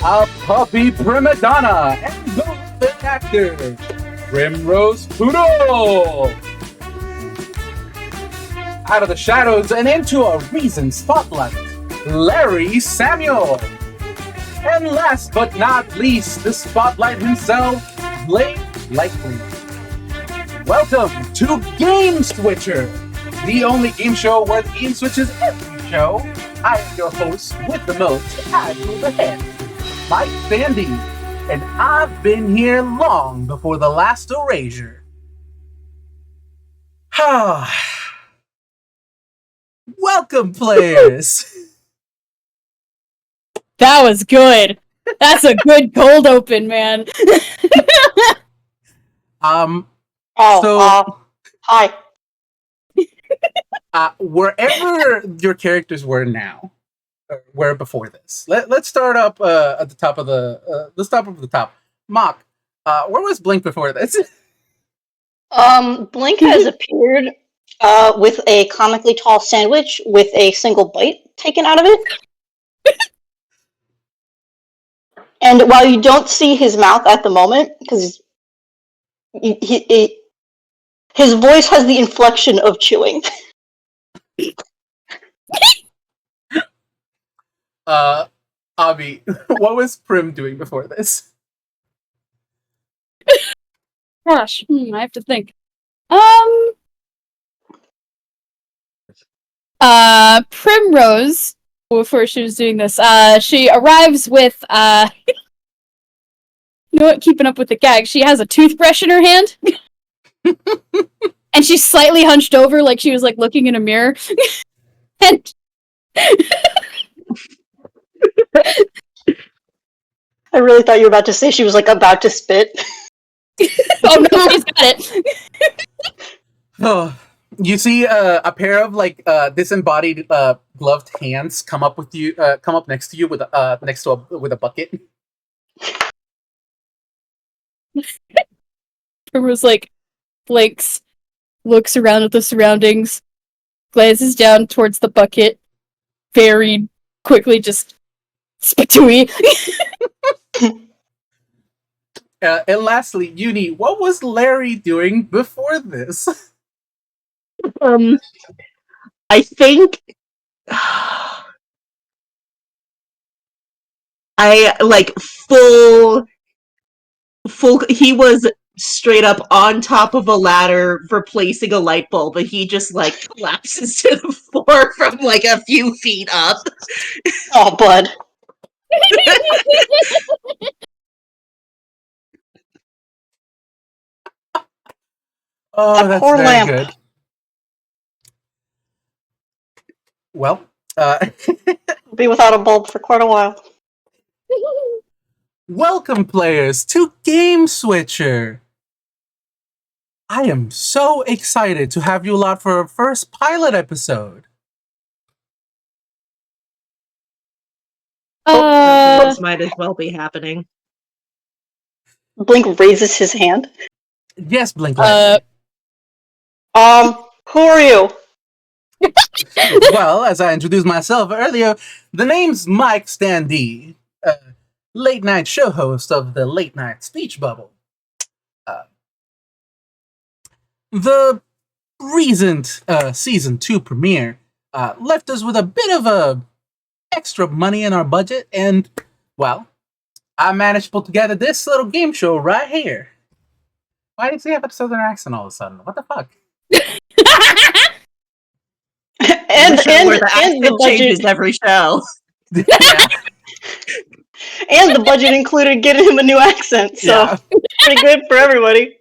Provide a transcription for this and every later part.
a puppy prima donna and golden actor, Primrose Poodle. Out of the shadows and into a reasoned spotlight, Larry Samuel. And last but not least, the spotlight himself, Blake Lightly. Welcome to Game Switcher, the only game show where the game switches every show. I am your host with the most, casual the head, Mike Sandy, and I've been here long before the last erasure. Welcome, players. That was good. That's a good cold open, man. Hi. Wherever your characters were now, were before this. Let's start up at the top of the. Let's start up at the top. Mock, where was Blink before this? Blink has appeared with a comically tall sandwich with a single bite taken out of it. And while you don't see his mouth at the moment, because his voice has the inflection of chewing. Avi, what was Prim doing before this? Gosh, I have to think. Primrose, before she was doing this, she arrives with, you know what, keeping up with the gag, she has a toothbrush in her hand. And she's slightly hunched over, like she was, like, looking in a mirror. And... I really thought you were about to say she was, like, about to spit. Oh no, she's got it! Oh, you see a pair of like disembodied gloved hands come up next to you with with a bucket. Primrose like blinks, looks around at the surroundings, glances down towards the bucket, very quickly just spitooey. And lastly, Uni, what was Larry doing before this? I think I like full he was straight up on top of a ladder replacing a light bulb, but he just like collapses to the floor from like a few feet up. Oh, bud. Oh, That that's poor very lamp. good. Well, Be without a bulb for quite a while. welcome, players, to Game Switcher. I am so excited to have you lot for our first pilot episode. This might as well be happening. Blink raises his hand. Yes, Blink. Who are you? Well, as I introduced myself earlier, the name's Mike Standee, late night show host of the Late Night Speech Bubble. The recent season 2 premiere left us with a bit of extra money in our budget, and well, I managed to put together this little game show right here. Why did he have a southern accent all of a sudden? What the fuck? and Where the and the accent changes budget every show. Yeah. and the budget included getting him a new accent, so Yeah. pretty good for everybody.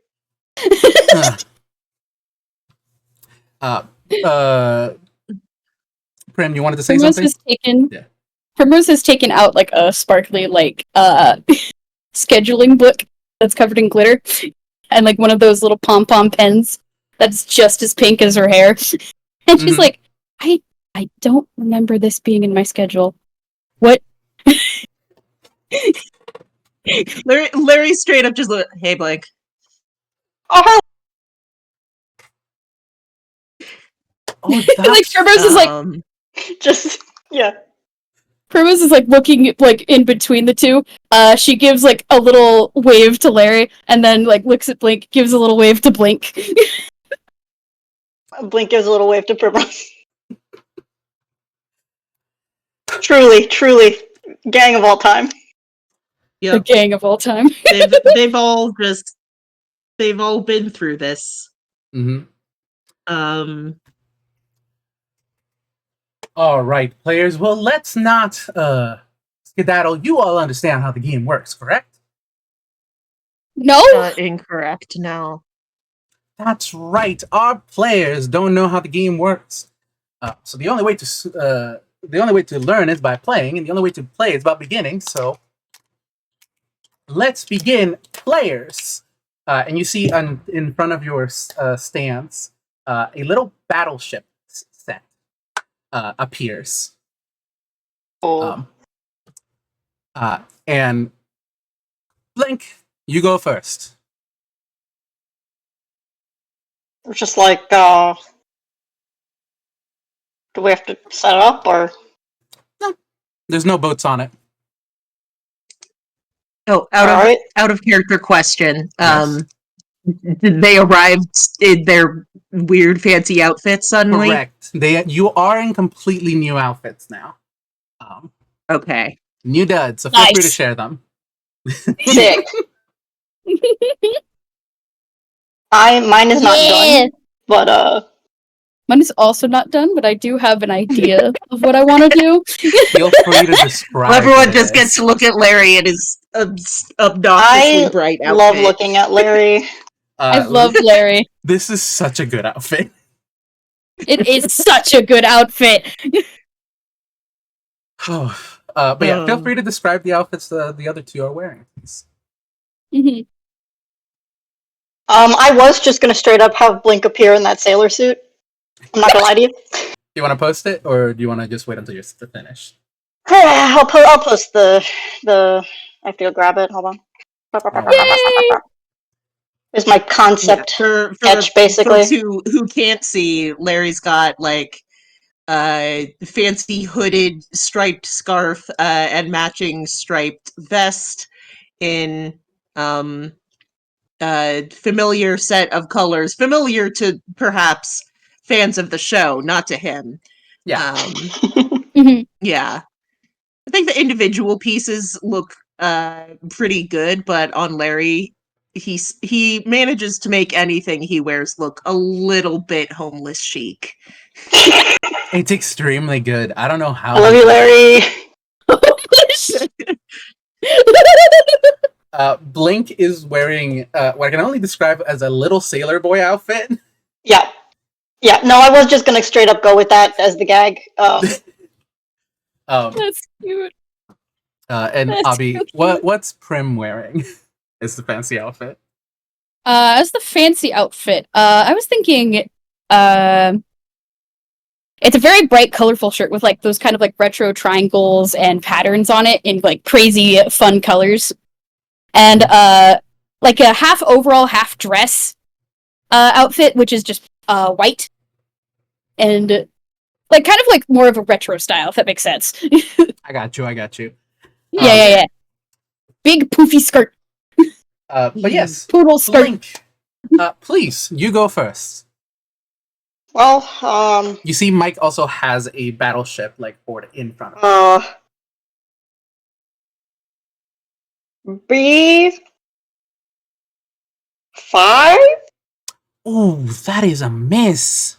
Prim, you wanted to say Primrose something? Primrose has taken out like a sparkly like scheduling book that's covered in glitter, and like one of those little pom-pom pens that's just as pink as her hair. And she's like, I don't remember this being in my schedule. What? Larry straight up just look, hey Blake. Oh, Oh, Like Primrose is like, just yeah. Primrose is like looking like in between the two. She gives like a little wave to Larry, and then like looks at Blink, gives a little wave to Blink. Blink gives a little wave to Primrose. Truly, truly, gang of all time. The Yep. gang of all time. They've all been through this. Mm-hmm. Um, All right, players. Well, let's not skedaddle. You all understand how the game works, correct? No. incorrect. No. That's right. Our players don't know how the game works. So the only way to learn is by playing, and the only way to play is by beginning. So let's begin, players. And you see in front of your stands a little battleship set appears. Oh. And Blink, you go first. It's just like, do we have to set it up, or? No, there's no boats on it. Oh, out of character question. Yes. Did they arrive in their weird fancy outfits suddenly? Correct. You are in completely new outfits now. Okay. New duds, so feel free to Nice. share them. Sick. Mine is not done, but Mine is also not done, but I do have an idea of what I want to do. Feel free to describe. Well, everyone what it just is. gets to look at Larry and his obnoxiously I bright outfit. love looking at Larry. I love Larry. This is such a good outfit. It is such a good outfit. But yeah, feel free to describe the outfits the other two are wearing, please. Mhm. I was just gonna straight up have Blink appear in that sailor suit. I'm not gonna lie to you. Do you want to post it, or do you want to just wait until you're finished? I'll post the. I have to go grab it. Hold on. Yay! There's my concept for sketch, basically. folks who can't see, Larry's got like fancy hooded striped scarf and matching striped vest in familiar set of colors, familiar to perhaps fans of the show, not to him. Yeah. Mhm. Yeah. I think the individual pieces look pretty good, but on Larry, he manages to make anything he wears look a little bit homeless chic. It's extremely good. I don't know how. I love you, Larry. Blink is wearing what I can only describe as a little sailor boy outfit. Yeah. Yeah, no, I was just gonna straight up go with that as the gag. That's cute. And That's Abby, so what's Prim wearing? Is the fancy outfit? As the fancy outfit, I was thinking, it's a very bright, colorful shirt with like those kind of like retro triangles and patterns on it in like crazy, fun colors, and like a half overall, half dress outfit, which is just white and like kind of like more of a retro style, if that makes sense. I got you. Yeah. Big poofy skirt, But yes, poodle skirt. Blink. Please, you go first. Well, You see, Mike also has a battleship like board in front of him. B5? Oh, that is a miss.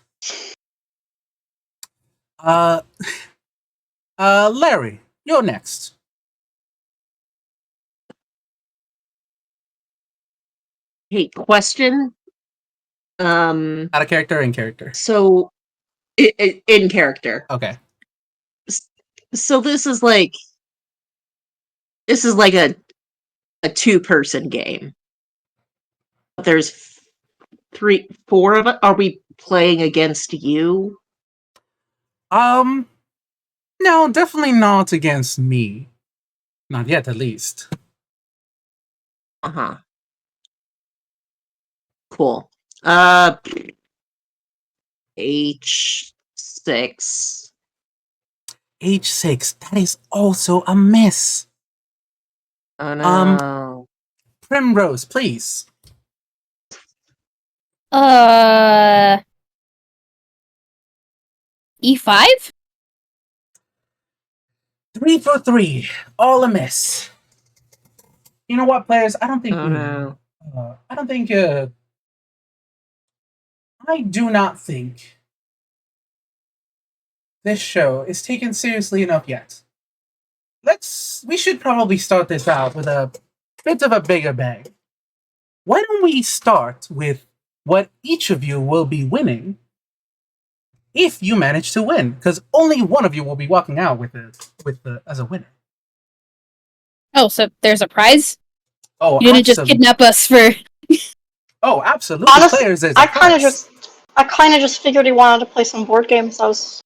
Larry, you're next. Hey, question. Out of character or in character? So, in character. Okay. So this is like a 2-person game. There's 4 of us. Are we playing against you? No, definitely not against me. Not yet, at least. Uh-huh. Cool. H6. age 6. That is also a miss. Oh no. Primrose, please. E5? 3 for 3. All a miss. You know what, players? I don't think Oh no. I do not think this show is taken seriously enough yet. We should probably start this out with a bit of a bigger bang. Why don't we start with what each of you will be winning if you manage to win? Because only one of you will be walking out as a winner. Oh, so there's a prize? Oh, You didn't just kidnap us for... Oh, absolutely. Honestly, Players is I kind of just figured he wanted to play some board games. I was,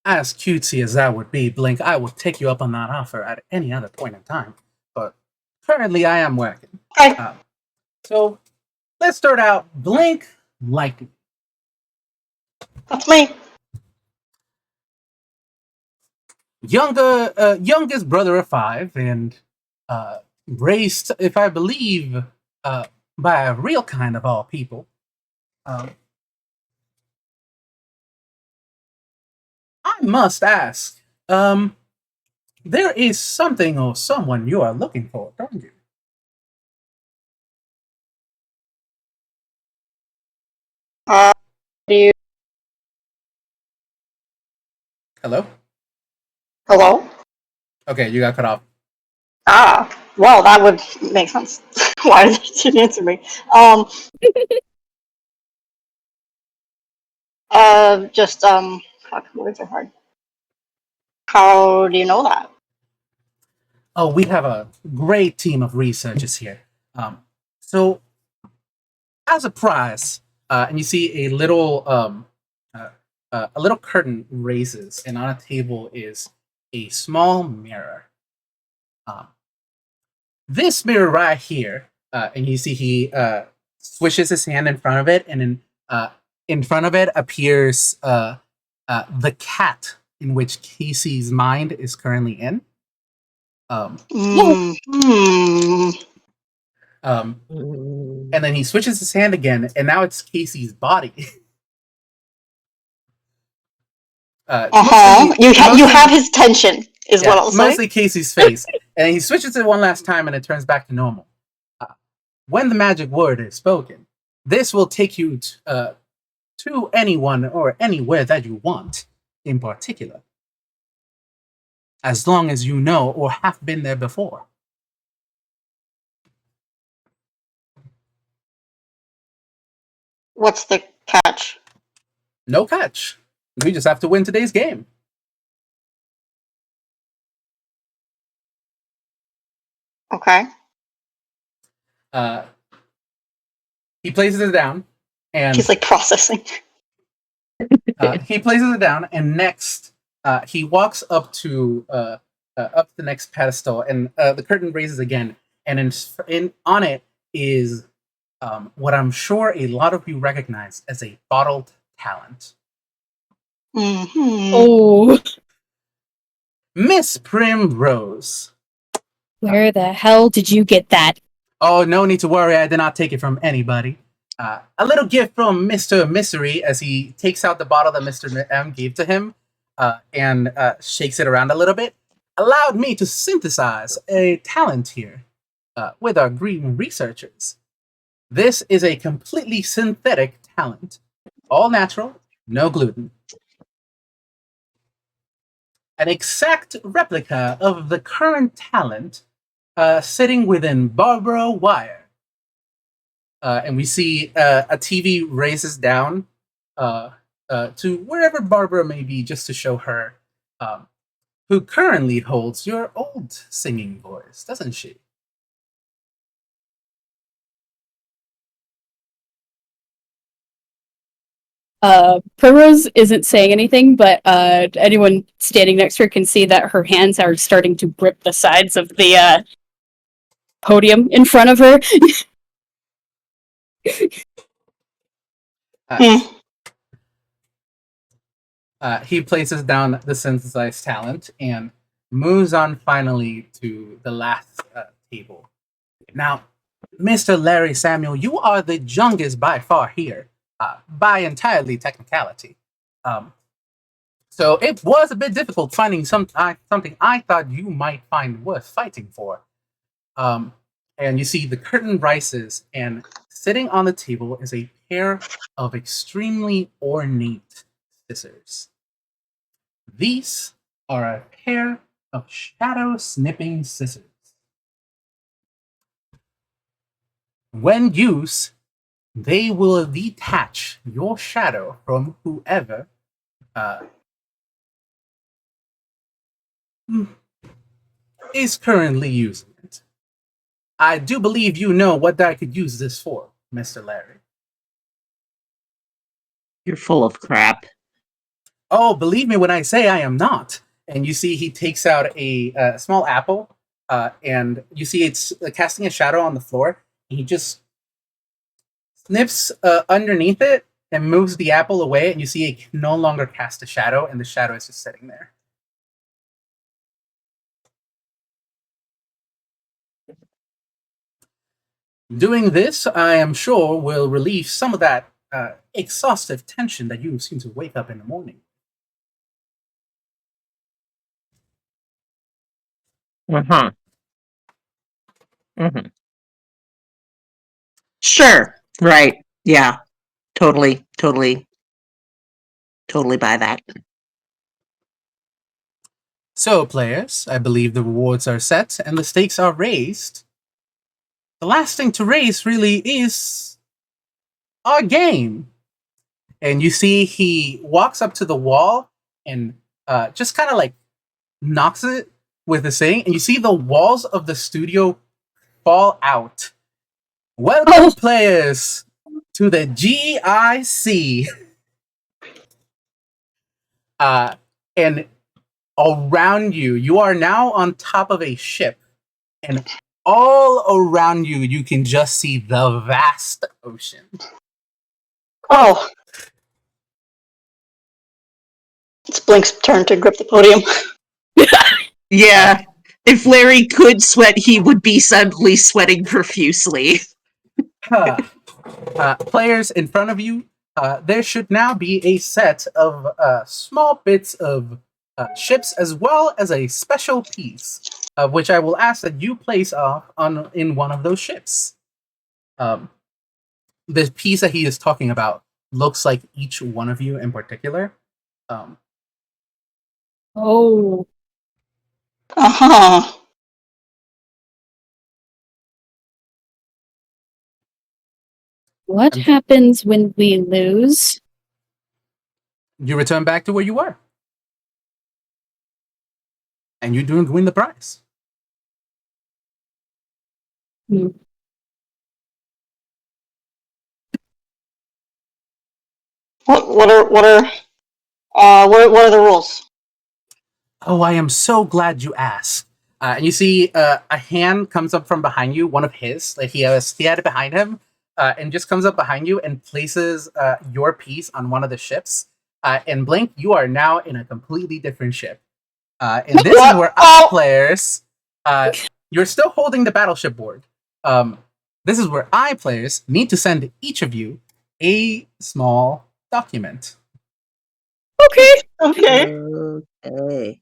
As cutesy as that would be, Blink, I would take you up on that offer at any other point in time. But currently, I am working. Okay. So let's start out. Blink Lightning. That's me. Youngest brother of 5, and raised, if I believe, by a real kind of all people. I must ask, there is something or someone you are looking for, don't you? Do you? Hello? Hello? Okay, you got cut off. Well, that would make sense. Why did you answer me? Fuck, words are hard. How do you know that? Oh, we have a great team of researchers here. So, as a prize, and you see a little curtain raises, and on a table is a small mirror. This mirror right here, and you see he swishes his hand in front of it, and in front of it appears the cat in which Casey's mind is currently in. And then he switches his hand again, and now it's Casey's body. You have his tension, is what I'll say. Mostly Casey's face. And he switches it one last time, and it turns back to normal. When the magic word is spoken, this will take you to anyone or anywhere that you want in particular. As long as you know or have been there before. What's the catch? No catch. We just have to win today's game. Okay. He places it down, and he's like processing. He places it down, and next he walks up to the next pedestal, and the curtain raises again, and on it is what I'm sure a lot of you recognize as a bottled talent. Mm-hmm. Oh. Miss Primrose. Where the hell did you get that? Oh, no need to worry. I did not take it from anybody. A little gift from Mr. Misery as he takes out the bottle that Mr. M gave to him and shakes it around a little bit. Allowed me to synthesize a talent here with our green researchers. This is a completely synthetic talent. All natural, no gluten. An exact replica of the current talent sitting within Barbara Wire. And we see a TV raises down to wherever Barbara may be, just to show her who currently holds your old singing voice, doesn't she? Primrose isn't saying anything, but anyone standing next to her can see that her hands are starting to grip the sides of the podium in front of her. He places down the synthesized talent and moves on finally to the last table. Now, Mr. Larry Samuel, you are the youngest by far here, by entirely technicality. Um, so it was a bit difficult finding something I thought you might find worth fighting for. Um, and you see the curtain rises, and sitting on the table is a pair of extremely ornate scissors. These are a pair of shadow snipping scissors. When used, they will detach your shadow from whoever uh, is currently using it. I do believe you know what I could use this for, Mr. Larry. You're full of crap. Oh, believe me when I say I am not. And you see he takes out a small apple, and you see it's casting a shadow on the floor. He just snips underneath it and moves the apple away, and you see it can no longer cast a shadow, and the shadow is just sitting there. Doing this, I am sure, will relieve some of that exhaustive tension that you seem to wake up in the morning. Uh-huh. Mm-hmm. Sure. Right. Yeah. Totally buy that. So, players, I believe the rewards are set and the stakes are raised. The last thing to raise really is our game. And you see he walks up to the wall and just kind of like knocks it with a saying, and you see the walls of the studio fall out. Welcome, players, to the GIC. And around you, you are now on top of a ship, and all around you, you can just see the vast ocean. Oh. It's Blink's turn to grip the podium. Yeah. If Larry could sweat, he would be suddenly sweating profusely. Players in front of you, there should now be a set of small bits of ships as well as a special piece, which I will ask that you place in one of those ships. The piece that he is talking about looks like each one of you in particular. Oh. Uh-huh. What happens when we lose? You return back to where you were. And you do win the prize. Hmm. What are the rules? Oh, I am so glad you asked. And you see a hand comes up from behind you, one of his. Like he had it behind him, and just comes up behind you and places your piece on one of the ships. And Blink, you are now in a completely different ship. And this is where our players, you're still holding the battleship board. This is where players need to send each of you a small document. Okay. Okay. Okay.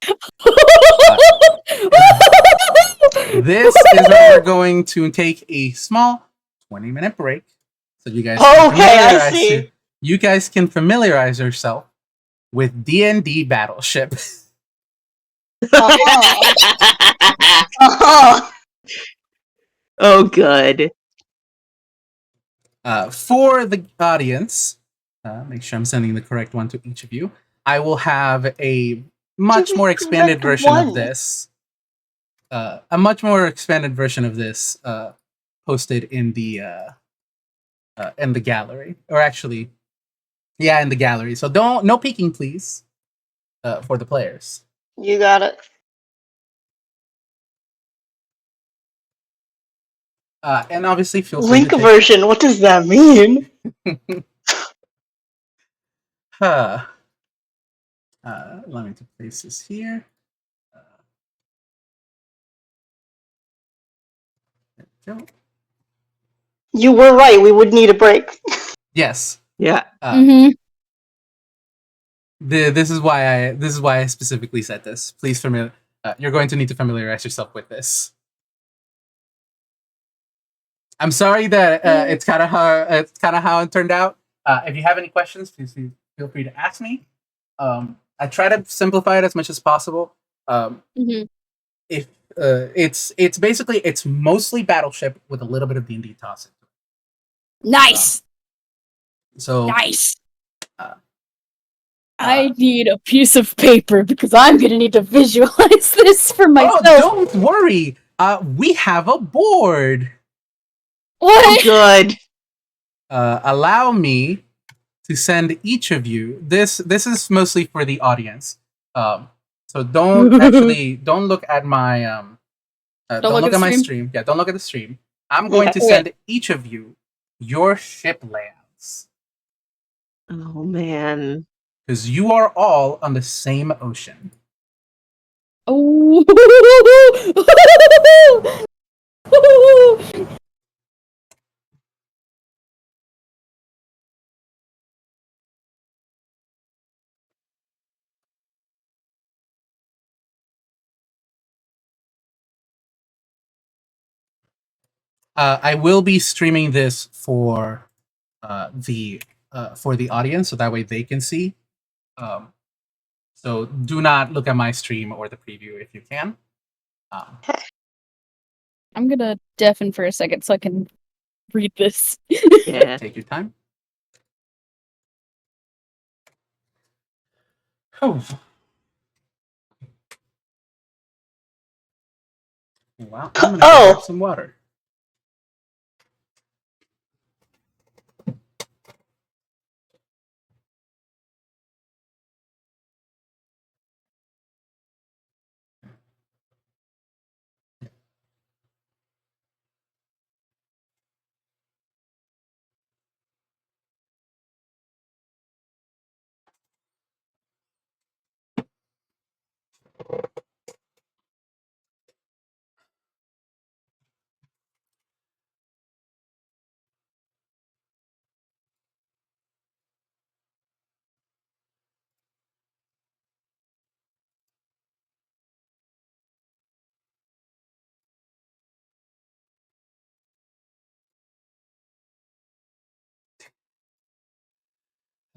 This is where we're going to take a small 20-minute break. So you guys I see. You guys can familiarize yourself with D&D Battleship. Uh-huh. Uh-huh. Oh, good. For the audience, make sure I'm sending the correct one to each of you. I will have a much more expanded version of this. A much more expanded version of this posted in the gallery, or actually, yeah, in the gallery. So no peeking, please, for the players. You got it. And obviously, feel free Link to take... version. What does that mean? Allow me to place this here. There we go. You were right. We would need a break. Yes. Yeah. Mm-hmm. This is why I specifically said this. Please you're going to need to familiarize yourself with this. I'm sorry that it's kind of how it turned out. If you have any questions, please feel free to ask me. I try to simplify it as much as possible. Mm-hmm. If it's basically it's mostly Battleship with a little bit of D&D toss. Nice. So Nice. uh, I need a piece of paper because I'm gonna need to visualize this for myself. Oh, don't worry. We have a board. What? Good. Allow me to send each of you this. This is mostly for the audience. So don't look at my don't look at my stream. Yeah, don't look at the stream. I'm going to send each of you your ship layouts Oh man. because you are all on the same ocean. Oh. I will be streaming this for the audience, so that way they can see. So do not look at my stream or the preview if you can. I'm gonna deafen for a second so I can read this. Yeah. Take your time. Oh. Wow, I'm gonna go grab some water.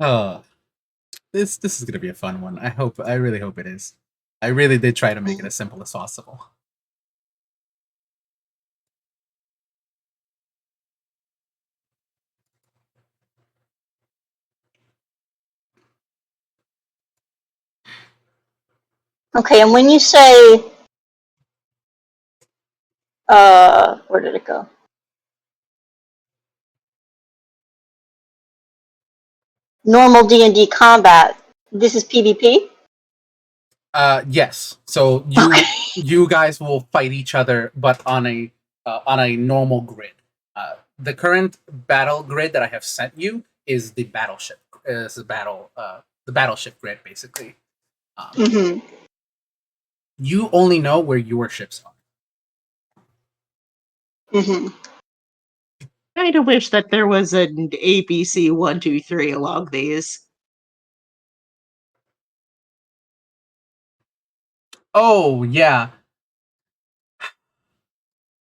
Oh, this is gonna be a fun one. I really hope it is. I really did try to make it as simple as possible. Okay, and when you say, where did it go? Normal D&D combat. This is PvP? Yes. So you guys will fight each other, but on a normal grid. The current battle grid that I have sent you is the battleship. Is the battleship grid basically. Mm-hmm. You only know where your ships are. Mm-hmm. Kind of wish that there was an ABC 1, 2, 3 along these. Oh yeah,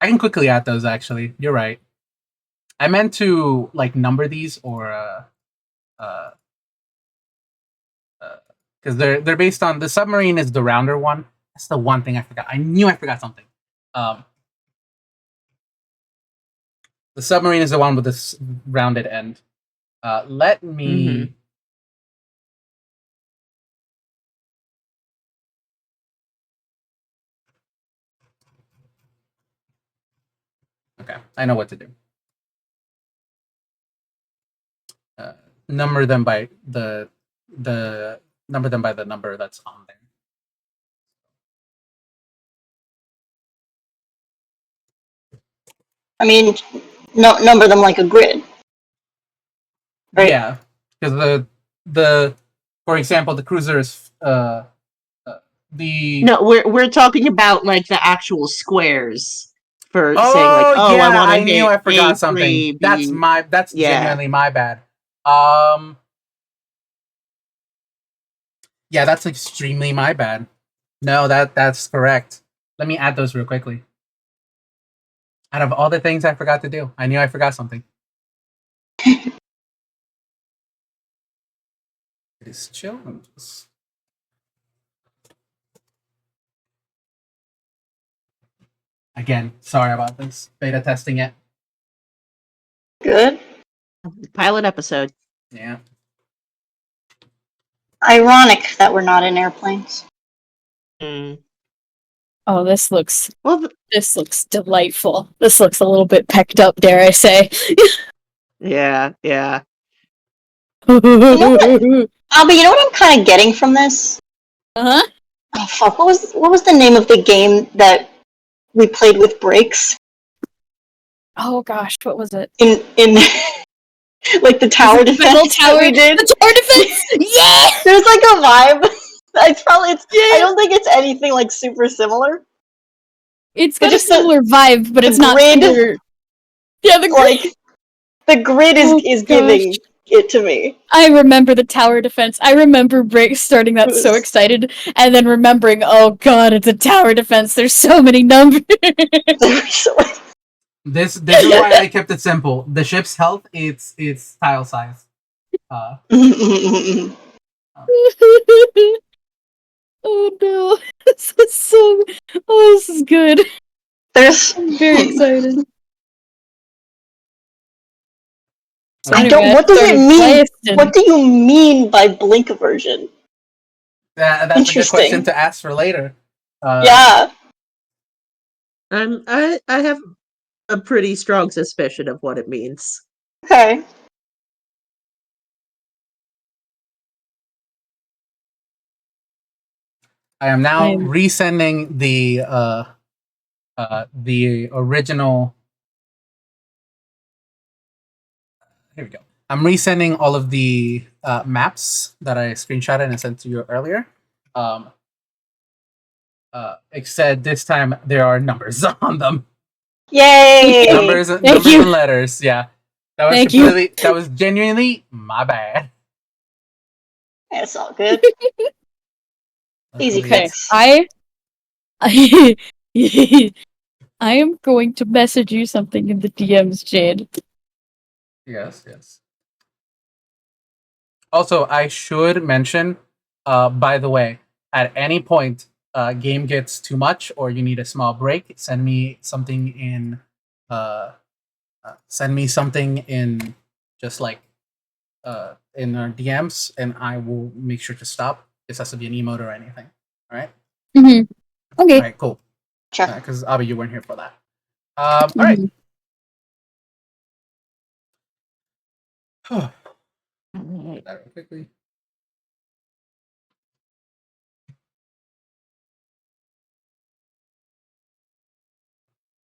I can quickly add those. Actually, you're right. I meant to like number these or because they're based on the submarine is the rounder one. That's the one thing I forgot. I knew I forgot something. The submarine is the one with this rounded end. Let me. Okay, I know what to do. Number them by the number them by the number that's on there. I mean, number them like a grid. Right? Yeah, because the For example, the cruiser is the. No, we're talking about like the actual squares for saying like, Oh oh, I yeah, want to I knew hit I forgot A3, something. That's B. that's Yeah. genuinely my bad. Yeah, that's extremely my bad. No, that's correct. Let me add those real quickly. Out of all the things I forgot to do, I knew I forgot something. It is chill. Again, sorry about this. Beta testing it. Good. Pilot episode. Yeah. Ironic that we're not in airplanes. Mm. Oh, this looks Well, delightful. This looks a little bit pecked up, dare I say. yeah. But you know what I'm kind of getting from this? Uh-huh. Oh fuck! What was the name of the game that we played with breaks Oh gosh, what was it? in like the tower Was it the battle defense that we did? The tower defense! Yeah! There's like a vibe. I don't think it's anything like super similar. It's But got a just the- similar vibe, but the it's not grid- super... Yeah, the grid! Like the grid is giving it to me. I remember the tower defense. I remember Break starting that so excited, and then remembering, oh god, it's a tower defense. There's so many numbers. This is why I kept it simple. The ship's health, it's tile size. Oh no, this is so. Oh, this is good. I'm very excited. So I anyway, don't. What does it started mean? blasting. What do you mean by blink aversion? That's a good Interesting. question to ask for later. Yeah. I have a pretty strong suspicion of what it means. Okay. I am now resending the original. Here we go. I'm resending all of the maps that I screenshotted and sent to you earlier. Except this time there are numbers on them. Yay! Numbers and letters. Yeah, that was that was genuinely my bad. It's all good. Easy fix. I am going to message you something in the DMs, Jade. Yes. Also, I should mention, by the way, at any point, game gets too much or you need a small break, send me something in, just like, in our DMs, and I will make sure to stop. This has to be an emote or anything. All right. Mm-hmm. Okay. All right. Cool. Sure. Because Abby, you weren't here for that. All right. That real quickly.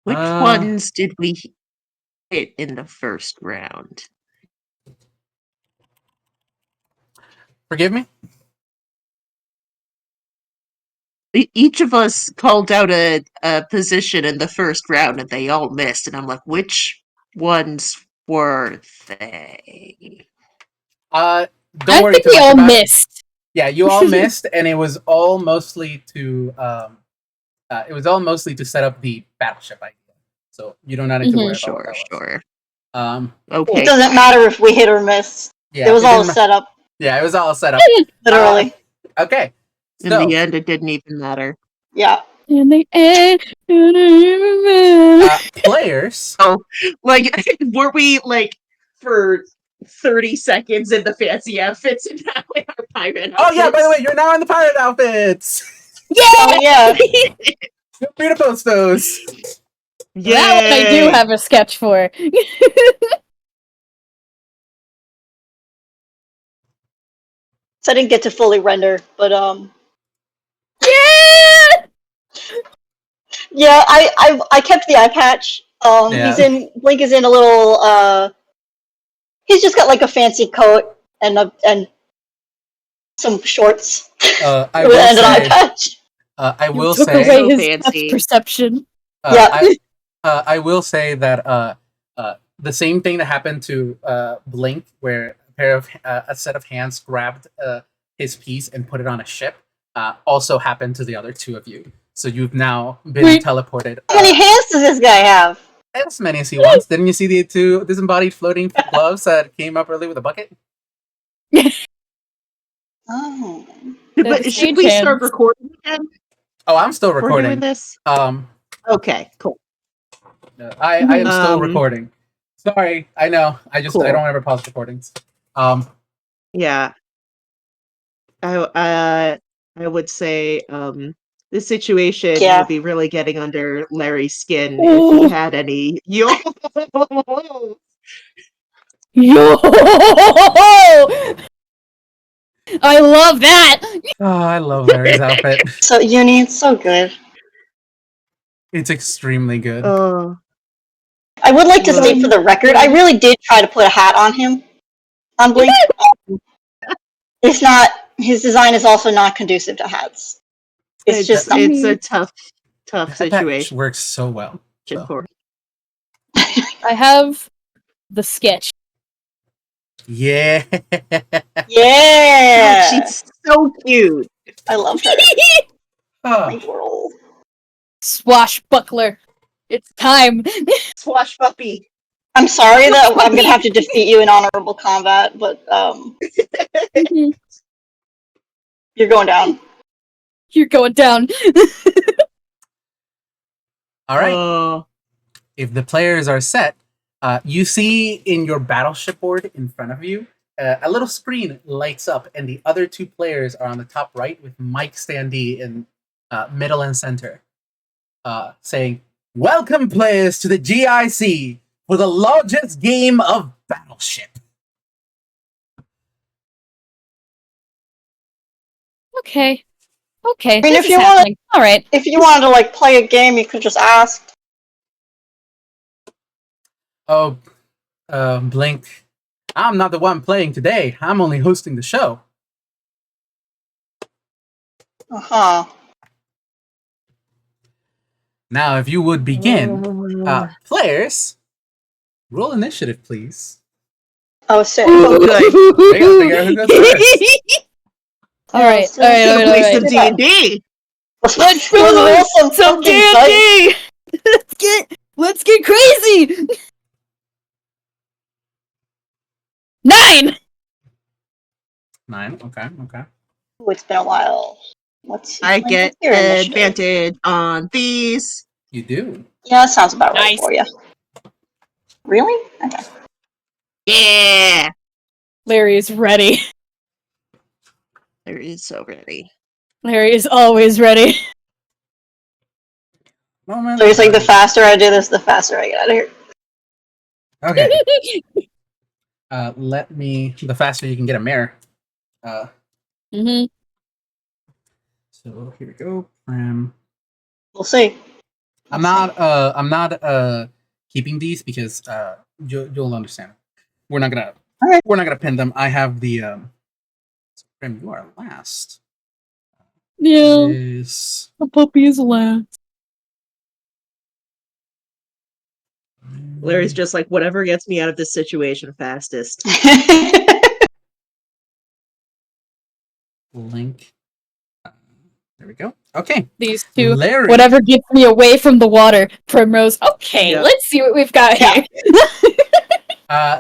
Which ones did we hit in the first round? Forgive me? Each of us called out a position in the first round and they all missed. And I'm like, which ones were they? Don't I worry think too we much all about missed. Yeah, you all missed, and it was all mostly to set up the battleship idea. So you don't need to worry about what that was. Sure. Okay. It doesn't matter if we hit or miss. Yeah, it was all set up. Yeah, it was all set up. Literally. Okay. In the end, it didn't even matter. Yeah. In the end, players. Oh, like, were we like for 30 seconds in the fancy outfits and now in our pirate outfits? Oh yeah, by the way, you're now in the pirate outfits. Yeah! Oh yeah. Feel free to post those. Yeah, that one I do have a sketch for. So I didn't get to fully render, but Yeah! Yeah, I kept the eye patch. Blink is in a little he's just got like a fancy coat and some shorts I with will an eye say. patch. I You will took say. away So his fancy. depth perception. Yeah. I will say that the same thing that happened to Blink, where a set of hands grabbed his piece and put it on a ship, also happened to the other two of you. So you've now been Wait. teleported. How many hands does this guy have? As many as he wants. Didn't you see the two disembodied floating gloves that came up early with a bucket? Oh. But the should we stage start hands. recording again? Oh, I'm still We're recording. doing this? Um, Okay, cool. I am still recording. Sorry, I know. I Cool. don't ever pause recordings. Yeah. I would say this situation Yeah. would be really getting under Larry's skin if Ooh. he had any. Yo, Yo! I love that! Oh, I love Larry's outfit. So Uni, it's so good. It's extremely good. I would like to Look. state for the record, I really did try to put a hat on him. On Blink. It's not. His design is also not conducive to hats. It's just not. It's a tough That patch situation works so well. So. for. I have the sketch. Yeah. Yeah. She's so cute. I love her. Oh, My girl. Swashbuckler. It's time. Swashbuckly. I'm sorry that I'm gonna have to defeat you in honorable combat, but you're going down. You're going down. all right. If the players are set, you see in your battleship board in front of you, a little screen lights up, and the other two players are on the top right with Mike Standee in middle and center, saying, "Welcome, players, to the GIC for the largest game of Battleship." Okay. I mean, this if is you happening. All right. If you wanted to like play a game, you could just ask. Oh, Blink. I'm not the one playing today. I'm only hosting the show. Uh-huh. Now, if you would begin, players, roll initiative, please. Oh, shit. Oh, good. I gotta figure out who goes first. All right. Should have played some D&D. Let's roll some some fucking dice. D&D. Let's get crazy. 9. 9. Okay. Ooh, it's been a while. Let's see. I get your initiative. advantage on these. You do. Yeah, that sounds about right Nice. for you. Really? Okay. Yeah. Larry is ready. Larry is so ready. Larry is always ready. Moment. So it's like the faster I do this, the faster I get out of here. Okay. The faster you can get a mirror. Mm-hmm. So here we go. We'll see. I'm not keeping these because you'll understand. We're not gonna pin them. I have the Prim, you are last. Yeah. Is The puppy is last. Larry's just like, whatever gets me out of this situation fastest. Link. There we go. Okay. These two. Larry. Whatever gets me away from the water. Primrose. Okay, Yep. let's see what we've got here.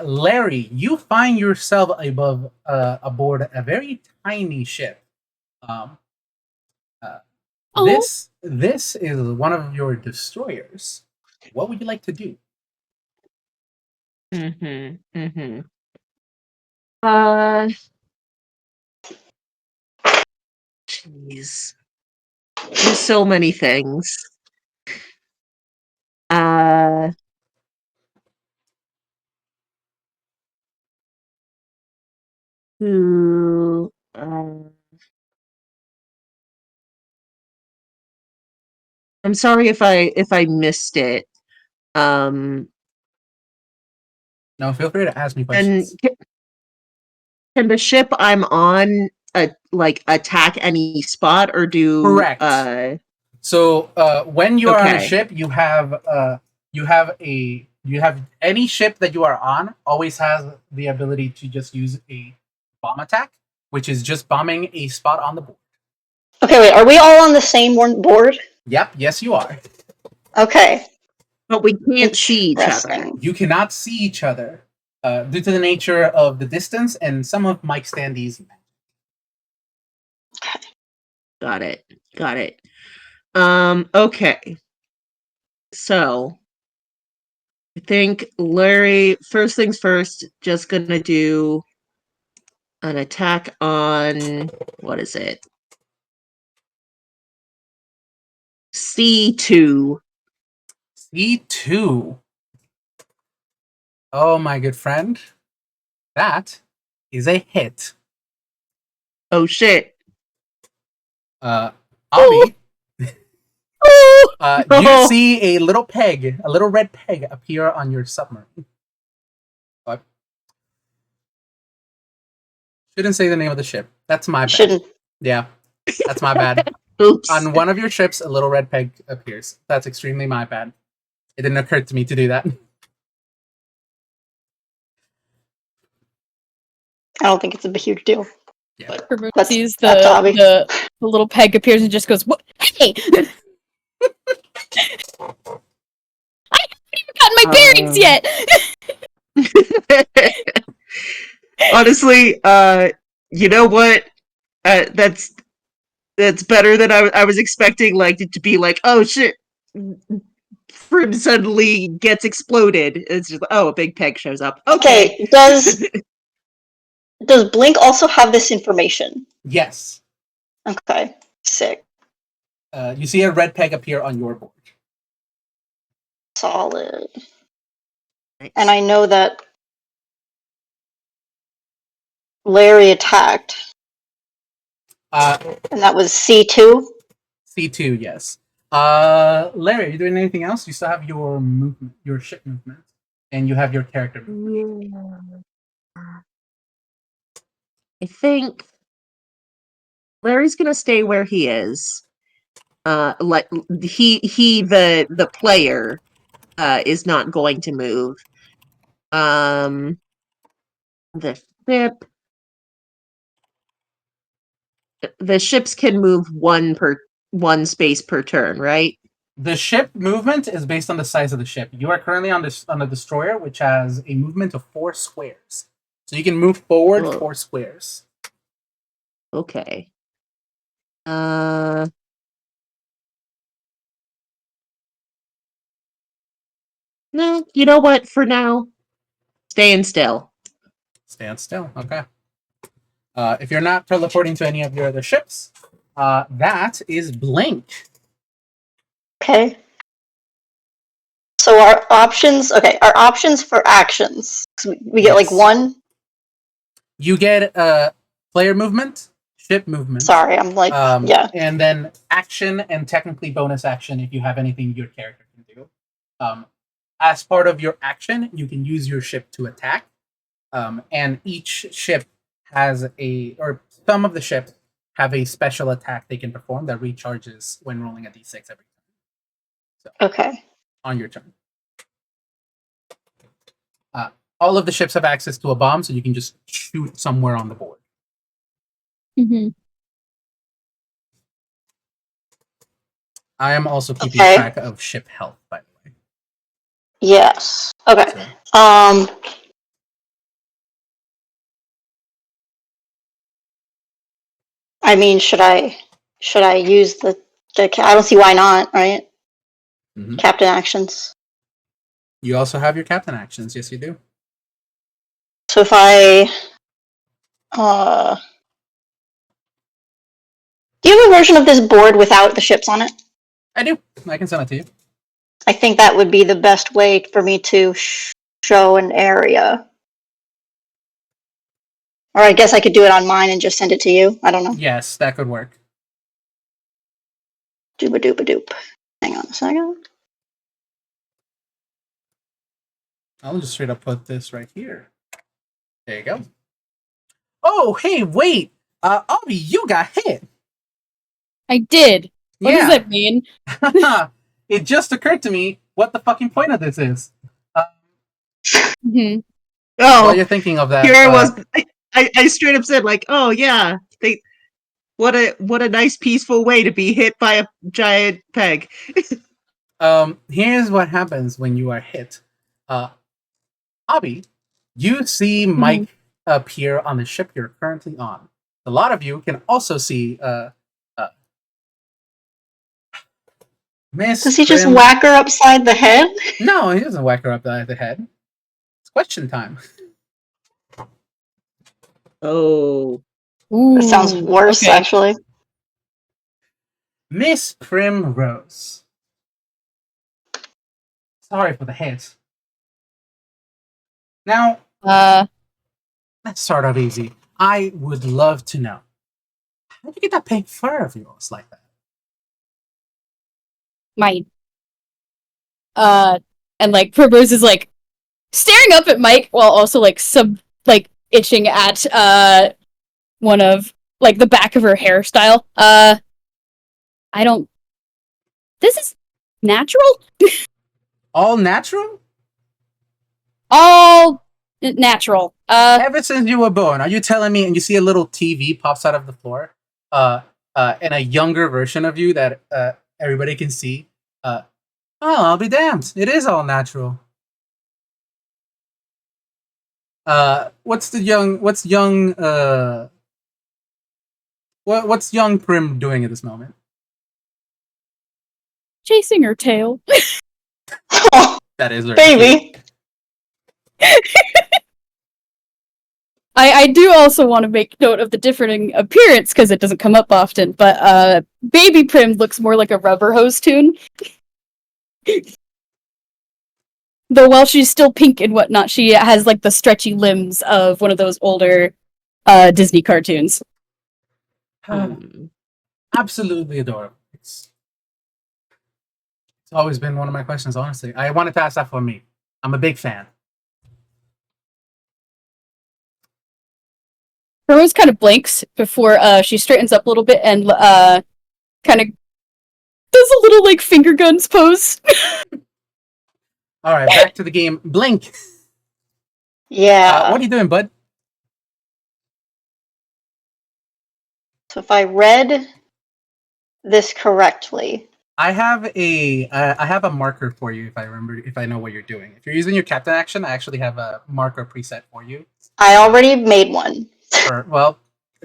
Larry, you find yourself aboard a very tiny ship. Oh. This is one of your destroyers. What would you like to do? Jeez. There's so many things. I'm sorry if I missed it. No, feel free to ask me And questions. can the ship I'm on attack any spot or do Correct. So when you are on a Okay. ship, you have any ship that you are on always has the ability to just use a bomb attack, which is just bombing a spot on the board. Okay, wait. Are we all on the same board? Yep, yes you are. Okay. but we can't see each other. Interesting. You cannot see each other due to the nature of the distance and some of Mike Standy's magic. Got it. Okay. So I think Larry, first things first, just gonna do an attack on what is it? C2. C2. Oh my good friend. That is a hit. Oh shit. Abby, Oh, you see a little red peg appear on your submarine. What? Shouldn't say the name of the ship. That's my bad. Shouldn't. Yeah, that's my bad. Oops. On one of your ships, a little red peg appears. That's extremely my bad. It didn't occur to me to do that. I don't think it's a huge deal. Yeah. Primrose That's- sees that's Abby. the little peg appears and just goes, "What? Hey! I haven't even gotten my bearings yet." Honestly, you know what? That's better than I was expecting. Like it to be like, oh shit, Frim suddenly gets exploded. It's just oh, a big peg shows up. Okay. Does Blink also have this information? Yes. Okay. Sick. You see a red peg appear on your board. Solid. And I know that Larry attacked, and that was C2. C2, yes. Larry, are you doing anything else? You still have your movement, your ship movement, and you have your character movement. I think Larry's gonna stay where he is. Like the player is not going to move. The ship the ships can move one space per turn, right? The ship movement is based on the size of the ship. You are currently on a destroyer, which has a movement of 4 squares. So you can move forward 4 squares. Okay. No, you know what? For now, staying still. Stand still. Okay. If you're not teleporting to any of your other ships, that is Blink. Okay. So our options. Okay, our options for actions. So we get like Yes. one. You get player movement, ship movement. Sorry, I'm like yeah. And then action and technically bonus action if you have anything your character can do. As part of your action, you can use your ship to attack. And each ship has some of the ships have a special attack they can perform that recharges when rolling a d6 every time. So, Okay. on your turn. All of the ships have access to a bomb, so you can just shoot somewhere on the board. Mm-hmm. I am also keeping Okay. track of ship health, by the way. Yes. Okay. So, I mean, should I use the I don't see why not, right? mhm. Captain actions. You also have your captain actions. Yes, you do. So if I do you have a version of this board without the ships on it? I do. I can send it to you. I think that would be the best way for me to show an area. Or I guess I could do it on mine and just send it to you. I don't know. Yes, that could work. Dooba-dooba-doop. Hang on a second. I'll just straight up put this right here. There you go. Oh, hey, wait! Obi, you got hit. I did. What does Yeah. that mean? It just occurred to me what the fucking point of this is. Mhm. While Oh, you're thinking of that, here I was. I straight up said like, "Oh yeah, they what a nice peaceful way to be hit by a giant peg." here's what happens when you are hit. Obi, you see Mhm. Mike appear on the ship you're currently on. A lot of you can also see Miss Does he just Prim. whack her upside the head? No, he doesn't whack her up the head. It's question time. Oh, That sounds Ooh, worse, okay. actually. Miss Primrose. Sorry for the hit. Now, Uh, that's sort of easy. I would love to know. How did you get that pink fur of yours like that? mine. And like Primrose is like staring up at Mike while also like itching at one of like the back of her hairstyle. I don't. This is natural. All natural? All natural. Ever since you were born, are you telling me? And you see a little TV pops out of the floor, and a younger version of you that everybody can see. Oh, I'll be damned! It is all natural. What's young Prim doing at this moment? chasing her tail. Oh, That is very baby. I do also want to make note of the differing appearance because it doesn't come up often, but Baby Prim looks more like a rubber hose tune. Though while she's still pink and whatnot, she has like the stretchy limbs of one of those older Disney cartoons. Absolutely adorable. It's always been one of my questions. Honestly, I wanted to ask that for me. I'm a big fan. Rose kind of blinks before she straightens up a little bit and kind of does a little like finger guns pose. All right, back to the game. Blink. Yeah. What are you doing, bud? So if I read this correctly, I have a marker for you if I know what you're doing. If you're using your captain action, I actually have a marker preset for you. I already made one.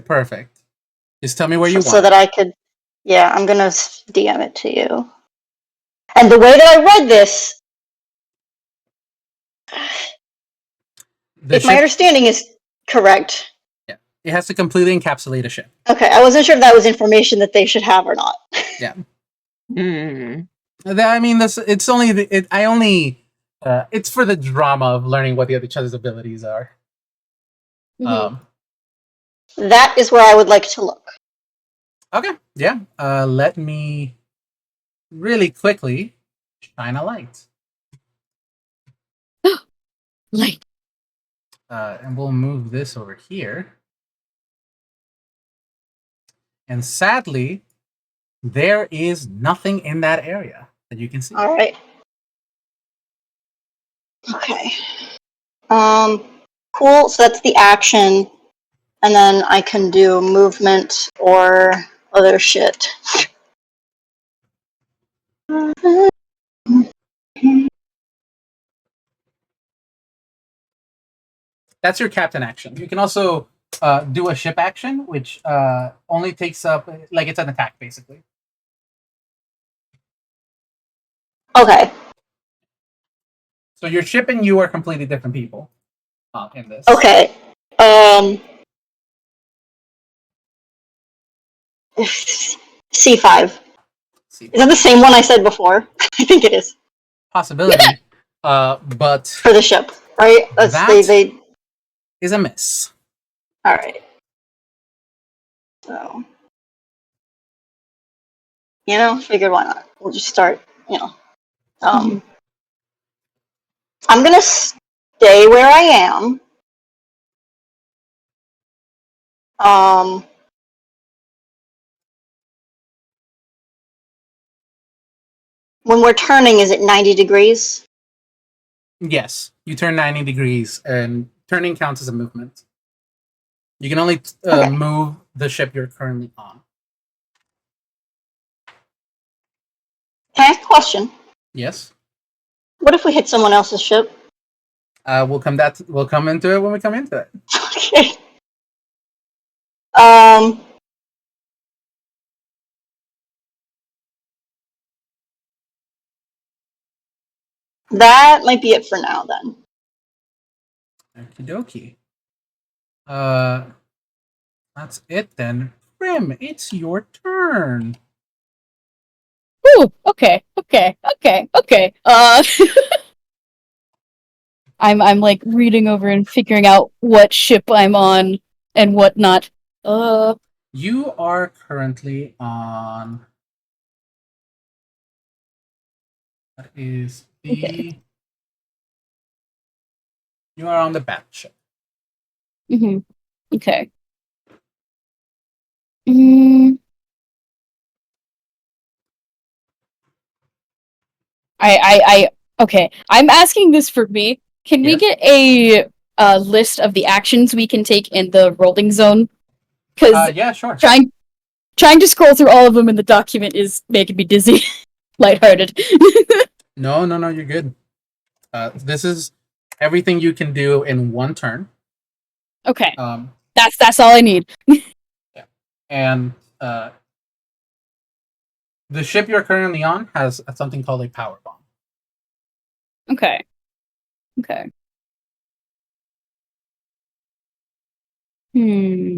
Perfect. Just tell me where you want. So that I could. Yeah, I'm gonna DM it to you. And the way that I read this, if my understanding is correct. Yeah, it has to completely encapsulate a ship. Okay, I wasn't sure if that was information that they should have or not. Yeah. I mean, it's only it's for the drama of learning what the other other's abilities are. Mm-hmm. That is where I would like to look. Okay, yeah. Let me really quickly shine a light. Light. And we'll move this over here. And sadly, there is nothing in that area that you can see. All right. Okay. Cool. So that's the action, and then I can do movement or other shit. That's your captain action. You can also do a ship action, which only takes up like it's an attack basically. Okay. So your ship and you are completely different people in this. Okay. C5. Is that the same one I said before? I think it is. Possibility, but For the ship, right? They is a miss. All right. So, figured why not? We'll just start. I'm gonna stay where I am. When we're turning, is it 90 degrees? Yes, you turn 90 degrees, and turning counts as a movement. You can only Okay. move the ship you're currently on. Can I ask a question? Yes. What if we hit someone else's ship? We'll come into it when we come into it. Okay. Um. That might be it for now, then. Okie dokie. That's it then. Prim, it's your turn. Ooh, okay. I'm like reading over and figuring out what ship I'm on and whatnot. You are currently on. That is the. Okay. You are on the battleship. Okay. Mm. Okay. I'm asking this for me. Can we Yes. get a list of the actions we can take in the rolling zone? Because Yeah, sure. trying to scroll through all of them in the document is making me dizzy, lighthearted. No, you're good. This is everything you can do in one turn. Okay, Um, that's all I need. and the ship you're currently on has something called a power bomb. Okay. Hmm.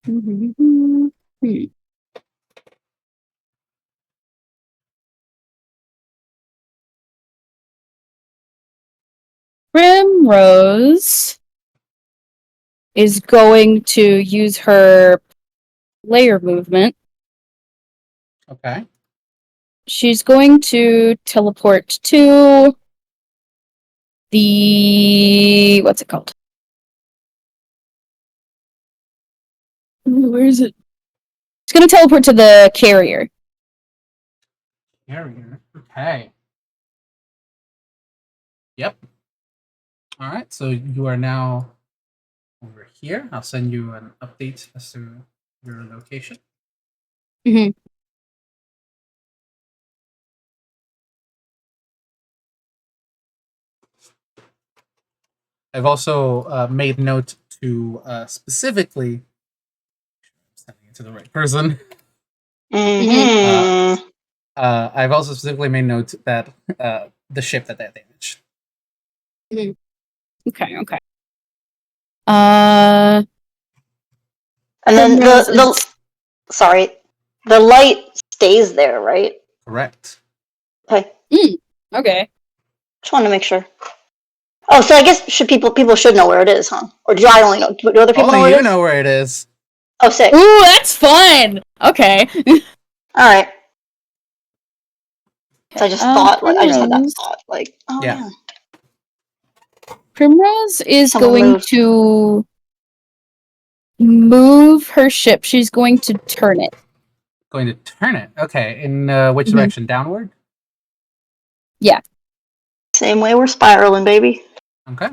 Hmm. Primrose is going to use her layer movement. Okay. She's going to teleport to the what's it called? Where is it? She's going to teleport to the carrier. Carrier. Okay. Yep. All right. So you are now over here. I'll send you an update as to your location. Mm-hmm. I've also made note to specifically sending it to the right person. Mm-hmm. I've also specifically made note that the ship that damaged. Okay. And then Primrose sorry, the light stays there, right? Correct. Okay. Okay. Just wanted to make sure. Oh, so I guess people should know where it is, huh? Or do I only know? Do other people know Only where it you is? know where it is. Oh, sick. Ooh, that's fun. Okay. All right. So I just thought, I just had that Primrose. thought, oh Yeah. yeah. Primrose is Someone going move. to move her ship. She's going to turn it. Going to turn it. Okay. In which Mhm. direction? Downward? Yeah. Same way we're spiraling, baby. Okay.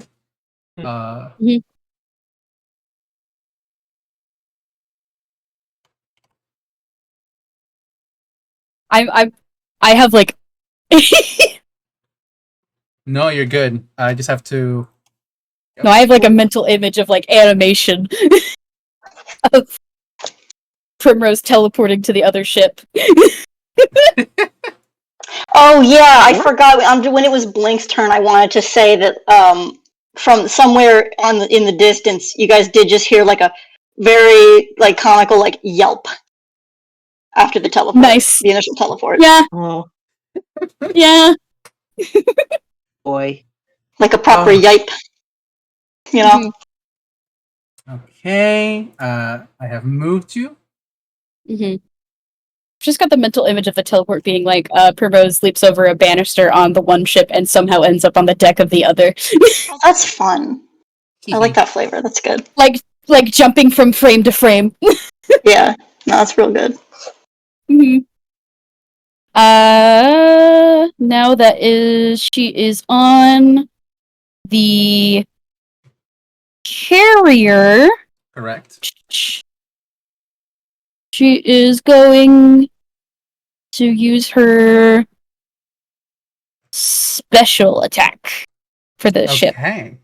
I have like No, you're good. I just have to. no, I have like a mental image of like animation of Primrose teleporting to the other ship. Oh yeah, I forgot. When it was Blink's turn, I wanted to say that from somewhere in the distance, you guys did just hear like a very like comical like yelp after the teleport. Nice. The initial teleport. Yeah. Oh Yeah. boy. Like a proper yipe. You know? Okay. I have moved you. Just got the mental image of the teleport being like Primrose leaps over a banister on the one ship and somehow ends up on the deck of the other. Oh, that's fun. I like that flavor. That's good. like jumping from frame to frame. Yeah. No, that's real good. hmm Now that she is on the carrier. Correct. She is going to use her special attack for the ship, Okay.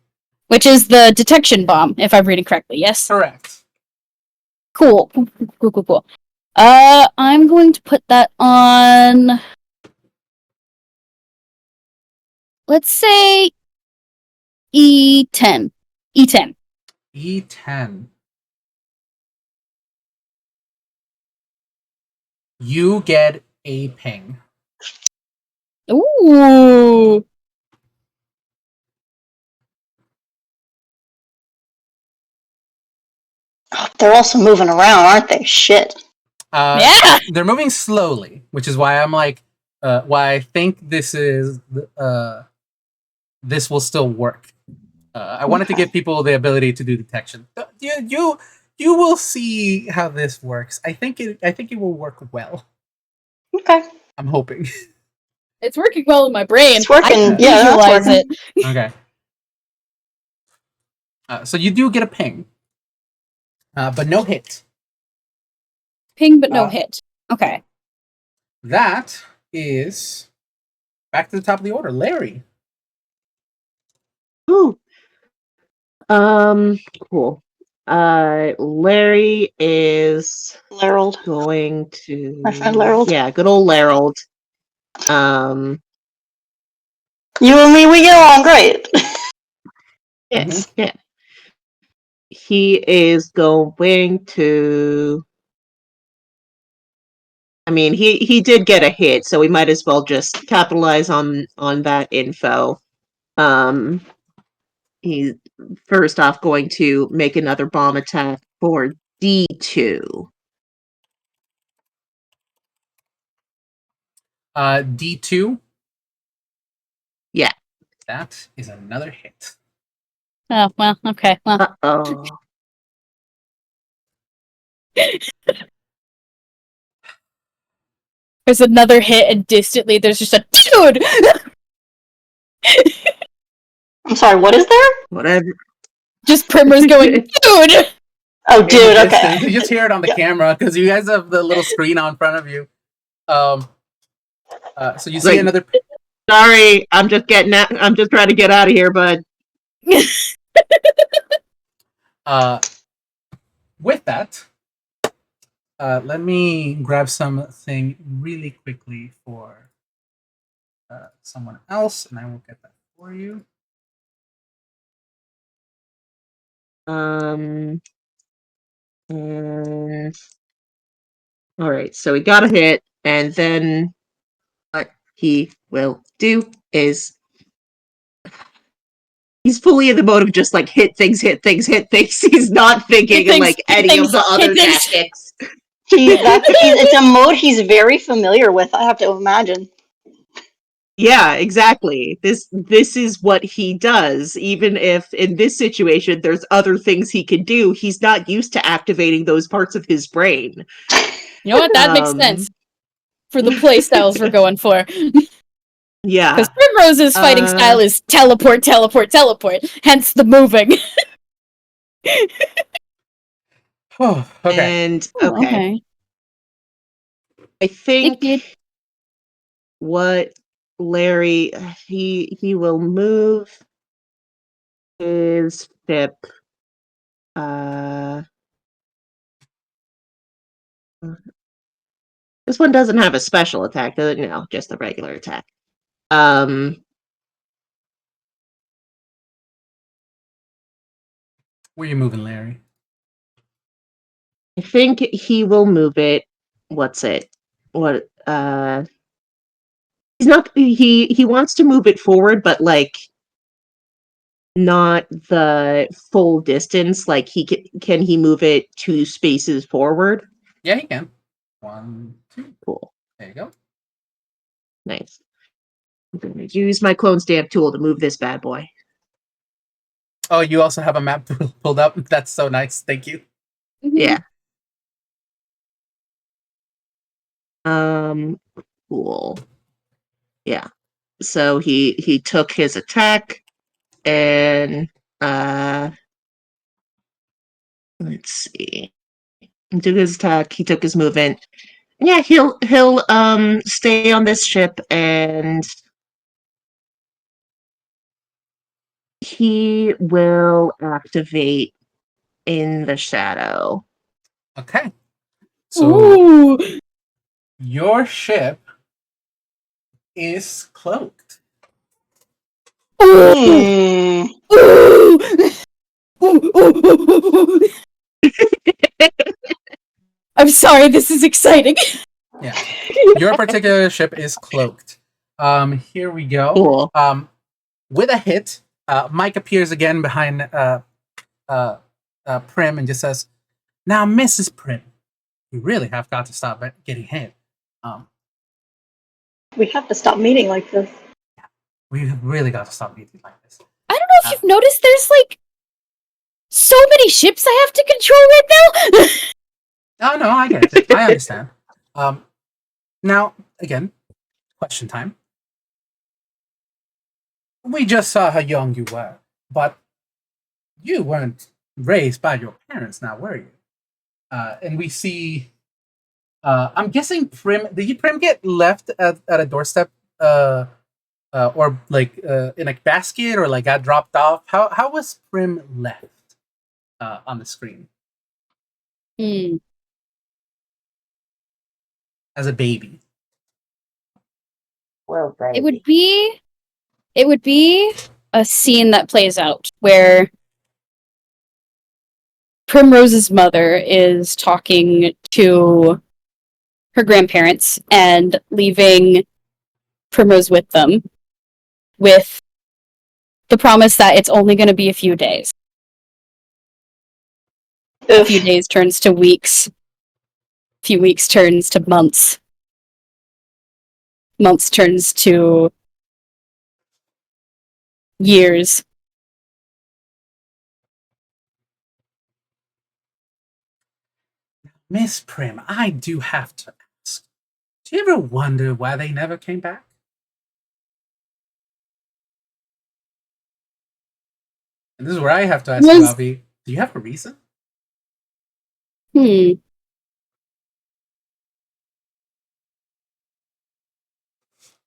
which is the detection bomb, if I'm reading correctly. Yes. Correct. Cool. Cool. I'm going to put that on. Let's say E10. E10. E10. You get a ping. Ooh. Oh, they're also moving around, aren't they? Shit. Yeah. They're moving slowly, which is why I'm like, why I think this is, this will still work. I wanted to give people the ability to do detection. You will see how this works. I think it will work well. Okay. I'm hoping. It's working well in my brain. It's working. I can Yeah, that's visualize working. it. Okay. So you do get a ping, but no hit. Ping, but no hit. Okay. That is back to the top of the order. Larry. Ooh. Cool. Larry is Larold. going to My friend Larold. Yeah, good old Larold. You and me, we get along great. Yes, yeah. He is going to. I mean, he did get a hit, so we might as well just capitalize on that info. He's first off going to make another bomb attack for D2. D2. Yeah. That is another hit. Oh, well, okay. Well. Uh-oh. There's another hit, and distantly there's just a dude! I'm sorry, what is there? Whatever. Just Primrose going, dude! Oh, In dude, the okay. distance. You just hear it on the camera because you guys have the little screen on front of you. So you see Like, another. Sorry, I'm just trying to get out of here, bud. With that, let me grab something really quickly for someone else, and I will get that for you. All right, so he got a hit, and then what he will do is he's fully in the mode of just like hit things. He's not thinking of like any of the other tactics. It's a mode he's very familiar with, I have to imagine. Yeah, exactly. This is what he does. Even if in this situation there's other things he can do, he's not used to activating those parts of his brain. You know what? That makes sense for the play styles we're going for. Yeah. Because Primrose's fighting style is teleport, hence the moving. Oh, okay. And Okay. I think Wicked. what Larry he will move his ship. This one doesn't have a special attack, does it? No, just the regular attack. Where you moving, Larry? I think he will move it. What's it? What? He's not. He wants to move it forward, but like not the full distance. Like can he move it 2 spaces forward? Yeah, he can. 1, 2. Cool. There you go. Nice. I'm gonna use my clone stamp tool to move this bad boy. Oh, you also have a map pulled up. That's so nice. Thank you. Mm-hmm. Yeah. Cool. Yeah. So he took his attack and let's see. He took his attack, he took his movement. Yeah, he'll stay on this ship and he will activate in the shadow. Okay. So Ooh. your ship is cloaked. Ooh. Hmm. Ooh. Ooh. I'm sorry, this is exciting. Yeah. Your particular ship is cloaked. Here we go. Cool. With a hit, Mike appears again behind Prim and just says, "Now, Mrs. Prim, you really have got to stop getting hit. We have to stop meeting like this. We really got to stop meeting like this." I don't know if you've noticed there's like so many ships I have to control right now. Oh no, I get it. I understand. Now again, question time. We just saw how young you were, but you weren't raised by your parents, now were you? And we see. I'm guessing Prim. Did Prim get left at a doorstep, or like in a basket, or like got dropped off? How was Prim left on the screen Hmm. as a baby? Well, baby. It would be a scene that plays out where Primrose's mother is talking to her grandparents and leaving Primrose with them, with the promise that it's only going to be a few days. A few Oof. days turns to weeks. A few weeks turns to months. Months turns to years. Miss Prim, I do have to ask. Do you ever wonder why they never came back? And this is where I have to ask you, Was Avi. Do you have a reason? hmm.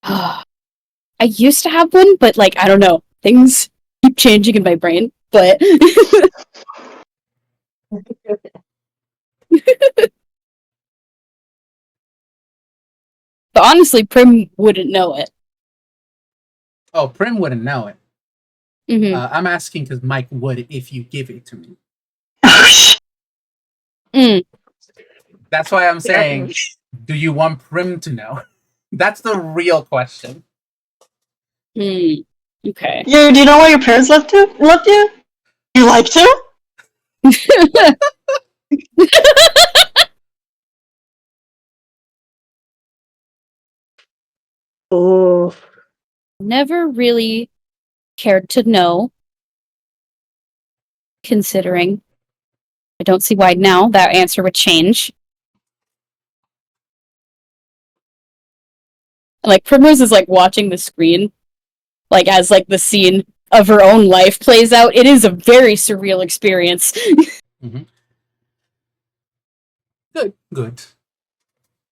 I used to have one, but like I don't know, things keep changing in my brain. But but honestly, Prim wouldn't know it. Oh, Prim wouldn't know it. Mm-hmm. I'm asking because Mike would if you give it to me. Mm. That's why I'm saying, do you want Prim to know? That's the real question. Mm. Okay. Do you know why your parents left you? You like to? Oh. Never really cared to know, considering I don't see why now that answer would change. Like Primrose is like watching the screen, like as like the scene of her own life plays out. It is a very surreal experience. Mm-hmm. Good, good.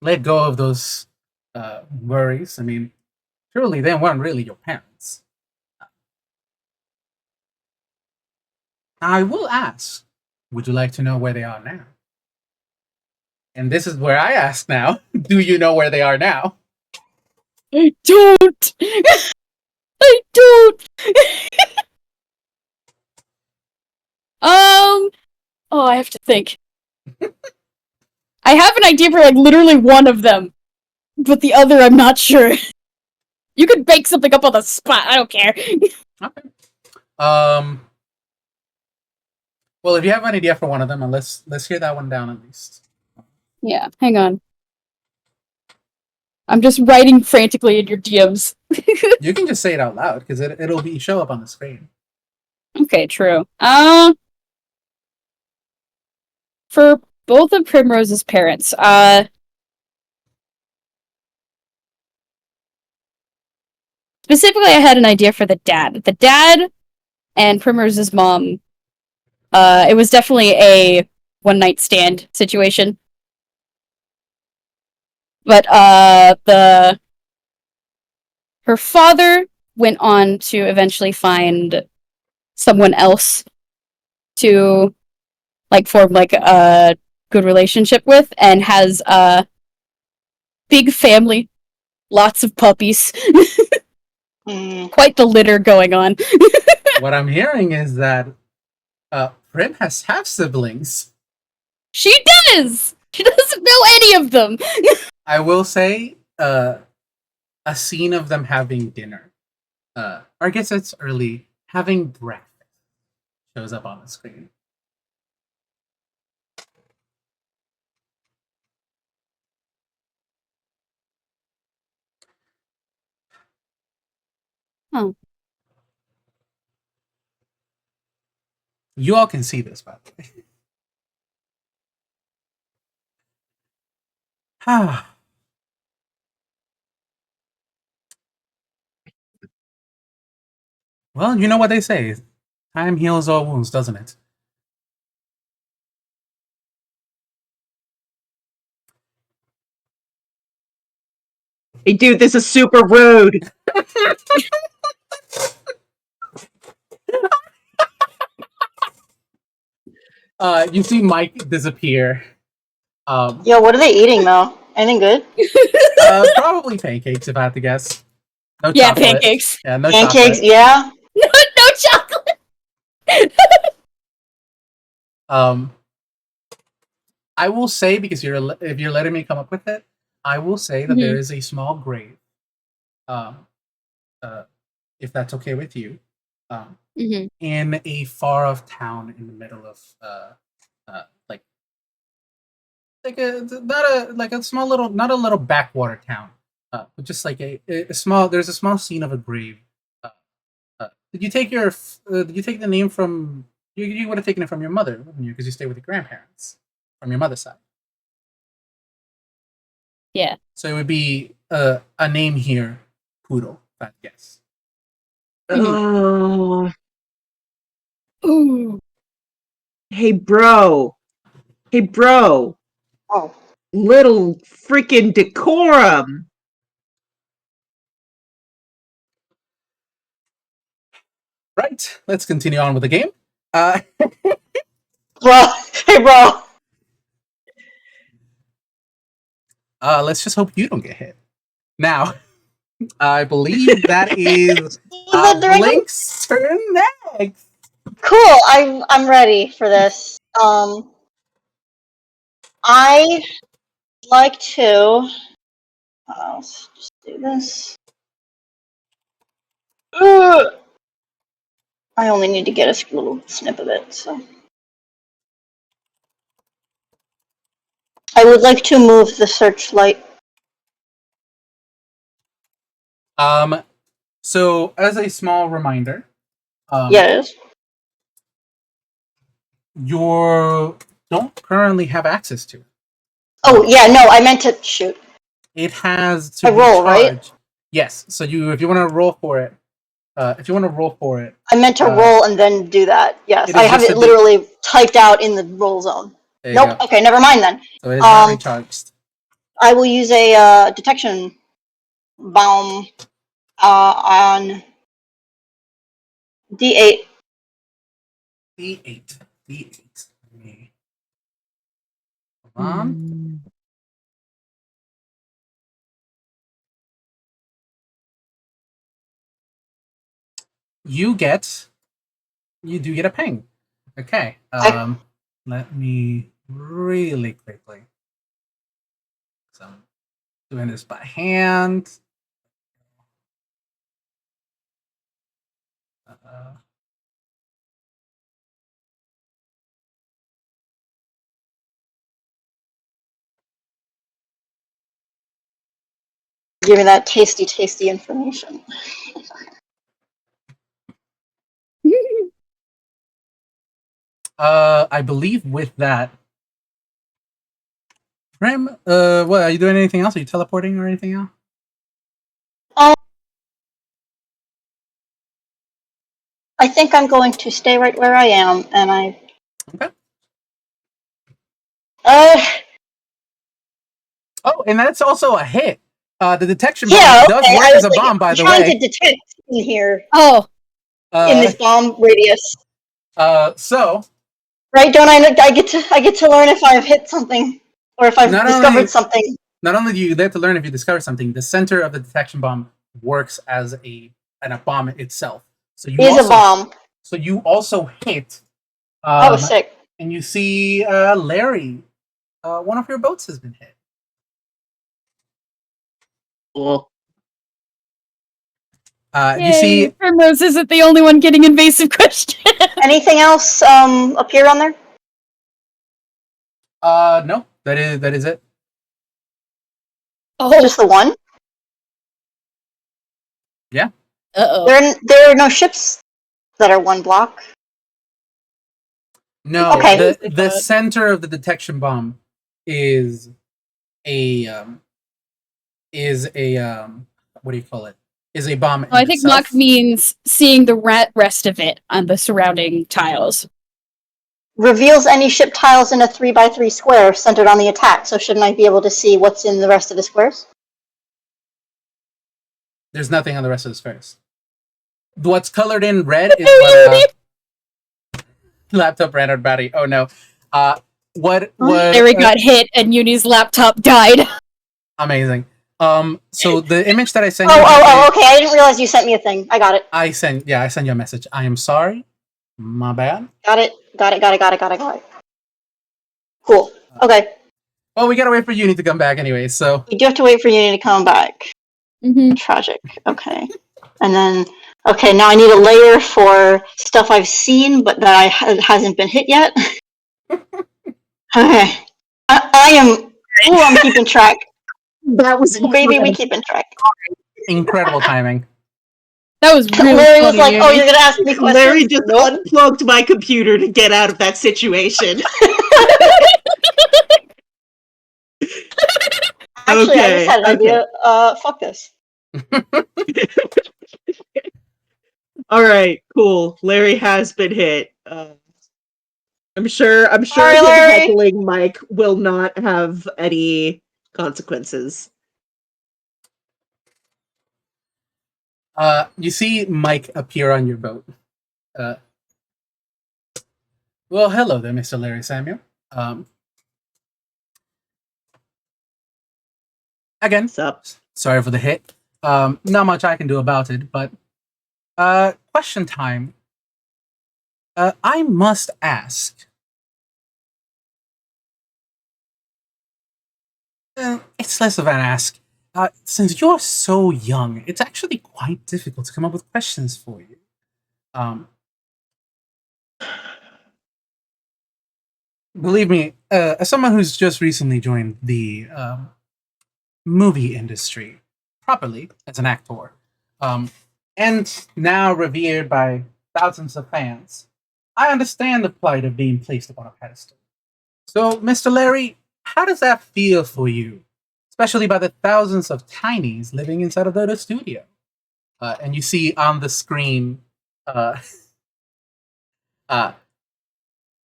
Let go of those worries. I mean, surely they weren't really your parents. I will ask, would you like to know where they are now? And this is where I ask now, do you know where they are now? I don't. I don't. Oh, I have to think. I have an idea for like literally one of them, but the other I'm not sure. You could bake something up on the spot. I don't care. Okay. Well, if you have an idea for one of them, let's hear that one down at least. Yeah, hang on. I'm just writing frantically in your DMs. You can just say it out loud because it'll be show up on the screen. Okay, true. For both of Primrose's parents, Specifically, I had an idea for the dad. The dad and Primrose's mom. It was definitely a one night stand situation. But her father went on to eventually find someone else to form a good relationship with, and has a big family, lots of puppies, quite the litter going on. What I'm hearing is that Prim has half siblings. She does. She doesn't know any of them. I will say, a scene of them having dinner, or I guess it's early, having breakfast, shows up on the screen. Oh. You all can see this, by the way. Well, you know what they say. Time heals all wounds, doesn't it? Hey, dude, this is super rude. You see Mike disappear. Yo, what are they eating though? Anything good? Probably pancakes, if I had to guess. No Yeah, chocolate. pancakes. Yeah, no Pancakes, chocolate. yeah. No chocolate. I will say, because if you're letting me come up with it, I will say that there is a small grave. If that's okay with you, in a far off town in the middle of like a small little, not a little backwater town, but just like a small. There's a small scene of a grave. Did you take Did you take the name from? You would have taken it from your mother, wouldn't you? Because you stay with your grandparents from your mother's side. Yeah. So it would be a name here, Poodle. I guess. Oh. Ooh. Hey, bro. Hey, bro. Oh. Little freaking decorum. Right. Let's continue on with the game. Bro, hey, bro. Let's just hope you don't get hit. Now, I believe that is Blink's turn next. Cool. I'm ready for this. I like to. Let's just do this. Ugh. I only need to get a little snip of it, so. I would like to move the searchlight. So as a small reminder, Yes. you don't currently have access to it. Oh, yeah, no, I meant to shoot. It has to I be roll, right? charged. Yes. So if you want to roll for it, I meant to roll and then do that. Yes, it I is have just it a literally typed out in the roll zone. There you Nope. go. Okay, never mind then. So it is not recharged. I will use a detection bomb on D8. D8. D8. Hold on. You do get a ping. Okay. Let me really quickly. So I'm doing this by hand. Give me that tasty, tasty information. I believe with that, Ram, what are you doing? Anything else? Are you teleporting or anything else? I think I'm going to stay right where I am, and I. Okay. Uh, Oh, and that's also a hit. The detection bomb yeah, does okay. work I as was a like, bomb, by I'm the trying way. to detect in here, Oh, in this bomb radius. So Right? Don't I get to learn if I've hit something or if I've not discovered only something. not only do you get to learn if you discover something, the center of the detection bomb works as a bomb itself. So you Is a also bomb. hit, Oh, sick. and you see Larry. One of your boats has been hit. Cool. You see, Primrose isn't the only one getting invasive questions. Anything else appear on there? no, that is it. Oh, Just the one? Yeah. uh-oh. There are no ships that are one block. No, Okay. the center of the detection bomb is a what do you call it? Is a bomb. I think Mock means seeing the rest of it on the surrounding tiles. Reveals any ship tiles in a 3x3 square centered on the attack, so shouldn't I be able to see what's in the rest of the squares? There's nothing on the rest of the squares. What's colored in red is what laptop ran out of battery. Oh no. What Larry got hit and Uni's laptop died. Amazing. So the image that I sent you. Oh, okay. I didn't realize you sent me a thing. I got it. I sent you a message. I am sorry. My bad. Got it. Cool. Okay. Well, we gotta wait for Uni to come back anyway, so. You do have to wait for Uni to come back. Mm-hmm. Tragic. Okay. And then, okay, now I need a layer for stuff I've seen, but that hasn't been hit yet. Okay. I am. Oh, I'm keeping track. That was Baby, we keeping track. Incredible timing. That was really Larry was funny, like, Uni. "Oh, you're gonna ask me questions." Larry just unplugged my computer to get out of that situation. Actually, I just had an idea. Fuck this. All right, cool. Larry has been hit. I'm sure Sorry, him Larry. heckling Mike will not have any consequences. You see Mike appear on your boat. Well, hello there, Mr. Larry Samuel. Again, What's up? sorry for the hit. Not much I can do about it, but question time. I must ask. It's less of an ask. Since you're so young, it's actually quite difficult to come up with questions for you. Believe me, as someone who's just recently joined the movie industry properly as an actor, and now revered by thousands of fans, I understand the plight of being placed upon a pedestal. So, Mr. Larry, how does that feel for you? Especially by the thousands of tinies living inside of the studio. And you see on the screen, I'm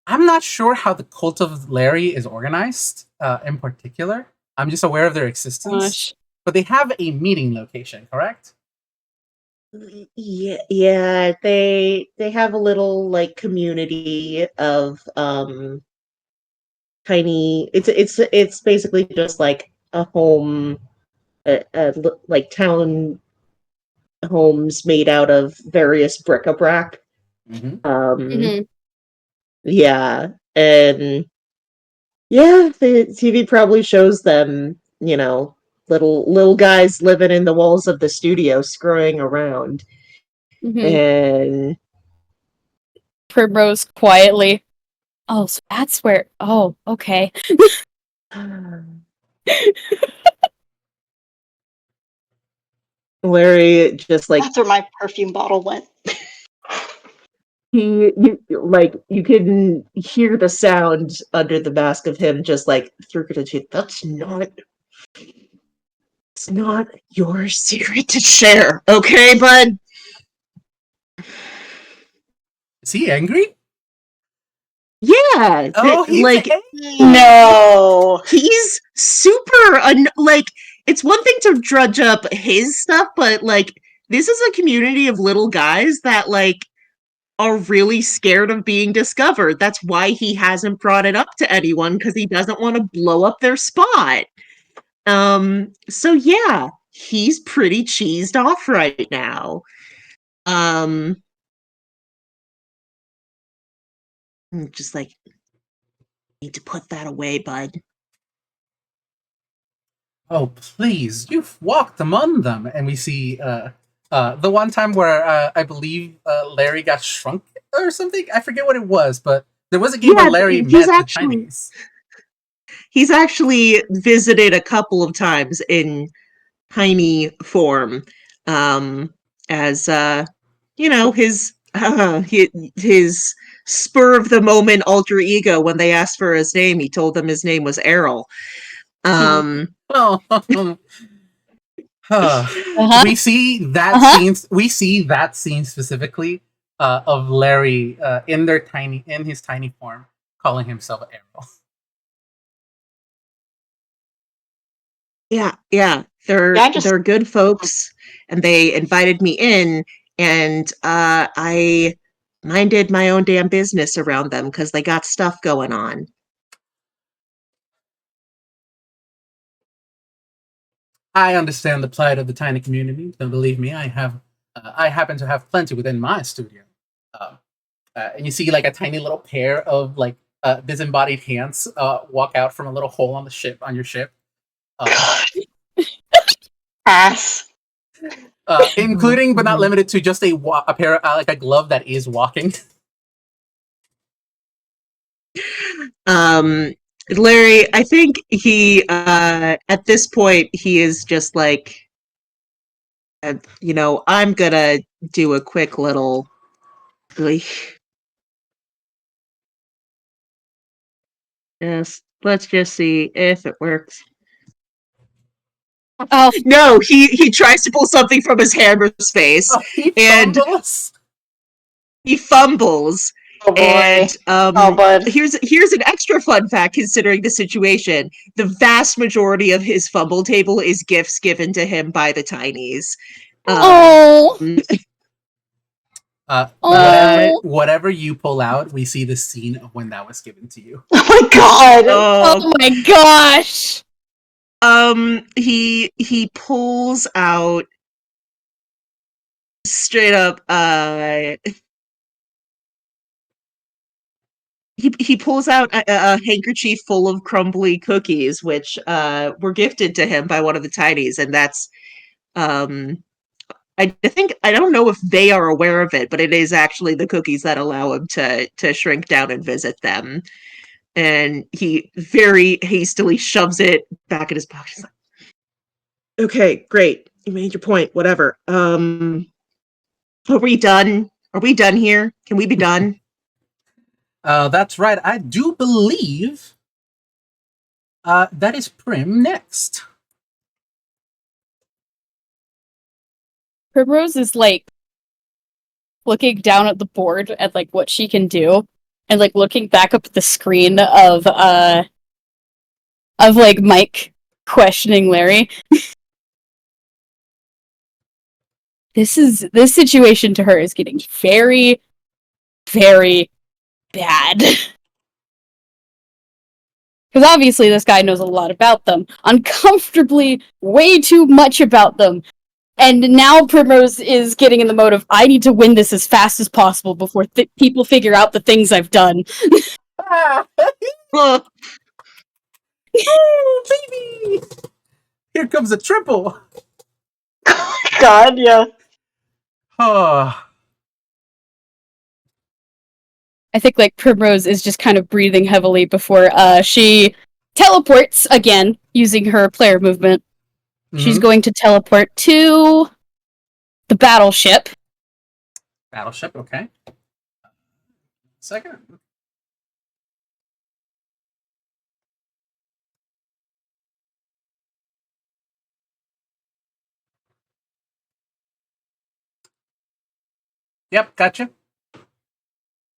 not sure how the cult of Larry is organized in particular. I'm just aware of their existence. Gosh. But they have a meeting location, correct? Yeah, they have a little like community of tiny. It's basically just like a home, like town homes made out of various bric-a-brac. Mm-hmm. Mm-hmm. Yeah, and yeah, the TV probably shows them, little guys living in the walls of the studio, screwing around, Mm-hmm. and Primrose quietly. Oh, so that's where. Oh, okay. Larry just like That's where my perfume bottle went. you can hear the sound under the mask of him just like through the teeth. It's not your secret to share, okay, bud? Is he angry? Yeah, Oh, he's like angry. No. he's super like it's one thing to drudge up his stuff, but like this is a community of little guys that like are really scared of being discovered. That's why he hasn't brought it up to anyone, because he doesn't want to blow up their spot. So yeah, he's pretty cheesed off right now. Um just like need to put that away, bud. Oh, please, you've walked among them. And we see the one time where I believe Larry got shrunk or something. I forget what it was, but there was a game where Yeah, Larry met the Chinese. he's actually visited a couple of times in tiny form, as you know, his spur of the moment alter ego. When they asked for his name, he told them his name was Errol. Oh, Uh-huh. we see that Uh-huh. scene. We see that scene specifically of Larry in his tiny form, calling himself Errol. Yeah, they're good folks, and they invited me in, and I minded my own damn business around them because they got stuff going on. I understand the plight of the tiny community. Don't believe me. I happen to have plenty within my studio. Uh, and you see like a tiny little pair of like disembodied hands walk out from a little hole on the ship on your ship, God. Ass. including but not limited to just a pair of, like a glove that is walking. Um, Larry, I think he at this point he is just like, I'm gonna do a quick little. Let's just see if it works. Oh, No, he tries to pull something from his hammer's face, Oh, he and fumbles. he fumbles. Oh boy. And Oh, bud. here's an extra fun fact considering the situation. The vast majority of his fumble table is gifts given to him by the Tinies. oh, Whatever oh, whatever you pull out, we see the scene of when that was given to you. Oh my god. oh my gosh! He pulls out straight up he pulls out a handkerchief full of crumbly cookies, which were gifted to him by one of the Tinies, and that's um I think I don't know if they are aware of it, but it is actually the cookies that allow him to shrink down and visit them. And he very hastily shoves it back in his pocket. Okay, great. You made your point. Whatever. Are we done? Are we done here? Can we be done? That's right. I do believe that is Prim next. Primrose is like looking down at the board at like what she can do, and like looking back up at the screen of like Mike questioning Larry. This situation to her is getting very, very bad. Because obviously this guy knows a lot about them. Uncomfortably way too much about them. And now Primrose is getting in the mode of, I need to win this as fast as possible before people figure out the things I've done. Oh, Oh, baby! Here comes a triple. God, yeah. Oh, I think like Primrose is just kind of breathing heavily before she teleports again using her player movement. She's mhm. going to teleport to the battleship. Battleship. Okay. Second. Yep, gotcha.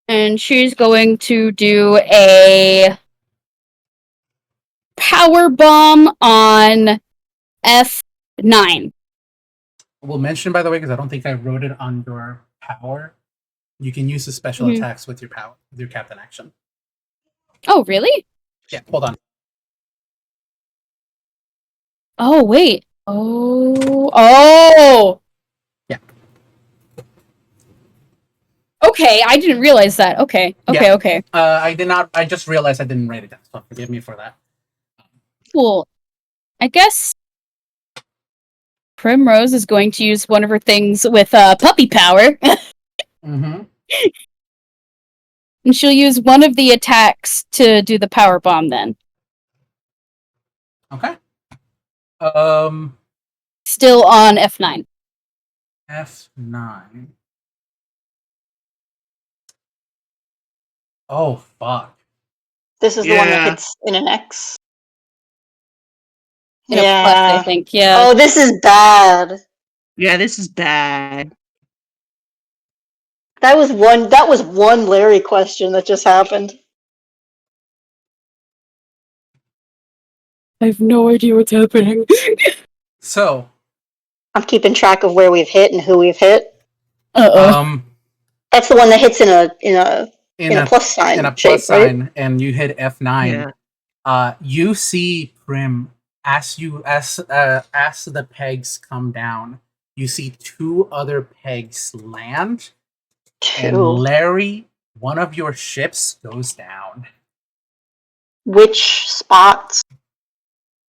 And she's going to do a power bomb on F9. We'll mention, by the way, because I don't think I wrote it on your power. You can use the special Mhm. attacks with your power, with your captain action. Oh, really? Yeah, hold on. Oh, wait. Oh! Yeah. Okay, I didn't realize that. Okay. Yeah. I did not. I just realized I didn't write it down. So forgive me for that. Cool. I guess Primrose is going to use one of her things with puppy power. Mm-hmm. And she'll use one of the attacks to do the power bomb then. Okay. Still on F9. F9. Oh fuck. This is the one that Yeah. hits in an X. In a plus, I think. Yeah. Oh, this is bad. Yeah, this is bad. That was one Larry question that just happened. I have no idea what's happening. So, I'm keeping track of where we've hit and who we've hit. um, That's the one that hits in a plus sign in a shape, plus right? sign, and you hit F9. Yeah. You see Prim as the pegs come down. You see two other pegs land, and Two. Larry, one of your ships goes down. Which spots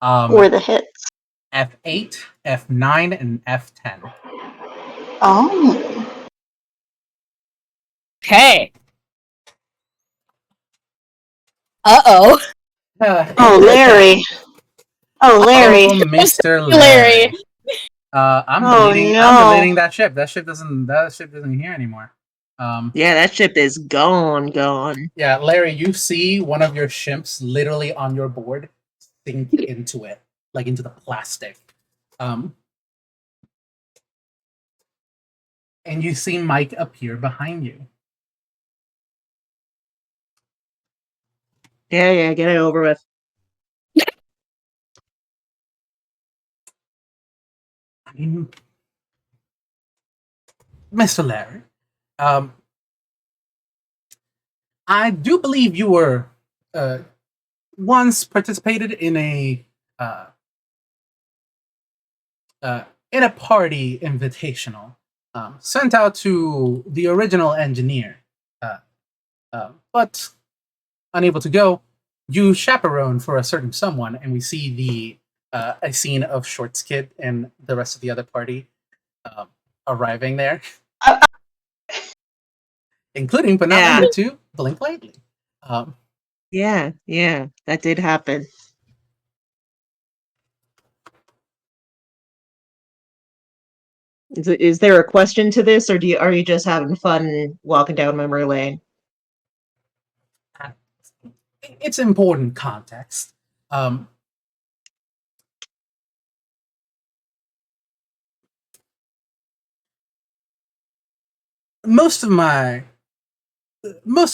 were the hits? F8, F9, and F10. Oh. Okay. Uh-oh. Oh, Larry. Oh, Larry. Oh, Mr. Larry. Larry. I'm Oh, deleting. no. I'm deleting that ship. That ship isn't here anymore. Yeah, that ship is gone. Yeah, Larry, you see one of your ships literally on your board sink into it, like into the plastic. And you see Mike appear behind you. Yeah, get it over with. I mean, Mr. Larry, I do believe you were once participated uh, in a party invitational sent out to the original engineer, but unable to go. You chaperone for a certain someone, and we see a scene of Short's kid and the rest of the other party arriving there, including but not Yeah. limited to Blink Lightly. Yeah, that did happen. Is there a question to this, or are you just having fun walking down memory lane? It's important context. Most of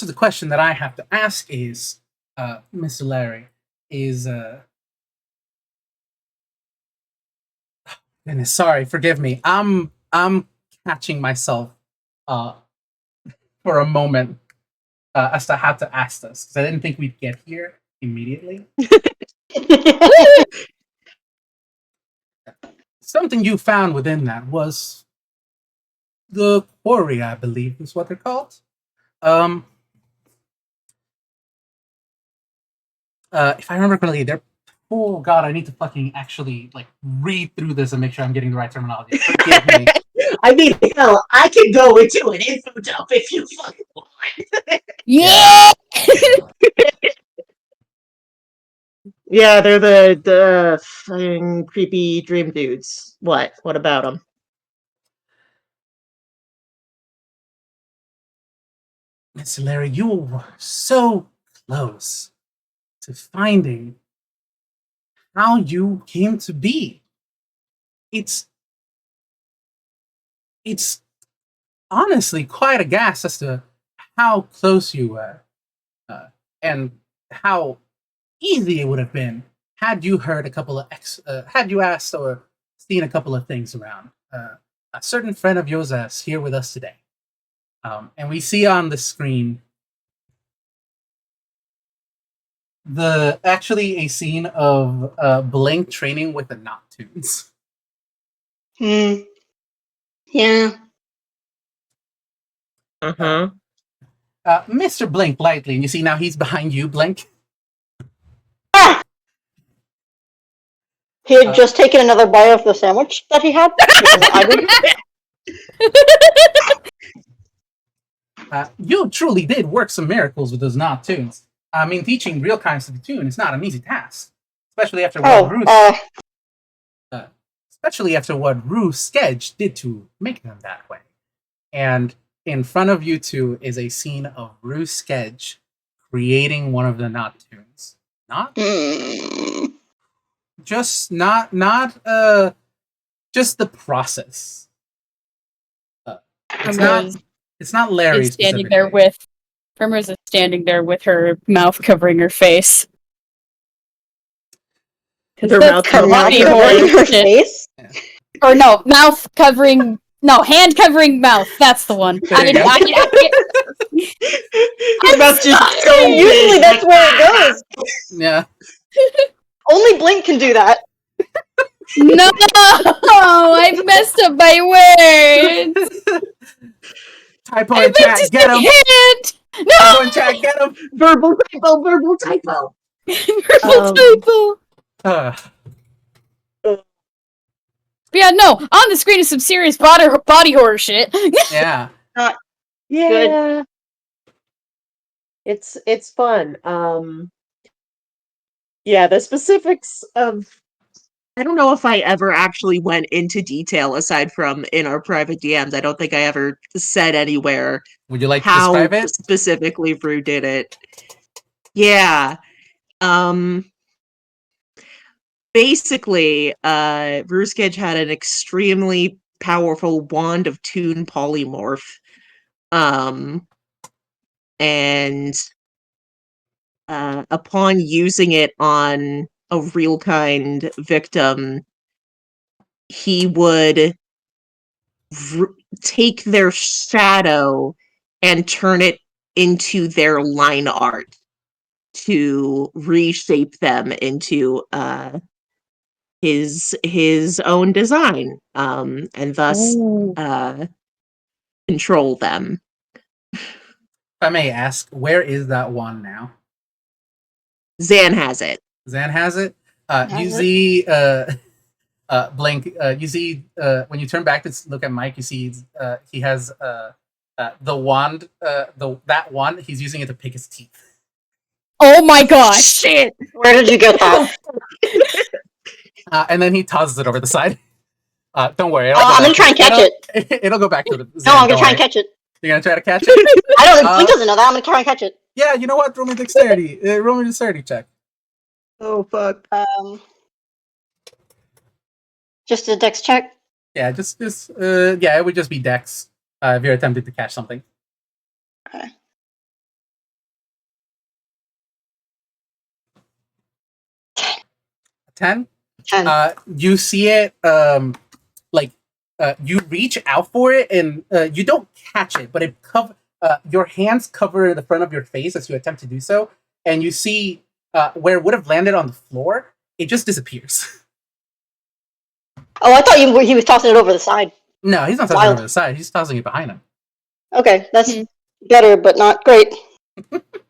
the question that I have to ask is, Mr. Larry, is goodness, sorry, forgive me. I'm catching myself uh, for a moment as to how to ask this because I didn't think we'd get here immediately. Something you found within that was the quarry, I believe, is what they're called. If I remember correctly, they're. Oh god, I need to fucking actually like read through this and make sure I'm getting the right terminology. Forgive me. I mean, hell, I can go into an info dump if you fucking want. Yeah! Yeah, they're the fucking creepy dream dudes. What? What about them? Mr. Larry, you were so close to finding how you came to be. It's honestly quite a gas as to how close you were, and how easy it would have been had you heard a couple of had you asked or seen a couple of things around. A certain friend of yours is here with us today, and we see on the screen a scene of Blink training with the Noctunes. Yeah. Mr. Blink lightly, and you see now he's behind you, Blink. Ah! He had just taken another bite of the sandwich that he had. You truly did work some miracles with those Noctunes. I mean, teaching real kinds of tune is not an easy task, especially after what Ruth Skedge did to make them that way. And in front of you two is a scene of Ruth Skedge creating one of the Noctunes. Just the process. It's not Larry standing there with Primrose is standing there with her mouth covering her face. Her mouth covering her face? Or no, hand covering mouth. That's the one. Your mouth just so usually that's where it goes. Yeah. Only Blink can do that. No, I messed up my words. Typo in chat, get him. Hand. No. Typo in chat, get him. Verbal typo. Verbal typo. Yeah, no. On the screen is some serious body horror shit. Yeah. Yeah. It's fun. Yeah, the specifics of I don't know if I ever actually went into detail aside from in our private DMs. I don't think I ever said anywhere. Would you like to how describe it? Specifically Rue did it. Yeah. Basically, Ruskage had an extremely powerful wand of tune polymorph. And upon using it on a real kind victim, he would take their shadow and turn it into their line art to reshape them into his own design, and thus control them. If I may ask, where is that wand now? Zan has it. Zan has it. You see, Blink. You see, when you turn back to look at Mike, you see he has the wand. That wand. He's using it to pick his teeth. Oh my gosh! Shit! Where did you get that? And then he tosses it over the side. Don't worry. I'm gonna try and catch it. It'll go back to the. No, I'm gonna try and catch it. You're gonna try to catch it? I don't think Blink doesn't know that. I'm gonna try and catch it. Yeah, you know what? Roll me dexterity. Roll me dexterity check. Oh fuck. Just a dex check. Yeah, yeah, it would just be dex if you're attempting to catch something. Okay. Ten. 10. You see it, you reach out for it, and you don't catch it, but your hands cover the front of your face as you attempt to do so, and you see where it would have landed on the floor, it just disappears. Oh, I thought he was tossing it over the side. No, he's not tossing it over the side. He's tossing it behind him. Okay, that's better, but not great.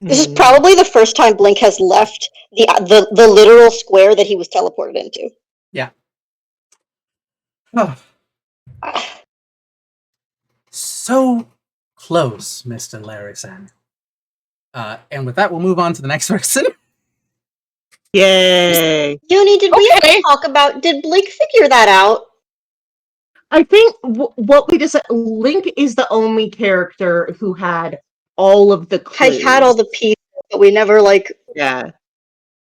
This is probably the first time Blink has left the literal square that he was teleported into. Yeah. Oh. So close, Mr. Larry Samuel. And with that, we'll move on to the next person. Yay! Juni, did we talk about? Did Blink figure that out? I think what we just said. Link is the only character who had all of the clues. I had all the pieces, but we never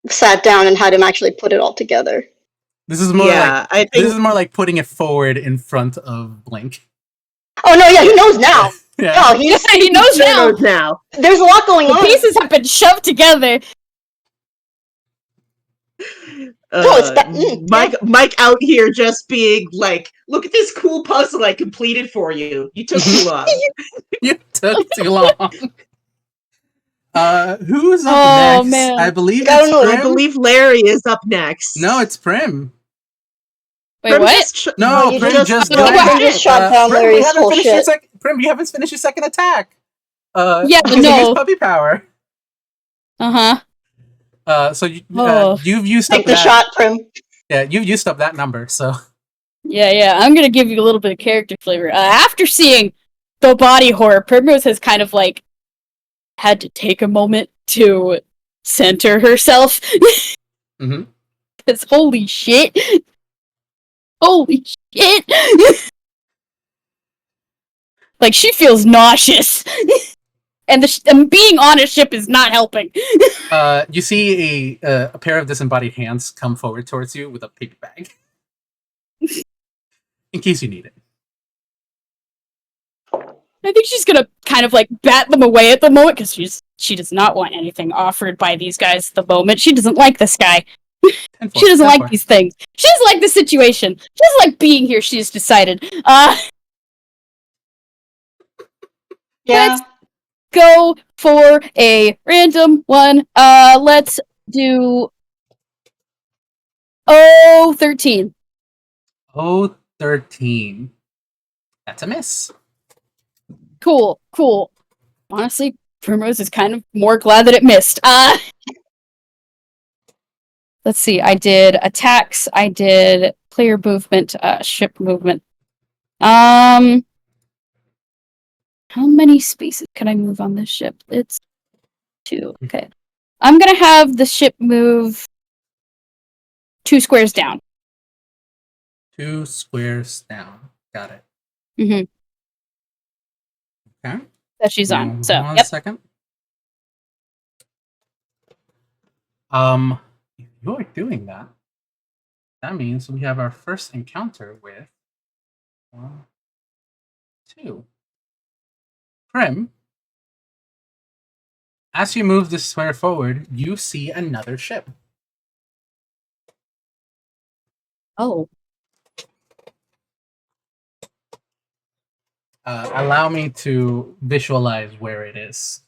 sat down and had him actually put it all together. This is more this is more like putting it forward in front of Blink. Oh no, yeah, he knows now. Yeah. Oh, He knows Sure now. knows now. there's a lot going The on. pieces have been shoved together. No, it's that. Mike out here just being like, look at this cool puzzle I completed for you. You took too long. You took too long. Who's up Oh, next? man. I believe I don't it's know, Prim. I believe Larry is up next. No, it's Prim. Wait, what? No, you Prim just- just Oh, died. wow. Prim just shot down Prim, Larry's we haven't whole finished shit. Prim, you haven't finished your second attack. Yeah, using no. his puppy power. So Oh. you've used Take up the that. shot, Prim. Yeah, you've used up that number. So Yeah. I'm gonna give you a little bit of character flavor. After seeing the body horror, Primrose has kind of like had to take a moment to center herself. Mhm. Because holy shit. Holy shit. Like, she feels nauseous. And being on a ship is not helping. you see a pair of disembodied hands come forward towards you with a paper bag, in case you need it. I think she's gonna kind of like bat them away at the moment because she does not want anything offered by these guys at the moment. She doesn't like this guy. She doesn't like these things. She doesn't like the situation. She doesn't like being here. She's decided. Yeah. Let's go for a random one. Let's do 13. 13. That's a miss. Cool. Honestly, Primrose is kind of more glad that it missed. Let's see. I did attacks. I did player movement, ship movement. How many spaces can I move on this ship? It's 2. Okay. I'm gonna have the ship move 2 squares down. 2 squares down. Got it. Mm-hmm. Okay. That she's on. Now, So, one yep. second. If you're doing that, that means we have our first encounter with 1, 2. Prim, as you move this square forward, you see another ship. Oh. Allow me to visualize where it is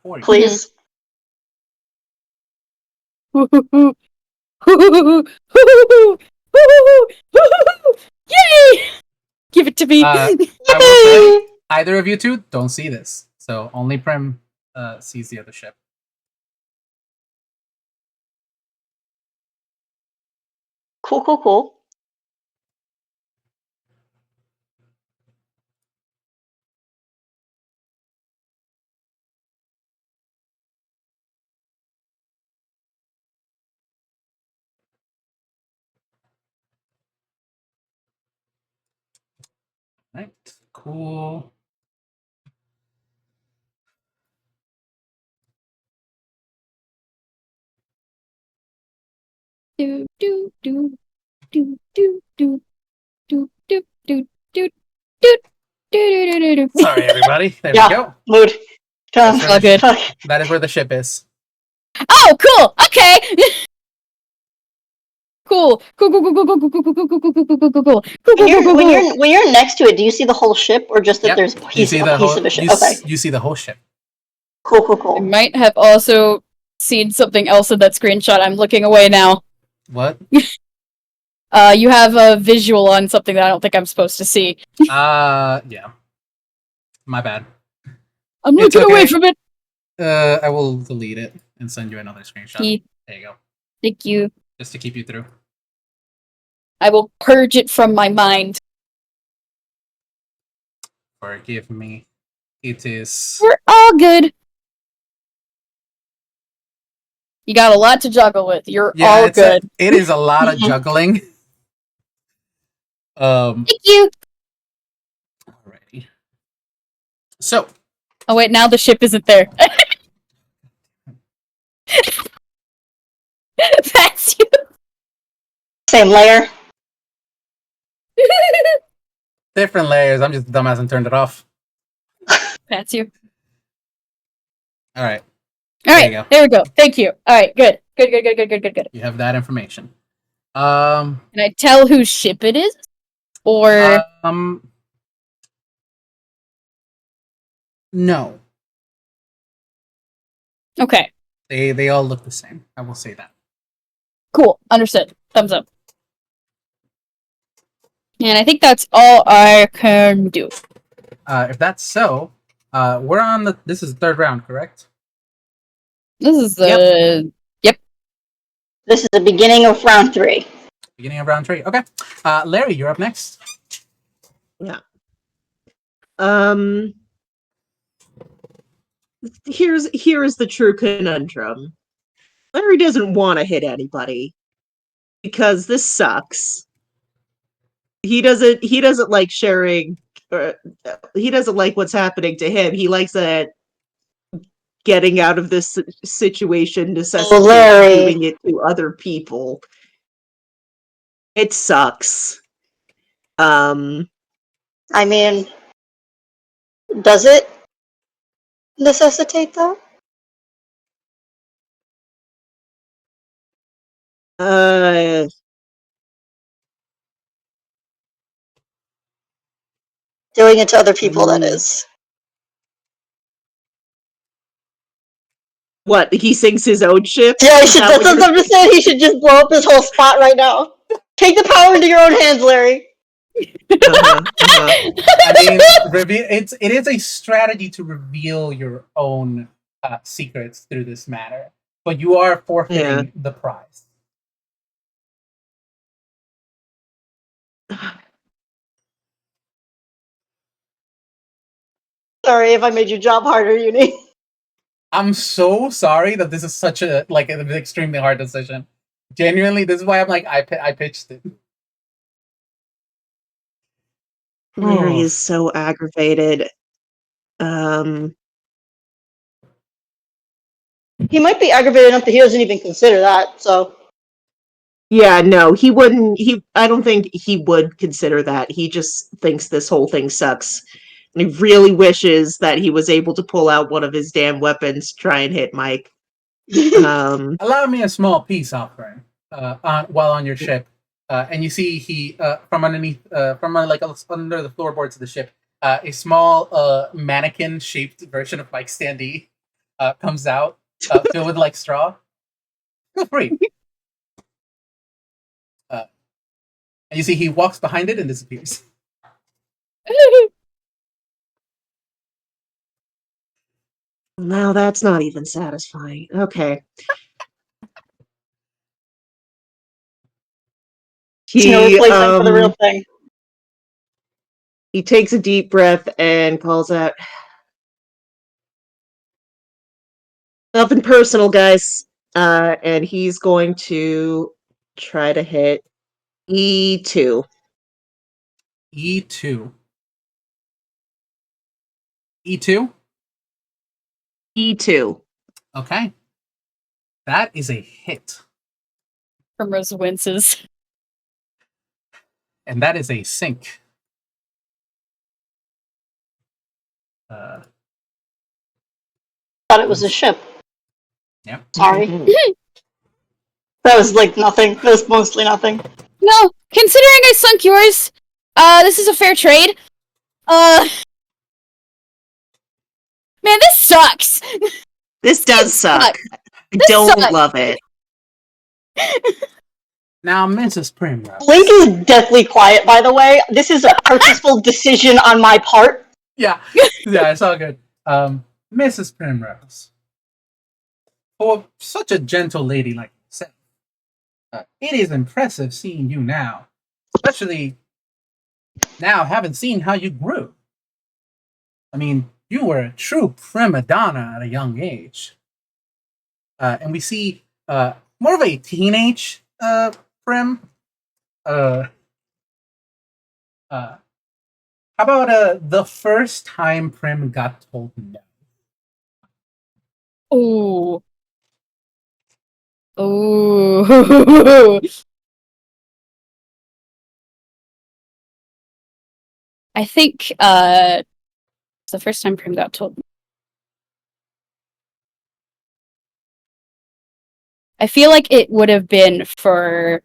for you. Please. Yay! Give it to me. I will say, either of you two don't see this, so only Prim sees the other ship. Cool. Right, cool. Do do do do do do do do do do do. Sorry, everybody. There Yeah. we go. Mood. That's where All good. That is where the ship is. Oh, cool. Okay. Cool. When you're next to it, do you see the whole ship or just that Yep. there's a piece of a ship? Okay. You see the whole ship. I Cool. might have also seen something else in that screenshot. I'm looking away now. What? You have a visual on something that I don't think I'm supposed to see. Yeah. My bad. I'm It's looking away okay. from it. I will delete it and send you another screenshot. There you go. Thank you. Just to keep you through. I will purge it from my mind. Forgive me. It is. We're all good. You got a lot to juggle with. You're all good. It is a lot of juggling. Thank you. Alrighty. So. Oh wait, now the ship isn't there. That's you. Same layer. Different layers. I'm just dumbass and turned it off. Pats you. All right, All There right, you go. there we go. Thank you. All right, good. Good. you have that information. Can I tell whose ship it is? Or No, okay, they all look the same. I will say that. cool. Understood. Thumbs up. And I think that's all I can do. If that's so, we're on the. This is the third round, correct? This is the This is the beginning of round 3. Beginning of round 3. Okay. Larry, you're up next. Yeah. Here is the true conundrum. Larry doesn't want to hit anybody because this sucks. He doesn't like sharing, or he doesn't like what's happening to him. He likes that getting out of this situation necessitates Larry. doing it to other people. It sucks. I mean, does it necessitate that? Doing it to other people, that is. What, he sinks his own ship? Yeah, Is that that's what what I'm just saying. He should just blow up this whole spot right now. Take the power into your own hands, Larry. I mean, it is a strategy to reveal your own secrets through this matter, but you are forfeiting the prize. Sorry if I made your job harder, Uni. I'm so sorry that this is such an extremely hard decision. Genuinely, this is why I'm like I pitched it. Larry is so aggravated. He might be aggravated enough that he doesn't even consider that, so. Yeah, no, he wouldn't. I don't think he would consider that. He just thinks this whole thing sucks. And he really wishes that he was able to pull out one of his damn weapons to try and hit Mike. Allow me a small peace offering while on your ship. And you see he from underneath, under the floorboards of the ship, a small mannequin-shaped version of Mike Standee comes out, filled with like straw. Feel free. And you see he walks behind it and disappears. No, that's not even satisfying. Okay. No replacement for the real thing. He takes a deep breath and calls out, nothing personal, guys. And he's going to try to hit E2. E2. E2? E2. Okay. That is a hit. Primrose winces. And that is a sink. Thought it was a ship. Yep. Sorry. That was like nothing. That was mostly nothing. No, considering I sunk yours, this is a fair trade. Man, this sucks. This does suck. I This don't sucks. love it. Now, Mrs. Primrose. Blink is deathly quiet, by the way. This is a purposeful decision on my part. Yeah, it's all good. Mrs. Primrose. For such a gentle lady like yourself, it is impressive seeing you now. Especially now, having seen how you grew. I mean, you were a true prima donna at a young age. And we see more of a teenage Prim. How about the first time Prim got told no? Ooh. Ooh. I think It's the first time Prim got told. I feel like it would have been for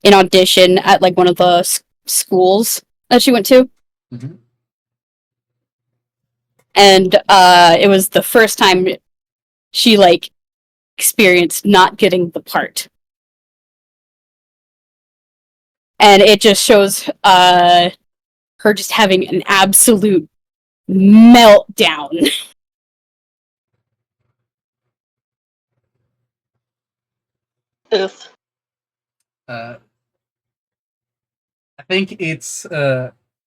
an audition at like one of the schools that she went to. Mhm. And it was the first time she like experienced not getting the part. And it just shows her just having an absolute meltdown. Oof. I think it's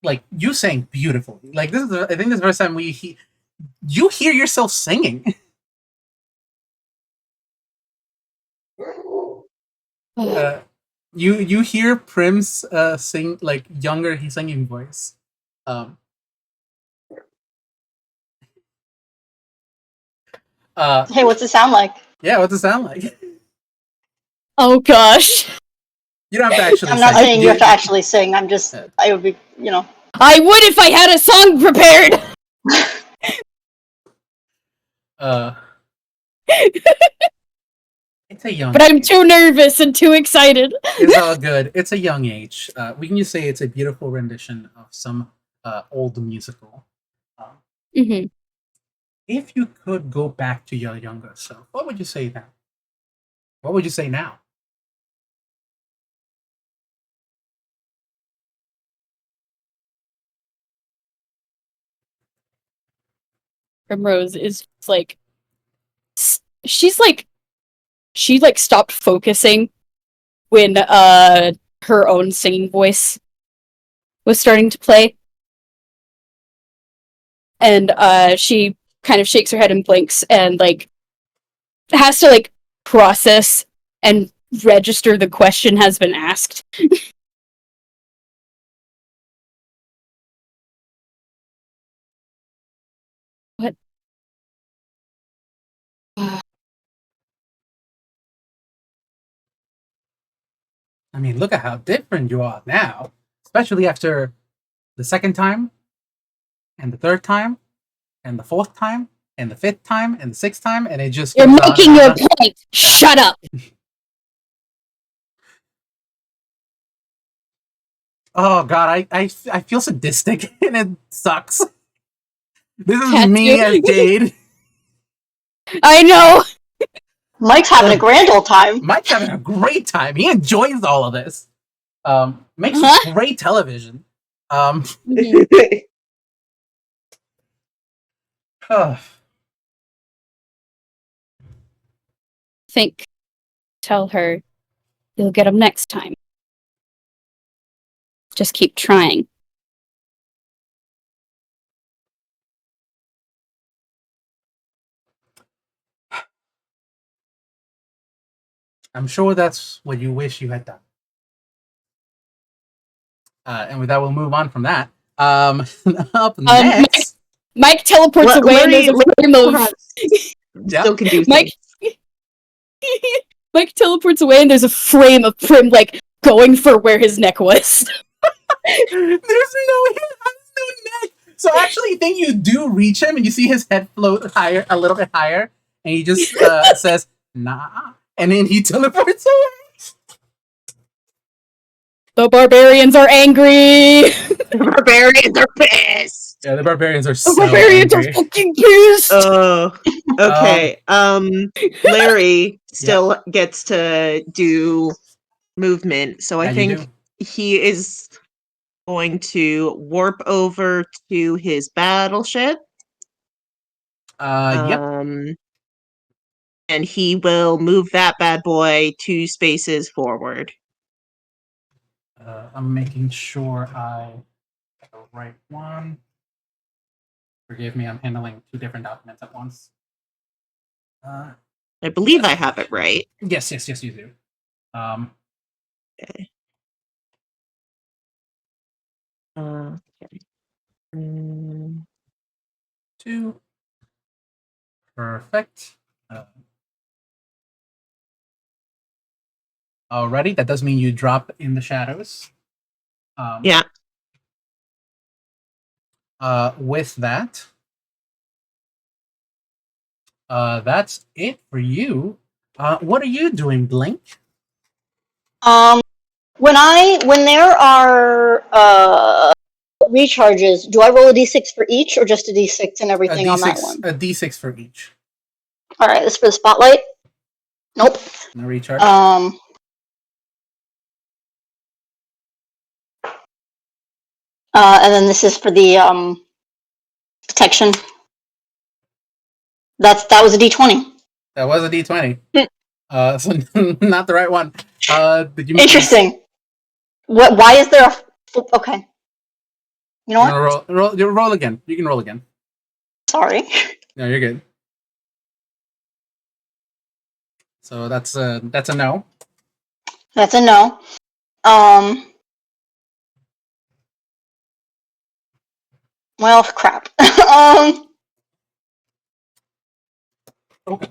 like you sang beautifully. Like this is, I think this is the first time you hear yourself singing. You hear Prim's sing like younger he's singing voice. Um, Hey, what's it sound like? yeah, what's it sound like? Oh gosh. You don't have to actually. I'm not sing. saying you have to actually sing. I'm just, I would be, I would if I had a song prepared. It's a young. But I'm age. too nervous and too excited. It's all good. It's a young age. We can just say it's a beautiful rendition of some old musical. Mm-hmm. If you could go back to your younger self, what would you say now? What would you say now? Primrose is like, she's like, she like stopped focusing when her own singing voice was starting to play, and she kind of shakes her head and blinks and like has to like process and register the question has been asked. What? I mean, look at how different you are now, especially after the second time, and the third time, and the fourth time, and the fifth time, and the sixth time, and it just You're goes on making and your on. point. Shut up. Oh god, I feel sadistic and it sucks. This is Can't me do- as Jade. I know. Mike's having a grand old time. Mike's having a great time. He enjoys all of this. Makes Huh? great television. Mhm. Think. Tell her you'll get them next time. Just keep trying. I'm sure that's what you wish you had done. And with that, we'll move on from that. Up next, Mike teleports away and there's a frame of Still confused. Mike. Mike teleports away and there's a frame of Prim like going for where his neck was. there's no neck. So I actually think you do reach him, and you see his head float higher, a little bit higher, and he just says, "Nah," and then he teleports away. The barbarians are angry. The barbarians are pissed. Yeah, the barbarians are The so barbarians angry. are fucking pissed. Oh, okay. Larry still gets to do movement, so I Yeah, you think do. he is going to warp over to his battleship. Yep. And he will move that bad boy 2 spaces forward. I'm making sure I get the right one. Forgive me, I'm handling 2 different documents at once. I believe I have it right. Yes, you do. Okay. Okay. 2. Perfect. Alrighty, that does mean you drop in the shadows. Yeah. With that, that's it for you. What are you doing, Blink? When there are recharges, do I roll a d6 for each, or just a d6 and everything on that one? A d6 for each. All right, this is for the spotlight. Nope. No recharge. And then this is for the protection. That was a d20. That was a d20. So not the right one. Did you? Interesting. What? Why is there a? Okay. You know what? Roll again. You can roll again. Sorry. No, you're good. So that's a no. That's a no. Well, crap. Okay.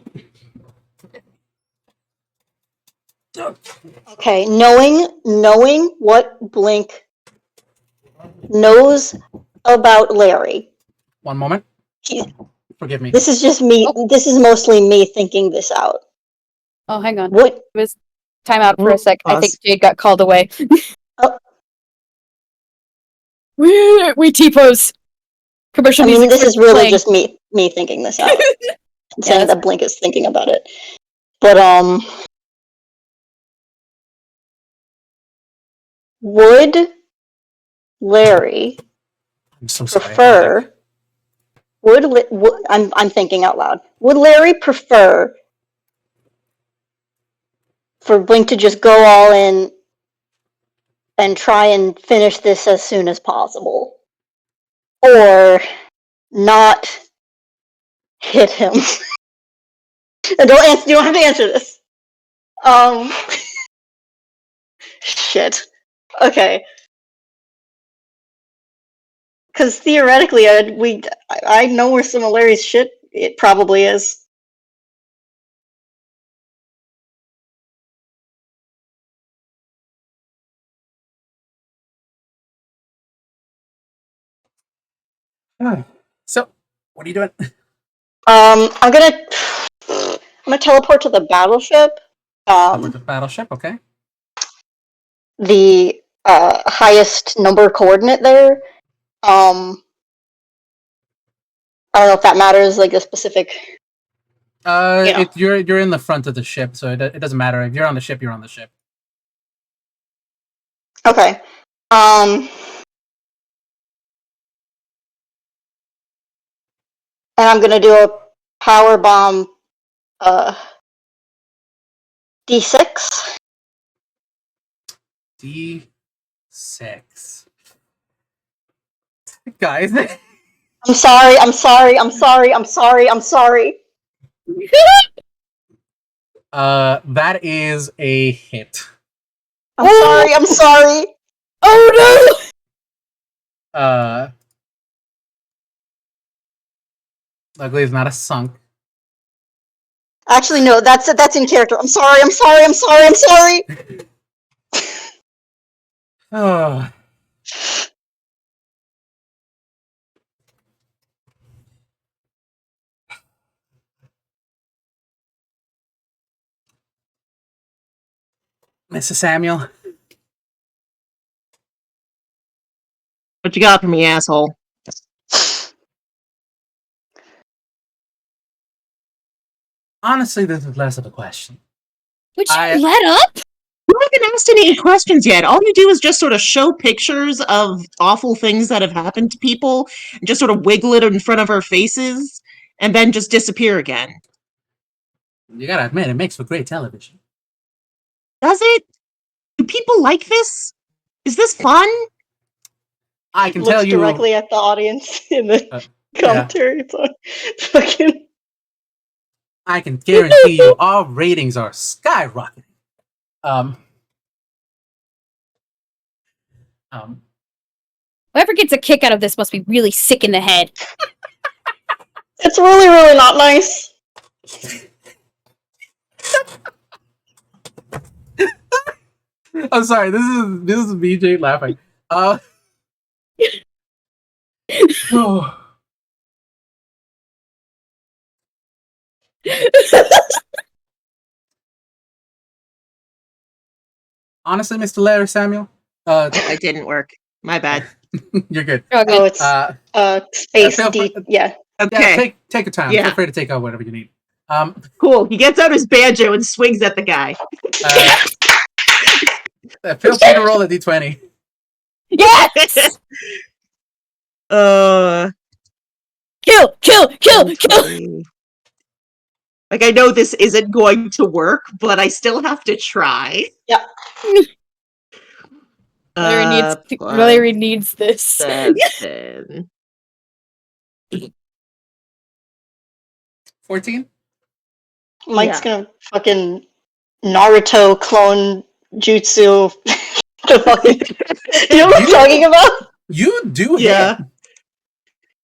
Okay, knowing what Blink knows about Larry. One moment. He, Forgive me. this is just me. This is mostly me thinking this out. Oh, hang on. What? It was time out for a sec. I think Pause. Jade got called away. Oh. We T-pose. Commercial I mean, music this is really playing. just me thinking this out. I'm Yeah, saying that's that Blink is thinking about it, but would Larry I'm so sorry. prefer? I'm thinking out loud. Would Larry prefer for Blink to just go all in and try and finish this as soon as possible, or not hit him? And don't answer. You don't have to answer this. Shit. Okay. Because theoretically, I know where some of Larry's shit it probably is. So, what are you doing? I'm gonna teleport to the battleship. Over the battleship. Okay. The highest number coordinate there. I don't know if that matters, like a specific. Yeah. You're in the front of the ship, so it doesn't matter. If you're on the ship, you're on the ship. Okay. And I'm gonna do a power bomb. D6. D6. Guys. I'm sorry. I'm sorry. I'm sorry. I'm sorry. I'm sorry. That is a hit. I'm sorry. I'm sorry. Oh Luckily, it's not a sunk. Actually, no. That's in character. I'm sorry. I'm sorry. I'm sorry. I'm sorry. Oh. Mrs. Samuel. What you got for me, asshole? Honestly, this is less of a question. Would you let up? You haven't asked any questions yet. All you do is just sort of show pictures of awful things that have happened to people, and just sort of wiggle it in front of our faces, and then just disappear again. You gotta admit, it makes for great television. Does it? Do people like this? Is this fun? I can tell Looks you directly at the audience in the yeah. commentary. Fucking. I can guarantee you our ratings are skyrocketing. Whoever gets a kick out of this must be really sick in the head. It's really, really not nice. I'm sorry. This is BJ laughing. Honestly, Mr. Larry Samuel, That didn't work. My bad. you're good. Oh, Oh, good. it's space Feel free, D. Yeah. yeah, Okay. take your time. Yeah. Feel free to take out whatever you need. Um, Cool. He gets out his banjo and swings at the guy. uh, feel free to roll a d20. Yes! Uh, Kill! Kill! Kill! Kill! 20. Like, I know this isn't going to work, but I still have to try. Larry needs this. 7. 14. Mike's Yeah. gonna fucking Naruto clone jutsu. The fucking. You know what I'm talking about? You do Yeah. hit.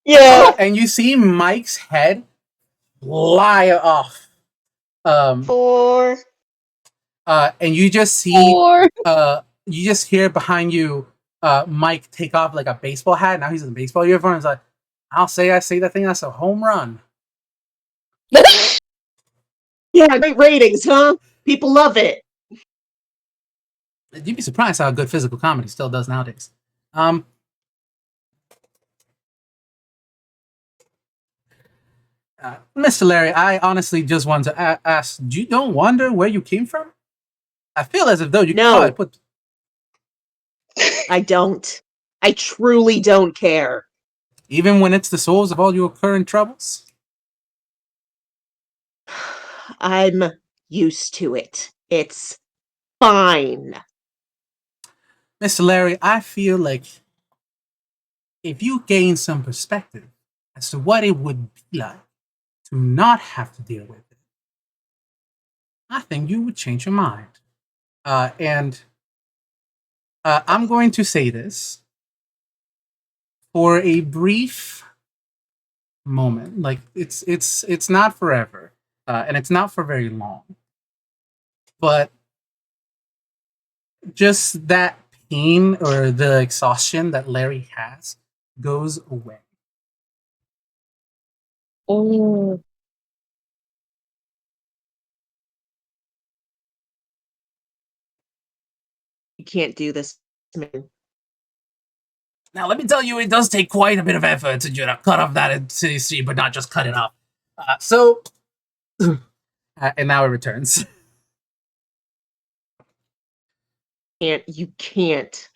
Yeah. And you see Mike's head fly off. 4. And you just see Or you just hear behind you Mike take off like a baseball hat. Now he's in a baseball uniform. He's like, I say that thing, that's a home run. Yeah, great ratings, huh? People love it. You'd be surprised how good physical comedy still does nowadays. Mr. Larry, I honestly just want to ask, you don't wonder where you came from? I feel as if though you could No. probably put. I don't. I truly don't care. Even when it's the source of all your current troubles? I'm used to it. It's fine. Mr. Larry, I feel like if you gain some perspective as to what it would be like to not have to deal with it, I think you would change your mind. And I'm going to say this for a brief moment. Like it's not forever, and it's not for very long. But just that pain or the exhaustion that Larry has goes away. oh, You can't do this, man. Now, let me tell you, it does take quite a bit of effort to cut off that NCC, but not just cut it off. And now it returns. You can't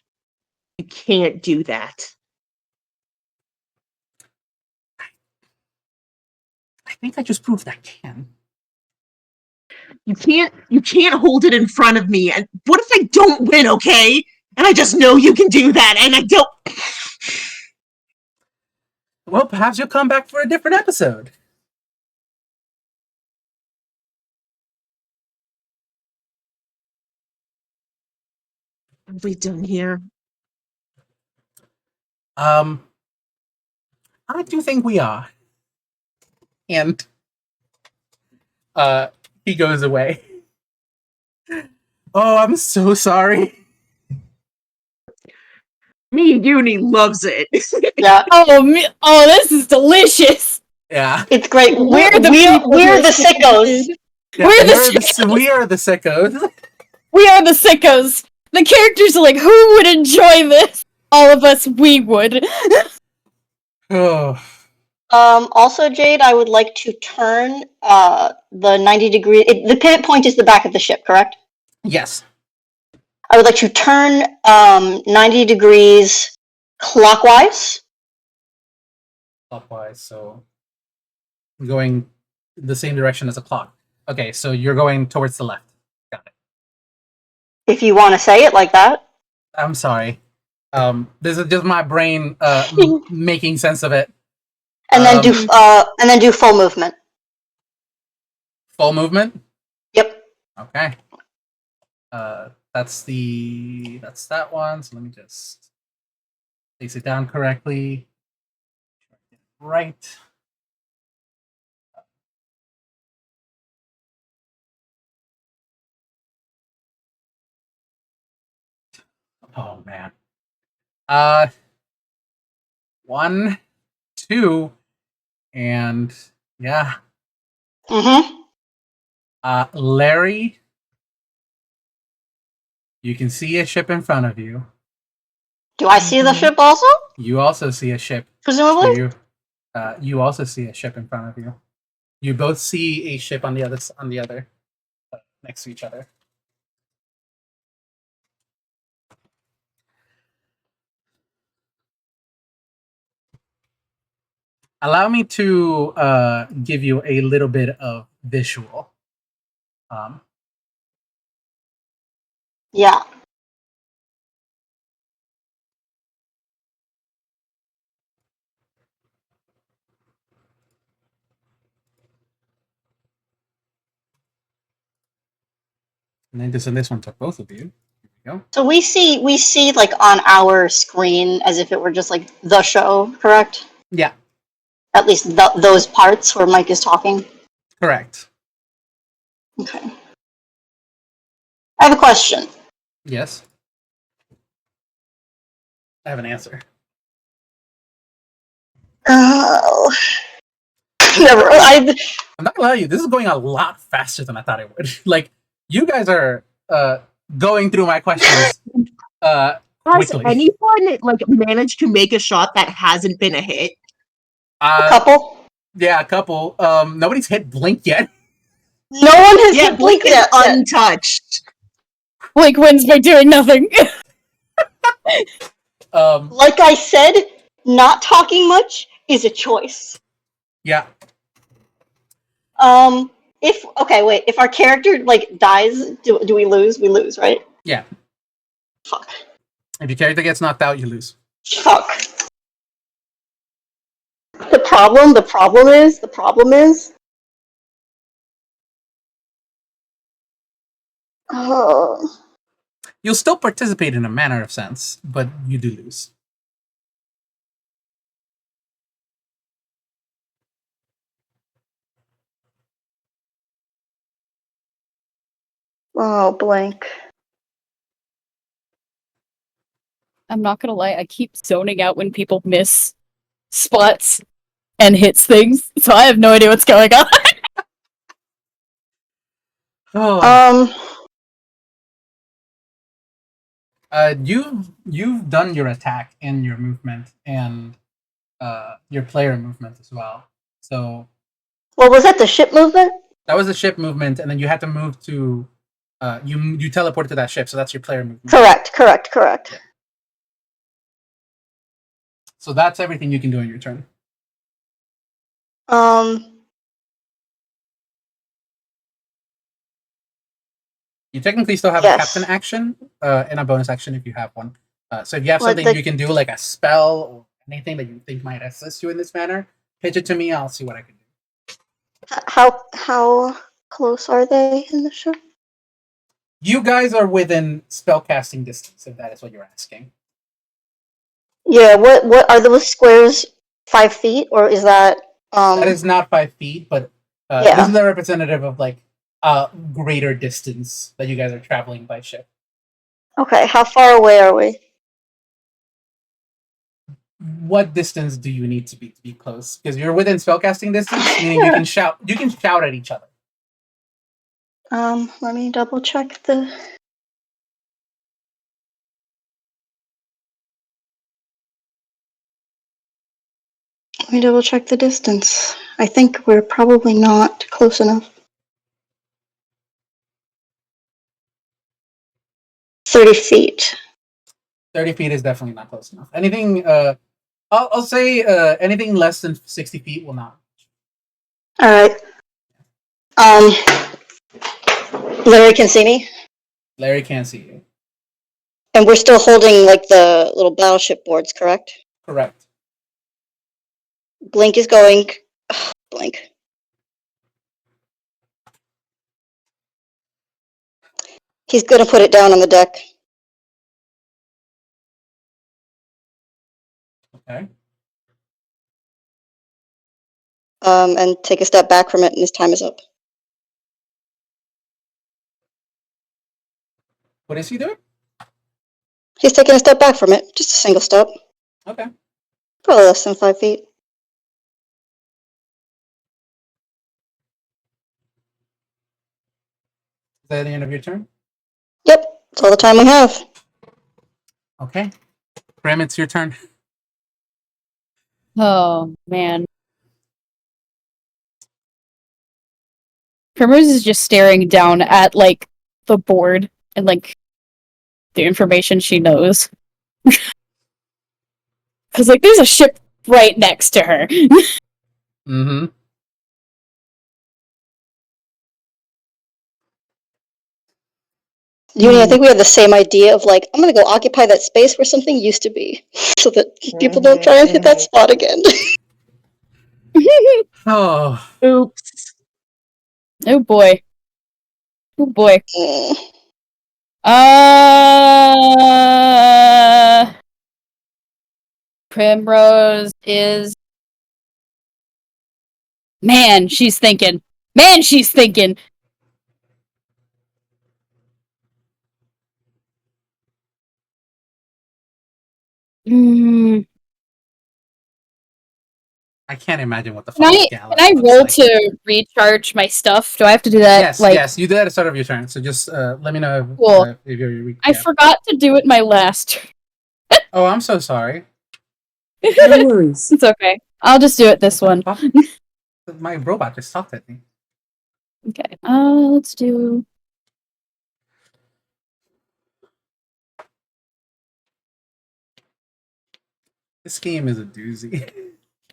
do that. I think I just proved I can. You can't hold it in front of me. And what if I don't win, okay? And I just know you can do that, and I don't. Well, perhaps you'll come back for a different episode. What have we done here? I do think we are. And he goes away. Oh, I'm so sorry. Me and Uni loves it. Yeah. oh, this is delicious. Yeah. It's great. We're the sickos. Yeah, We're the we are the sickos. We are the sickos. The characters are like, who would enjoy this? All of us, we would. Oh. Also, Jade, I would like to turn the 90 degree. The pivot point is the back of the ship, correct? Yes. I would like to turn 90 degrees clockwise. Clockwise, so I'm going the same direction as a clock. Okay, so you're going towards the left. Got it. If you want to say it like that. I'm sorry. This is just my brain making sense of it. And then do full movement. Full movement? Yep. Okay. That's that one. So let me just place it down correctly. Right. Oh man. 1, 2. And yeah, Mm-hmm. Larry, you can see a ship in front of you. Do I see the ship also? You also see a ship. Presumably. You also see a ship in front of you. You both see a ship on the other next to each other. Allow me to give you a little bit of visual. Yeah. And then this one to both of you. Here we go. So we see like on our screen as if it were just like the show, correct? Yeah, At least those parts where Mike is talking. correct. Okay. I have a question. Yes. I have an answer. Oh. Never. I'm not gonna lie to you, this is going a lot faster than I thought it would. Like, you guys are going through my questions Has quickly. anyone like managed to make a shot that hasn't been a hit? A couple. Yeah, a couple. Nobody's hit Blink yet. No one has Yeah, hit Blink is yet. untouched. Blink wins by doing nothing. Like I said, not talking much is a choice. Yeah. If our character like dies, do we lose? We lose, right? Yeah. Fuck. If your character gets knocked out, you lose. Fuck. The problem is. Oh. You'll still participate in a manner of sense, but you do lose. Oh, blank. I'm not gonna lie, I keep zoning out when people miss spots and hits things, so I have no idea what's going on. You've done your attack and your movement and your player movement as well. So Well, was that the ship movement? that was the ship movement, and then you had to move to you teleported to that ship, so that's your player movement. Correct. Yeah. So that's everything you can do in your turn. You technically still have a captain action and a bonus action if you have one. So if you have something you can do, like a spell or anything that you think might assist you in this manner, pitch it to me. I'll see what I can do. How close are they in the ship? You guys are within spellcasting distance, if that is what you're asking. Yeah. What are those squares? 5 feet, or is that? That is not 5 feet, but this is a representative of like a greater distance that you guys are traveling by ship. Okay, how far away are we? What distance do you need to be close? Because you're within spellcasting distance, meaning you can shout at each other. Let me double check the. Let me double check the distance. I think we're probably not close enough. 30 feet. 30 feet is definitely not close enough. Anything, I'll say anything less than 60 feet will not. All right. Larry can see me. Larry can't see you. And we're still holding like the little battleship boards, correct? Correct. Blink is going. Blink. He's gonna put it down on the deck. Okay. And take a step back from it, and his time is up. What is he doing? He's taking a step back from it, just a single step. Okay. Probably less than 5 feet. Is that the end of your turn? Yep, that's all the time we have. Okay. Bram, it's your turn. Oh man. Primrose is just staring down at like the board and like the information she knows. Cause like there's a ship right next to her. Mm-hmm. Uni, I think we have the same idea of like, I'm gonna go occupy that space where something used to be, so that people don't try and hit that spot again. Oh. Oops. Oh boy. Oh boy. Mm. Primrose is. Man, she's thinking. Man, she's thinking. Mm. I can't imagine what the Can fucking I galaxy looks roll like. to recharge my stuff? Do I have to do that? Yes, like, yes, you did at the start of your turn. So just let me know Cool. if you're weak. I forgot to do it my last. Oh, I'm so sorry. No worries. It's okay. I'll just do it this one. My robot just talked at me. Okay. Let's do. This game is a doozy.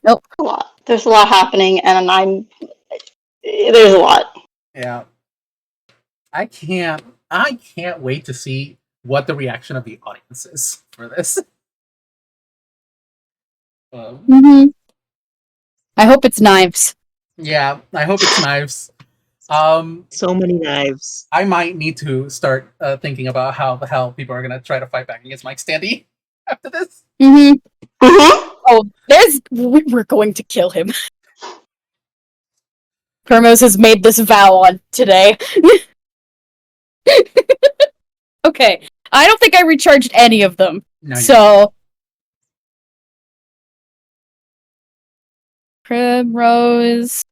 A lot. There's a lot happening, and there's a lot. Yeah. I can't wait to see what the reaction of the audience is for this. I hope it's knives. Yeah, I hope it's knives. So many knives. I might need to start thinking about how the hell people are gonna try to fight back against Mike Standy after this. Oh, we're going to kill him. Primrose has made this vow on today. Okay. I don't think I recharged any of them. No, so Primrose is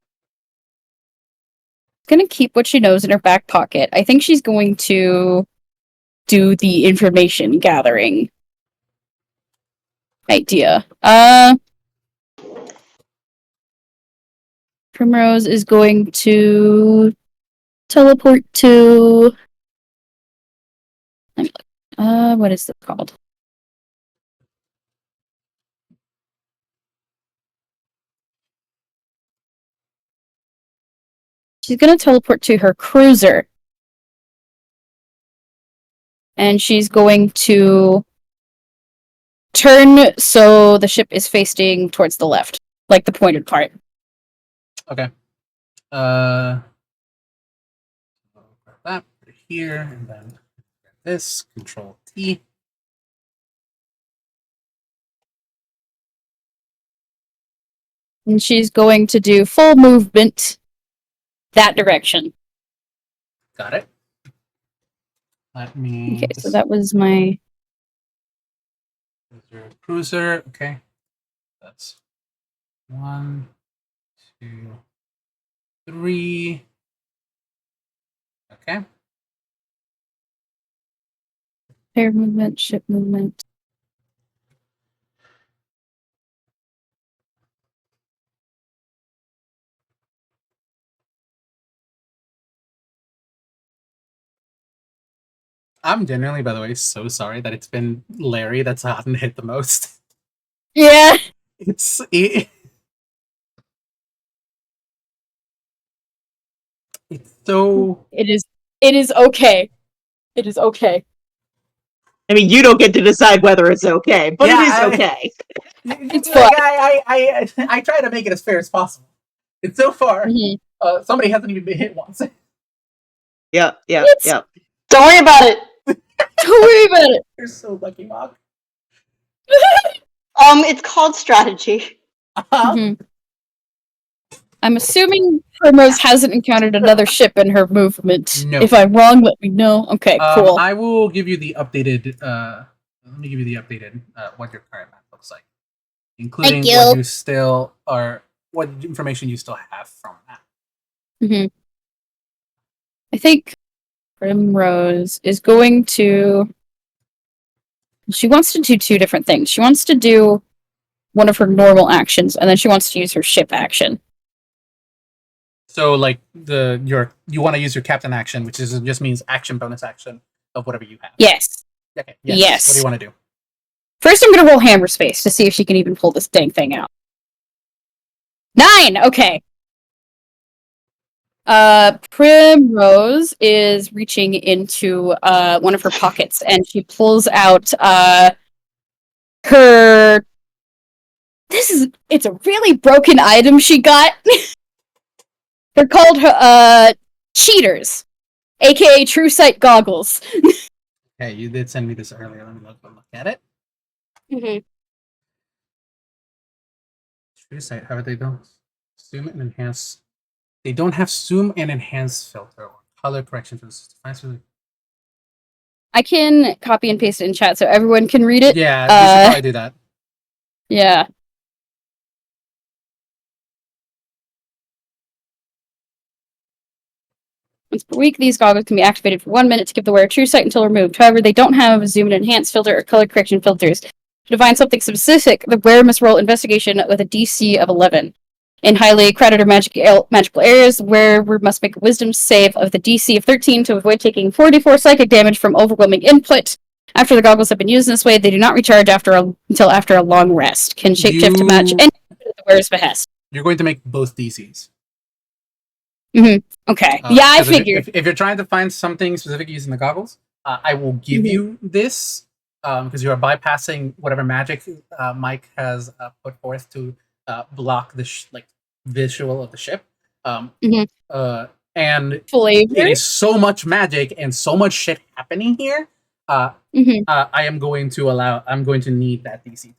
gonna keep what she knows in her back pocket. I think she's going to do the information gathering idea. Primrose is going to teleport to. What is this called? She's gonna teleport to her cruiser. And she's going to turn so the ship is facing towards the left, like the pointed part. Okay. That put it here, and then this. Control T. And she's going to do full movement that direction. Got it. Let me. Okay, so that was my. Cruiser. Okay. That's 1, 2, 3. Okay. Air movement, ship movement. I'm genuinely, by the way, so sorry that it's been Larry that's gotten hit the most. Yeah. It's so. It is. It is okay. It is okay. I mean, you don't get to decide whether it's okay, but Yeah, it is okay. It's like, I try to make it as fair as possible. And so far, somebody hasn't even been hit once. Yep. Don't worry about it. Don't worry about it. You're so lucky, Mog. It's called strategy. I'm assuming Primrose hasn't encountered another ship in her movement. No. If I'm wrong, let me know. Okay, cool. I will give you the updated. Let me give you the updated what your current map looks like, including what you still are, what information you still have from that. I think Primrose is going to. She wants to do two different things. She wants to do one of her normal actions, and then she wants to use her ship action. So like you want to use your captain action, which is just means action bonus action of whatever you have. Yes. Okay. Yes. Yes. What do you want to do? First, I'm going to roll hammer space to see if she can even pull this dang thing out. 9! Okay. Primrose is reaching into one of her pockets, and she pulls out her... It's a really broken item she got. They're called cheaters, aka True Sight goggles. Hey, you did send me this earlier. Let me look at it. Mm-hmm. True Sight. How they don't zoom and enhance. They don't have zoom and enhance filter or color correction filters. I can copy and paste it in chat so everyone can read it. Yeah, you should probably do that. Yeah. Once per week, these goggles can be activated for 1 minute to give the wearer true sight until removed. However, they don't have a zoom and enhance filter or color correction filters. To define something specific, the wearer must roll investigation with a DC of 11. In highly crowded or magical areas, the wearer must make a wisdom save of the DC of 13 to avoid taking 44 psychic damage from overwhelming input. After the goggles have been used in this way, they do not recharge until after a long rest. Can shapeshift to match any at the wearer's behest. You're going to make both DCs. Okay. Yeah, I figured. If you're trying to find something specific using the goggles, I will give you this because you are bypassing whatever magic Mike has put forth to block the visual of the ship. And Flavor? it is so much magic and so much shit happening here. I'm going to need that DC.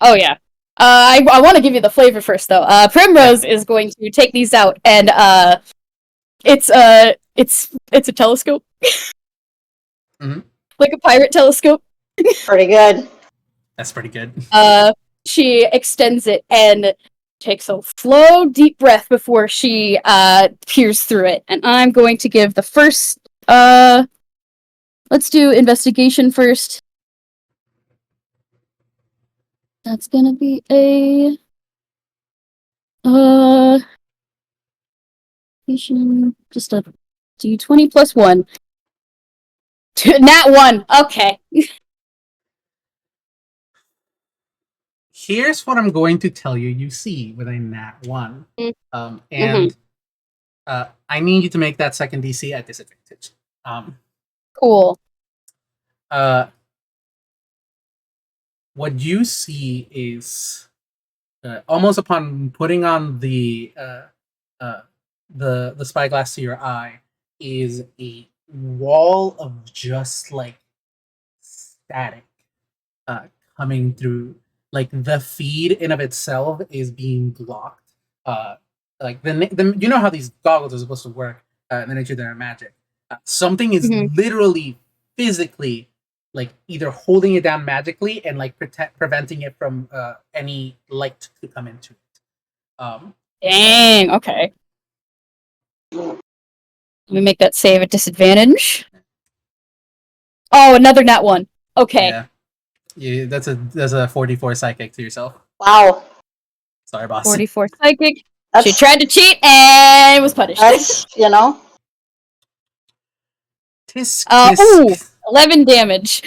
Oh yeah. I want to give you the flavor first though. Primrose is going to take these out, and it's a telescope, like a pirate telescope. Pretty good. That's pretty good. She extends it and takes a slow, deep breath before she peers through it. And I'm going to give the first. Let's do investigation first. That's gonna be a just a D20 plus 1. Nat 1. Okay. Here's what I'm going to tell you. You see with a nat 1, and I need you to make that second DC at disadvantage. Cool. What you see is almost upon putting on the spyglass to your eye is a wall of just like static coming through. Like the feed in of itself is being blocked. Like the you know how these goggles are supposed to work in the nature of their magic. Something is literally physically like either holding it down magically and like preventing it from any light to come into it. Dang. Okay. Let me make that save at disadvantage. Oh, another nat 1. Okay. Yeah, that's a 44 psychic to yourself. Wow. Sorry, boss. 44 psychic. She tried to cheat and was punished. That's, Tisk, ooh, 11 damage.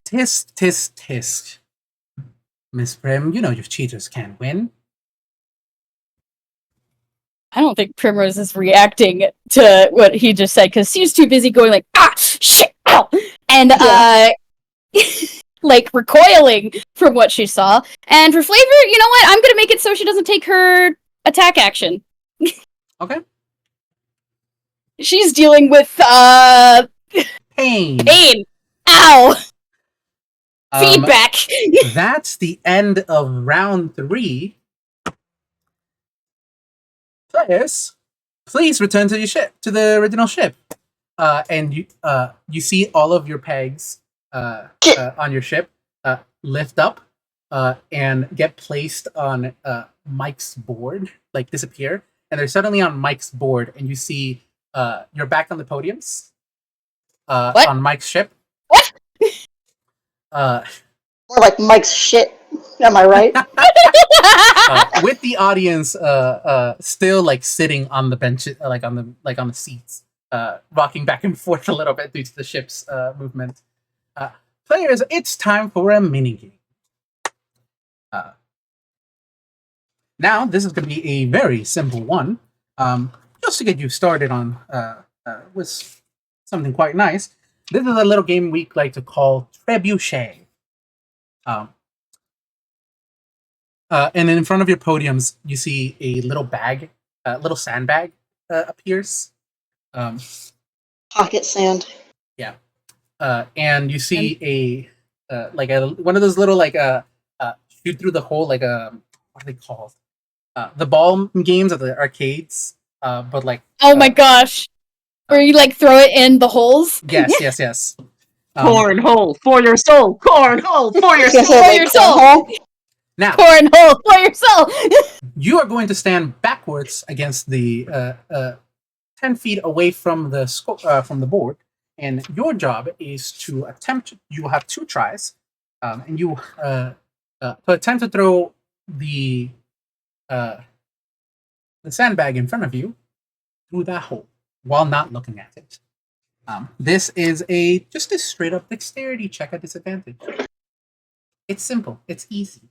Tisk, tisk, tisk. Miss Prim, you know your cheaters can't win. I don't think Primrose is reacting to what he just said because she's too busy going like, ah, shit, ow! And, like, recoiling from what she saw. And for flavor, you know what? I'm going to make it so she doesn't take her attack action. Okay. She's dealing with, pain. Ow! Feedback. That's the end of round 3. Players, please return to your ship, to the original ship. And you see all of your pegs on your ship lift up and get placed on Mike's board, like disappear. And they're suddenly on Mike's board, and you see you're back on the podiums. What? on Mike's ship. What? Uh, More like Mike's shit. Am I right? with the audience still like sitting on the bench, on the seats, rocking back and forth a little bit due to the ship's movement. Players, it's time for a mini game. Now, this is going to be a very simple one, just to get you started on with something quite nice. This is a little game we like to call Trebuchet. And then in front of your podiums, you see a little bag, a little sandbag appears. Pocket sand. Yeah. And you see one of those little shoot through the hole, what are they called? The ball games at the arcades, but like. Oh my gosh! Where you like throw it in the holes? Yes. Cornhole for your soul. Cornhole for your Yes, soul. For like your soul. cornhole. Now Cornhole for your soul. you are going to stand backwards against the 10 feet away from the board, and your job is to attempt. You have 2 tries, and you to attempt to throw the sandbag in front of you through that hole while not looking at it. This is just a straight up dexterity check at disadvantage. It's simple. It's easy.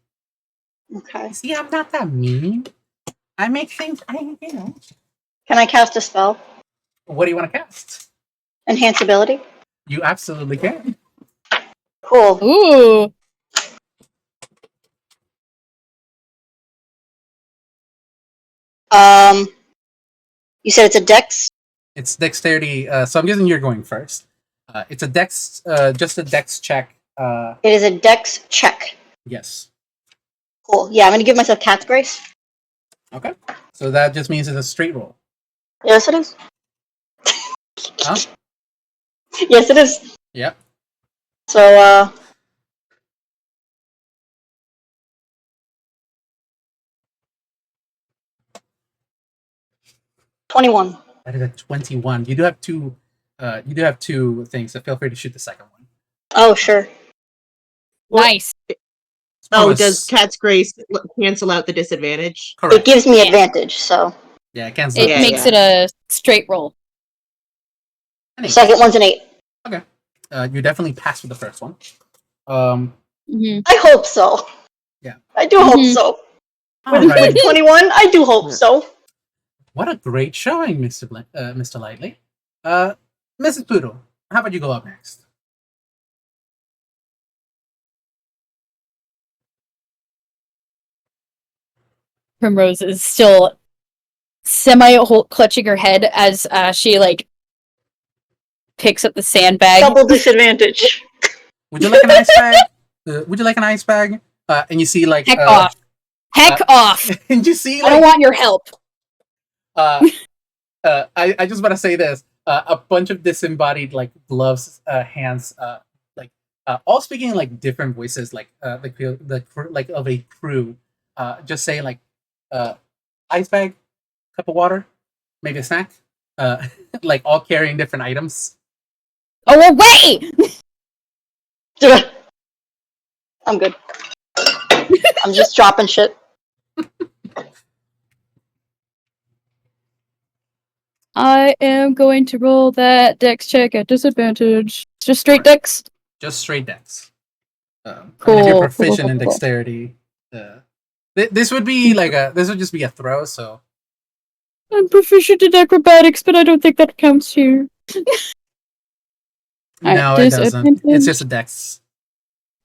Okay. See, I'm not that mean. I make things. Can I cast a spell? What do you want to cast? Enhance ability? You absolutely can. Cool. Ooh. You said it's a dex? It's dexterity. So I'm guessing you're going first. It's a dex, just a dex check. It is a dex check. Yes. Cool. Yeah, I'm gonna give myself cat's grace. Okay. So that just means it's a straight roll. Yes, it is. Huh? Yes, it is. Yep. So, 21. That is a 21. You do have 2. You do have 2 things. So feel free to shoot the second one. Oh, sure. Nice. Oh, does Cat's Grace cancel out the disadvantage? Correct. It gives me Yeah. advantage, so. Yeah, it cancels. It Yeah, makes yeah. it a straight roll. Second one's an 8. You definitely passed with the first one. Mm-hmm. I hope so. Yeah. I do hope Mhm. so. Alrighty. With 21, I do hope so. What a great showing, Mr. Lightly. Mrs. Poodle, how about you go up next? Primrose is still clutching her head as she like picks up the sandbag. Double disadvantage. Would you like an ice bag? Would you like an ice bag? And you see like Heck off! Heck off! and you see I don't like want your help. I just want to say this: a bunch of disembodied like gloves, hands, all speaking in like different voices, like like of a crew. Just say like, ice bag, cup of water, maybe a snack. Like all carrying different items. Oh, away! I'm good. I'm just dropping shit. I am going to roll that dex check at disadvantage. Just straight dex. Just straight dex. And if Cool, you're proficient cool, in cool, cool. dexterity, this would be like this would just be a throw. So I'm proficient in acrobatics, but I don't think that counts here. Alright, no, it doesn't. It's disadvantage. just a dex.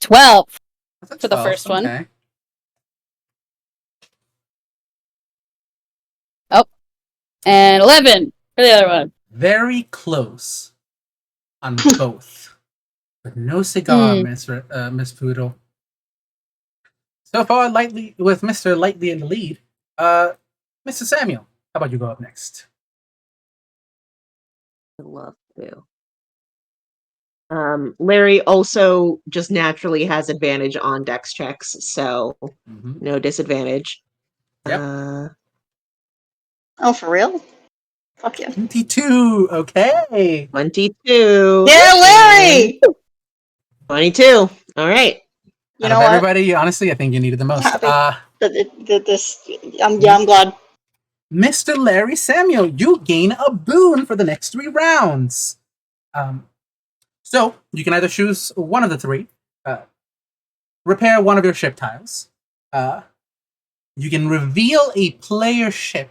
12 That's a for the 12, first one. okay. and 11 for the other one. Very close on both, but no cigar, Miss Poodle. So far, lightly with Mr. Lightly in the lead. Mr. Samuel, how about you go up next? I'd love to. Larry also just naturally has advantage on dex checks, so no disadvantage. Yep. Oh, for real? Fuck yeah. 22. Okay. 22. Yeah, Larry! 22. All right. You Out know of what? everybody, honestly, I think you needed the most. Happy. I'm glad. Mr. Larry Samuel, you gain a boon for the next 3 rounds. So you can either choose one of the 3, repair one of your ship tiles. You can reveal a player ship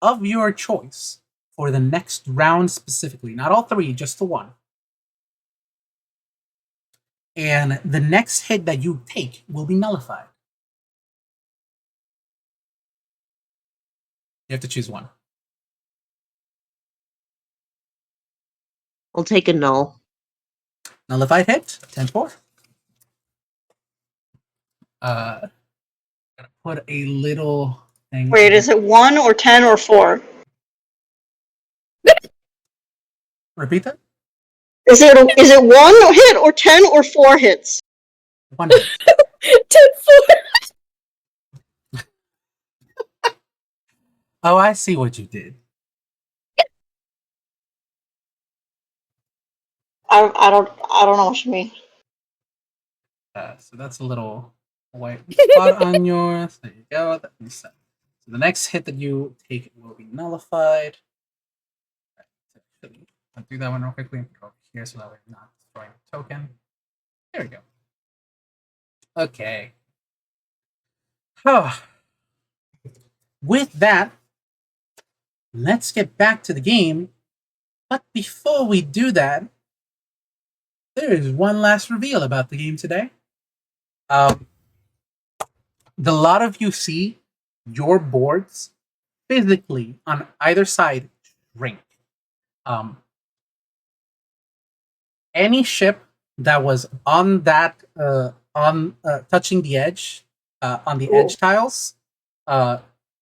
of your choice for the next round specifically. Not all 3, just the one. And the next hit that you take will be nullified. You have to choose one. I'll take a null. Nullified hit, 10-4. Gonna put a little thing. Wait, is it 1 or 10 or 4? Repeat that? Is it 1 hit or 10 or 4 hits? 1 hit. 10-4. Oh, I see what you did. I don't know what you mean. So that's a little white spot on yours. There you go. That makes sense. So the next hit that you take will be nullified. I'll do that one real quickly and put it over here so that way I'm not destroying the token. There we go. Okay. With that, let's get back to the game. But before we do that, there is one last reveal about the game today. The lot of you see your boards physically on either side shrink. Any ship that was on that touching the edge on the edge tiles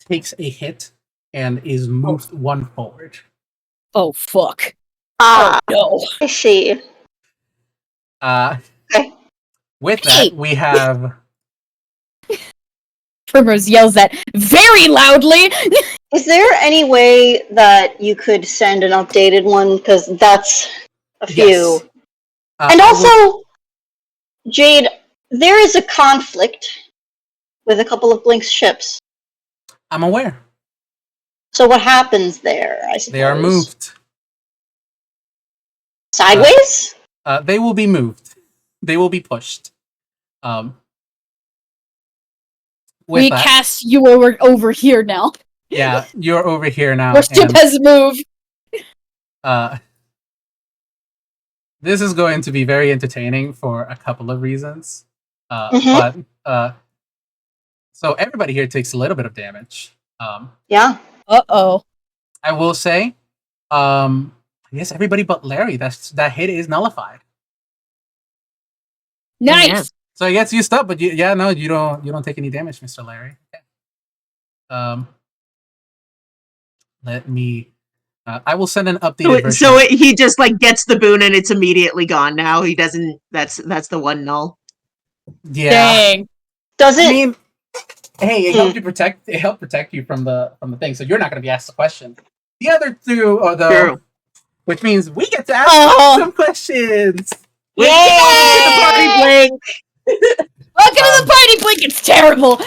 takes a hit and is moved 1 forward. Oh fuck. Ah, No. I see. Okay. With that, we have Primrose yells that very loudly. Is there any way that you could send an updated one? Because that's a few. yes. And also, Jade, there is a conflict with a couple of Blink's ships. I'm aware. So what happens there, I suppose? They are moved. Sideways? They will be moved. They will be pushed. With We that, cast you over here now. yeah, you're over here now. Your ship and, has moved. this is going to be very entertaining for a couple of reasons. But so everybody here takes a little bit of damage. Yeah. Uh-oh. I will say, I guess everybody but Larry, that hit is nullified. Nice. Yeah. So it gets used up, but you don't take any damage, Mr. Larry. Okay. Let me. I will send an updated version. So he just like gets the boon and it's immediately gone now. He doesn't. That's the one null. Yeah. Dang. Does it? I mean, hey, it helped you protect. It helped protect you from the thing, so you're not going to be asked the question. The other 2 are the, True. which means we get to ask some questions. Yay! The party Blink. Welcome to the party, Blink. It's terrible.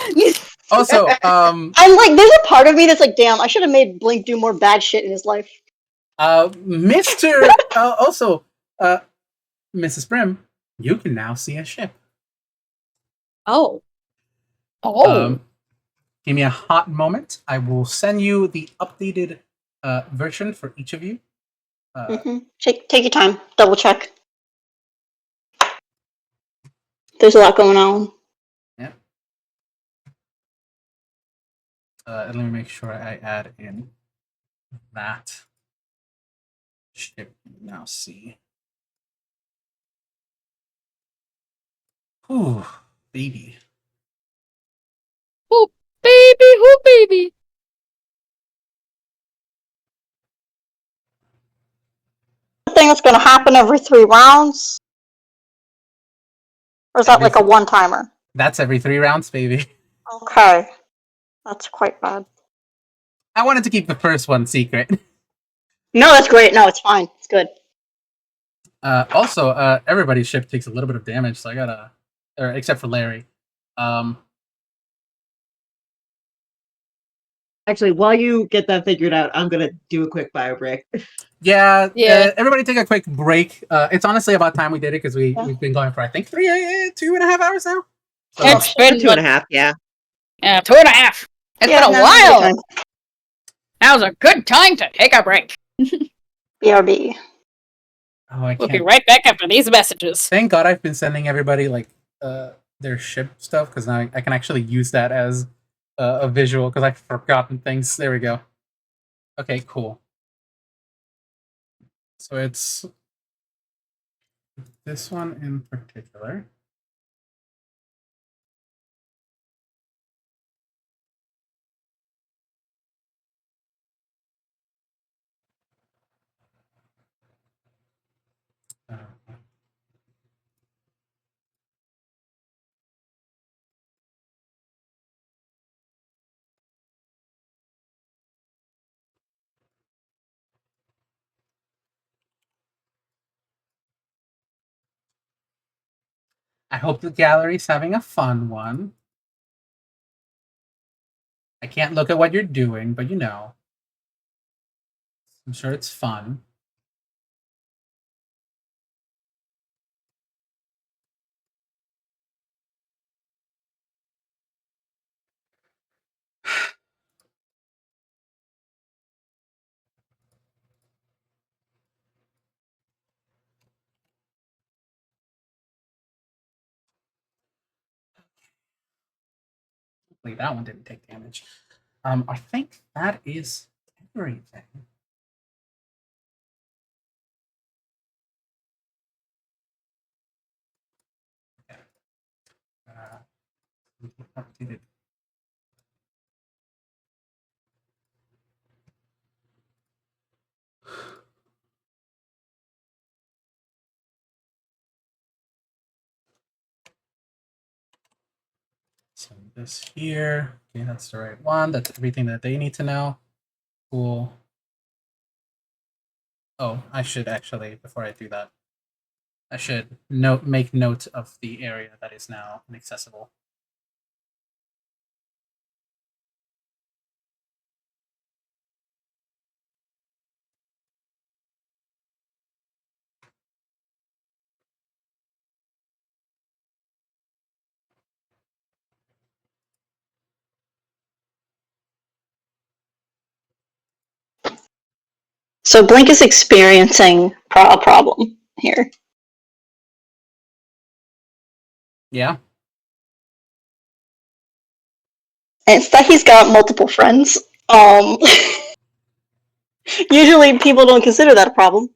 Also, I'm like, there's a part of me that's like, damn, I should have made Blink do more bad shit in his life. Mr. Mrs. Prim, you can now see a ship. Oh. Give me a hot moment. I will send you the updated version for each of you. Take your time. Double check. There's a lot going on. Yeah. Let me make sure I add in that ship. Now see. Ooh, baby. Oh, baby. Oh, baby. Thing that's going to happen every 3 rounds? Or is that like a one-timer? That's every 3 rounds, baby. Okay. That's quite bad. I wanted to keep the first one secret. No, that's great. No, it's fine. It's good. Also, everybody's ship takes a little bit of damage, so I gotta, or except for Larry. Um, Actually, while you get that figured out, I'm gonna do a quick bio break. yeah, Yeah. everybody take a quick break. It's honestly about time we did it because we've been going for I think 2.5 hours now. So, It's Or been 2.5, yeah. 2.5. It's Yeah, been a no, now's a good while. time. Now's a good time to take a break. BRB. oh, I We'll be can't. right back after these messages. Thank God I've been sending everybody like their ship stuff because now I can actually use that as a visual because I've forgotten things. There we go. Okay, cool. So it's this one in particular. Uh, I hope the gallery's having a fun one. I can't look at what you're doing, but you know. I'm sure it's fun. Hopefully that one didn't take damage. I think that is everything. Uh, updated. So this here. Okay, that's the right one. That's everything that they need to know. Cool. Oh, I should actually, before I do that, I should make note of the area that is now inaccessible. So Blink is experiencing a problem here. Yeah. And it's that he's got multiple friends. Usually people don't consider that a problem.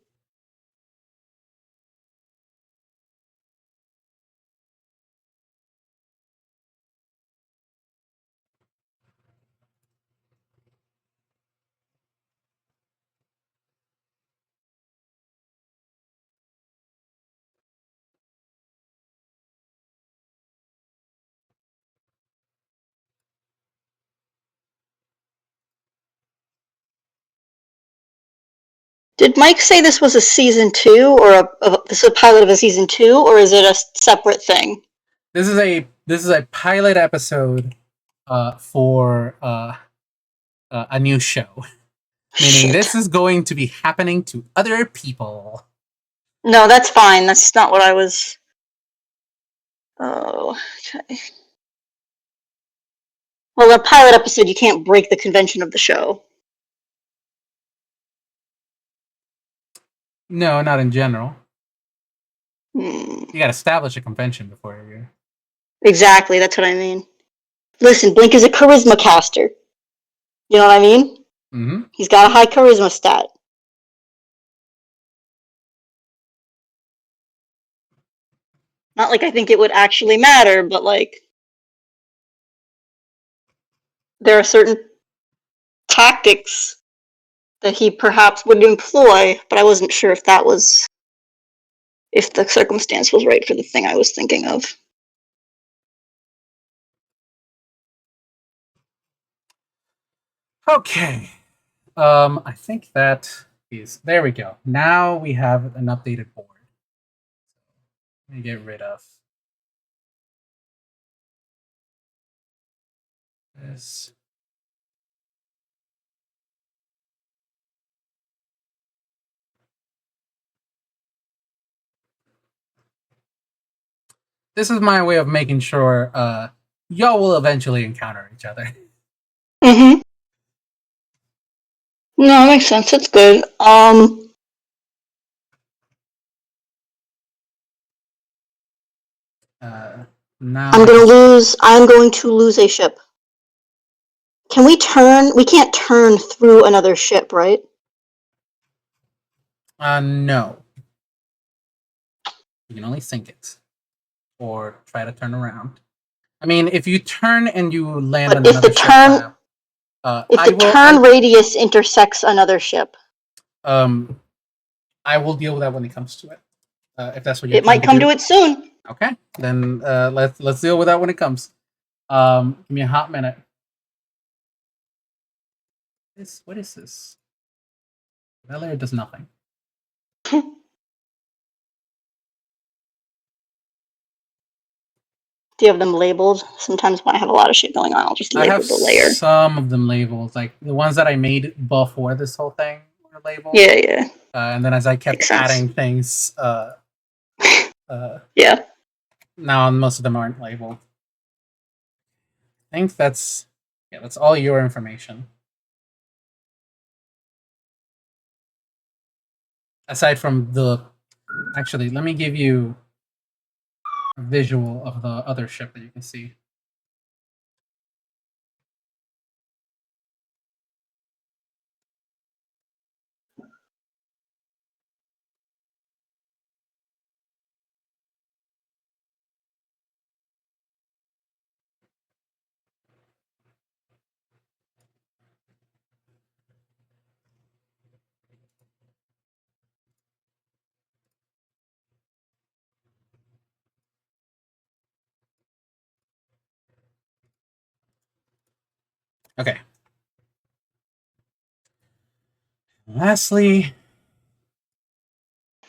Did Mike say this was a season 2 or this is a pilot of a season 2 or is it a separate thing? This is a pilot episode for a new show. Meaning Shit. this is going to be happening to other people. No, that's fine. That's not what I was. Oh, okay. Well, a pilot episode, you can't break the convention of the show. No, not in general. Hmm. You gotta establish a convention before you. Exactly, that's what I mean. Listen, Blink is a charisma caster. You know what I mean? Mm-hmm. He's got a high charisma stat. Not like I think it would actually matter, but like there are certain tactics that he perhaps would employ, but I wasn't sure if that was if the circumstance was right for the thing I was thinking of. Okay. I think that There we go. Now we have an updated board. Let me get rid of this. This is my way of making sure y'all will eventually encounter each other. Mm-hmm. No, that makes sense. It's good. Now I'm going to lose a ship. Can we turn? We can't turn through another ship, right? no. You can only sink it or try to turn around. I mean, if you turn and you land But on if another the ship, turn, if I the will. turn radius intersects another ship, I will deal with that when it comes to it. If that's what you're it trying might come do. to it soon. Okay, then let's deal with that when it comes. Give me a hot minute. What is this? That layer does nothing. Do you have them labeled? Sometimes when I have a lot of shit going on, I'll just I label have the layer. some of them labeled, like the ones that I made before this whole thing were labeled. Yeah. And then as I kept Makes sense. adding things, Yeah. now most of them aren't labeled. I think that's all your information. Aside from actually, let me give you a visual of the other ship that you can see. Okay. Lastly,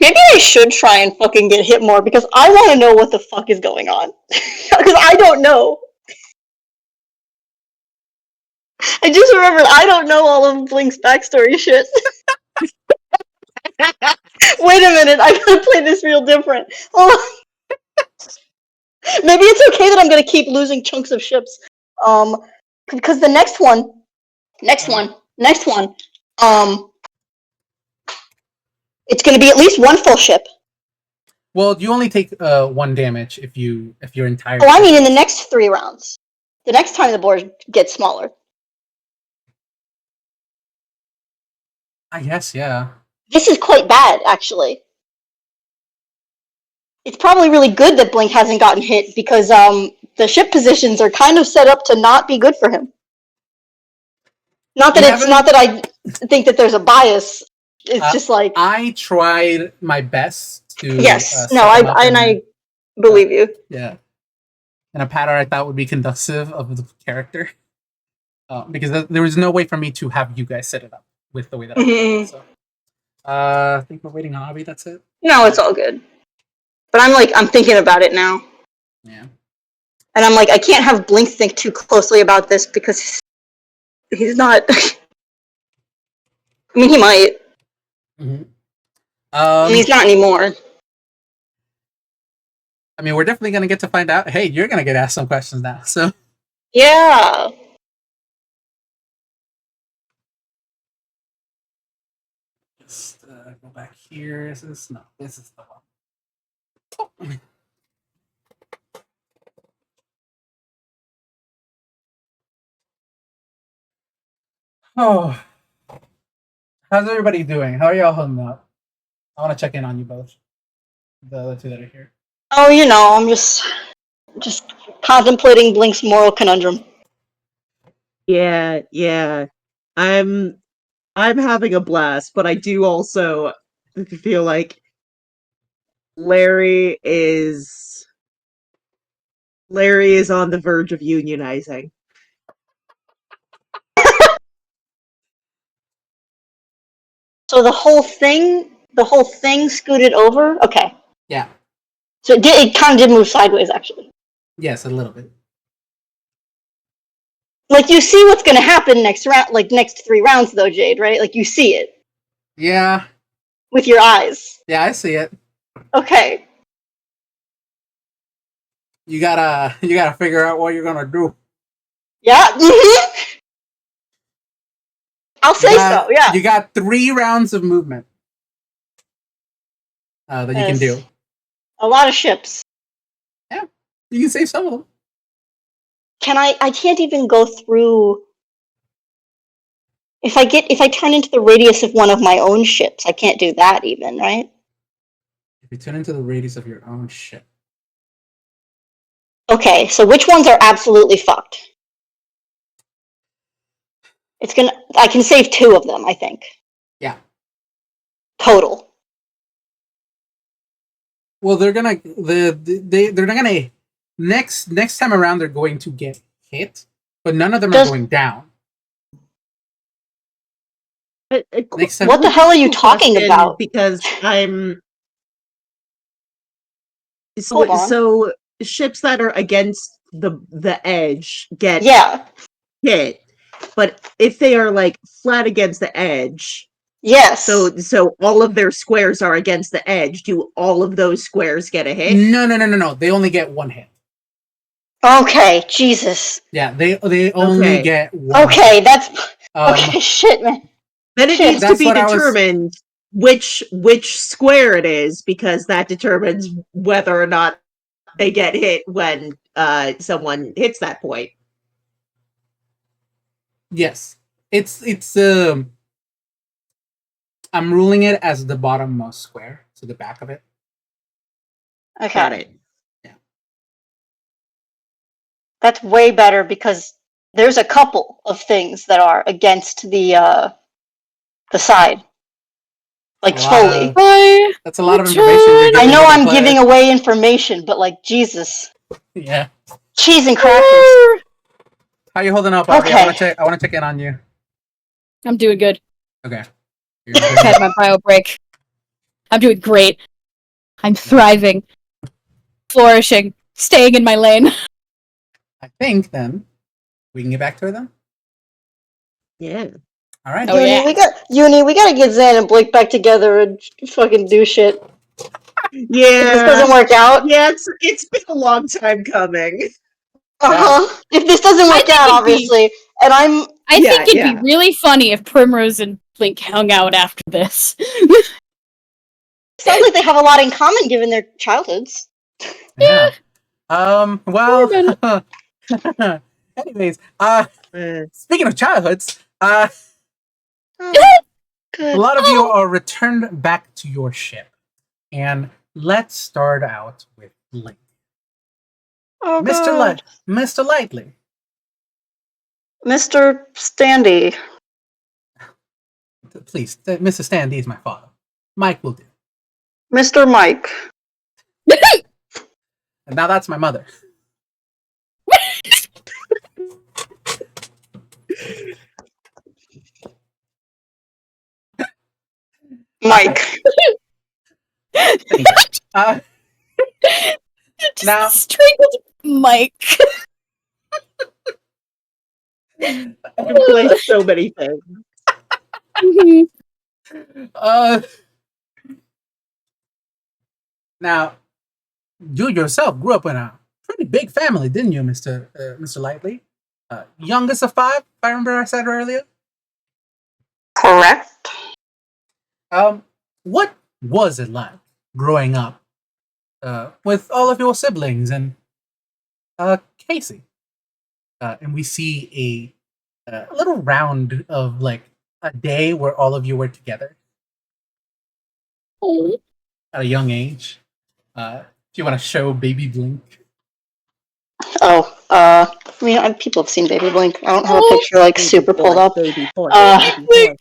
Maybe I should try and fucking get hit more because I want to know what the fuck is going on. Because I don't know. I just remembered I don't know all of Blink's backstory shit. Wait a minute, I gotta play this real different. Oh. Maybe it's okay that I'm gonna keep losing chunks of ships. Because the next one, it's gonna be at least one full ship. well, you only take 1 damage if your entire. Oh, I mean in the next 3 rounds. The next time the board gets smaller. I guess, yeah. This is quite bad, actually. It's probably really good that Blink hasn't gotten hit because the ship positions are kind of set up to not be good for him. Not that I think that there's a bias. It's just like I tried my best to. Yes, no, I believe you. Yeah, in a pattern I thought would be conducive of the character, because there was no way for me to have you guys set it up with the way that I did it. So, I think we're waiting on Abby. That's it. No, it's all good. But I'm thinking about it now. Yeah. And I'm like, I can't have Blink think too closely about this because he's not. I mean, he might. Mm-hmm. He's not anymore. I mean, we're definitely gonna get to find out. Hey, you're gonna get asked some questions now. So yeah. just go back here. This is the one. Oh, how's everybody doing? How are y'all holding up? I want to check in on you both. The other two that are here. Oh, I'm just contemplating Blink's moral conundrum. Yeah. I'm having a blast, but I do also feel like Larry is on the verge of unionizing. So So the whole thing scooted over. Okay. Yeah. So it kind of did move sideways, actually. Yes, a little bit. Like you see what's gonna happen next round, like next 3 rounds, though, Jade, right? Like you see it Yeah. with your eyes. Yeah, I see it. Okay. You gotta figure out what you're gonna do. Yeah. I'll say got, so. Yeah. You got 3 rounds of movement that you can do. A lot of ships. Yeah, you can save some of them. I can't even go through. If I turn into the radius of one of my own ships, I can't do that even, right? If you turn into the radius of your own ship. Okay, so which ones are absolutely fucked? I can save 2 of them, I think. Yeah. Total. Well, they're not gonna next time around they're going to get hit, but none of them are going down. Next time, what the hell are you talking question, about? Because I'm so ships that are against the edge get hit, but if they are like flat against the edge, yes. So all of their squares are against the edge. Do all of those squares get a hit? No. They only get 1 hit. Okay, Jesus. Yeah, they only get 1. Okay, hit. that's okay. Shit, man. Then it needs to be determined which square it is, because that determines whether or not they get hit when someone hits that point. Yes, it's I'm ruling it as the bottommost square, so the back of it. Okay. Got it. Yeah. That's way better, because there's a couple of things that are against the side. Like fully. That's a lot of information. I know I'm giving away information, but like Jesus. Yeah. Cheese and crackers. How you holding up, Audrey? Okay. I want to check in on you. I'm doing good. Okay. Had my bio break. I'm doing great. I'm thriving, flourishing, staying in my lane. I think then we can get back to it then. Yeah. All right. We gotta get Zan and Blake back together and fucking do shit. Yeah. If this doesn't work out. Yeah, it's been a long time coming. If this doesn't work out, obviously, and I think it'd be really funny if Primrose and Blink hung out after this. Sounds like they have a lot in common given their childhoods. Yeah. Well. Anyways, speaking of childhoods, a lot of you are returned back to your ship, and let's start out with Blink. Oh, Mr. Lightly. Mr. Standy. Please, Mr. Standy is my father. Mike will do. Mr. Mike. And now that's my mother. Mike. Now strangled Mike. I can play so many things. Now, you yourself grew up in a pretty big family, didn't you, Mr. Lightly? Youngest of 5, if I remember I said earlier. Correct. What was it like growing up with all of your siblings and Casey? And we see a little round of like a day where all of you were together at a young age. Do you want to show Baby Blink? I mean, people have seen Baby Blink. I don't have a picture like super pulled up. Baby Blink.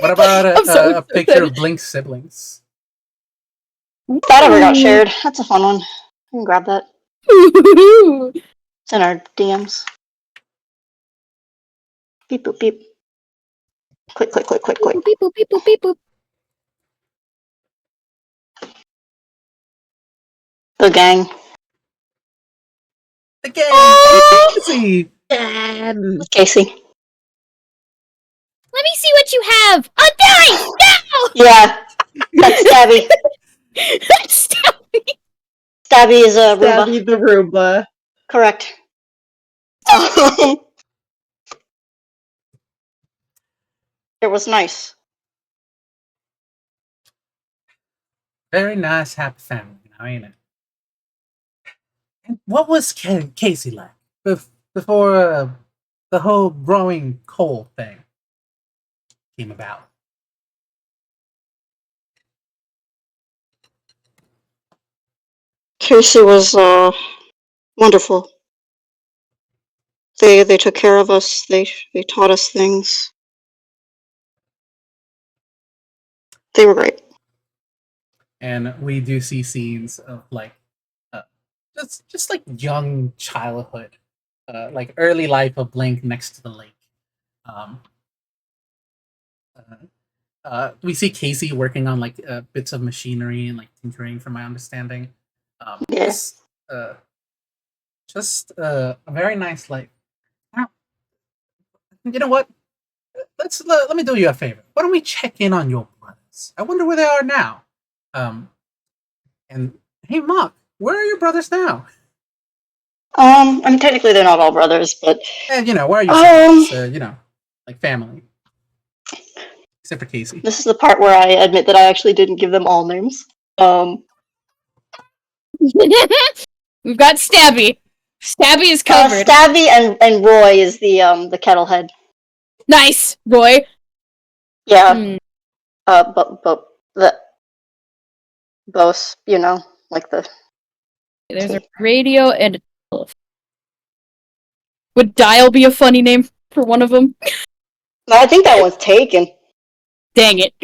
What about a picture of Blink's siblings? That ever got shared. That's a fun one. You can grab that. It's in our DMs. Beep boop beep. Click, click, click, click, click. Beep boop beep boop beep boop. The gang. The gang. Oh! Casey. Casey. Let me see what you have. A dice. No. Yeah, that's Stabby. Stop. Stabby is a Roomba. Stabby the Roomba. Correct. It was nice. Very nice, happy family, ain't it? And what was Casey like before the whole growing coal thing came about? Casey was wonderful. They took care of us. They taught us things. They were great. And we do see scenes of like uh, just like young childhood, like early life of Blink next to the lake. Um, we see Casey working on like bits of machinery and like tinkering, from my understanding. Yeah. Just a very nice life. Now, you know what? Let me do you a favor. Why don't we check in on your brothers? I wonder where they are now. And hey, Mark, where are your brothers now? I mean, technically they're not all brothers, but And where are your siblings? Like family, except for Casey. this is the part where I admit that I actually didn't give them all names. We've got Stabby. Stabby is covered. Stabby and Roy is the kettlehead. Nice, Roy. Yeah. Hmm. But the both, like the. There's a radio and a telephone. Would Dial be a funny name for one of them? No, I think that one's taken. Dang it.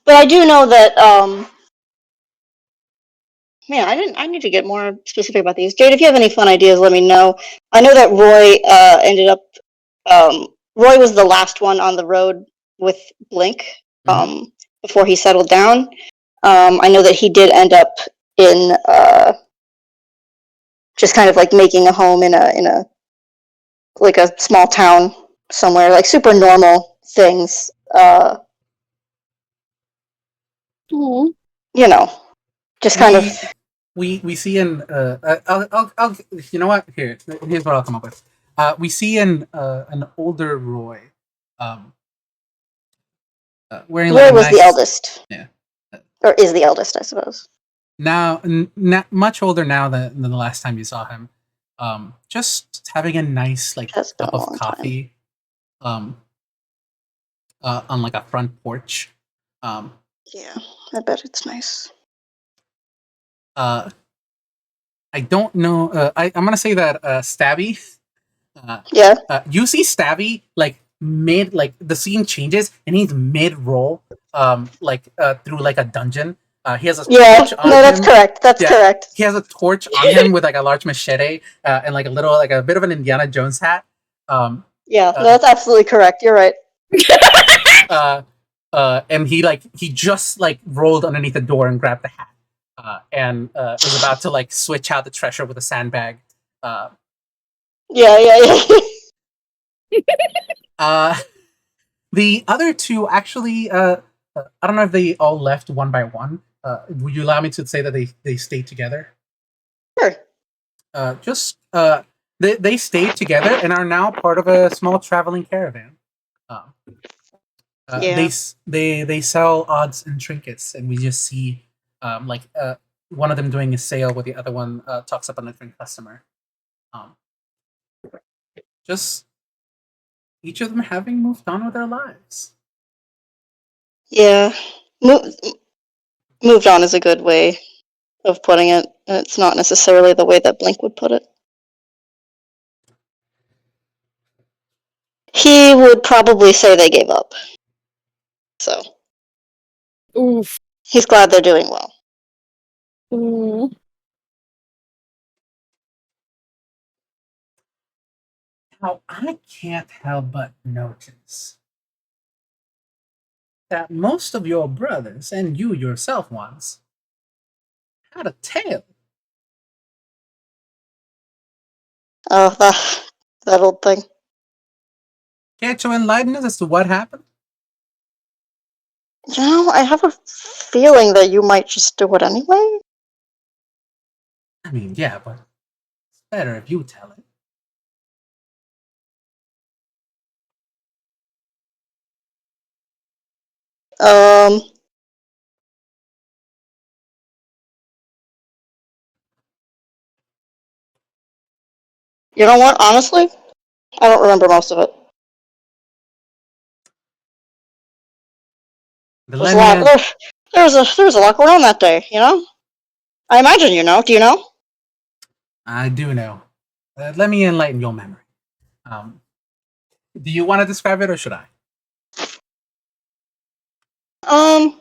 But I do know that man, I need to get more specific about these. Jade, if you have any fun ideas, let me know. I know that Roy ended up Roy was the last one on the road with Blink before he settled down. I know that he did end up in just kind of like making a home in a like a small town somewhere, like super normal things. Aww. Just kind of. We see in I'll you know what, here's what I'll come up with. We see an older Roy, wearing like Roy a was nice, the eldest. Yeah. Or is the eldest, I suppose. Now, much older now than the last time you saw him. Just having a nice like That's been cup a of long coffee, on like a front porch. Yeah, I bet it's nice. I don't know. I'm gonna say that Stabby. Yeah. You see Stabby like mid, like the scene changes and he's mid roll, through like a dungeon. He has a torch on that's him. correct. That's correct. He has a torch on him with like a large machete, and like a bit of an Indiana Jones hat. That's absolutely correct. You're right. And he just like rolled underneath the door and grabbed the hat, and is about to like switch out the treasure with a sandbag. Yeah. The other two actually, I don't know if they all left one by one. Would you allow me to say that they stayed together? Sure. They stayed together and are now part of a small traveling caravan. They sell odds and trinkets, and we just see one of them doing a sale, where the other one talks up on a different customer. Just each of them having moved on with their lives. Yeah. Moved on is a good way of putting it. It's not necessarily the way that Blink would put it. He would probably say they gave up. So. Oof. He's glad they're doing well. Ooh. Now, I can't help but notice that most of your brothers, and you yourself once, had a tail. Oh, that old thing. Can't you enlighten us as to what happened? I have a feeling that you might just do it anyway. I mean, yeah, but it's better if you tell it. Um, you know what? Honestly, I don't remember most of it. Then There's let a me lot. in. There was a lot going on that day. I imagine you know. Do you know? I do know. Let me enlighten your memory. Um, do you want to describe it or should I? Um,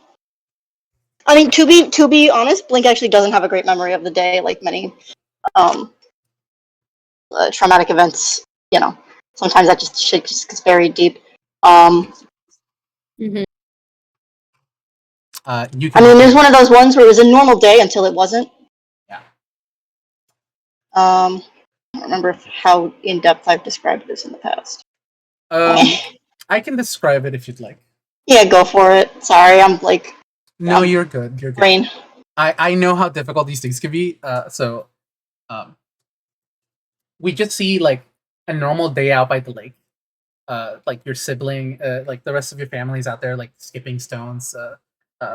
I mean, to be honest, Blink actually doesn't have a great memory of the day, like many um traumatic events. Sometimes that just shit just gets buried deep. Um, Mhm. You I can mean, open there's it. one of those ones where it was a normal day until it wasn't. Yeah. I don't remember how in depth I've described this in the past. Um, I can describe it if you'd like. Yeah, go for it. Sorry, No, I'm you're good. You're good. brain. I know how difficult these things can be. So we just see like a normal day out by the lake. Like your sibling, like the rest of your family's out there, like skipping stones.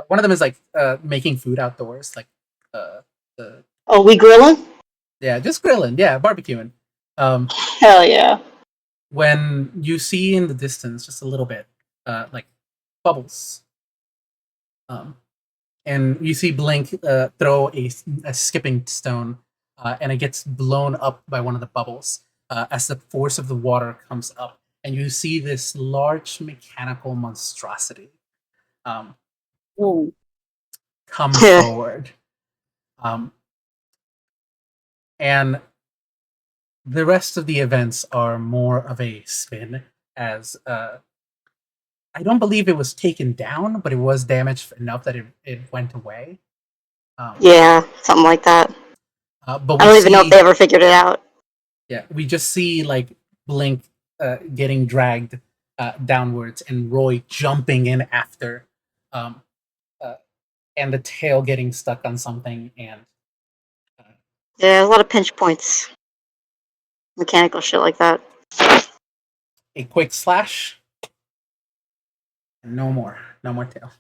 One of them is like making food outdoors, like uh, the Oh, we grilling? yeah, just grilling, yeah, barbecuing. Um, Hell yeah. when you see in the distance, just a little bit, like bubbles, um, and you see Blink throw a skipping stone, and it gets blown up by one of the bubbles as the force of the water comes up, and you see this large mechanical monstrosity um, Ooh. come forward, um, and the rest of the events are more of a spin as I don't believe it was taken down, but it was damaged enough that it went away. Yeah, something like that. But I we don't even know if see, they ever figured it out. yeah, we just see like Blink getting dragged downwards, and Roy jumping in after, um, uh, and the tail getting stuck on something, and uh, Yeah, a lot of pinch points. Mechanical shit like that. a quick slash, and no more tail.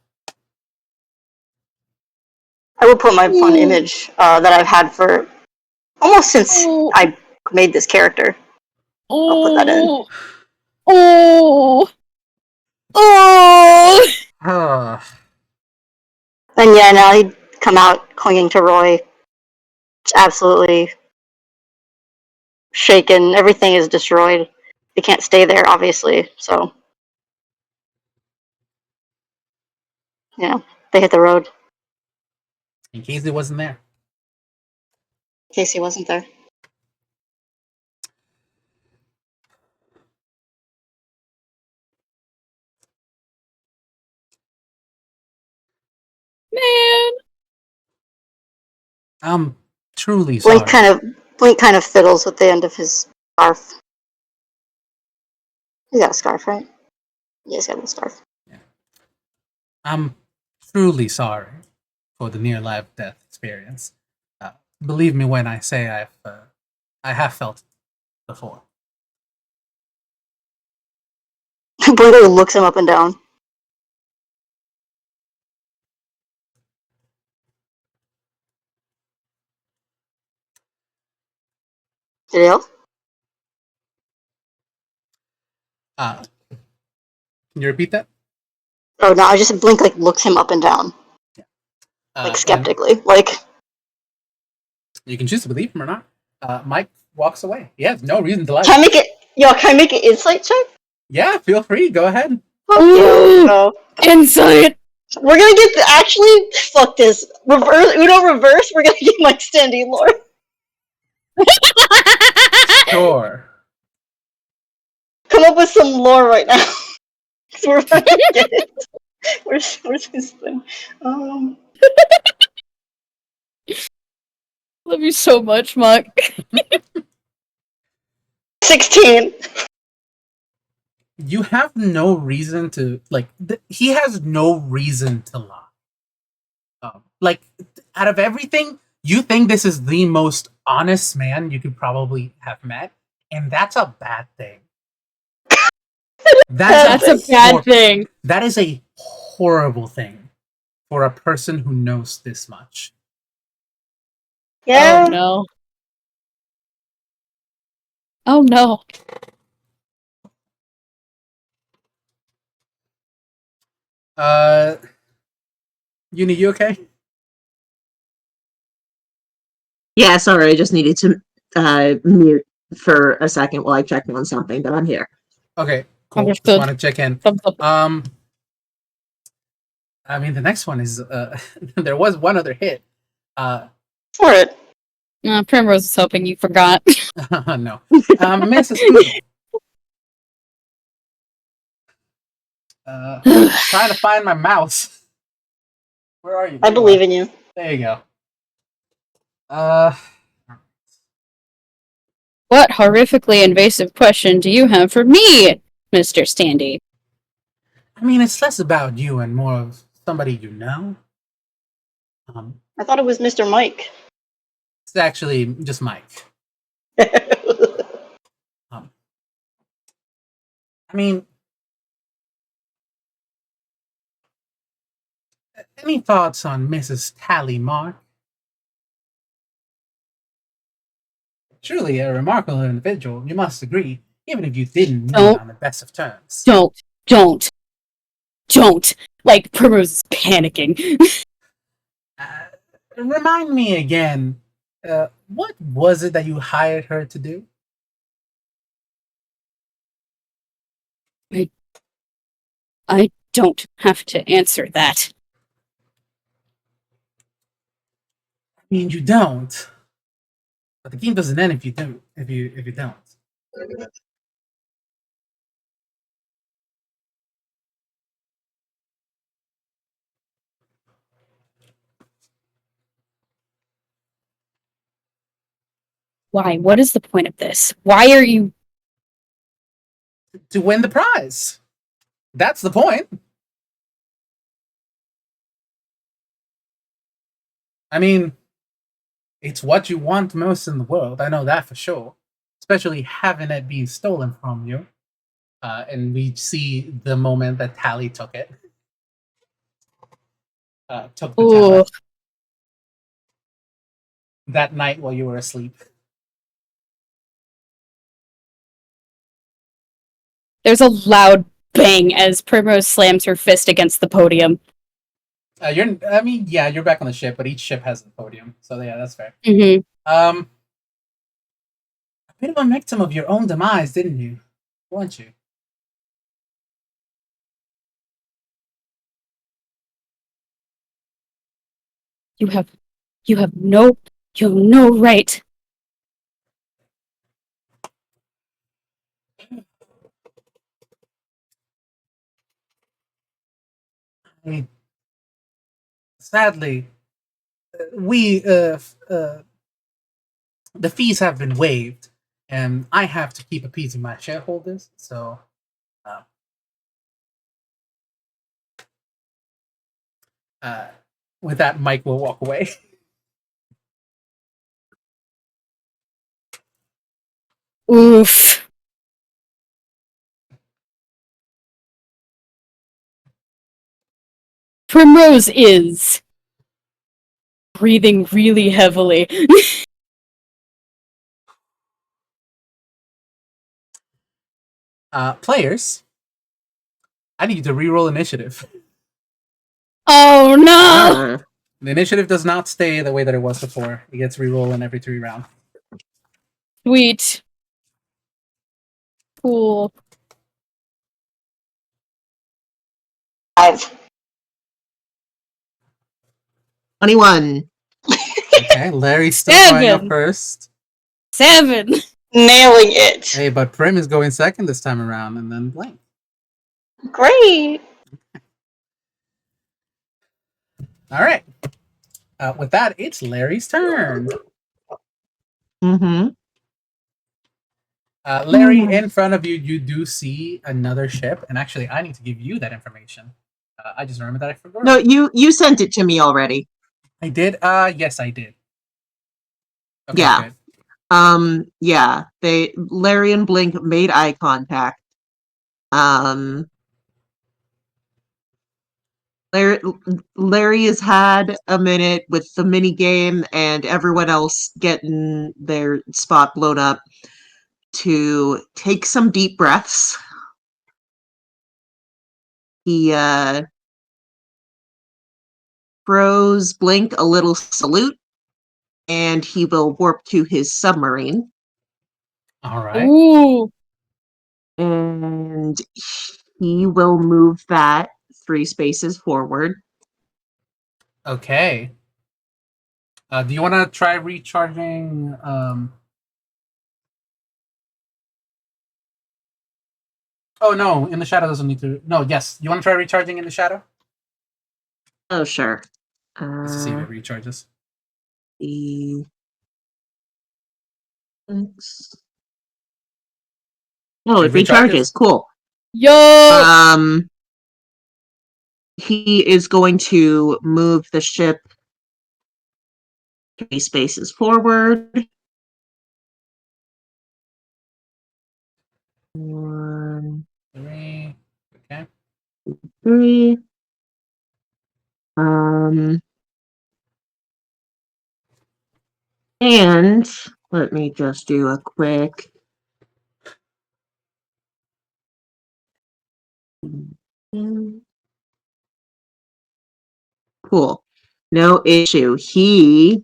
I will put my fun Ooh. image that I've had for almost since Ooh. I made this character. I'll put that in. Oh. Oh. Oh. And yeah, now he'd come out clinging to Roy. Just absolutely shaken. Everything is destroyed. They can't stay there, obviously. So, they hit the road. In case it wasn't there. In case he wasn't there. Man. I'm truly Blink sorry. kind of Blink kind of fiddles with the end of his scarf. He's got a scarf, right? Yeah, he's got a scarf. Yeah. I'm truly sorry for the near life death experience. Uh, Believe me when I say I have felt it before. Blink looks him up and down. Did he help? Can you repeat that? Oh no, I just Blink looks him up and down, And skeptically. Like, you can choose to believe him or not. Mike walks away. He has no reason to lie. can I make an insight check? Yeah, feel free. Go ahead. Ooh. No. Insight. We're gonna actually fuck this. Uno reverse, we're gonna get Mike standing lore. Sure. come up with some lore right now. 'Cause we're about to get it. Where's this thing? Love you so much, Muck. 16. You have no reason to he has no reason to lie. Like, out of everything, you think this is the most honest man you could probably have met, and that's a bad thing. That's a bad thing. That is a horrible thing for a person who knows this much. Yeah. Oh no. Oh no. Uni, you okay? Yeah, sorry, I just needed to mute for a second while I checked on something, but I'm here. Okay, cool. Understood. Just want to check in. Thumbs up. I mean, the next one is there was one other hit. For it. Primrose is hoping you forgot. No. Mrs. Poodle. Trying to find my mouse. Where are you? I believe in you. There you go. What horrifically invasive question do you have for me, Mr. Standy? I mean, it's less about you and more of somebody you know. I thought it was Mr. Mike. It's actually just Mike. I mean, any thoughts on Mrs. Tally Mark? Truly a remarkable individual, you must agree, even if you didn't meet on the best of terms. Don't. Like, Primrose is panicking. Remind me again, what was it that you hired her to do? I don't have to answer that. I mean, you don't. But the game doesn't end if you do. If you don't. Why? What is the point of this? Why are you... To win the prize. That's the point. I mean, it's what you want most in the world. I know that for sure. Especially having it being stolen from you. And we see the moment that Tally took it. Took the talent. That night while you were asleep. There's a loud bang as Primrose slams her fist against the podium. You're back on the ship, but each ship has a podium. So yeah, that's fair. Mm-hmm. A bit of a victim of your own demise, didn't you? Weren't you? You have no right. I mean, sadly, the fees have been waived, and I have to keep appeasing my shareholders. So, with that, Mike will walk away. Oof. Primrose is breathing really heavily. Players, I need you to reroll initiative. Oh no! The initiative does not stay the way that it was before. It gets reroll in every 3 rounds. Sweet. Cool. 5. 21. Okay, Larry's still going up 7. first. 7. Nailing it. Hey, but Prim is going second this time around, and then Blink. Great. All right. With that, it's Larry's turn. Mm-hmm. Larry, in front of you, you do see another ship, and actually, I need to give you that information. I just remembered that I forgot. No, you sent it to me already. I did. Yes, I did. Okay, Yeah. good. Yeah. Larry and Blink made eye contact. Larry has had a minute with the mini game and everyone else getting their spot blown up to take some deep breaths. He throws Blink a little salute, and he will warp to his submarine. All right. Ooh. And he will move that 3 spaces forward. Okay. Do you want to try recharging? Oh no, in the shadow doesn't need to. No, yes. You want to try recharging in the shadow? Oh, sure. Let's see if it recharges. Oh, it recharges. Cool. Yo. He is going to move the ship 3 spaces forward. 1, 3. Okay. 3. And let me just do a quick. Cool. No issue. He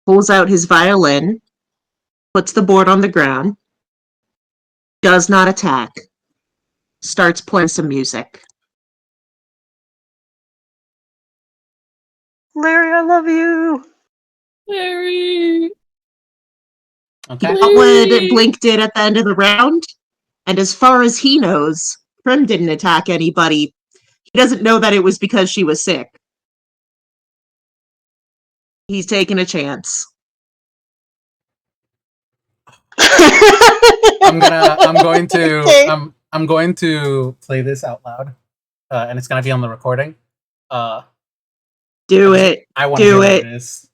pulls out his violin, puts the board on the ground, does not attack, starts playing some music. Larry, I love you. Larry. Okay. Not what Blink did at the end of the round. And as far as he knows, Prim didn't attack anybody. He doesn't know that it was because she was sick. He's taking a chance. I'm going to play this out loud, and it's gonna be on the recording. Do it. I want to hear what it is.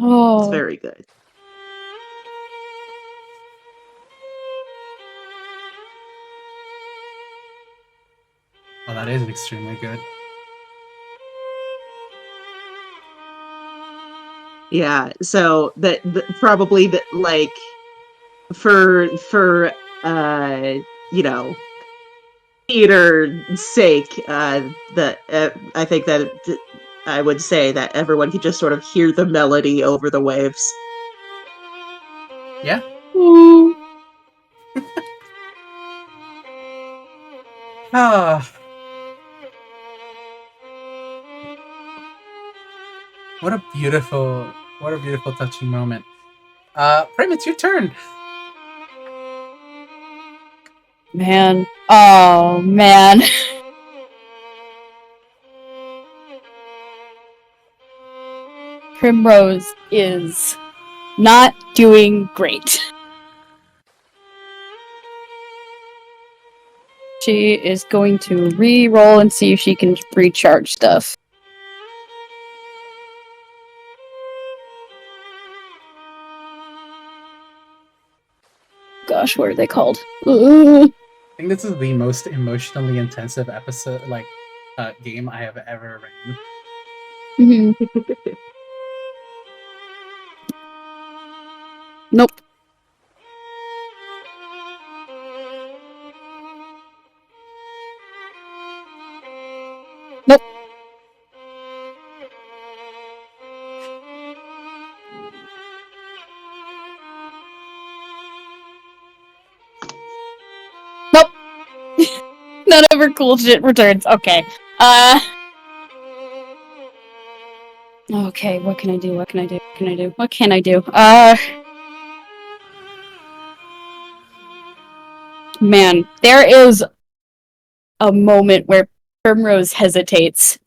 Oh. It's very good. Oh, that is extremely good. Yeah, so that probably that like for you know, theater's sake, I think that I would say that everyone could just sort of hear the melody over the waves. Yeah. Ooh. Ah. What a beautiful touching moment. Prim, it's your turn. Man. Oh, man. Primrose is not doing great. She is going to re-roll and see if she can recharge stuff. Gosh, what are they called? I think this is the most emotionally intensive episode, game I have ever written. Mm-hmm. Nope. Nope. Nope. None of her cool shit returns. Okay. Okay, what can I do? What can I do? What can I do? What can I do? Man, there is a moment where Primrose hesitates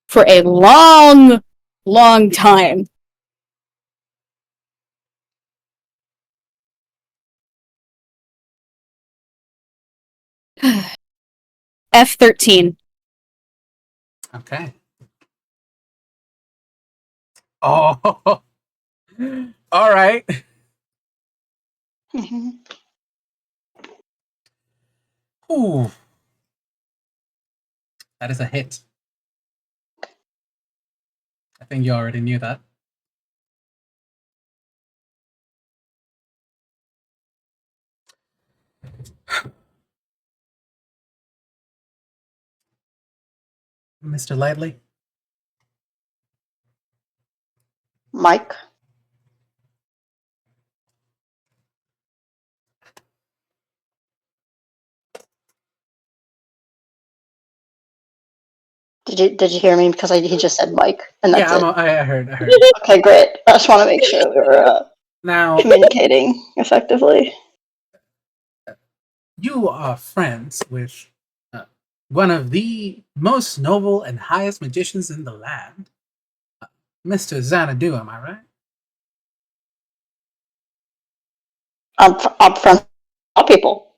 for a long, long time. F13. Okay. Oh, all right. Mhm. Ooh, that is a hit. I think you already knew that. Mr. Lively? Mike. Did you hear me? Because he just said Mike, and that's Yeah, it. I heard. Okay, great. I just want to make sure we're Now, communicating effectively. you are friends with uh, one of the most noble and highest magicians in the land, Mr. Xanadu, am I right? I'm friends with a lot of people.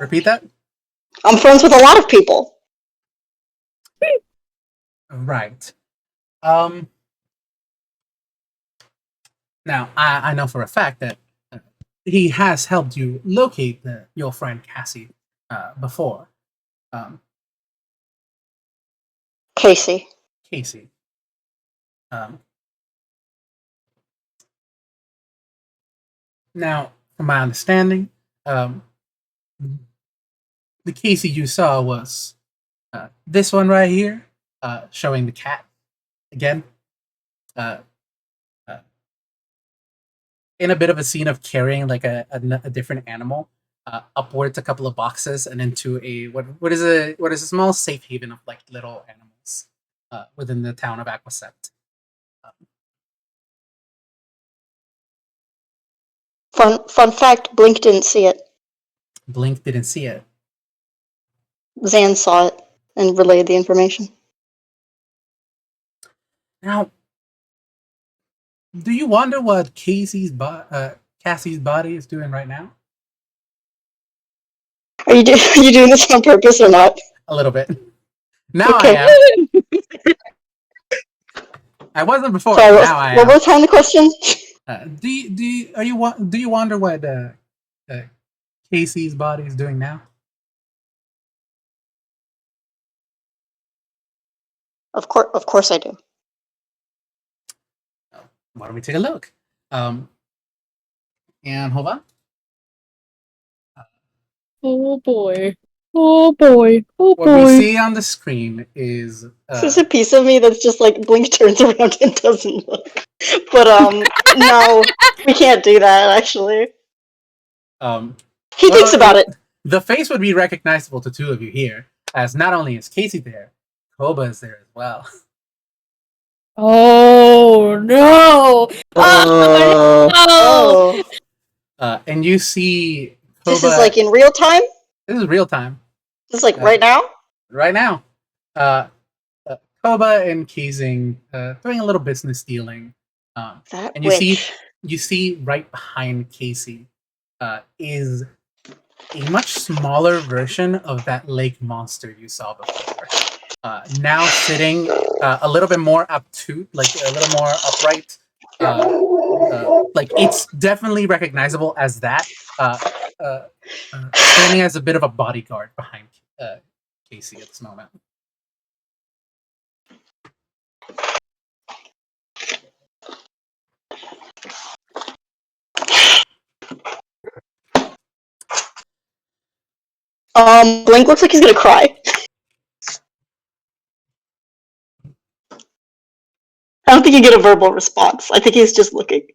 Repeat that? I'm friends with a lot of people. Right. Um, Now, I know for a fact that he has helped you locate your friend Cassie before. Um, Casey. Casey. Um, Now, from my understanding, um, the Casey you saw was this one right here, showing the cat again. Uh, uh, in a bit of a scene of carrying like a different animal upwards a couple of boxes and into a what is a small safe haven of like little animals within the town of Aquaset. Fun fact: Blink didn't see it. Blink didn't see it. Zan saw it and relayed the information. Now, do you wonder what Cassie's body is doing right now? Are you doing this on purpose or not? A little bit. Now I Okay. am. I wasn't before. Sorry. Now I What am. was the question? Do you wonder what Casey's body is doing now? Of course, I do. Why don't we take a look? Um, and hold on. Oh boy. Oh boy. Oh What we boy. see on the screen is There's a piece of me that's just like Blink turns around and doesn't look. But no, we can't do that. Actually, um, he thinks about it. the face would be recognizable to two of you here, as not only is Casey there, Koba is there as well. Oh no! Oh no! Oh, And you see this is Koba. like in real time. This is real time, This is like uh, right now. right now. Uh, Koba and Keizing doing a little business dealing, That and witch. you see right behind Casey is a much smaller version of that lake monster you saw before. Now sitting a little bit more obtuse, like a little more upright. Like it's definitely recognizable as that. Uh, Standing as a bit of a bodyguard behind Casey at this moment. Blink looks like he's gonna cry. I don't think you get a verbal response. I think he's just looking.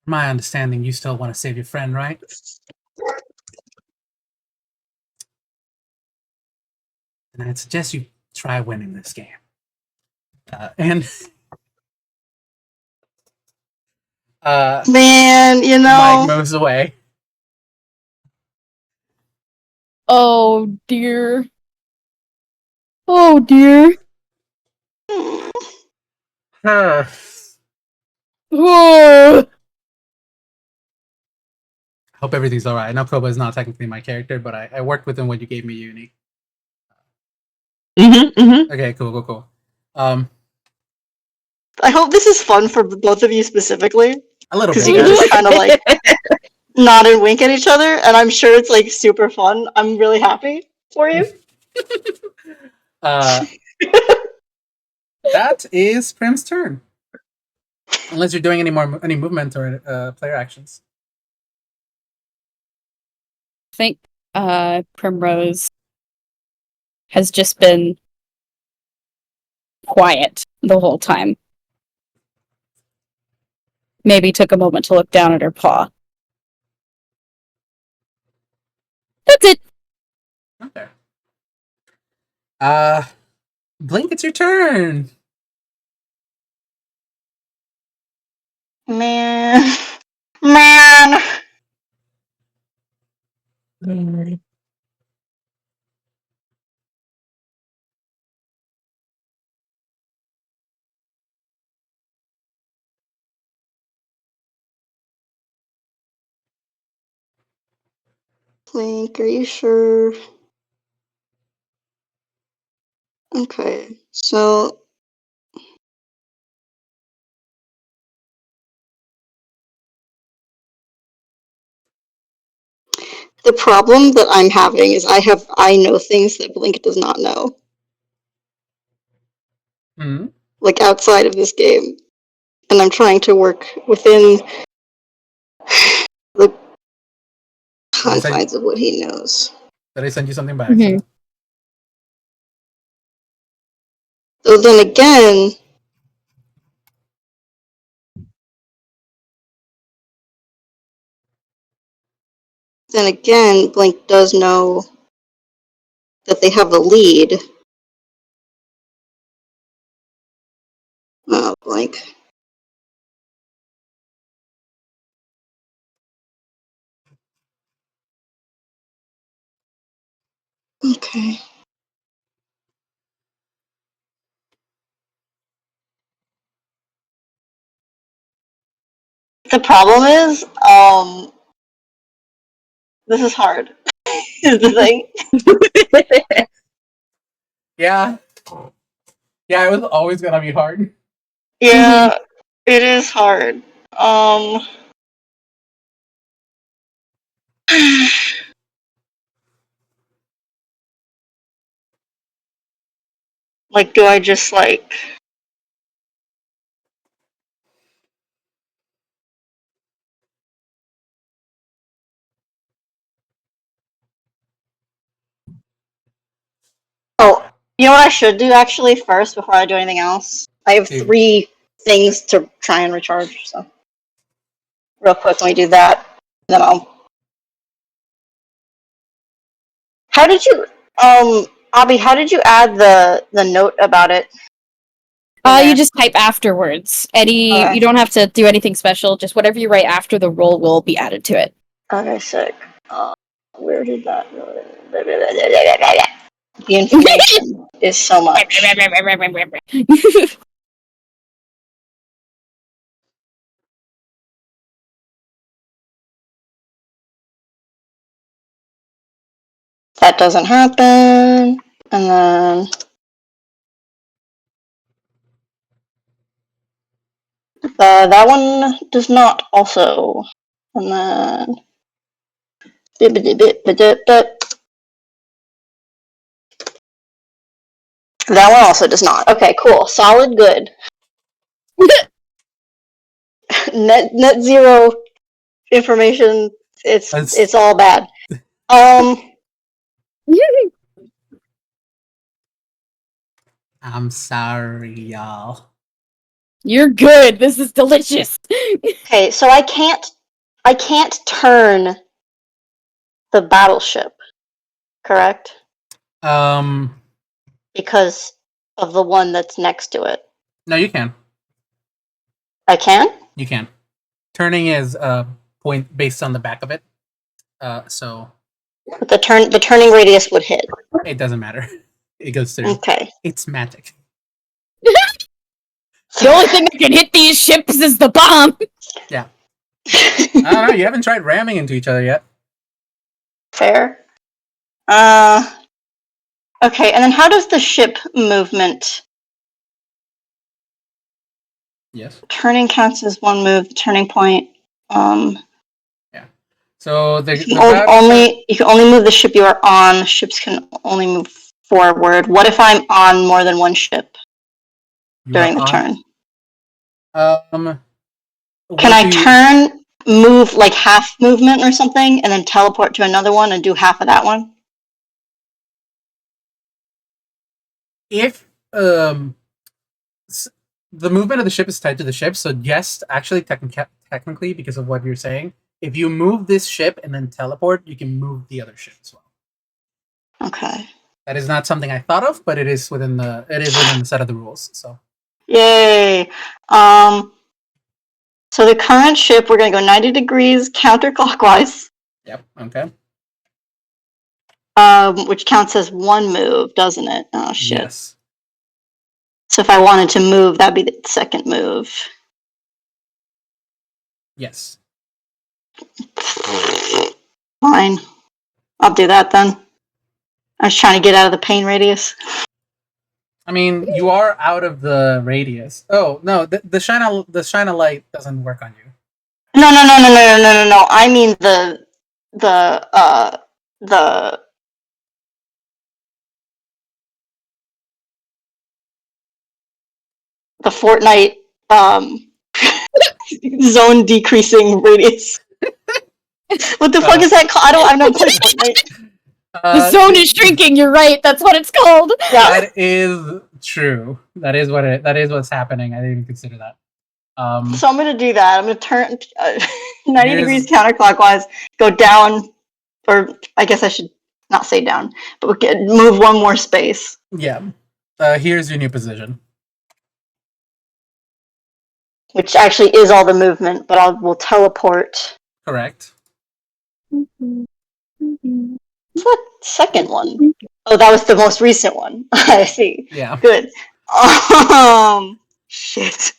My understanding, you still want to save your friend, right? then I'd suggest you try winning this game. And Man, you Mike know. moves away. Oh dear. Oh dear. Huh. Oh. Hope everything's all right. I know Koba is not technically my character, but I worked with him when you gave me Uni. Okay, cool. I hope this is fun for both of you specifically. A little Because bit. you can Yeah. just kind of like nod and wink at each other, and I'm sure it's like super fun. I'm really happy for you. That is Prim's turn. Unless you're doing any movement or player actions. I think Primrose has just been quiet the whole time. Maybe took a moment to look down at her paw. That's it. Okay. Blink, it's your turn. Man. Blink, are you sure? Okay, so the problem that I'm having is I know things that Blink does not know. Hmm. Like outside of this game. And I'm trying to work within the confines of what he knows. Did I send you something by Mhm. accident? So then again, Blink does know that they have a lead. Oh, Blink. Okay. The problem is, this is hard. Is the thing. Yeah. Yeah, it was always gonna be hard. Yeah, it is hard. Like, do I just like? Oh, you know what I should do actually first before I do anything else? I have 3 things to try and recharge, so real quick let me do that. Then I'll. How did you Abby, how did you add the note about it? You just type afterwards. Okay. You don't have to do anything special. Just whatever you write after the roll will be added to it. Okay, sick. Where did that go? The information is so much. That doesn't happen. And then that one does not also. And then that one also does not. Okay, cool. Solid good. net zero information. It's all bad. I'm sorry, y'all. You're good. This is delicious. Okay, so I can't turn the battleship, correct? because of the one that's next to it. No, you can. I can? You can. Turning is point based on the back of it. So But the turning radius would hit. it doesn't matter. It goes through. Okay. It's magic. The only thing that can hit these ships is the bomb. I don't know. You haven't tried ramming into each other yet. Fair. Okay, and then how does the ship movement... Yes. Turning counts as one move, turning point. So You can only move the ship you are on. Ships can only move forward. What if I'm on more than one ship during the turn? Can I turn, move like half movement or something, and then teleport to another one and do half of that one? If the movement of the ship is tied to the ship, so yes, actually, technically, because of what you're saying, if you move this ship and then teleport, you can move the other ship as well. Okay. That is not something I thought of, but it is within the set of the rules. So. Yay. So the current ship, we're going to go 90 degrees counterclockwise. Yep. Okay. Which counts as one move, doesn't it? Oh, shit. Yes. So if I wanted to move, that'd be the second move. Yes. Fine. I'll do that then. I was trying to get out of the pain radius. I mean, you are out of the radius. Oh no, the shine of light doesn't work on you. No. I mean the Fortnite zone decreasing radius. What the fuck is that called? I'm not playing Fortnite. The zone is shrinking. You're right. That's what it's called. Yeah. That is true. That is what's happening. I didn't even consider that. So I'm gonna do that. I'm gonna turn 90 degrees counterclockwise, go down, or I guess I should not say down, but move one more space. Yeah. Here's your new position. Which actually is all the movement, but we'll teleport. Correct. What's that second one? Oh, that was the most recent one. I see. Yeah. Good. Shit.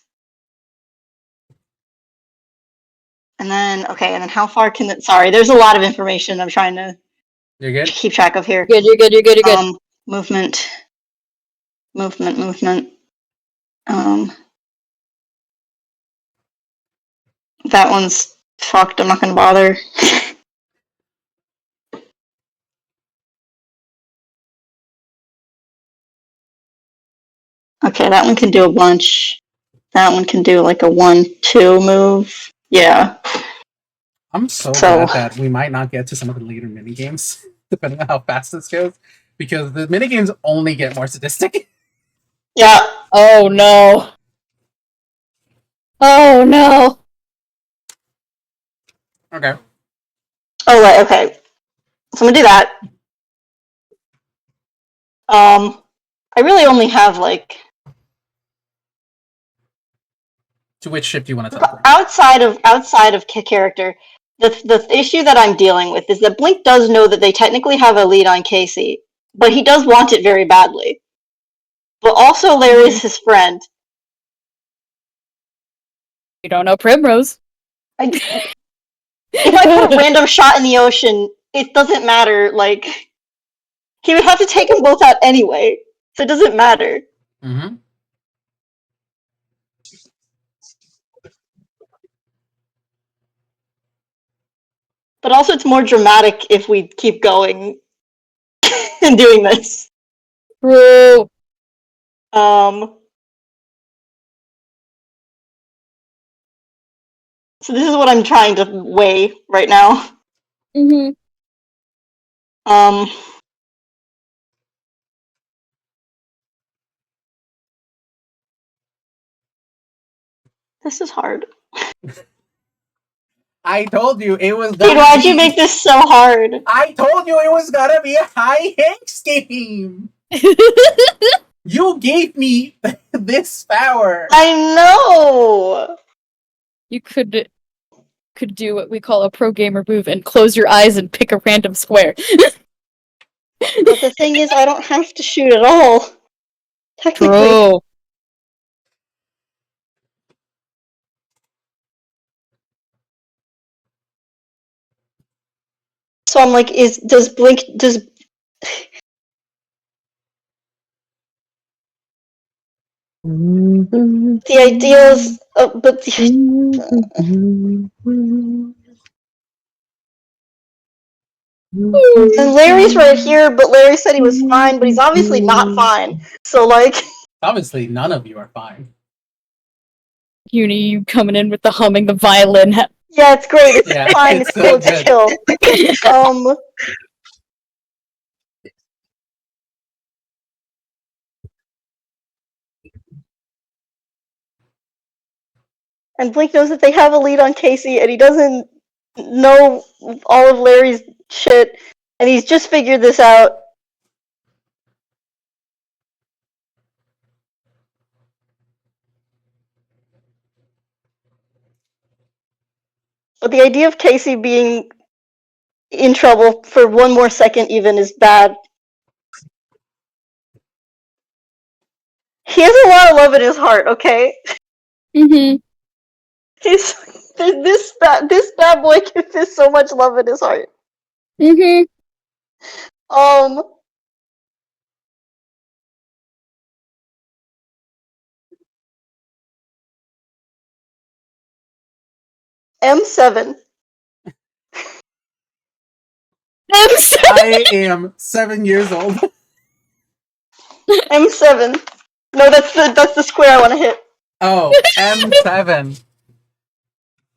And then how far can it... Sorry, there's a lot of information I'm trying to keep track of here. You're good. Movement. That one's fucked. I'm not gonna bother. Okay, that one can do a bunch. That one can do like a 1-2 move. Yeah. I'm so glad that we might not get to some of the later minigames, depending on how fast this goes, because the minigames only get more sadistic. Yeah. Oh no. Oh no. Okay. Oh, right, okay. So I'm gonna do that. I really only have like... To which ship do you want to teleport? Outside of character, the issue that I'm dealing with is that Blink does know that they technically have a lead on Casey, but he does want it very badly. But also Larry is his friend. You don't know Primrose. If I put a random shot in the ocean, it doesn't matter. Like, he would have to take them both out anyway, so it doesn't matter. Mm-hmm. But also, it's more dramatic if we keep going and doing this. True. So this is what I'm trying to weigh right now. Mm-hmm. This is hard. I told you it was. Dude, why'd you make this so hard? I told you it was gonna be a high Hanks game. You gave me this power. I know. You could do what we call a pro gamer move and close your eyes and pick a random square. But the thing is, I don't have to shoot at all. Technically. Bro. So I'm like, does the idea is, but and Larry's right here, but Larry said he was fine, but he's obviously not fine. So like, Obviously, none of you are fine. Uni, you coming in with the humming, the violin. yeah, it's great. It's Yeah, fine. it's It's cool. so It's good. chill. And Blink knows that they have a lead on Casey, and he doesn't know all of Larry's shit, and he's just figured this out. But the idea of Casey being in trouble for one more second even is bad. He has a lot of love in his heart, okay? Mm-hmm. This bad boy has so much love in his heart. Mm-hmm. M7. I am 7 years old. M7. No, that's the square I want to hit. Oh, M7.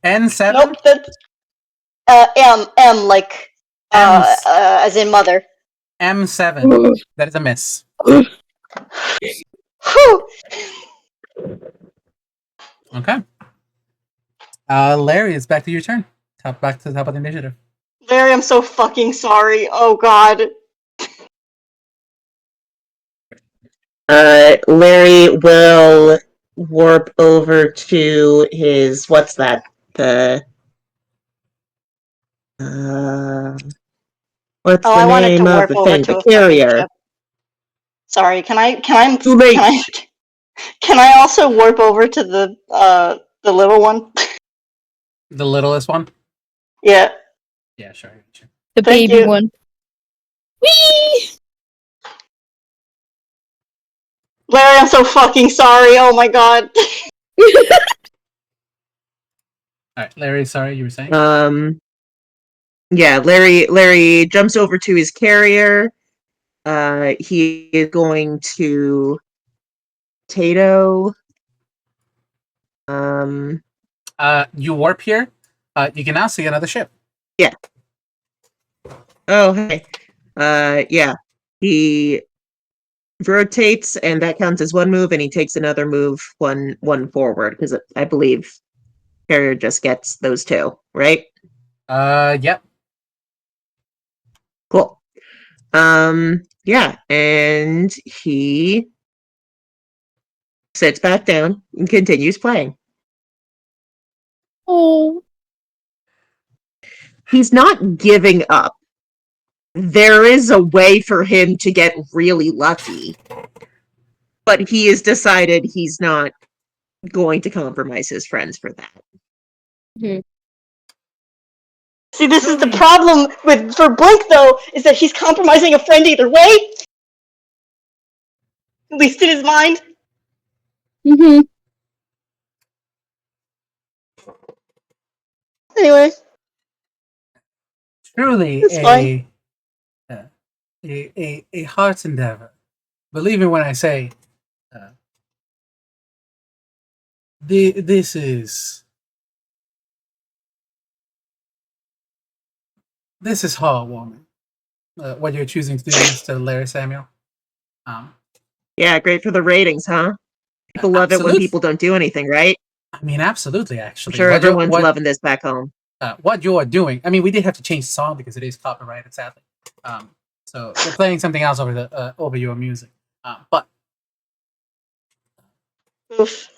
N7? Nope, that's M like as in mother. M7. That is a miss. Whew. Okay. Larry, it's back to your turn. Back to the top of the initiative. Larry, I'm so fucking sorry. Oh god. Larry will warp over to his what's that? The what's I the wanted to name of warp the over thing? to The a fucking carrier. ship. Sorry, can I Too late. can I also warp over to the little one? The littlest one? Yeah. Yeah, sure. The Thank baby you. one. Whee! Larry, I'm so fucking sorry. Oh my god. Alright, Larry, sorry, you were saying? Yeah, Larry jumps over to his carrier. He is going to Tato. You warp here. You can now see another ship. Yeah. Oh, hey. Yeah. He rotates, and that counts as one move, and he takes another move, one forward, because I believe carrier just gets those two, right? Yep. Cool. Yeah, and he sits back down and continues playing. Oh. He's not giving up. There is a way for him to get really lucky, but he has decided he's not going to compromise his friends for that. Mm-hmm. See, this is the problem for Blink though, is that he's compromising a friend either way. At least in his mind. Mm-hmm. Anyway. Truly It's fine. a heart's endeavor. Believe me when I say this is heartwarming. What you're choosing to do, Mr. Larry Samuel. Yeah, great for the ratings, huh? People love it when absolute- people don't do anything, right? I mean, absolutely, I'm actually. sure everyone's loving this back home. What you are doing. I mean, we did have to change the song because it is copyrighted, sadly. So they're playing something else over your music. But Oof.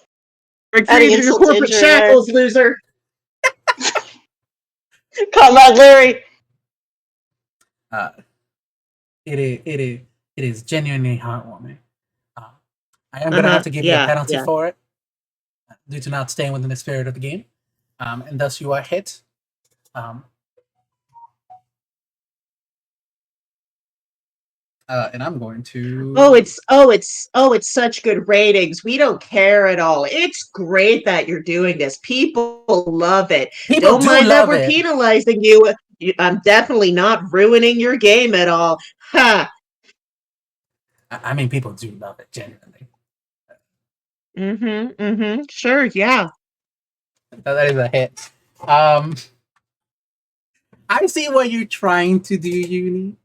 We're Adding created your insult to corporate injury there. shackles, loser. Comrade Larry. uh, it is genuinely heartwarming. Uh, I am gonna have to give you a Yeah, penalty yeah. for it due to not staying within the spirit of the game, and thus you are hit. Um, and I'm going to. It's such good ratings. We don't care at all. It's great that you're doing this. People love it. People Don't do mind that love we're it. penalizing you. I'm definitely not ruining your game at all. Ha. I mean, people do love it genuinely. Sure, yeah. That is a hit. Um, I see what you're trying to do, Uni.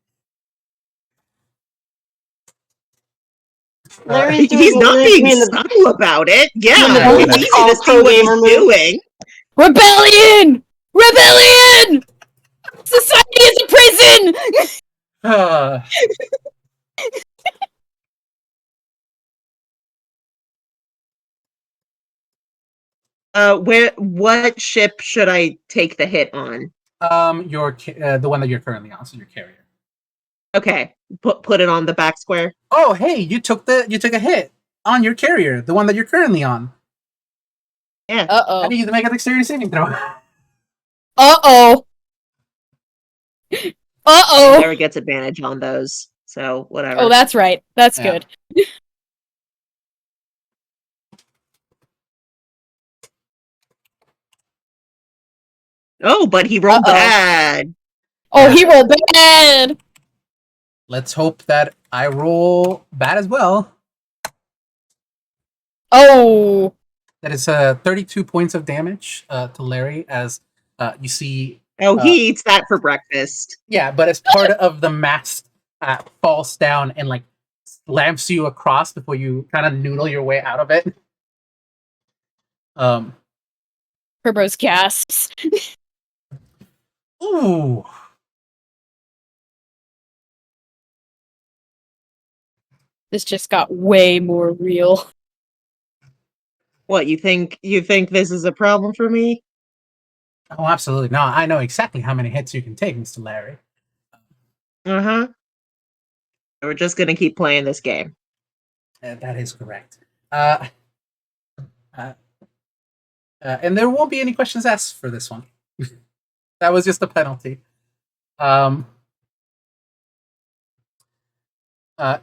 Larry's doing He's what not we're being doing subtle about it. doing the Yeah, I Blink it's know. easy Call to see pro what he's gamer move. doing. Rebellion! Rebellion! Society is a prison! Uh, What ship should I take the hit on? the one that you're currently on, so your carrier. Okay, put it on the back square. Oh, hey, you took a hit on your carrier, the one that you're currently on. Yeah. Uh I oh. need you to make a dexterity saving throw. Uh oh. Uh oh. Larry gets advantage on those, so whatever. Oh, that's right. That's Yeah. good. Oh, but he rolled Uh-oh. bad. Oh, Yeah. he rolled bad. Let's hope that I roll bad as well. Oh. That is 32 points of damage to Larry as you see. Oh, he eats that for breakfast. Yeah, but as part of the mast falls down and like slams you across before you kind of noodle your way out of it. Primrose gasps. Ooh. This just got way more real. What, you think this is a problem for me? Oh, absolutely. No, I know exactly how many hits you can take, Mr. Larry. Uh-huh. We're just gonna keep playing this game. That is correct. And there won't be any questions asked for this one. That was just a penalty.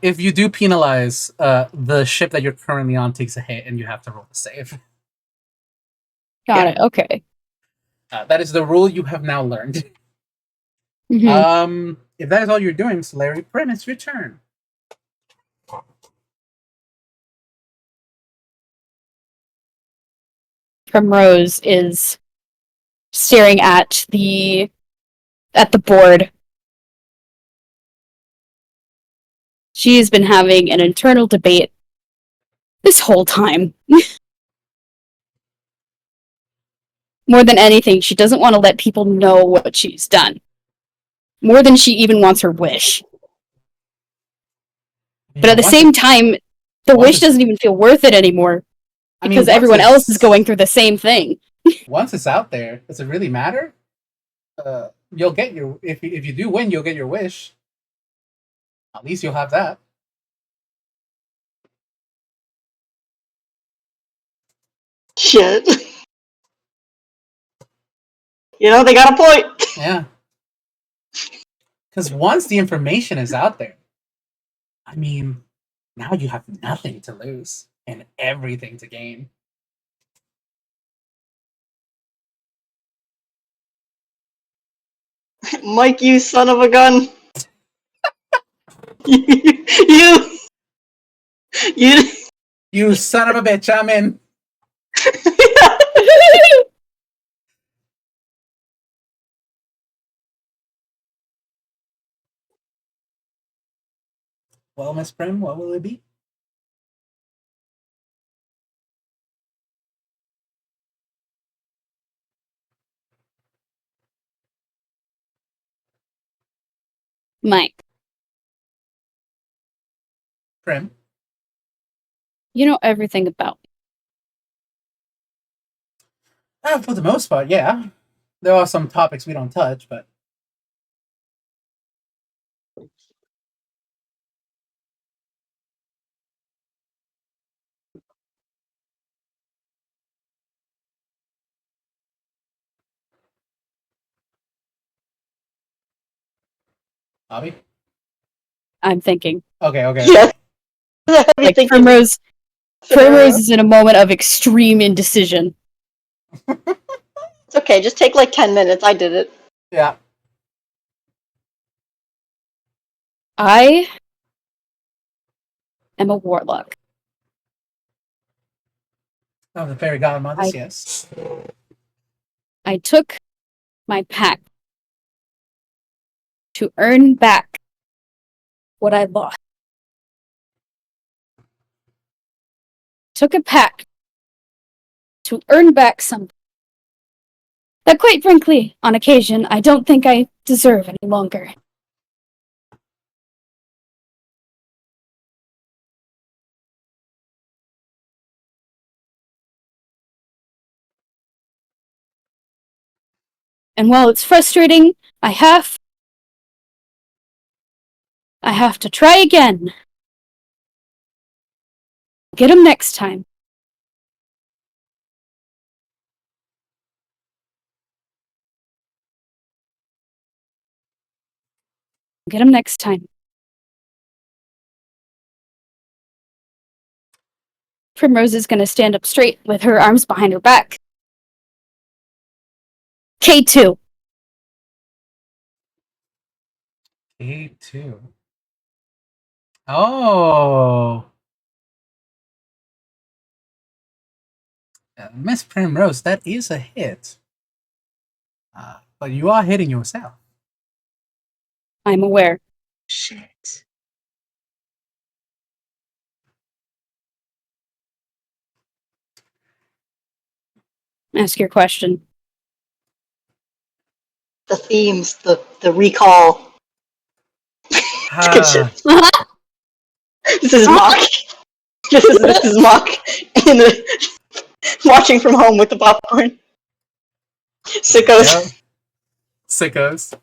If you do penalize, the ship that you're currently on takes a hit, and you have to roll the save. Got it. Okay. That is the rule you have now learned. Mhm. If that is all you're doing, Mr. Larry, Prim, it's your turn. Primrose is staring at the board. She's been having an internal debate this whole time. More than anything, she doesn't want to let people know what she's done. More than she even wants her wish. But at the same time, the wish doesn't even feel worth it anymore because everyone else is going through the same thing. Once it's out there, does it really matter? You'll get your if you do win, you'll get your wish. At least you'll have that. Shit. You know, they got a point. Yeah. Because once the information is out there, I mean, now you have nothing to lose and everything to gain. Mike, you son of a gun. you, you, You son of a bitch, I'm in. Well, Miss Prim, what will it be? Mike. Prim. You know everything about me. For the most part, yeah. There are some topics we don't touch, but Bobby. I'm thinking. Okay. Yes. You're Like thinking Primrose scenario. is in a moment of extreme indecision. It's okay. Just take like 10 minutes. I did it. Yeah. I am a warlock. Oh, the fairy godmothers, I- yes. I took my pact to earn back what I lost. Took a pact to earn back something that, quite frankly, on occasion, I don't think I deserve any longer. And while it's frustrating, I have to try again. Get him next time. Get him next time. Primrose is gonna stand up straight with her arms behind her back. K2. K2. Oh. Miss Primrose, that is a hit. But you are hitting yourself. I'm aware. Shit. Ask your question. The themes, the recall. Ah, This is mock. This is mock. In the watching from home with the popcorn. Sickos. yeah. Sickos.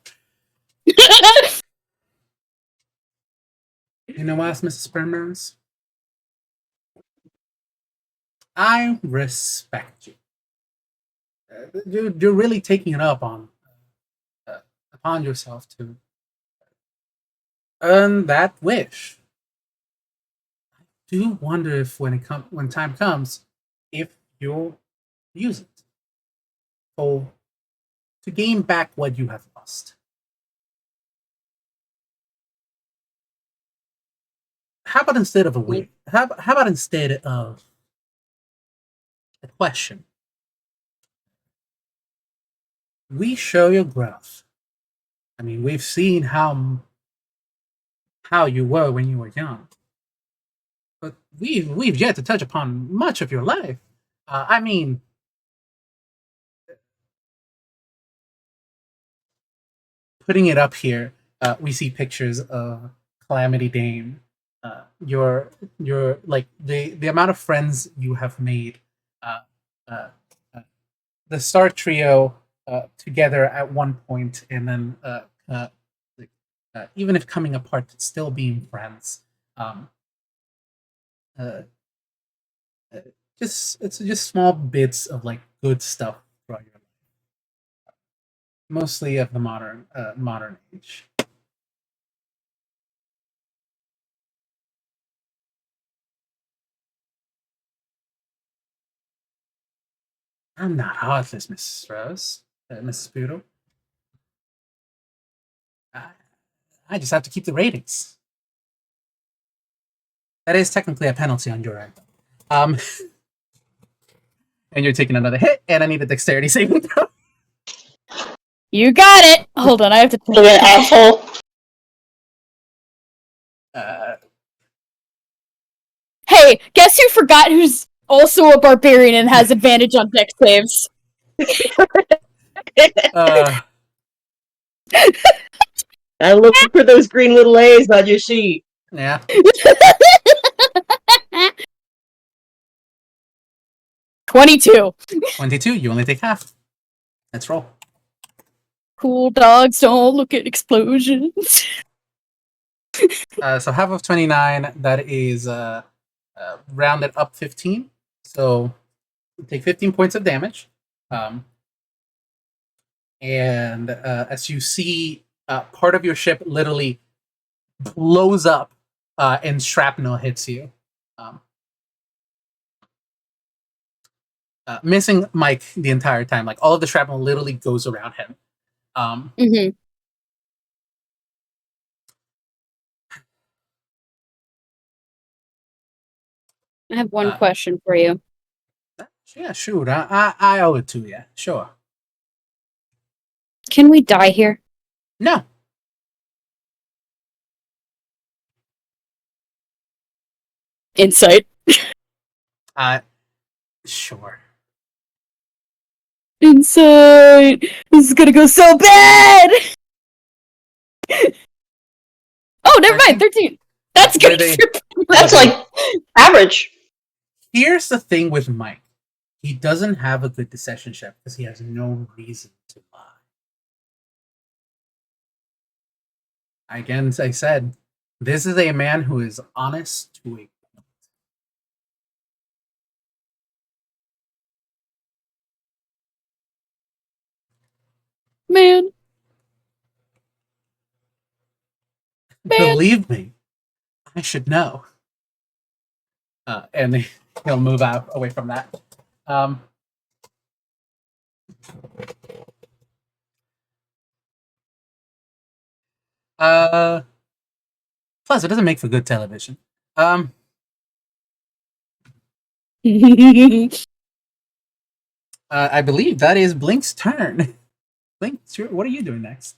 You know what, Mrs. Primrose? I respect you. You're really taking it up on upon yourself to earn that wish. I do wonder if when time comes, if you'll use it or to gain back what you have lost. How about instead of a wish? How about instead of a question? We show your growth. I mean, we've seen how you were when you were young, but we've yet to touch upon much of your life. I mean, putting it up here, we see pictures of Calamity Dame. Your like the amount of friends you have made. Uh, uh, uh, the Star Trio together at one point, and then like, even if coming apart, still being friends. Um, uh, uh, it's just small bits of like good stuff throughout your life, mostly of the modern age. I'm not heartless, Mrs. Rose, Mrs. Poodle. I, I just have to keep the ratings. That is technically a penalty on your end. Um, and you're taking another hit, and I need a dexterity saving throw. You got it! Hold on, I have to Look at an asshole. Uh, Hey, guess who forgot who's also a barbarian and has advantage on dex saves? uh, I look for those green little A's on your sheet. yeah. 22. 22. You only take half. Let's roll. Cool dogs don't look at explosions. So half of 29, that is rounded up 15. So you take 15 points of damage. And as you see, part of your ship literally blows up and shrapnel hits you. Missing Mike the entire time. Like, all of the shrapnel literally goes around him. Mm-hmm. I have one question for you. Yeah, shoot. I owe it to you. Sure. Can we die here? No. Insight. Sure. Insight. This is gonna go so bad. Oh, never mind. 13. That's good. That's like average. Here's the thing with Mike. He doesn't have a good deception check because he has no reason to lie. Again, as I said, this is a man who is honest to a point. Man. Believe me, I should know. And he'll move out away from that. Plus, it doesn't make for good television. I believe that is Blink's turn. Blink, what are you doing next?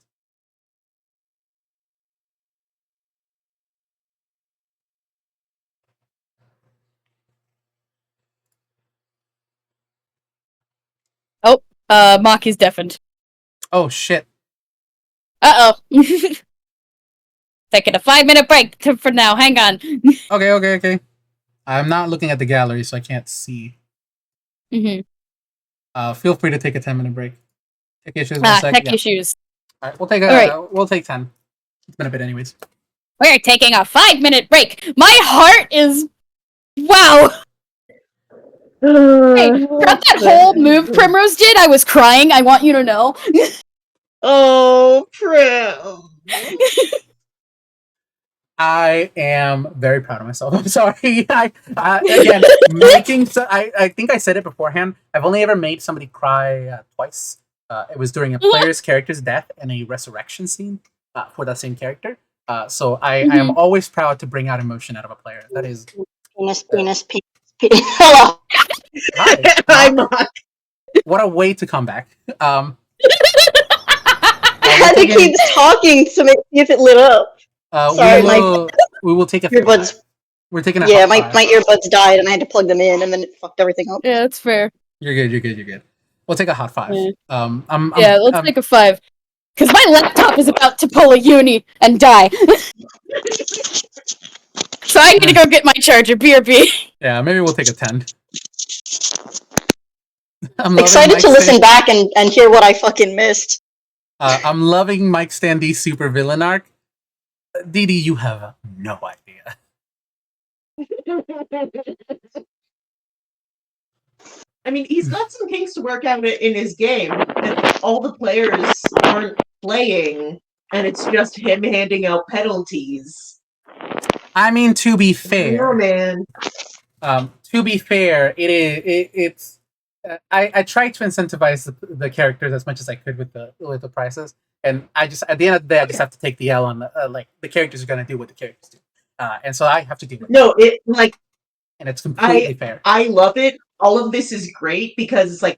Oh, Maki's deafened. Oh, shit. Uh-oh. Taking a 5-minute break for now. Hang on. Okay. I'm not looking at the gallery, so I can't see. Mm-hmm. Feel free to take a 10-minute break. Tech issues. 1 second. Tech issues. All right, we'll take 10. It's been a bit, anyways. We're taking a 5-minute break. My heart is wow. Hey, throughout that whole move Primrose did, I was crying. I want you to know. Oh, Prim. I am very proud of myself. I'm sorry. Again, I think I said it beforehand. I've only ever made somebody cry twice. It was during a player's character's death and a resurrection scene for that same character. So I am always proud to bring out emotion out of a player. That is penis. Hello. Hi, Mark. What a way to come back. I had to keep talking to see if it lit up. Sorry, we will take a earbuds. We're taking a my earbuds died and I had to plug them in and then it fucked everything up. Yeah, that's fair. You're good. We'll take a hot 5. Yeah. Let's take a 5. Because my laptop is about to pull a uni and die. So I need to go get my charger. BRB. Yeah, maybe we'll take a 10. I'm excited to listen back and hear what I fucking missed. I'm loving Mike Standy's super villain arc. Didi, you have no idea. I mean, he's got some kinks to work out in his game, and all the players aren't playing, and it's just him handing out penalties. I mean, to be fair, man. To be fair, it's. I tried to incentivize the characters as much as I could with the prices, and I just at the end of the day I just have to take the L on the characters are going to do what the characters do, and so I have to do it. No, and it's completely fair. I love it. All of this is great because it's like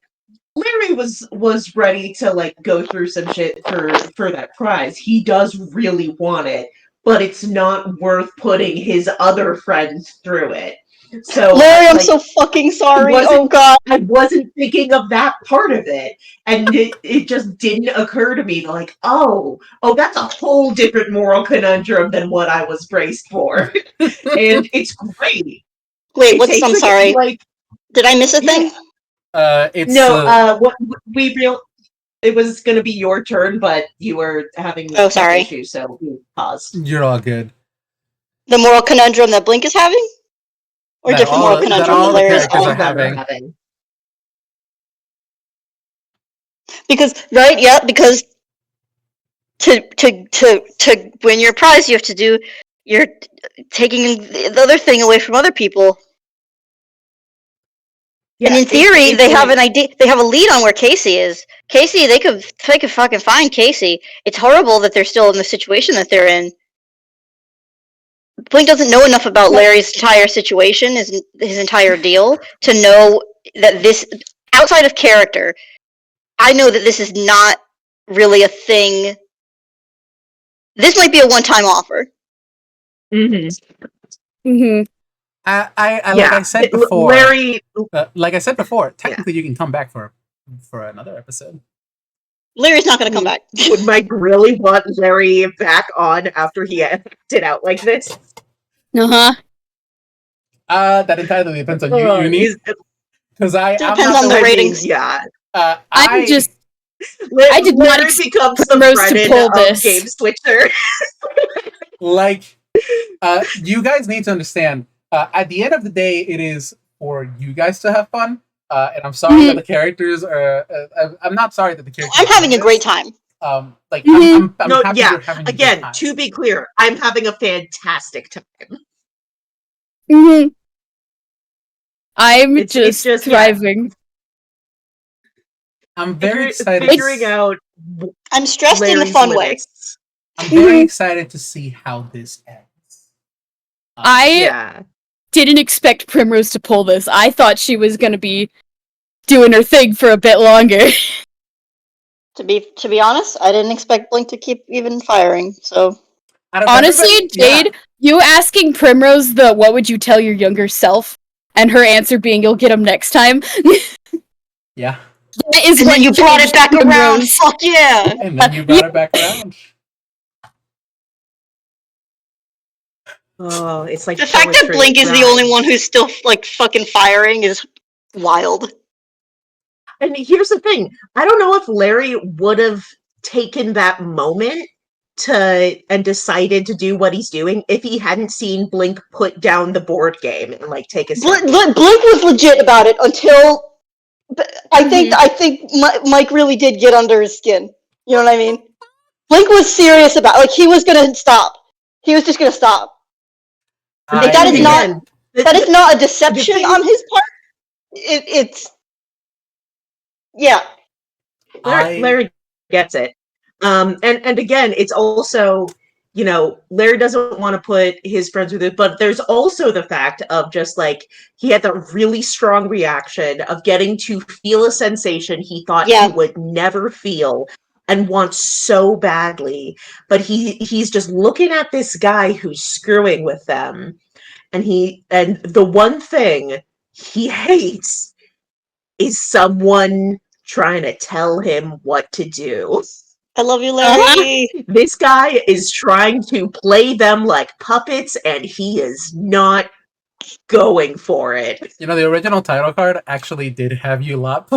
Larry was ready to go through some shit for that prize. He does really want it, but it's not worth putting his other friends through it. So Larry, I'm so fucking sorry. Oh god. I wasn't thinking of that part of it. And it just didn't occur to me oh, that's a whole different moral conundrum than what I was braced for. And it's great. Wait, I'm sorry. Did I miss a thing? It's No, what we real. It was going to be your turn, but you were having Oh, sorry. issues, so we paused. you're all good. The moral conundrum that Blink is having? Or That different all- moral that conundrum all that the Larry's characters All are of them having. are having. Because because to win your prize you have to do you're taking the other thing away from other people. Yeah, and in theory it's they have like- an idea, they have a lead on where Casey is. Casey, they could fucking find Casey. It's horrible that they're still in the situation that they're in. Blink doesn't know enough about Larry's entire situation, his entire deal, to know that this, outside of character, I know that this is not really a thing. This might be a one-time offer. Mm-hmm. Like I said before, Larry. technically you can come back for another episode. Larry's not going to come back. Would Mike really want Larry back on after he acted out like this? Uh-huh. That entirely depends on you, Uni. Because I'm Depends not on the the way- ratings. Yeah. I did not Larry expect becomes the Primrose to Brennan pull of this. Game Switcher. like you guys need to understand. At the end of the day, it is for you guys to have fun. And I'm sorry that the characters are. I'm not sorry that the characters. I'm having are a great time. I'm No, happy yeah. you're having a good Again, time. to be clear, I'm having a fantastic time. Mm-hmm. I'm It's just just, yeah. thriving. I'm very excited. Figuring out I'm stressed in the Larry's fun way. limits. I'm very excited to see how this ends. I Yeah. didn't expect Primrose to pull this. I thought she was gonna be doing her thing for a bit longer. To be honest, I didn't expect Blink to keep even firing. So out of Honestly, everybody- yeah. Jade, you asking Primrose the what would you tell your younger self, and her answer being you'll get him next time. Yeah. That is and what then you brought it changed back around. Primrose. Fuck yeah! And then you brought it back around. Oh, it's like The fact that poetry Blink is the rhymes. only one who's still like fucking firing is wild. And here's the thing. I don't know if Larry would have taken that moment and decided to do what he's doing if he hadn't seen Blink put down the board game and like take a step. Blink was legit about it until I think Mike really did get under his skin. You know what I mean? Blink was serious about, like, he was gonna stop. He was just gonna stop. I- that is Again, That is not a deception thing- on his part. It's yeah. Larry gets it. And again, it's also, you know, Larry doesn't want to put his friends with it, but there's also the fact of just like he had the really strong reaction of getting to feel a sensation he thought Yeah. he would never feel and wants so badly, but he's just looking at this guy who's screwing with them, and the one thing he hates is someone trying to tell him what to do. I love you, Larry. This guy is trying to play them like puppets, and he is not going for it. You know, the original title card actually did have you lot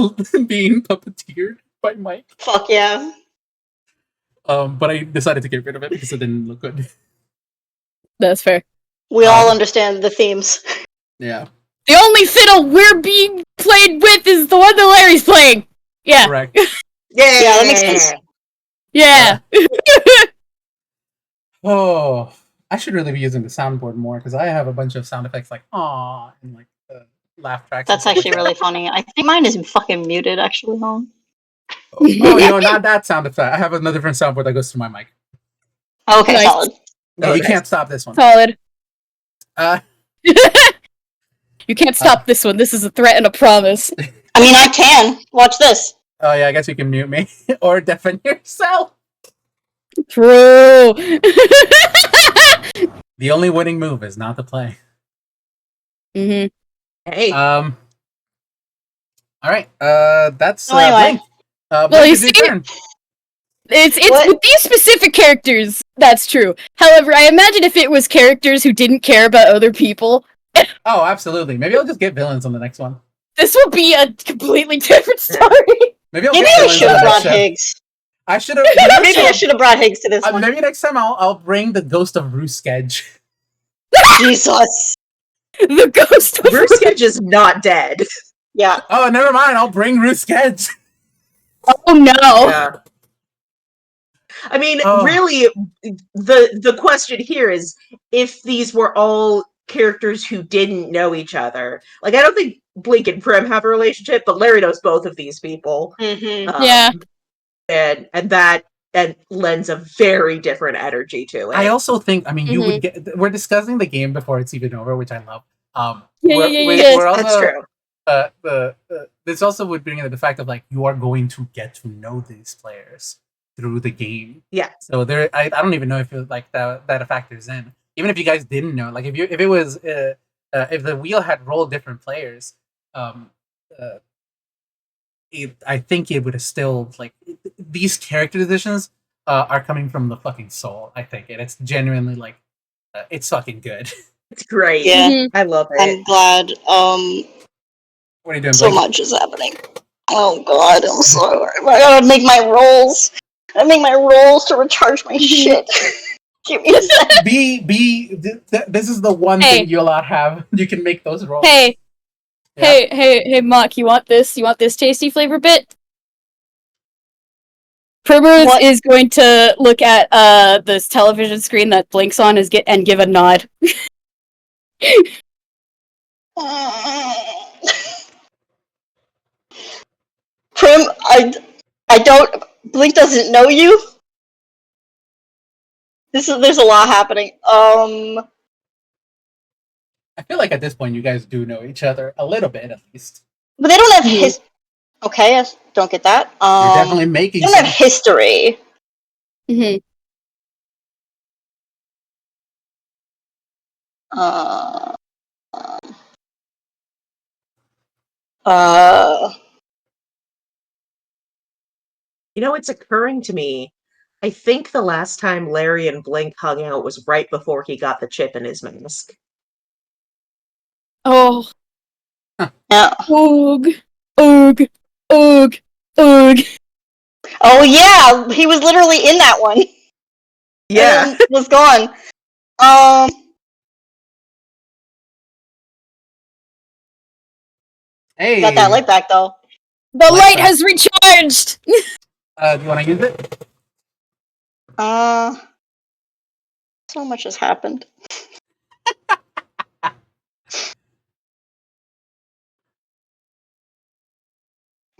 being puppeteered by Mike. Fuck yeah. But I decided to get rid of it because it didn't look good. That's fair. We all understand the themes. Yeah, The only fiddle we're being played with is the one that Larry's playing. Yeah. correct. Yeah, Yeah, that makes sense. Yeah. Oh, I should really be using the soundboard more because I have a bunch of sound effects like "aw" and like laugh tracks. That's and stuff actually like really funny. I think mine is fucking muted actually. Home. that. Oh no, not that sound effect. I have another different soundboard that goes through my mic. Okay, Nice. solid. No, Oh, you nice. can't stop this one. Solid. Uh, You can't stop this one. This is a threat and a promise. I mean, I can. Watch this. oh yeah, I guess you can mute me or deafen yourself. True. The only winning move is not to play. hmm Hey, All right. That's So anyway. Blink. Blink, Well, you it's your see- turn. It's What? with these specific characters, that's true. However, I imagine if it was characters who didn't care about other people. Oh, absolutely. Maybe I'll just get villains on the next one. this will be a completely different story. Maybe I'll Maybe get I Dylan should to the have next brought show. Higgs. I should have. Maybe I should have brought Higgs to this one. Maybe next time I'll bring the ghost of Ruskej. Jesus. The ghost of Ruskej is not dead. Yeah. Oh, never mind. I'll bring Ruskej. Oh no. Yeah. I mean, Oh. really, the question here is if these were all characters who didn't know each other. Like, I don't think Blink and Prim have a relationship, but Larry knows both of these people. Mm-hmm. Yeah. And that lends a very different energy to it. I also think. I mean, you would Mm-hmm. get. We're discussing the game before it's even over, which I love. Yeah. We're also, That's true. this also would bring in the fact of like you are going to get to know these players through the game. Yeah. So there, I don't even know if it, like that factors in. Even if you guys didn't know, like if it was if the wheel had rolled different players, I think it would have still like these character decisions are coming from the fucking soul. I think, and it's genuinely like it's fucking good. It's great. Yeah. Mm-hmm. I love it. I'm glad. What are you doing? So Blake? much is happening. Oh God, I'm sorry. I gotta make my rolls. I make my rolls to recharge my shit. Give me a second. This is the one Hey. thing you'll not have. You can make those rolls. Hey. Yeah. Hey, Mock, you want this? You want this tasty flavor bit? Primrose What? is going to look at this television screen that blinks on and give a nod. Prim, I don't. Blink doesn't know you. There's a lot happening. I feel like at this point you guys do know each other a little bit at least. But they don't have Mhm. his. Okay, yes, don't get that. You're definitely They making don't some. have history. Mm-hmm. Uh, uh, You know, it's occurring to me. I think the last time Larry and Blink hung out was right before he got the chip in his mask. Oh, yeah. oog, oog, oog, oog. Oh yeah, he was literally in that one. Yeah. And then was gone. Hey, Got that light back though. The Like light that. has recharged. do you want to use it? So much has happened.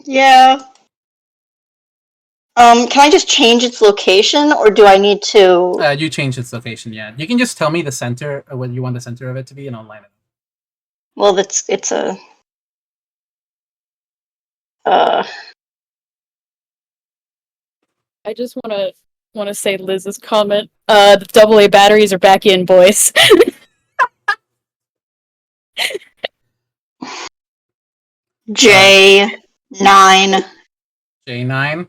Yeah. Can I just change its location, or do I need to? You change its location. Yeah, you can just tell me the center, what you want the center of it to be, and I'll line it. Well, it's a. I just want to say Liz's comment. The AA batteries are back in, boys. J9. J9.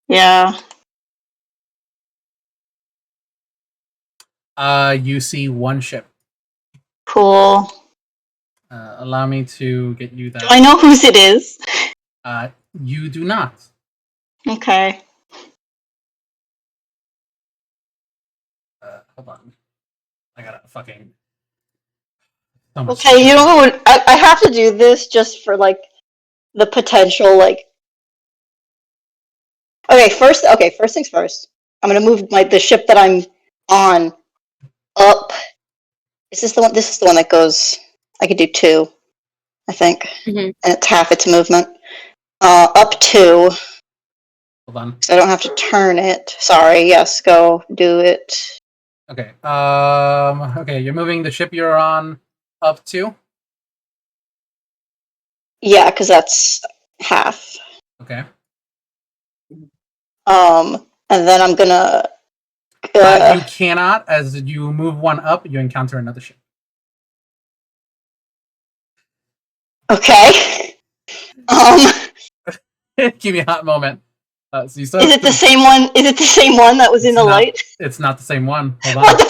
Yeah. You see one ship. Cool. Allow me to get you Do I that. know whose it is? You do not. Okay. Hold on. I gotta fucking. So much Okay, shit. you know what? I have to do this just for like the potential like. Okay, first things first. I'm gonna move the ship that I'm on up. Is this the one? This is the one that goes. I could do 2, I think, Mhm. and it's half its movement. Up 2, Hold on. so I don't have to turn it. Sorry. Yes, go do it. Okay. Okay. You're moving the ship you're on up to. Yeah, because that's half. Okay. And then I'm gonna. You cannot, as you move one up, you encounter another ship. Okay. Give me a hot moment. So you still Is have it the to- same one? Is it the same one that was in It's the not. light? It's not the same one. Hold on. What the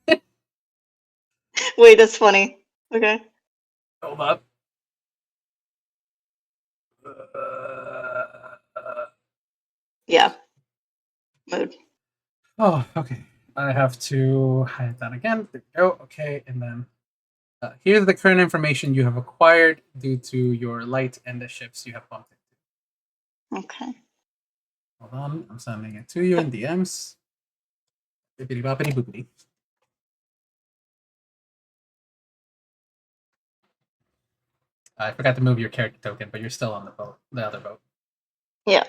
fuck? Wait, that's funny. Okay. Hold up. Yeah. Mood. Oh, okay. I have to hide that again. There we go. Okay, and then here's the current information you have acquired due to your light and the ships you have bumped into. Okay. Hold on, I'm sending it to you in DMs. Bippity boppity boopity. I forgot to move your character token, but you're still on the boat, the other boat. Yeah.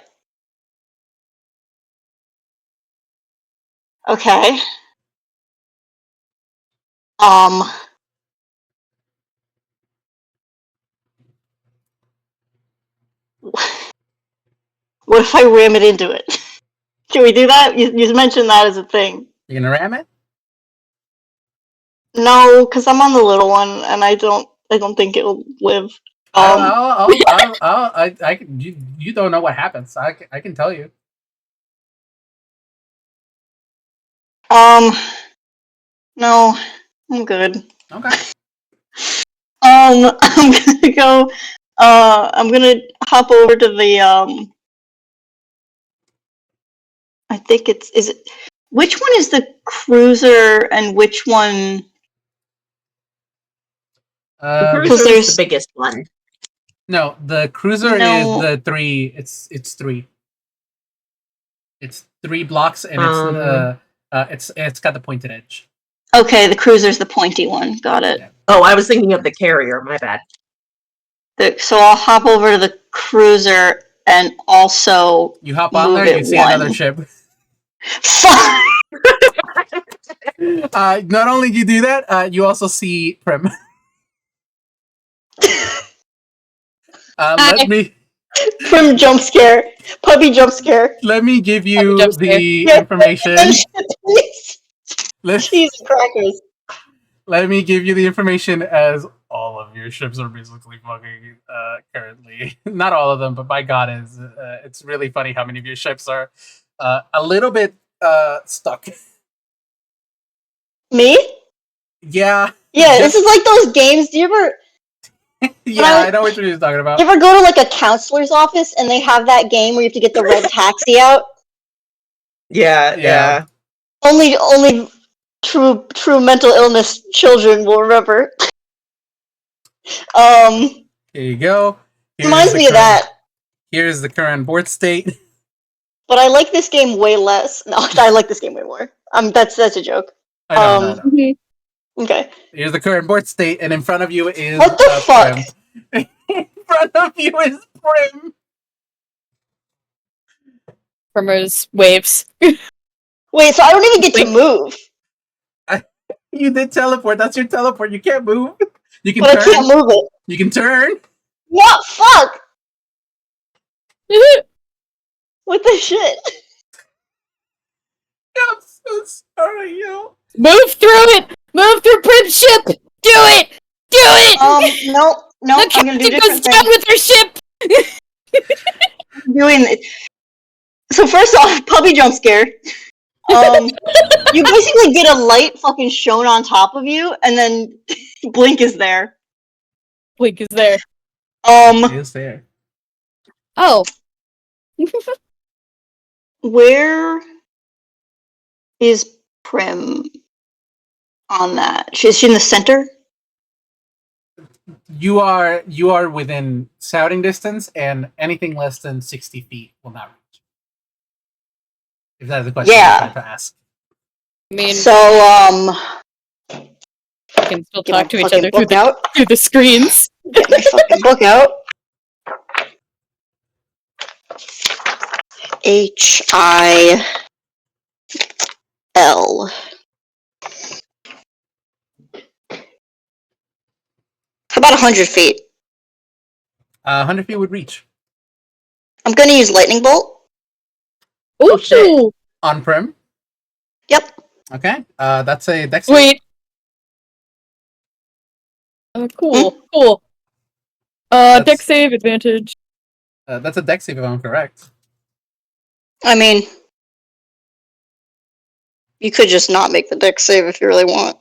Okay. What if I ram it into it? Can we do that? You mentioned that as a thing. You gonna ram it? No, because I'm on the little one, and I don't think it'll live. You don't know what happens. I can tell you. No, I'm good. Okay. I'm gonna go. I'm gonna hop over to the. I think is it. Which one is the cruiser, and which one? The Because cruiser is there's the biggest one. No, the cruiser No. is the 3. It's 3. It's 3 blocks, and it's got the pointed edge. okay. The cruiser's the pointy one. Got it. Yeah. Oh, I was thinking of the carrier. My bad. So I'll hop over to the cruiser and also You hop on move there, it you see one. another ship. Fuck! Not only do you do that, you also see Prim. Let me Prim jump scare. Puppy jump scare. give you jump scare. the Yeah, information. Let, Jesus crackers. Let me give you the information as all of your ships are basically fucking currently. Not all of them, but by God, it's really funny how many of your ships are a little bit stuck. Me? Yeah. Yeah, this is like those games. Do you ever I know what you're talking about. you ever go to like a counselor's office and they have that game where you have to get the red taxi out? Yeah. Only true mental illness children will remember. Here you go. Reminds me of that. Here's the current board state. But I like this game way less. No, I like this game way more. That's a joke. I know. Okay. Here's the current board state, and in front of you is What the fuck? Prim. In front of you is Prim. Primrose waves. Wait, so I don't even get to move. You did teleport. That's your teleport. You can't move. You can But turn. I can't move it. You can turn. What? Fuck! What the shit? I'm so sorry, yo. Move through it! Move through Prim's ship! Do it! Do it! No, The I'm gonna do captain goes different down things. with her ship! Doing it. So first off, puppy jump scare. You basically get a light fucking shown on top of you, and then Blink is there. Blink is there. Is there? Oh. Where is Prim on that? Is she in the center? You are within shouting distance, and anything less than 60 feet will not reach. If that is the question Yeah. you're trying to ask. I mean, So, we can still get my talk to each fucking other book out. through the screens. Get my fucking book out. HIL. How about 100 feet? 100 feet would reach. I'm gonna use lightning bolt. Ooh! shit. On Prim. Yep. Okay. That's a dex. Wait. Oh, cool. Deck save advantage. That's a dex save if I'm correct. I mean, you could just not make the deck save if you really want.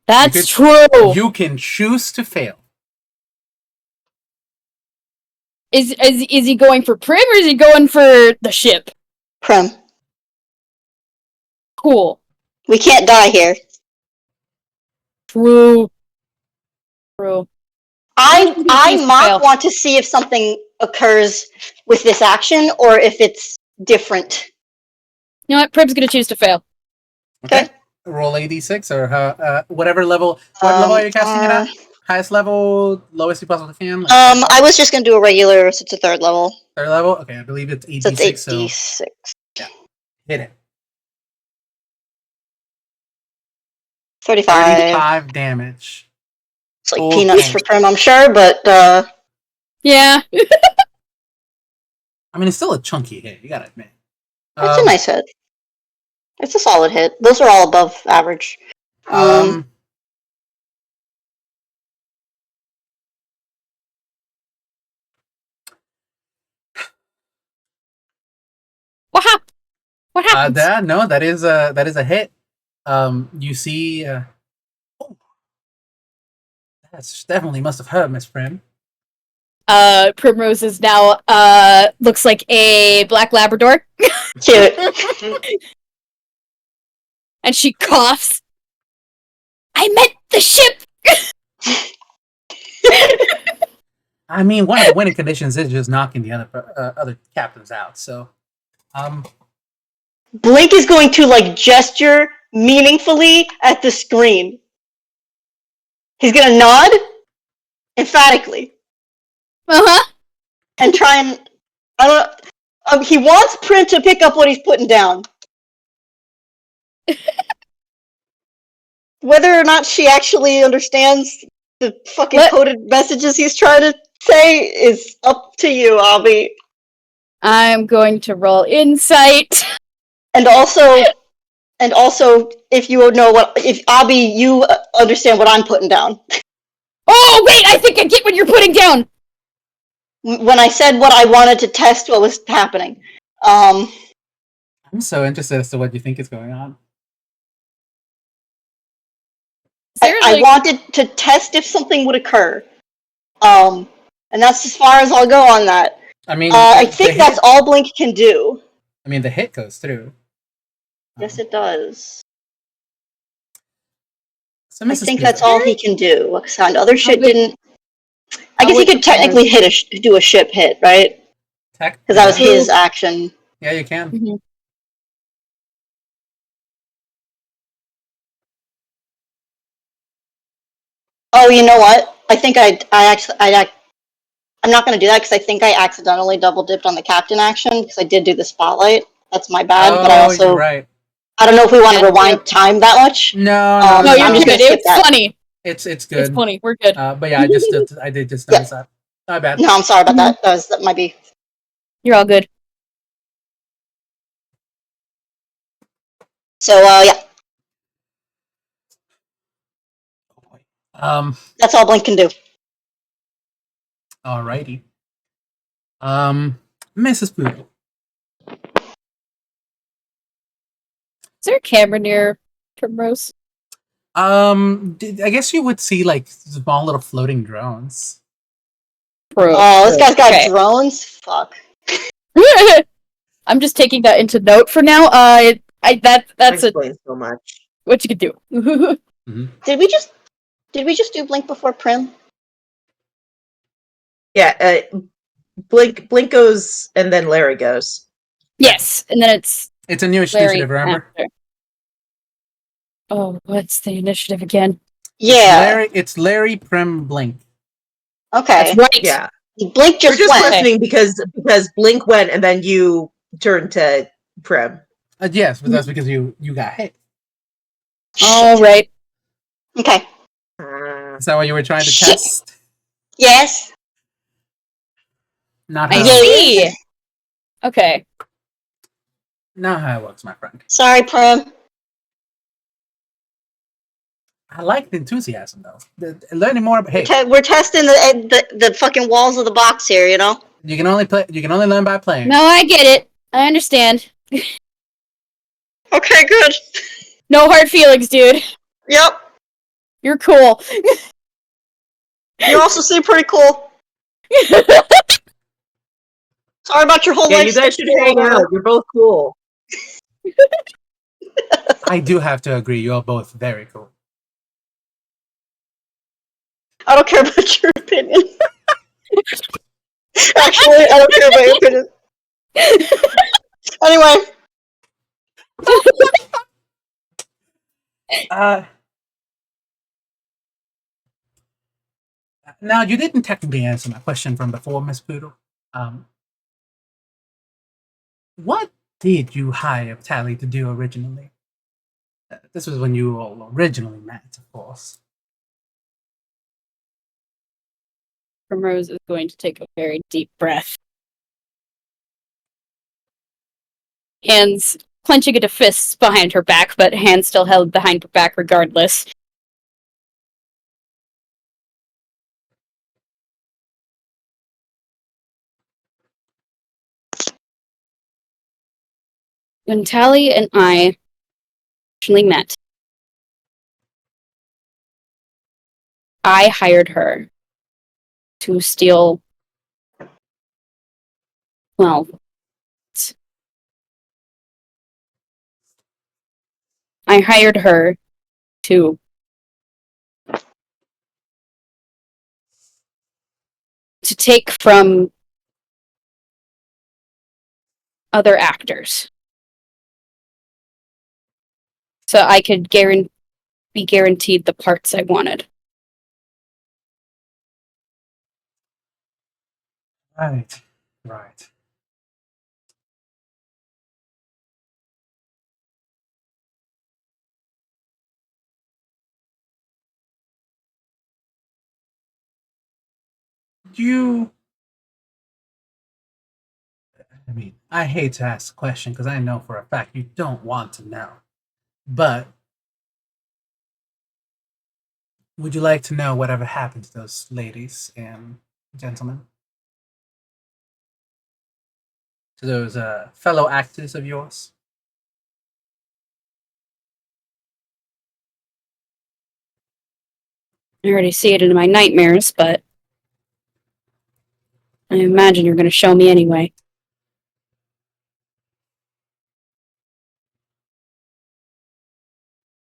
That's true! You can choose to fail. Is he going for Prim or is he going for the ship? Prim, Cool. we can't die here. True. True. I Fail. might want to see if something occurs with this action or if it's different. You know what? Prim's gonna choose to fail. Okay. Roll a d6 or whatever level. What level are you casting it at? Highest level, lowest you possibly can. Like I was just gonna do a regular, so it's a third level. third level. Okay, I believe it's 8d6. So it's 8d6. So hit it. 35. 35 damage. It's like Oh, peanuts dang. for Prim, I'm sure, but Yeah. I mean, it's still a chunky hit. You gotta admit. it's a nice hit. It's a solid hit. Those are all above average. What happened? What happened? that is a hit. You see, oh, that's definitely must have hurt Miss Prim. Primrose is now looks like a black Labrador, Cute. and she coughs. I meant the ship. I mean, one of the winning conditions is just knocking the other captains out. So, Blink is going to like gesture meaningfully at the screen. He's gonna nod emphatically and try and I don't. He wants Prim to pick up what he's putting down. Whether or not she actually understands the fucking coded messages he's trying to say is up to you, Abby. I'm going to roll insight. And also, if you know if Abby, you understand what I'm putting down. Oh wait, I think I get what you're putting down. When I said what I wanted to test, what was happening. I'm so interested as to what you think is going on. I wanted to test if something would occur. And that's as far as I'll go on that. I mean, I think that's all Blink can do. I mean, the hit goes through. Yes, it does. So I think that's all he can do. And other shit didn't. I guess he could technically do a ship hit, right? Because that was his action. Yeah, you can. Mm-hmm. Oh, you know what? I think I'm not going to do that because I think I accidentally double dipped on the captain action because I did do the spotlight. That's my bad. But I also, you're right. I don't know if we want to rewind time that much. No, you're just good. It's funny. It's good. It's funny. We're good. But yeah, I did just notice that. My bad. No, I'm sorry about that. That might be. You're all good. So yeah. That's all Blink can do. Alrighty. Mrs. Poodle. Is there a camera near Primrose? I guess you would see like small little floating drones. Oh, this guy's got drones. Fuck. I'm just taking that into note for now. That's explains so much. What you could do. Mm-hmm. Did we just do Blink before Prim? Yeah, Blink goes and then Larry goes. Yes, and then it's a new initiative, remember? After. Oh, what's the initiative again? Yeah, it's Larry, Prim, Blink. Okay, that's right. Yeah, Blink just We're just went. questioning because Blink went and then you turned to Prim. Yes, but that's because you got hit. All right. Okay. Is that what you were trying to test? Yes. Not how. I see. Okay. Not how it works, my friend. Sorry, Prim. I like the enthusiasm, though. Learning more. Hey, We're testing the fucking walls of the box here. You know. you can only play. You can only learn by playing. No, I get it. I understand. Okay, good. No hard feelings, dude. Yep. You're cool. You also seem pretty cool. Sorry about your whole Yeah, life. you guys should story, hang Laura. out. You're both cool. I do have to agree. You're both very cool. I don't care about your opinion. Actually, I don't care about your opinion. Anyway, Uh, Now, you didn't technically answer my question from before, Miss Poodle. Um, what did you hire Tally to do originally? This was when you all originally met, of course. Primrose is going to take a very deep breath. Hands clenching into fists behind her back, but hands still held behind her back regardless. When Tally and I originally met, I hired her to steal, well, I hired her to take from other actors. So I could be guaranteed the parts I wanted. Right, right. You. I mean, I hate to ask the question because I know for a fact you don't want to know. But would you like to know whatever happened to those ladies and gentlemen? To those fellow actors of yours? I already see it in my nightmares, but I imagine you're going to show me anyway.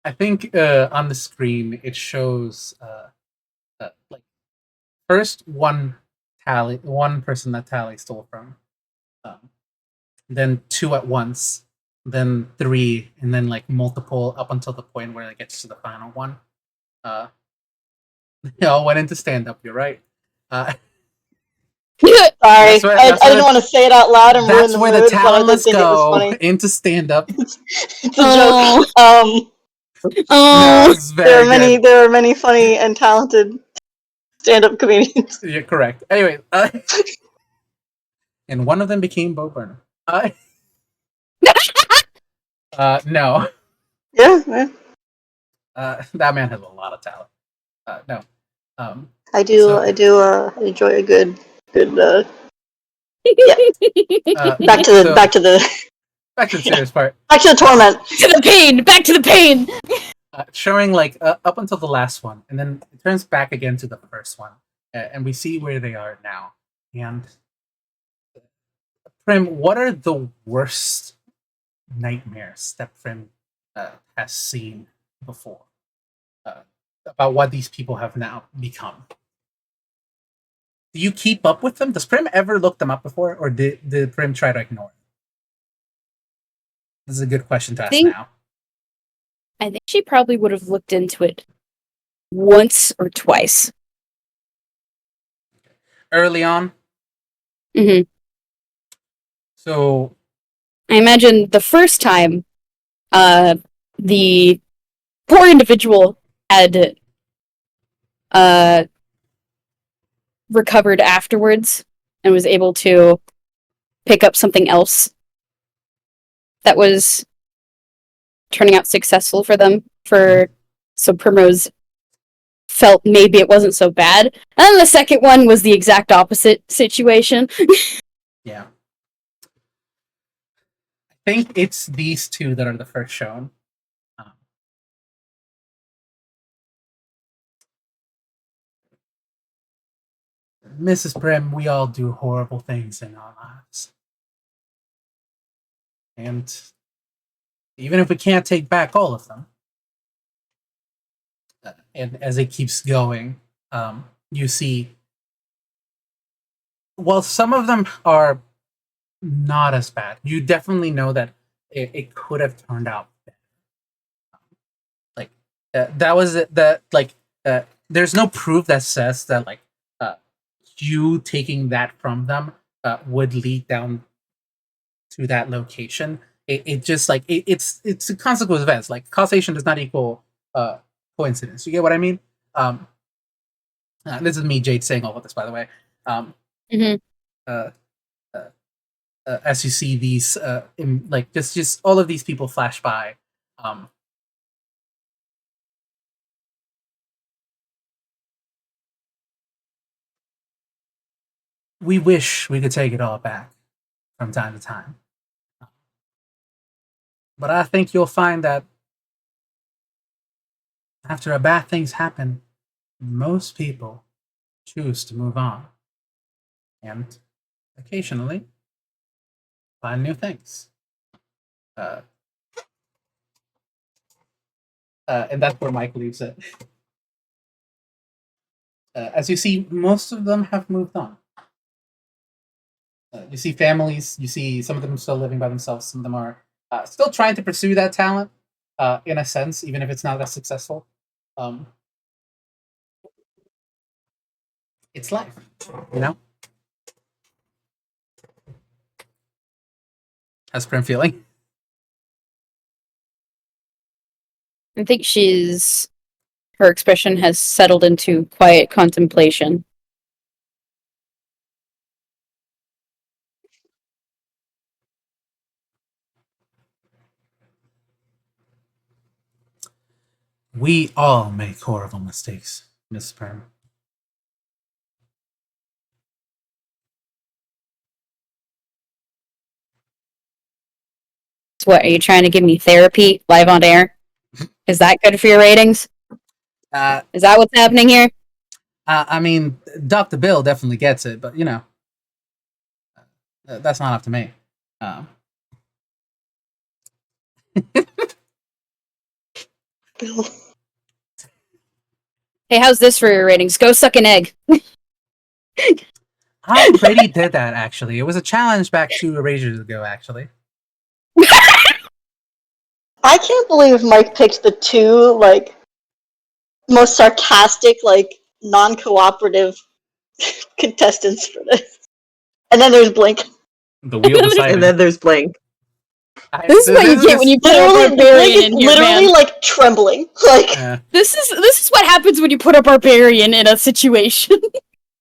I think on the screen it shows like first one person that Tally stole from, um, then two at once, then three, and then like multiple up until the point where it gets to the final one. Uh, they all went into stand up. You're right. sorry. I didn't the, want to say it out loud and ruin that's the where mood, the but I did talents think it was go funny. into stand up. It's a joke. Oh. No, it's very good. There are many funny and talented stand-up comedians. You're correct. Anyway, and one of them became Bo Burnham. No. Yeah. That man has a lot of talent. No. I do. So- I do enjoy a good. Back to the back to the serious part. back to the torment. To the pain! Back to the pain! Showing like up until the last one, and then it turns back again to the first one, and we see where they are now. And Prim, what are the worst nightmares that Prim has seen before about what these people have now become? Do you keep up with them? Does Prim ever look them up before, or did Prim try to ignore it? This is a good question to ask now. I think she probably would have looked into it once or twice. Early on? Mm-hmm. So I imagine the first time, the poor individual had recovered afterwards and was able to pick up something else that was turning out successful for them. So Primrose felt maybe it wasn't so bad. And then the second one was the exact opposite situation. yeah. I think it's these two that are the first shown. Mrs. Prim, we all do horrible things in our lives. And even if we can't take back all of them, and as it keeps going, you see, well, some of them are not as bad. You definitely know that it could have turned out better. Like that was the like. There's no proof that says that like you taking that from them would lead down to that location. It just like it's a consequence of events. Like causation does not equal coincidence. You get what I mean? This is me, Jade, saying all of this, by the way. Mhm. Uh, as you see these, like just all of these people flash by. We wish we could take it all back from time to time, but I think you'll find that after a bad things happen, most people choose to move on, and occasionally find new things. Uh, and that's where Mike leaves it. As you see, most of them have moved on. You see families, you see some of them still living by themselves, some of them are still trying to pursue that talent in a sense, even if it's not as successful. Um, it's life, you know? How's Prim feeling? I think her expression has settled into quiet contemplation. We all make horrible mistakes, Miss Prim. So what, are you trying to give me therapy live on air? Is that good for your ratings? Is that what's happening here? I mean, Dr. Bill definitely gets it, but you know, that's not up to me. Bill. Hey, how's this for your ratings? Go suck an egg. I already did that, actually. It was a challenge back 2 erasures ago, actually. I can't believe Mike picked the two like most sarcastic, like non-cooperative contestants for this. And then there's Blink. The wheel decided. And then there's Blank. This is what you get when you put a Literally, Blink barbarian is in here, literally man. like trembling. Like This is what happens when you put a barbarian in a situation.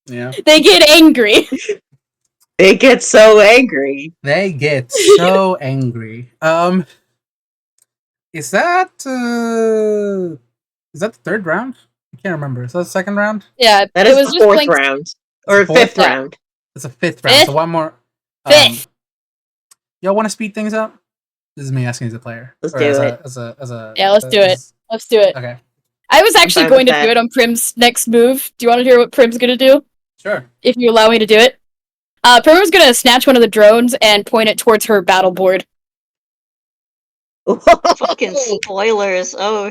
yeah. They get angry. They get so angry. They get so angry. Is that the third round? I can't remember. Is that the second round? Yeah, That it is was the just fourth Blink's round. Or Fourth? fifth round. It's a fifth round. Fifth? So one more. Fifth. Y'all want to speed things up? This is me asking as a player. Let's Or do as it. Yeah, let's do it. Let's do it. Okay. I was actually fine going with to do that. it on Prim's next move. Do you want to hear what Prim's gonna do? Sure. If you allow me to do it. Prim was gonna snatch one of the drones and point it towards her battle board. fucking spoilers. Oh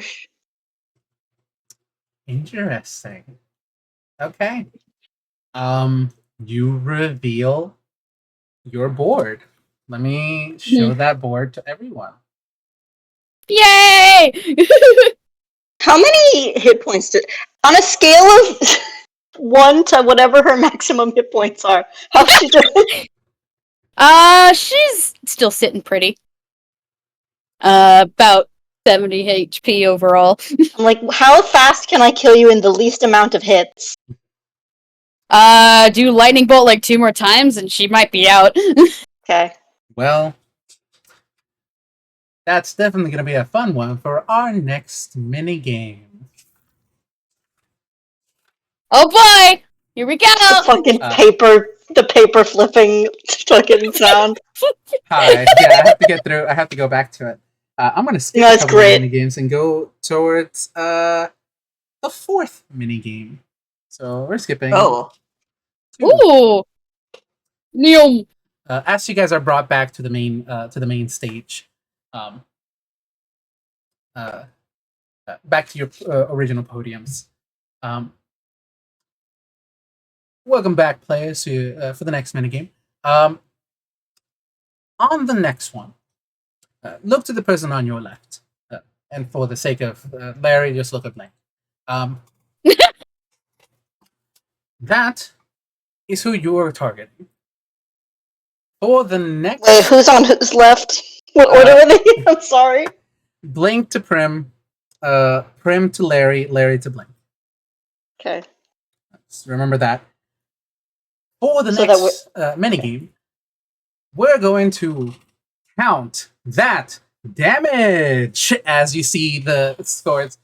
Interesting. Okay. You reveal your board. Let me show that board to everyone. Yay! How many hit points on a scale of 1 to whatever her maximum hit points are? How's she doing? She's still sitting pretty. About 70 HP overall. I'm like, how fast can I kill you in the least amount of hits? Do lightning bolt like 2 more times and she might be out. Okay. Well, that's definitely going to be a fun one for our next mini game. Oh boy! Here we go! The fucking the paper flipping fucking sound. Hi. Yeah, I have to get through. I have to go back to it. I'm going to skip a couple of mini games and go towards the fourth mini game. So we're skipping. Oh. 2. Ooh. Neom. As you guys are brought back to the main stage, um, uh, back to your original podiums. Um, welcome back, players, for the next minigame. On the next one, look to the person on your left, and for the sake of Larry, just look at Blank. That is who you are targeting. For the next... Wait, who's on who's left? What order are they in? I'm sorry. Blink to Prim, Prim to Larry, Larry to Blink. Okay. So remember that. For the So next minigame, we're going to count that damage as you see the scores.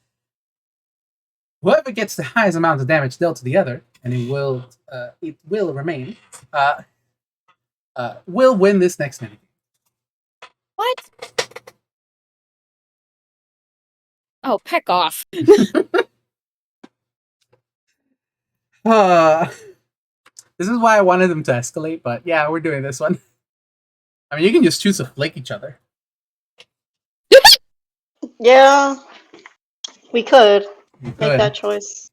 Whoever gets the highest amount of damage dealt to the other, and it will remain, will win this next minigame. What? Oh, peck off. This is why I wanted them to escalate, but yeah, we're doing this one. I mean, you can just choose to flick each other. Yeah. We could You make could. that choice.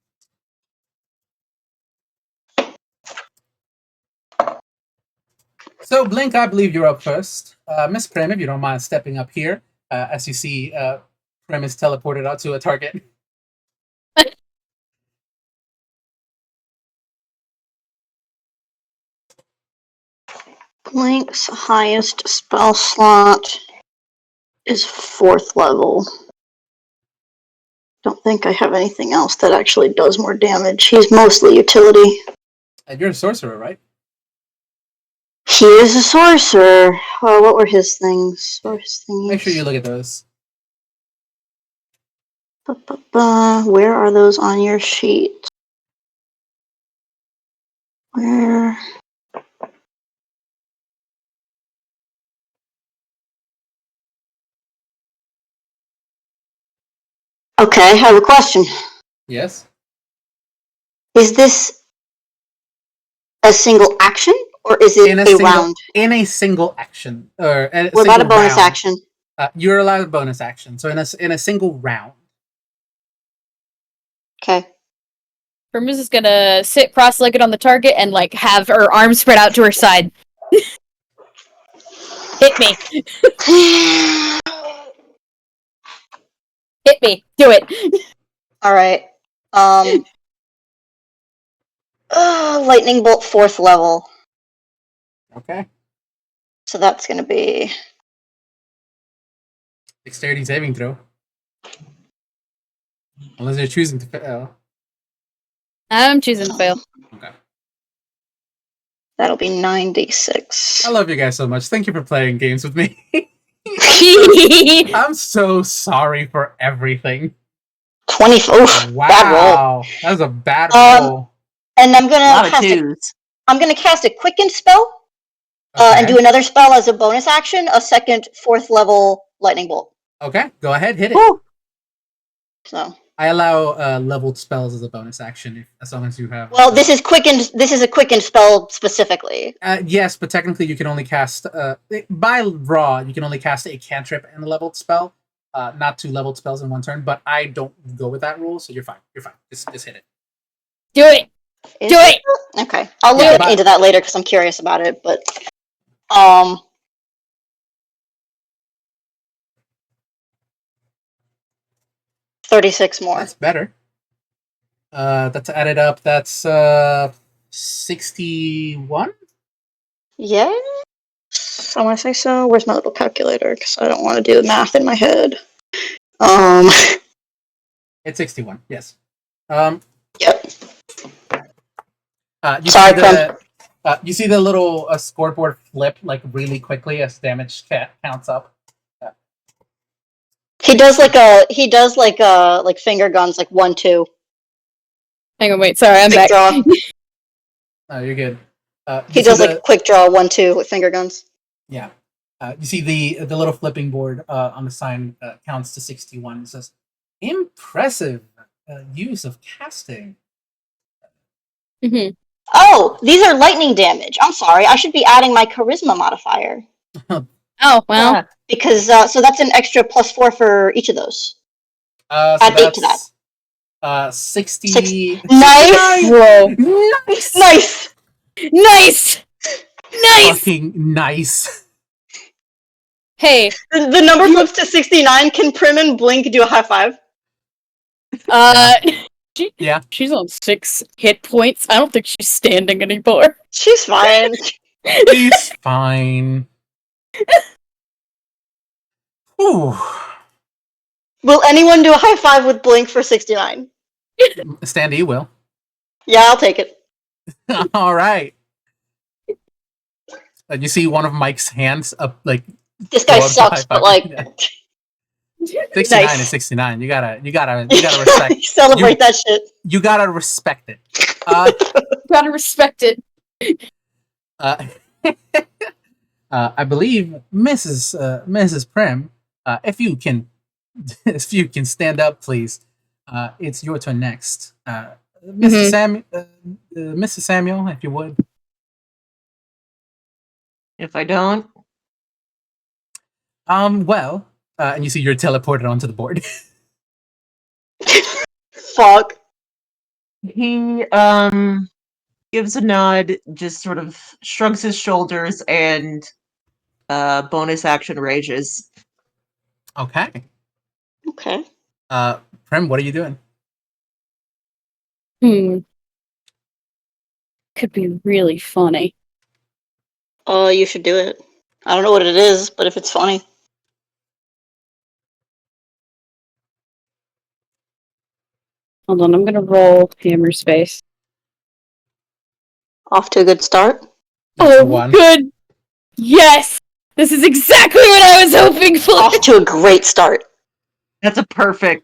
So, Blink, I believe you're up first. Miss Prim, if you don't mind stepping up here, as you see Prim is teleported out to a target. Blink's highest spell slot is 4th level. Don't think I have anything else that actually does more damage. He's mostly utility. And you're a sorcerer, right? He is a sorcerer. What were his things? What were his thingies? Make sure you look at those. Where are those on your sheet? Where? Okay, I have a question. Yes? Is this a single action, or is it a round? In a single action. Or a What about a single bonus round. action? You're allowed a bonus action. So in a single round. Okay. Primrose is gonna sit cross-legged on the target and like have her arms spread out to her side. Hit me. Hit me. Do it. Alright. Lightning bolt 4th level. Okay. So that's gonna be... Dexterity saving throw. Unless you're choosing to fail. I'm choosing to fail. Okay. That'll be 9d6. I love you guys so much. Thank you for playing games with me. I'm so sorry for everything. 20. Oof, Wow. bad roll. That was a bad roll. And I'm A lot gonna of twos. cast a quicken spell, Okay. and do another spell as a bonus action, a second 4th level lightning bolt. Okay, go ahead, hit it. Woo. So, I allow leveled spells as a bonus action, as long as you have... well, this is a quickened spell specifically. Yes, but technically you can only cast... by raw, you can only cast a cantrip and a leveled spell, not 2 leveled spells in one turn, but I don't go with that rule, so you're fine. You're fine. Just hit it. Do it. Do it. Okay, I'll look into that later because I'm curious about it. But 36 more. That's better. That's added up. That's 61. Yeah. I want to say so. Where's my little calculator? Because I don't want to do the math in my head. It's 61. Yes. Yep. You see the little scoreboard flip like really quickly as damage counts up. He does like finger guns, like 1, 2. Hang on, wait. Sorry, I'm Quick back. draw. Oh, you're good. He does like quick draw 1, 2 with finger guns. Yeah. You see the little flipping board on the sign counts to 61. It says, "Impressive use of casting." Mm-hmm. Oh, these are lightning damage. I'm sorry. I should be adding my charisma modifier. Oh, well. Yeah. Because, so that's an extra +4 for each of those. So Add 8 to that. that's 60. Nice! Whoa. Nice! Nice! Nice! Nice! Fucking nice. Hey, The number flips to 69. Can Prim and Blink do a high five? Yeah. She's on 6 hit points. I don't think she's standing anymore. She's fine. He's fine. Ooh. Will anyone do a high five with Blink for 69? Standy will. Yeah, I'll take it. All right. And you see one of Mike's hands up, like This guy go up to sucks, high but five. like, Yeah. 69 Nice. is 69. You gotta respect. celebrate that shit. You gotta respect it. Gotta respect it. I believe Mrs. Prim, if you can stand up, please. It's your turn next. Mrs. Samuel, if you would. If I don't, Well, and you see you're teleported onto the board. Fuck. he gives a nod, just sort of shrugs his shoulders, and bonus action rages. Okay. Okay. Prim, what are you doing? Could be really funny. You should do it. I don't know what it is, but if it's funny. Hold on, I'm gonna roll hammer space. Off to a good start. Oh, One. good! Yes! This is exactly what I was hoping for! Off to a great start. That's a perfect.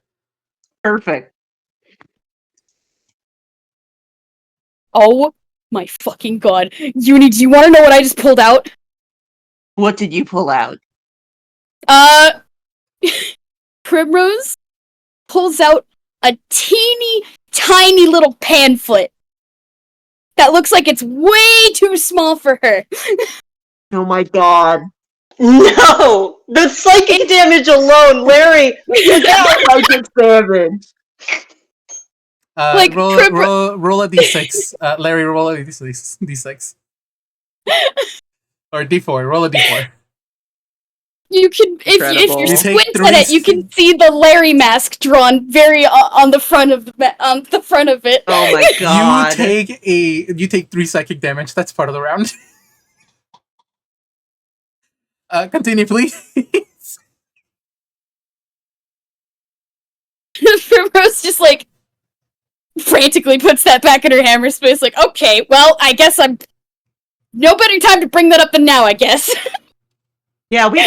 Oh my fucking god. Uni, do you want to know what I just pulled out? What did you pull out? Primrose pulls out a teeny tiny little panfoot that looks like it's way too small for her. Oh my god. No! The psychic damage alone, Larry! Look out! Psychic damage. Like, roll a d6. Larry, roll a d6. Or d4. Roll a d4. You can, if you Incredible. squint You take at it, you can see the Larry mask drawn very on the front of it. Oh my god. You take 3 psychic damage. That's part of the round. Continue, please. Primrose just like frantically puts that back in her hammer space. Like, okay, well, I guess I'm no better time to bring that up than now. I guess. Yeah, we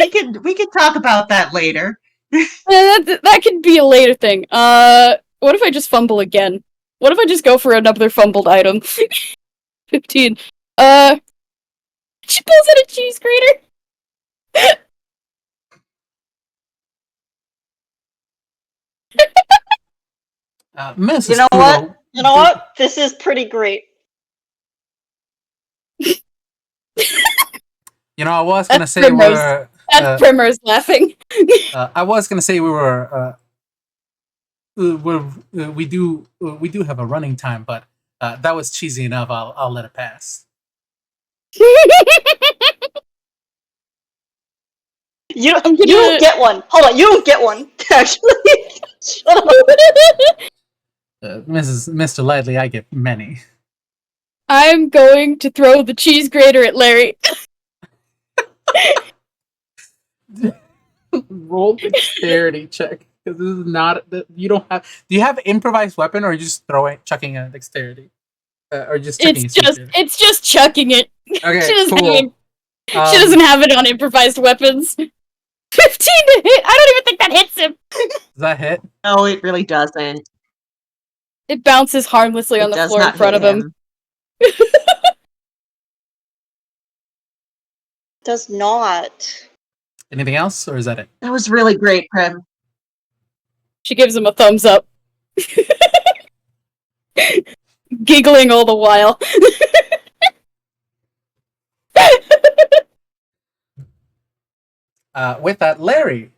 can talk about that later. that could be a later thing. What if I just fumble again? What if I just go for another fumbled item? 15. She pulls out a cheese grater. Mrs. You know Poodle, what? You know what? This is pretty great. You know, I was gonna That's say Primrose. That's Primrose laughing. I was gonna say we do have a running time, but that was cheesy enough. I'll let it pass. You don't get one. Hold on, you don't get one. Actually, shut up. Mr. Lightly, I get many. I'm going to throw the cheese grater at Larry. Roll dexterity check, because this is not. You don't have. Do you have improvised weapon, or are you just chucking a dexterity, or just chucking It's just chucking it. Okay, she doesn't cool. she doesn't have it on improvised weapons. 15 to hit. I don't even think that hits him. Does that hit? No, it really doesn't. It bounces harmlessly on It the does floor in not front hit of him. Does not. Anything else, or is that it? That was really great, Prim. She gives him a thumbs up. giggling all the while. With that, Larry.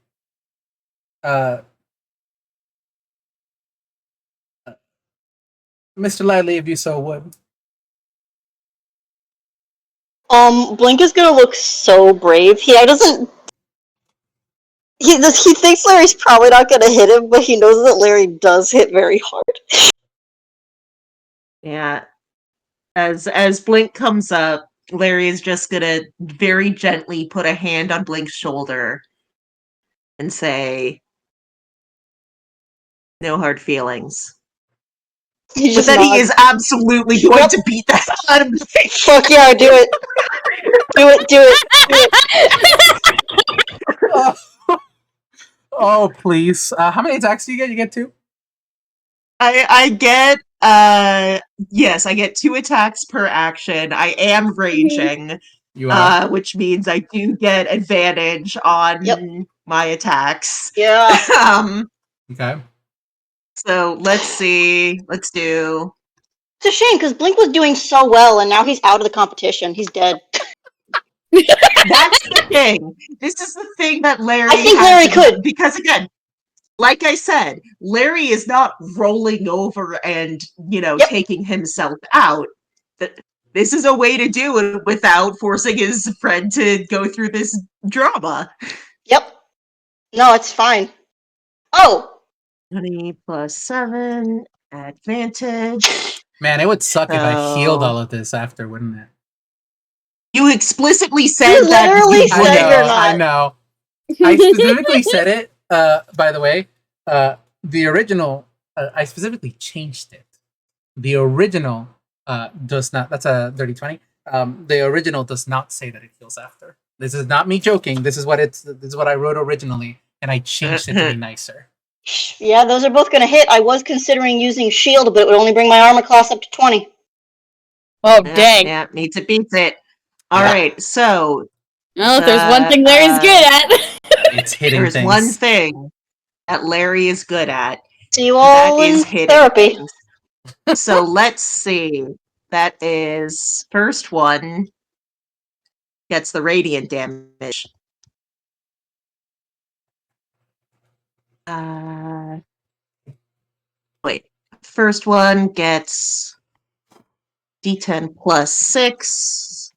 Mr. Lively, if you so would. Blink is gonna look so brave. He doesn't. He thinks Larry's probably not gonna hit him, but he knows that Larry does hit very hard. Yeah. As Blink comes up, Larry is just gonna very gently put a hand on Blink's shoulder and say, "No hard feelings." He But just then he nods. is absolutely going to beat the hell out of Blink. Fuck yeah, do it. Do it, do it, do it. Oh, please. How many attacks do you get? You get 2? I get yes, I get 2 attacks per action. I am raging, You are. which means I do get advantage on my attacks. Yeah. Okay. So let's see. Let's do. It's a shame because Blink was doing so well, and now he's out of the competition. He's dead. That's the thing. This is the thing that Larry. I think has Larry to- could. because again, like I said, Larry is not rolling over and taking himself out. This is a way to do it without forcing his friend to go through this drama. Yep. No, it's fine. Oh! 20 plus 7, advantage. Man, it would suck if I healed So- all of this after, wouldn't it? You explicitly said You that literally you said wouldn't. you're not. I know. I specifically said it, by the way. The original, I specifically changed it. The original does not, that's a dirty 20. The original does not say that it heals after. This is not me joking. This is what I wrote originally, and I changed it to be nicer. Yeah, those are both gonna hit. I was considering using shield, but it would only bring my armor class up to 20. Oh, Yeah, dang. Yeah, needs it beats it. All right, so Well, if there's one thing Larry's good at. It's hitting there's things. one thing that Larry is good at. See you all That in is hitting therapy. things. So let's see. That is first one gets the radiant damage. Wait. First one gets D10 plus 6.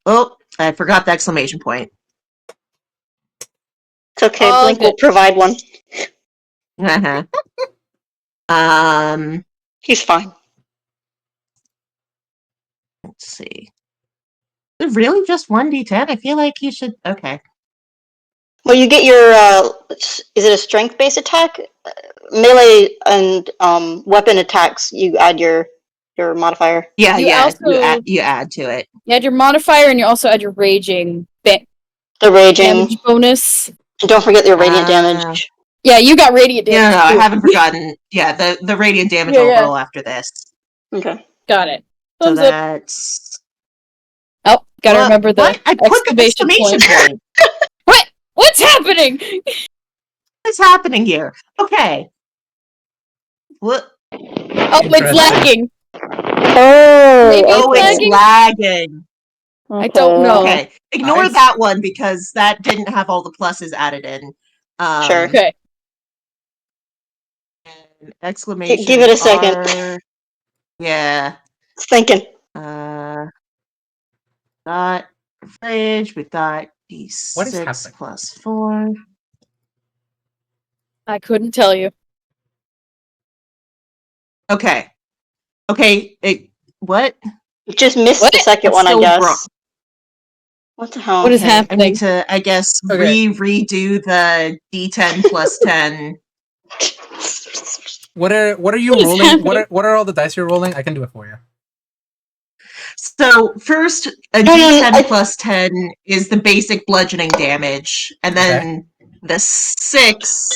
Oh, I forgot the exclamation point. It's okay, Oh, Blink good. will provide one. Uh-huh. He's fine. Let's see. Is it really just 1d10? I feel like you should. Okay. Well, you get your, is it a strength-based attack? Melee and weapon attacks, you add your modifier. Yeah, You yeah. also- You add to it. You add your modifier and you also add your raging The raging. damage bonus. And don't forget your radiant Ah. damage. Yeah, you got radiant Yeah, damage. no, I too. haven't forgotten. Yeah, the radiant damage Yeah, I'll yeah. roll after this. Okay. Got it. So Thumbs up. that's. Oh, gotta What? remember the What? I put the exclamation exclamation point. point. What's happening? What's happening here? Okay. What? Oh, it's Interesting. lagging. Maybe Oh, it's lagging? lagging. I don't know. Okay, ignore Nice. that one because that didn't have all the pluses added in. Sure. Okay. and exclamation. Give it a second. Yeah. It's thinking. Got fridge. We got D6 What is happening? plus 4. I couldn't tell you. Okay. What? You just missed What? the second It's one, I still guess. wrong. What the hell? What is Okay, I happening? need to, I guess, Okay. redo the D10 plus 10. What are you What is rolling? happening? What are all the dice you're rolling? I can do it for you. So first, a No, D10 I- plus 10 is the basic bludgeoning damage, and then the 6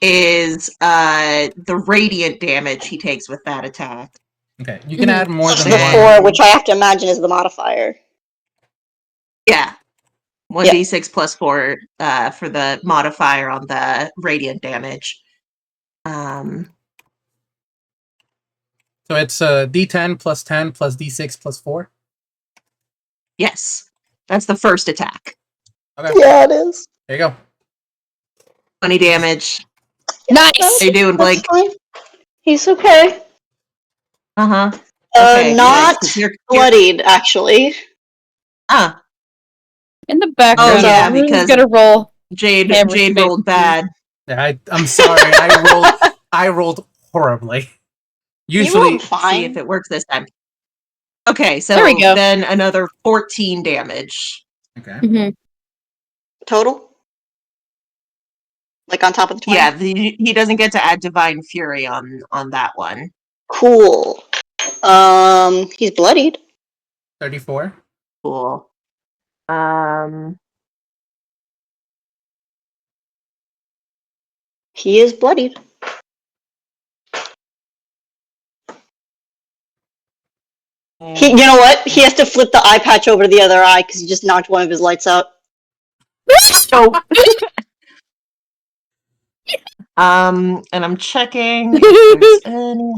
is the radiant damage he takes with that attack. Okay, you can Mhm. add more Plus than the Okay. 4, one. which I have to imagine is the modifier. Yeah. 1d6 plus 4 for the modifier on the radiant damage. So it's D10 plus 10 plus D6 plus 4. Yes. That's the first attack. Okay, Yeah, it is. there you go. 20 damage. Nice. How you doing, That's Blake? fine. He's okay. Uh-huh. Okay, Not nice, 'cause you're- bloodied, actually. Ah, In the background, Oh, yeah, everyone's because- gonna roll. Jade Hammer rolled space. bad. Yeah, I'm sorry. I rolled horribly. You Usually, rolled See fine. if it works this time. Okay, so There we go. then another 14 damage. okay. Mhm. Total? Like on top of the 20? Yeah, he doesn't get to add Divine Fury on that one. Cool. He's bloodied. 34. Cool. He is bloodied. You know what? He has to flip the eye patch over to the other eye because he just knocked one of his lights out. So, and I'm checking if there's any.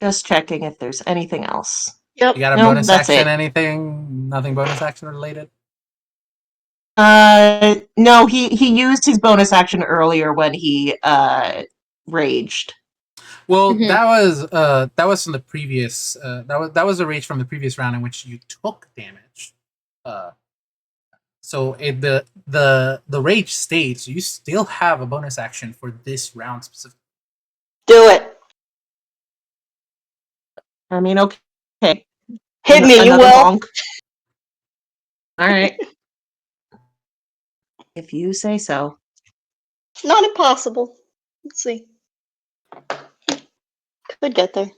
Just checking if there's anything else. Yep. You got a No, bonus that's action? it. Anything? Nothing bonus action related? No, he used his bonus action earlier when he raged. Well, Mhm. that was from the previous that was a rage from the previous round in which you took damage. So the rage stays. You still have a bonus action for this round specifically. Do it. I mean, okay. Hit me, you Another will. bonk. All right. If you say so. It's not impossible. Let's see. Could get there.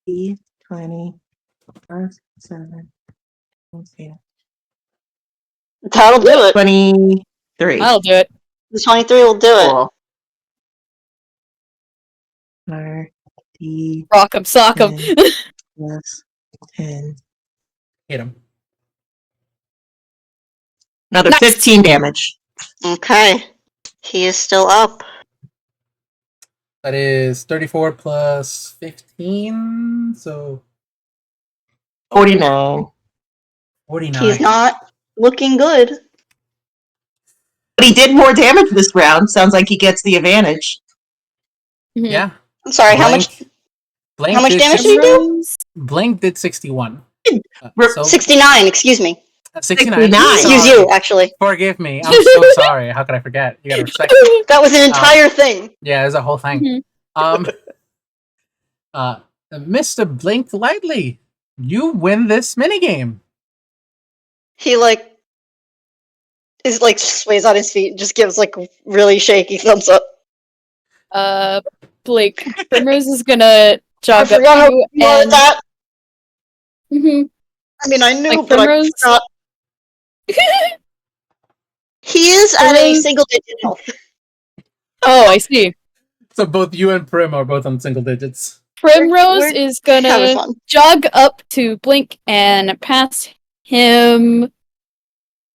20 plus 7. Okay. That'll do it. 23. I'll do it. The 23 will do it. Cool. RD Rock 'em, sock 'em. plus 10. Hit him. Another Nice. 15 damage. Okay. He is still up. That is 34 plus 15, so 49. 49. He's not looking good. But he did more damage this round. Sounds like he gets the advantage. Mhm. Yeah. I'm sorry, how much Blank how much did damage did he do? Primrose? Blink did 61. So 69, excuse me. 69. 69. Excuse Sorry. you, actually. Forgive me. I'm so sorry. How could I forget? You gotta respect it. That was an entire thing. Yeah, there's a whole thing. Mhm. Mr. Blink Lightly, you win this minigame. He sways on his feet and just gives like really shaky thumbs up. Blake, Primrose is gonna I jog up forgot how to you you are and that. Mhm. I mean, I knew, Like but Primrose? I forgot. He is at a Primrose? single digit health. Oh, I see. So both you and Prim are both on single digits. Primrose We're is having gonna fun. jog up to Blink and pass him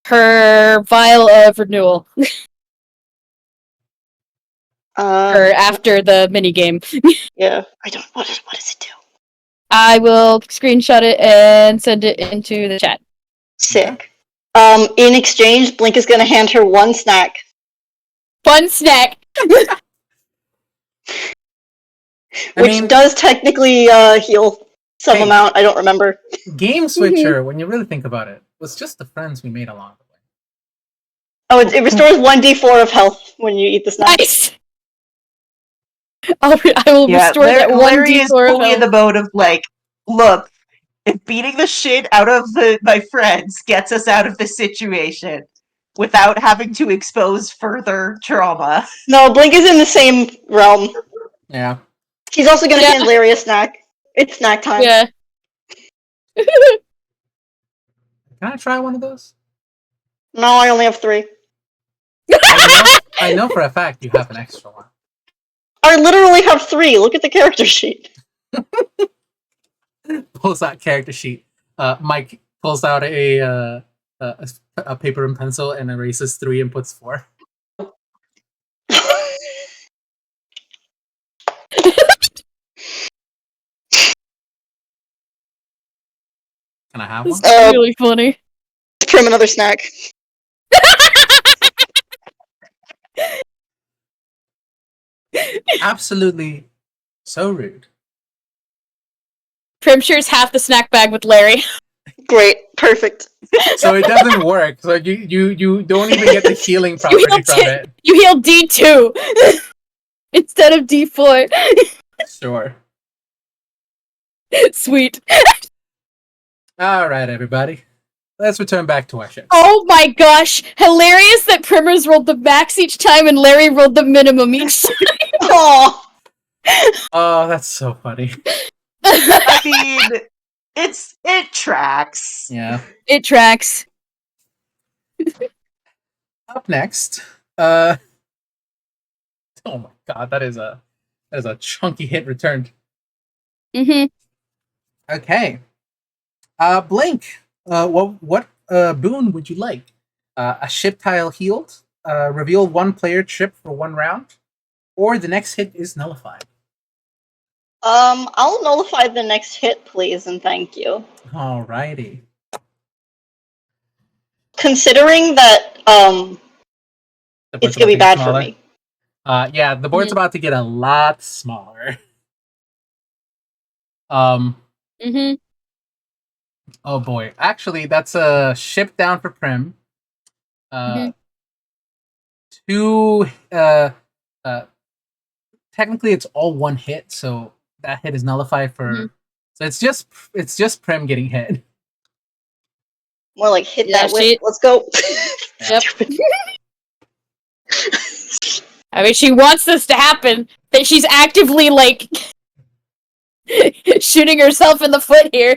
her vial of renewal. Or after the minigame. Yeah. I don't. What does it do? I will screenshot it and send it into the chat. Sick. In exchange, Blink is gonna hand her one snack. Fun snack! Which does technically heal some Hey. amount. I don't remember. Game Switcher, when you really think about it, was just the friends we made along the way. Oh, it restores 1d4 of health when you eat the snack. Nice! I will restore that one Larry is d4 fully in the mode of like, look, if beating the shit out of my friends gets us out of this situation without having to expose further trauma. No, Blink is in the same realm. Yeah. He's also gonna Yeah. hand Larry a snack. It's snack time. Yeah. Can I try one of those? No, I only have 3. I know for a fact you have an extra one. I literally have 3. Look at the character sheet. Pulls out character sheet. Mike, pulls out a paper and pencil and erases 3 and puts 4. Can I have This one? is really funny. Prim another snack. Absolutely so rude. Prim shares half the snack bag with Larry. Great. Perfect. So it doesn't work. So you don't even get the healing property healed from it. You heal D2 instead of D4. Sure. Sweet. Alright, everybody. Let's return back to our ship. Oh my gosh. Hilarious that Primrose rolled the max each time and Larry rolled the minimum each time. Oh. Oh, that's so funny. I mean, it tracks. Yeah. It tracks. Up next, oh my god, that is a chunky hit returned. Mm-hmm. Okay. Blink. What boon would you like? A ship tile healed. Reveal one player ship for 1 round, or the next hit is nullified. I'll nullify the next hit, please, and thank you. Alrighty. Considering that, The it's board's gonna be about to get bad for smaller. me. Yeah, the board's about to get a lot smaller. Mm-hmm. Oh boy. Actually, that's a ship down for Prim. 2 technically it's all 1 hit, so that hit is nullified for so it's just Prim getting hit. More like hit Yeah, that whip. Let's go. Yep. I mean, she wants this to happen. That she's actively, like, shooting herself in the foot here.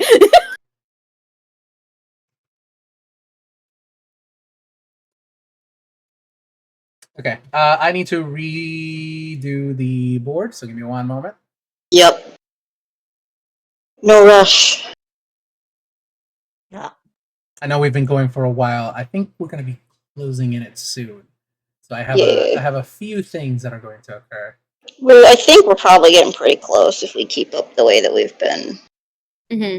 Okay. I need to redo the board, so give me 1 moment. Yep. No rush. Yeah. I know we've been going for a while. I think we're going to be closing in it soon. So I have a few things that are going to occur. Well, I think we're probably getting pretty close if we keep up the way that we've been. Mm-hmm.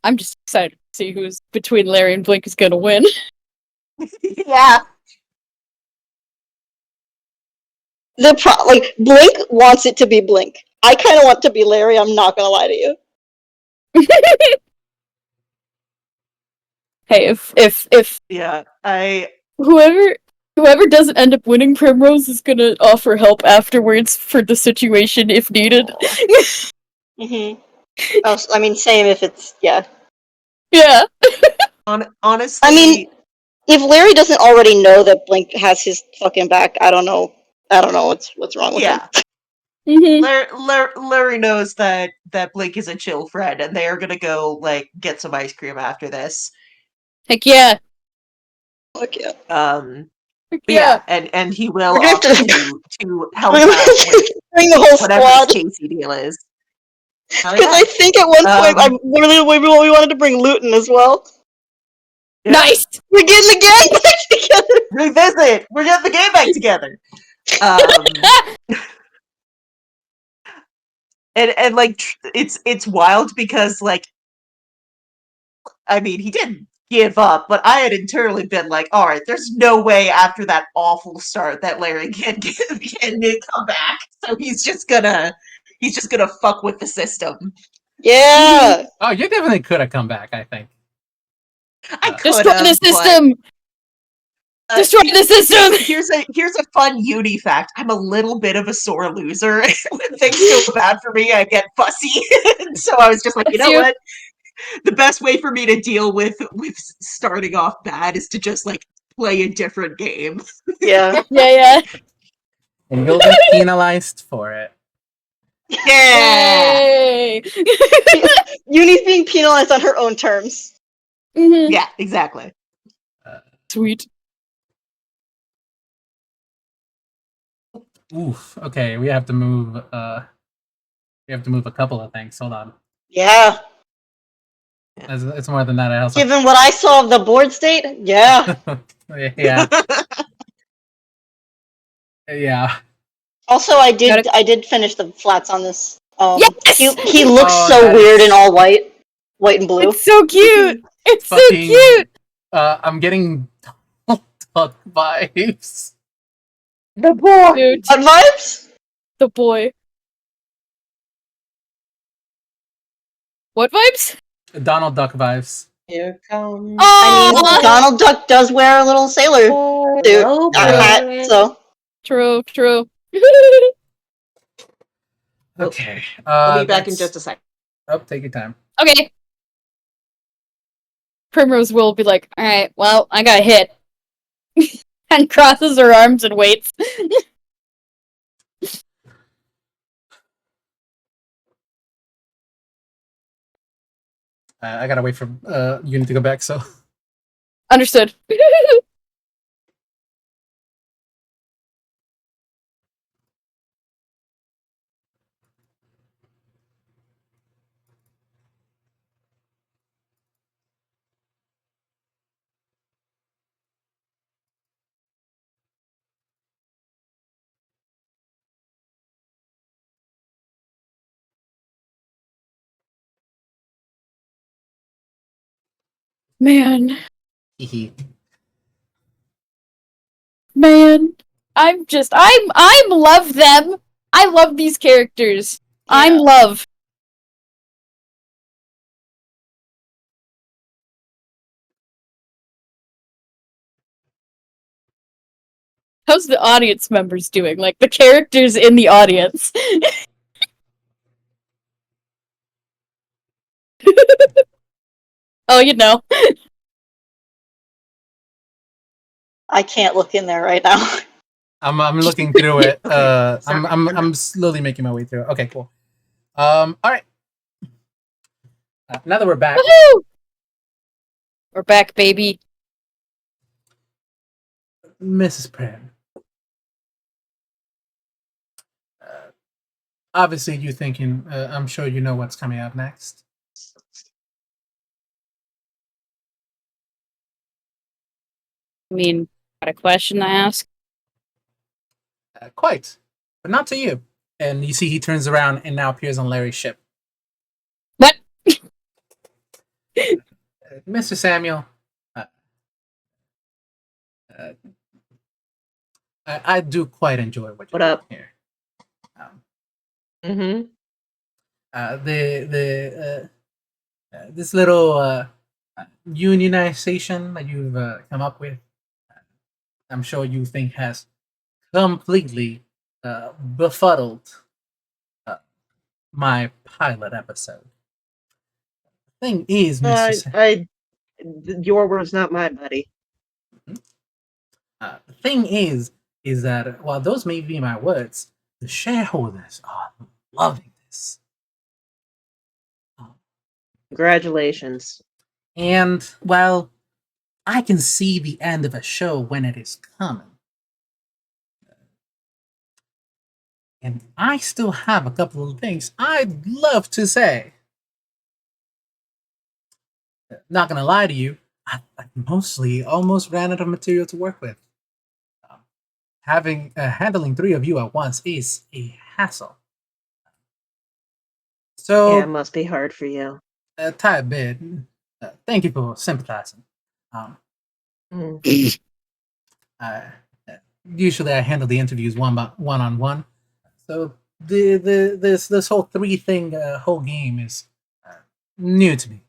I'm just excited to see who's between Larry and Blink is gonna win. Yeah. Blink wants it to be Blink. I kind of want to be Larry. I'm not gonna lie to you. Hey, if Yeah. whoever doesn't end up winning Primrose is gonna offer help afterwards for the situation if needed. Mm-hmm. I mean, same if it's yeah. Yeah. Honestly, I mean, if Larry doesn't already know that Blink has his fucking back, I don't know what's wrong with him. Mm-hmm. Larry knows that Blake is a chill friend, and they are gonna go like get some ice cream after this. Heck yeah. Fuck yeah. Heck But yeah. and he will We're gonna offer have to- to help We're gonna out have with to bring the whole whatever squad. the Casey deal is. Oh, Because I think at one point we wanted to bring Luton as well. yeah. Nice. We're getting the gang back together. Revisit. We're getting the game back together. And like it's wild because like I mean he didn't give up, but I had internally been like, all right, there's no way after that awful start that Larry can come back. So he's just gonna fuck with the system. Yeah. Oh, you definitely could have come back, I think. I could Destroy the system. Destroy the system. Here's a fun uni fact. I'm a little bit of a sore loser. When things go bad for me, I get fussy. So I was just like, you know what? The best way for me to deal with starting off bad is to just like play a different game. Yeah. Yeah. And you'll be penalized for it. Yeah. Yay. Uni's being penalized on her own terms. Mm-hmm. Yeah, exactly. Sweet. Oof. Okay, we have to move You have to move a couple of things. Hold on. Yeah. It's more than that. I also. Given what I saw of the board state, yeah. Yeah. Yeah. Also, I did finish the flats on this. Yes! He looks Oh, so that weird is- in all white and blue. It's so cute. It's so Fucking. cute. I'm getting Duck vibes. The boy. Dude, What vibes? the boy. What vibes? Donald Duck vibes. Here comes. I mean, Oh, Donald Duck does wear a little sailor suit, Oh, hat, so true. Okay. I'll be back in that's- just a second. Oh, take your time. Okay. Primrose will be like, all right, well, I got hit. And crosses her arms and waits. I gotta wait for Uni to go back. So. Understood. Man. Man. I'm love them. I love these characters. I'm love. How's the audience members doing? Like the characters in the audience. Oh, you know. I can't look in there right now. I'm looking through it. Okay, I'm slowly making my way through it. Okay, cool. All right. Now that we're back, Woohoo! We're back, baby. Mrs. Prim. Obviously, you thinking. I'm sure you know what's coming up next. I mean, got a question to ask? Quite, but not to you. And you see, he turns around and now appears on Larry's ship. What? Mr. Samuel. I do quite enjoy what you're What up? doing here. Mm-hmm. This little unionization that you've come up with, I'm sure you think has completely befuddled my pilot episode. Thing is, Mr. Your words, not mine, buddy. The thing is that while those may be my words, the shareholders are loving this. Congratulations. And, well, I can see the end of a show when it is coming. And I still have a couple of things I'd love to say. Not gonna lie to you, I mostly almost ran out of material to work with. Handling 3 of you at once is a hassle. So, Yeah, it must be hard for you. a tad bit. Thank you for sympathizing. Mm. Usually, I handle the interviews one on one. So this whole 3 thing, whole game is new to me.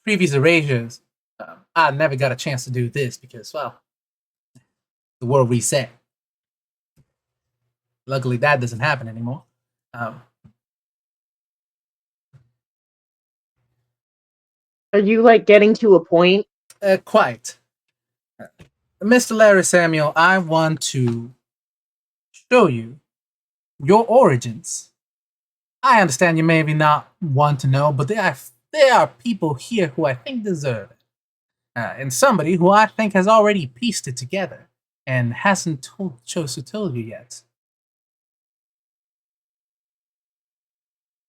Previous erasures, I never got a chance to do this because, well, the world reset. Luckily, that doesn't happen anymore. Are you like getting to a point? Quite. Mr. Larry Samuel, I want to show you your origins. I understand you maybe not want to know, but there are people here who I think deserve it. And somebody who I think has already pieced it together and hasn't chose to tell you yet.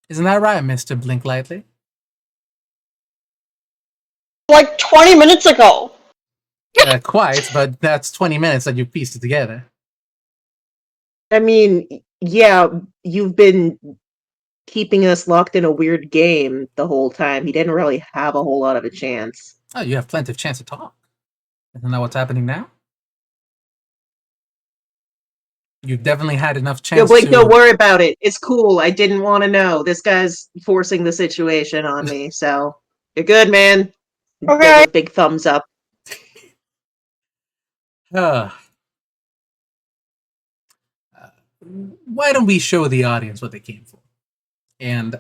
Isn't that right, Mr. Blink Lightly? Like 20 minutes ago. Quite, but that's 20 minutes that you pieced it together. I mean, yeah, you've been keeping us locked in a weird game the whole time. He didn't really have a whole lot of a chance. Oh, you have plenty of chance to talk. Isn't that what's happening now? You've definitely had enough Yo, chance Blake, to. don't worry about it. It's cool. I didn't want to know. This guy's forcing the situation on me, so you're good, man. Okay. Give a big thumbs up. Uh, why don't we show the audience what they came for? And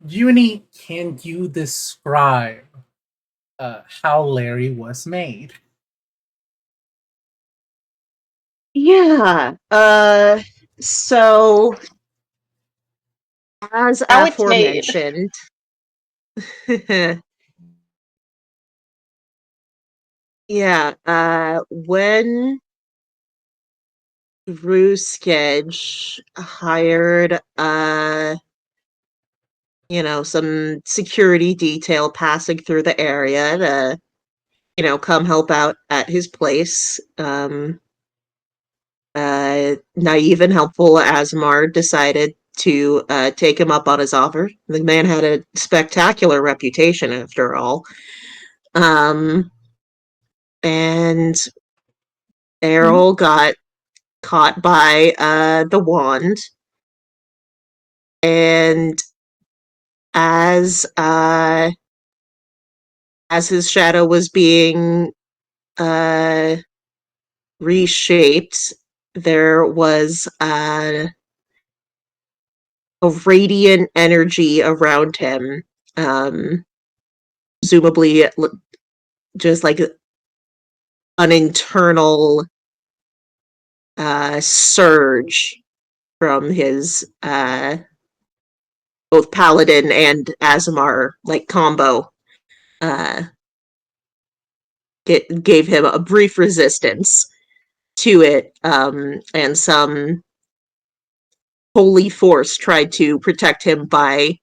Uni, can you describe how Larry was made? Yeah. So as How it's made. aforementioned, yeah, when Ruskej hired some security detail passing through the area to, come help out at his place. Naive and helpful Asmar decided to take him up on his offer. The man had a spectacular reputation, after all. And Errol got caught by the wand, and as his shadow was being reshaped, there was a radiant energy around him, presumably just like an internal surge from his both paladin and Azamar like combo. It gave him a brief resistance to it, and some holy force tried to protect him by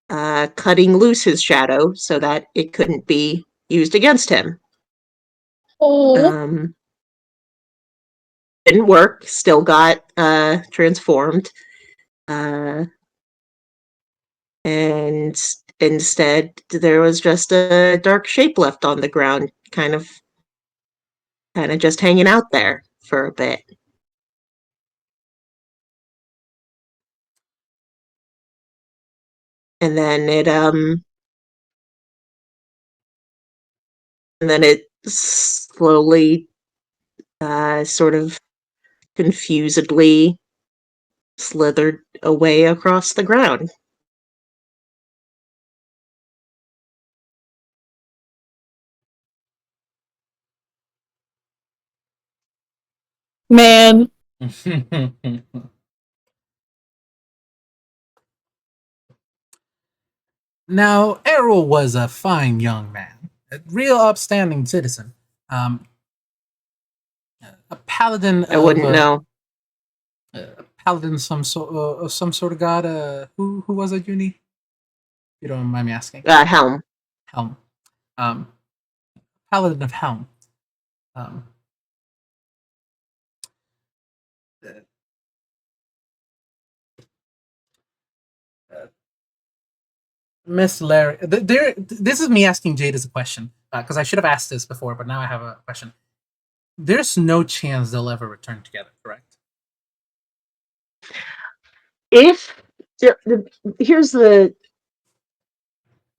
cutting loose his shadow so that it couldn't be used against him. Oh. Didn't work, still got transformed. And instead, there was just a dark shape left on the ground, kind of just hanging out there for a bit. And then it slowly, sort of confusedly slithered away across the ground. Man. Now, Errol was a fine young man, a real upstanding citizen, um, a paladin I wouldn't know. a paladin of some sort of god. Who was it, Uni? You don't mind me asking. Helm. Helm, um, paladin of Helm. Um, Miss Larry, this is me asking Jade as a question because I should have asked this before, but now I have a question. There's no chance they'll ever return together, correct? If here's the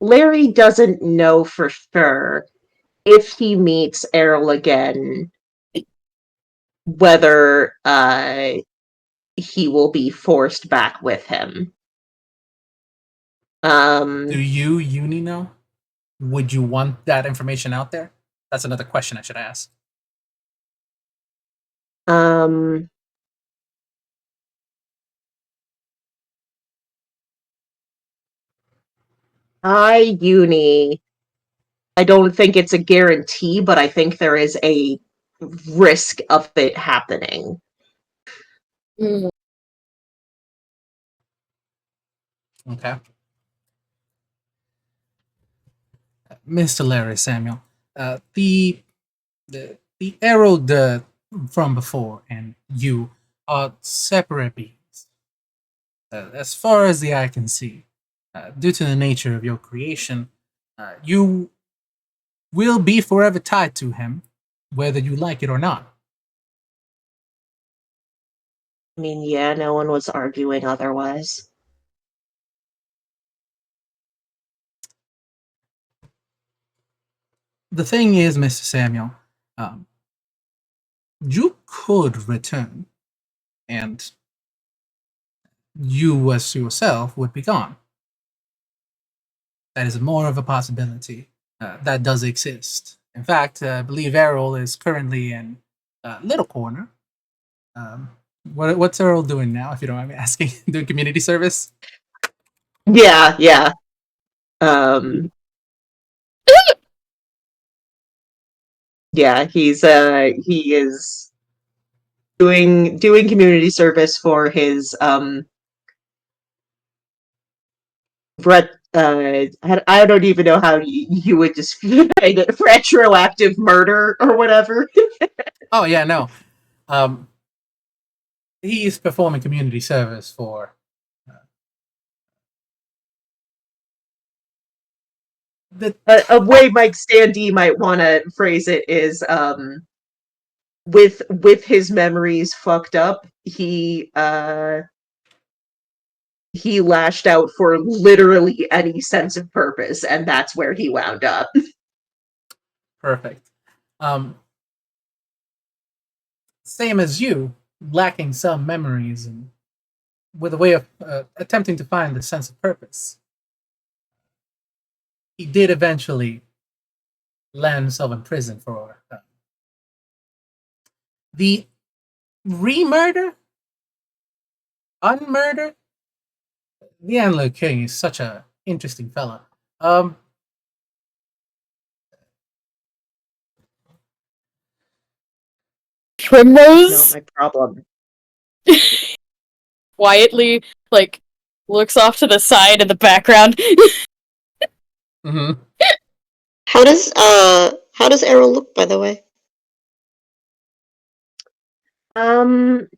Larry doesn't know for sure if he meets Errol again whether he will be forced back with him. Do you, Uni, know? Would you want that information out there? That's another question I should ask. Uni, I don't think it's a guarantee, but I think there is a risk of it happening. Mm. Okay. Mr. Larry Samuel, the arrow from before and you are separate beings. As far as the eye can see, due to the nature of your creation, you will be forever tied to him, whether you like it or not. I mean, yeah, no one was arguing otherwise. The thing is, Mr. Samuel, um, you could return, and you as yourself would be gone. That is more of a possibility. That does exist. In fact, I believe Errol is currently in Little Corner. Um, what's Errol doing now, if you don't mind me asking? Doing community service? Yeah, yeah. Um, yeah, he is doing community service for his I don't even know how you would describe it, retroactive murder or whatever. Oh yeah, no. Um, he's performing community service for. The A way Mike Standee might want to phrase it is with his memories fucked up, he lashed out for literally any sense of purpose, and that's where he wound up. Perfect. Um, Same as you, lacking some memories and with a way of attempting to find a sense of purpose. He did eventually land himself in prison for the re-murder, unmurder. The Antler King is such a interesting fella. Not Primrose my problem. quietly like looks off to the side in the background. Mm-hmm. How does Errol look, by the way? Um,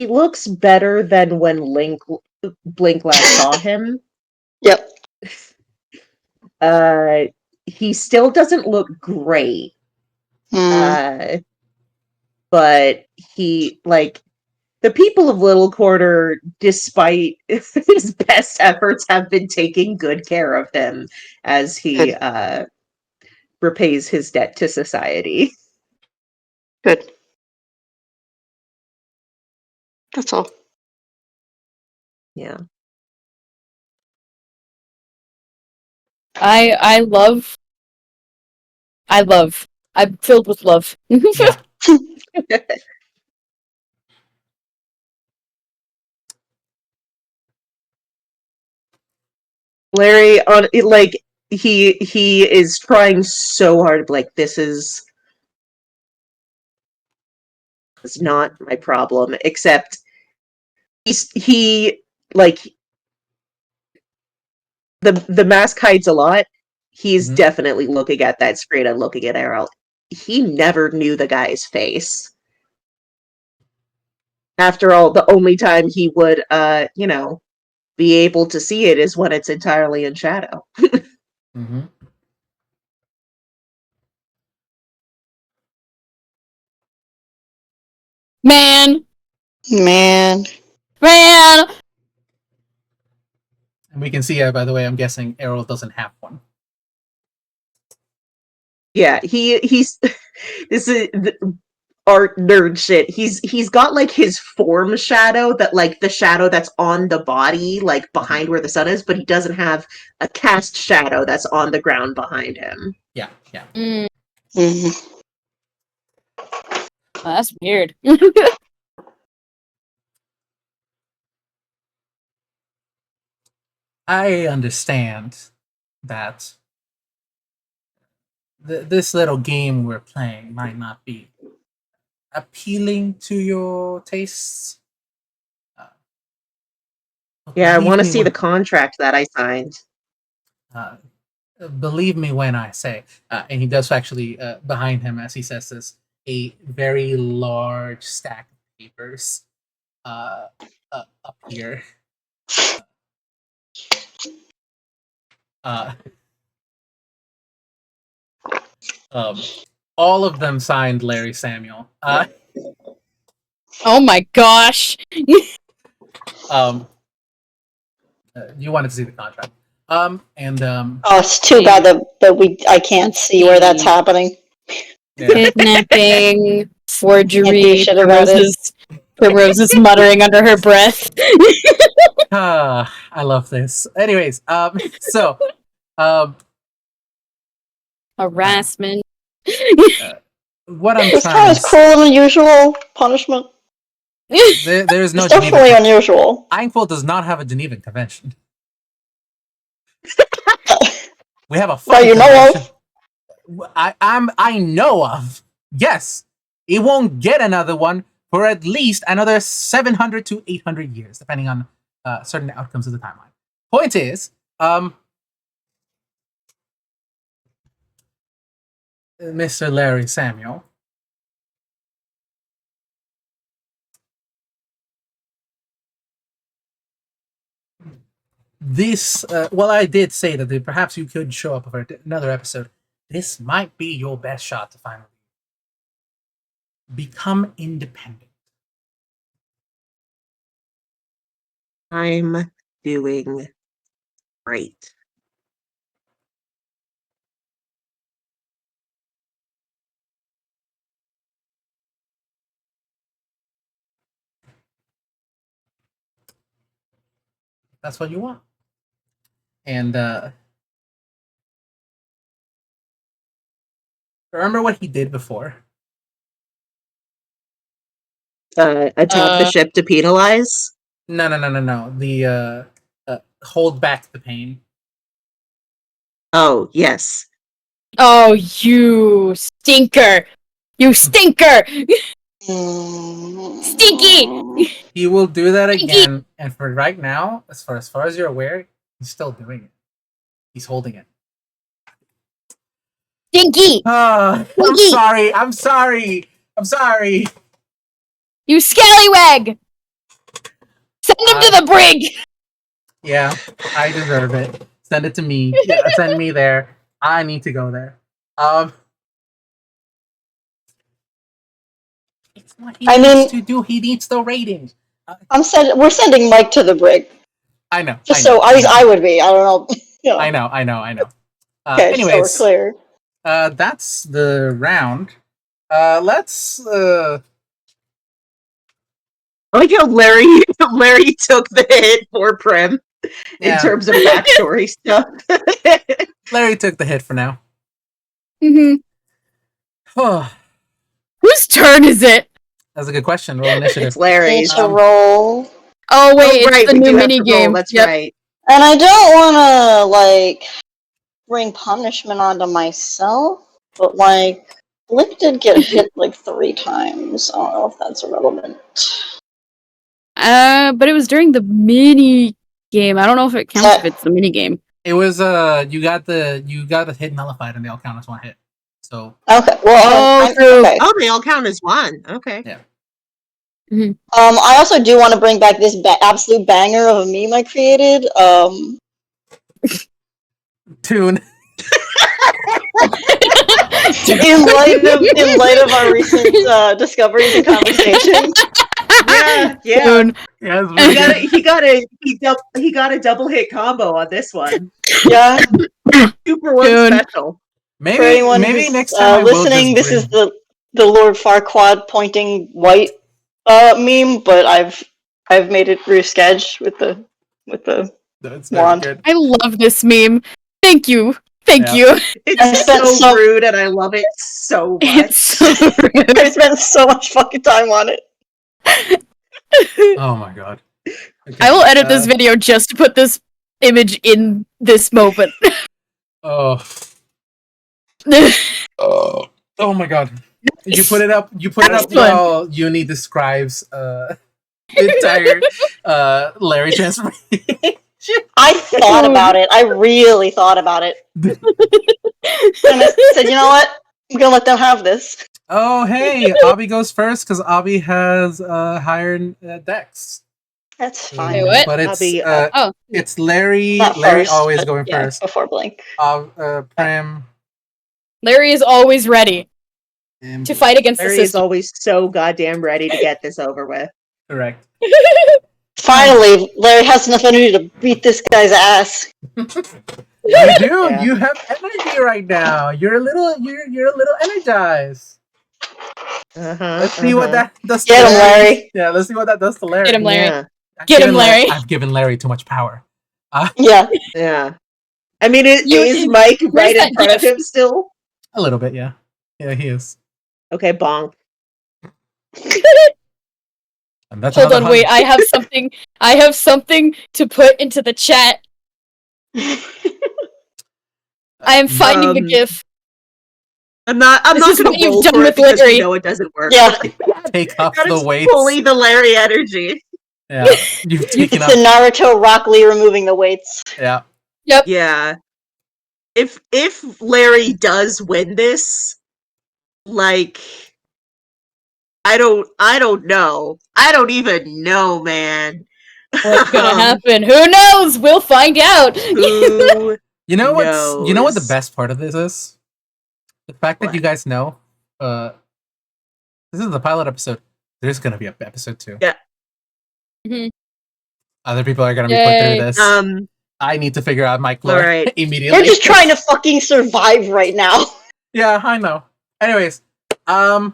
he looks better than when Blink last saw him. Yep. Uh, he still doesn't look great. Hmm. But he like the people of Little Quarter, despite his best efforts, have been taking good care of him as he Good. repays his debt to society. Good. That's all. Yeah. I love. I love. I'm filled with love. Yeah. Larry on it, like he is trying so hard, like this is not my problem, except he like the mask hides a lot. He's Mm-hmm. definitely looking at that screen and looking at Errol. He never knew the guy's face. After all, the only time he would be able to see it is when it's entirely in shadow. Mm-hmm. Man, Man. man. And we can see, by the way, I'm guessing Errol doesn't have one. Yeah, he's this is art nerd shit. He's got like his form shadow, that like the shadow that's on the body, like behind where the sun is, but he doesn't have a cast shadow that's on the ground behind him. Yeah, yeah. Mm, Hmm. that's weird. I understand that this little game we're playing might not be appealing to your tastes. Uh, Yeah, I believe want to me see the when- contract that I signed. uh, believe me when I say, and he does actually behind him as he says this, a very large stack of papers uh, up here. Uh, um, all of them signed Larry Samuel. Oh my gosh. Um, you wanted to see the contract. And Oh, it's too bad that I can't see where that's happening. yeah. Kidnapping, Can't do forgery, shit about it. Primrose is muttering under her breath. I love this. Anyways, so um, Harassment. what I'm This trying kind to is cruel and unusual punishment. there's no It's definitely Geneva. unusual. Einfeld does not have a Geneva Convention. We have a That funny you know convention. of. I know of. Yes, it won't get another one for at least another 700 to 800 years, depending on certain outcomes of the timeline. Point is, Mr. Larry Samuel. This, well, I did say that perhaps you could show up for another episode. This might be your best shot to finally become independent. I'm doing great. That's what you want. And remember what he did before. Attack the ship to penalize. No. The hold back the pain. Oh, yes. Oh, you stinker! You stinker! Stinky! He will do that Stinky! again. And for right now, as far as you're aware, he's still doing it. He's holding it. Stinky! I'm Stinky! sorry. I'm sorry. You scallywag! Send him to the brig! Yeah, I deserve it. Send it to me. Yeah, send me there. I need to go there. It's what he needs to do. He needs the ratings. We're sending Mike to the brig. I know. Just so at least I would be. I don't know. You know. I know. Okay, Anyways, so we're clear. that's the round. Let's. I like how Larry took the hit for Prim in terms of backstory stuff. Larry took the hit for now. Mm-hmm. Whose turn is it? That's a good question. Roll initiative. It's Larry. Need to roll. Oh wait, it's right, the we new do have mini to roll, game. that's Yep. right. And I don't want to bring punishment onto myself, but Blick did get hit 3 times. I don't know if that's relevant. But it was during the mini game. I don't know if it counts if it's the mini game. It was you got the hit nullified and they all count as one hit. So Okay. Well, okay. Oh, they all count as one. Okay. Yeah. Mm-hmm. I also do want to bring back this absolute banger of a meme I created. Tune. in light of our recent discoveries and conversations. Yeah. Tune. Yes, He got a double hit combo on this one. Yeah. 2 for 1 Tune. special. For anyone maybe who's, next time listening, this is the Lord Farquaad pointing white meme, but I've made it rescheduled with the That's very wand. good. I love this meme. Thank you. Thank you. It's so rude, and I love it so much. It's so rude. I spent so much fucking time on it. Oh my god. Okay, I will edit this video just to put this image in this moment. Oh. Oh my god. You put it up. You put it That up was fun. while Uni describes the entire Larry transformation. I thought about it. I really thought about it. And I said, you know what? I'm gonna let them have this. Oh, hey, Abby goes first because Abby has higher dex. That's Wait, fine. what? But it's Abby, Oh. it's Larry. Not Larry first, always but going yeah, first. before Blink. Prim. Larry is always ready And to fight against Larry the is system. always so goddamn ready to get this over with. correct. Finally, Larry has enough energy to beat this guy's ass. You do. Yeah. You have energy right now. You're a little. You're a little energized. Let's see what that does to Get him, Larry. Yeah, let's see what that does to Larry. Get him, Larry. Yeah, Get him, Larry. I've given Larry too much power. Yeah. yeah. I mean, You- is Mike where's right in that front of gif? him still? A little bit, yeah. Yeah, he is. Okay, bonk. And that's Hold another on, wait. hug. I have something to put into the chat. I am finding the Um, GIF. I'm not This is gonna what you've roll done for it with because Larry. you know it doesn't work. Yeah. Take off That the is weights. fully the Larry energy. Yeah, you've taken It's off. the Naruto Rock Lee removing the weights. Yeah. Yep. Yeah. If Larry does win this, like I don't know. I don't even know, man. What's gonna happen? Who knows? We'll find out. Who You know what the knows? best part of this is? The fact that What? you guys know, this is the pilot episode. There's gonna be an episode 2. Yeah. Mhm. Other people are gonna be put Yay. through this. I need to figure out my lore Alright. immediately. We're just trying to fucking survive right now. Yeah, I know. Anyways, Larry,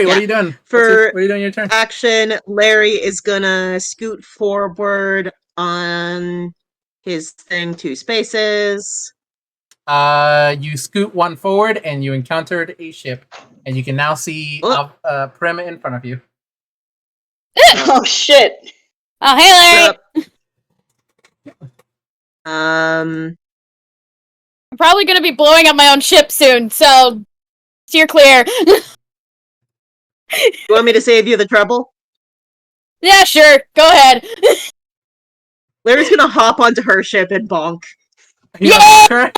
what are you doing? What are you doing your turn? action, Larry is gonna scoot forward on his thing 2 spaces. You scoot one forward and you encountered a ship, and you can now see Prem in front of you. Oh shit. Oh, hey, Larry. Um, I'm probably gonna be blowing up my own ship soon, so steer clear. you want me to save you the trouble? Yeah, sure. Go ahead. Larry's gonna hop onto her ship and bonk. Yeah!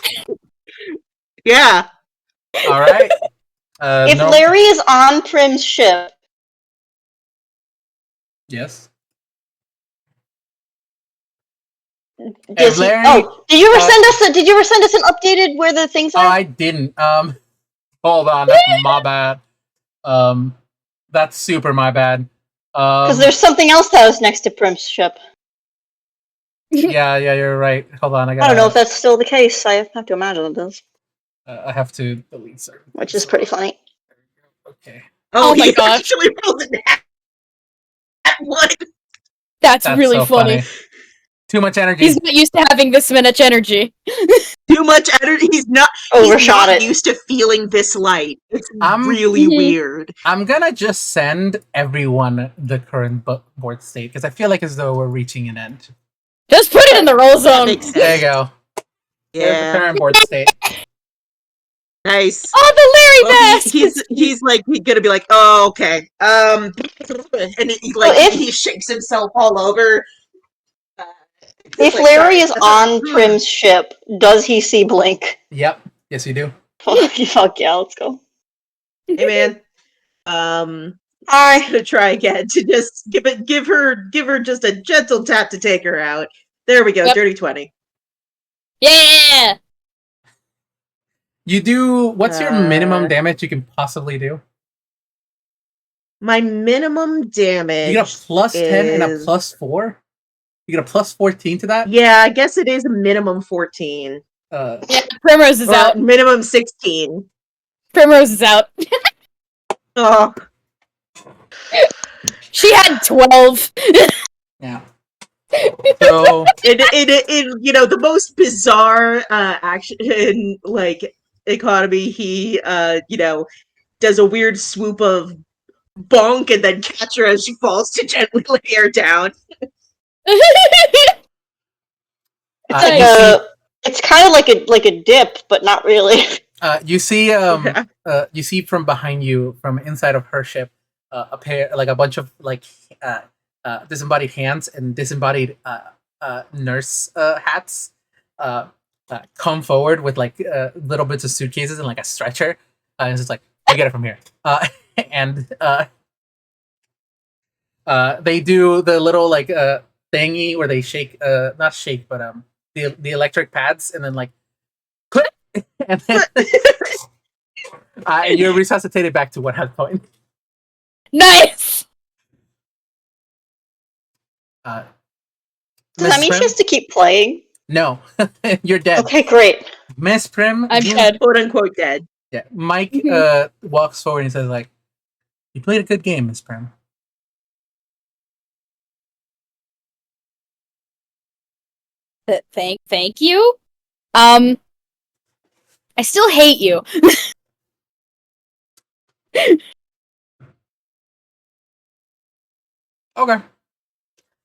Yeah. All right. If no. Larry is on Prim's ship, Yes. does he, Larry- did you ever send us an updated where the things Oh, are? I didn't. Hold on. That's my bad. That's super my bad. Because there's something else that was next to Prim's ship. Yeah, you're right. Hold on. I don't know if that's still the case. I have to imagine it is, I have to delete certain. which is pretty funny. Okay. Oh my he gosh. actually rolled an at one. That's That's really so funny. Too much energy. He's not used to having this much energy. Too much energy. He's not Overshot it. used to feeling this light. It's I'm- really Mhm. weird. I'm gonna just send everyone the current board state because I feel like as though we're reaching an end. Just put it in the roll That zone. makes sense. There you go. There's the Yeah. current board state. Nice. Oh, the Larry Well, mask. he's like he's gonna be like, oh okay, and he Well, if- he shakes himself all over. If Like, Larry sorry. is on Prim's ship, does he see Blink? Yep. Yes, you do. Fuck yeah, let's go. Hey man, I'm Hi. gonna try again to just give her just a gentle tap to take her out. There we go, Yep. dirty 20. Yeah. You do. What's your minimum Uh, damage you can possibly do? My minimum damage. You get a plus 10 and a is- plus 4. You get a plus 14 to that. Yeah, I guess it is a minimum 14 Yeah. Primrose is or out. minimum 16. Primrose is out. Oh, She had 12. Yeah. So in you know the most bizarre action like economy, he does a weird swoop of bonk and then catch her as she falls to gently lay her down. you It's kind of like a dip, but not really. You see from behind you, from inside of her ship, a pair, like a bunch of uh, disembodied hands and disembodied nurse hats, uh, come forward with little bits of suitcases and like a stretcher, and it's just like, we get it from here. And they do the little thingy where they shake, not shake, but the electric pads, and then like click, and then you're resuscitated back to 1 health point. Nice. Does that mean she has to keep playing? No, you're dead. Okay, great. Miss Prim, I'm dead. Quote unquote dead. Yeah, Mike Mhm. walks forward and says, like, "You played a good game, Miss Prim." Thank you. I still hate you. Okay.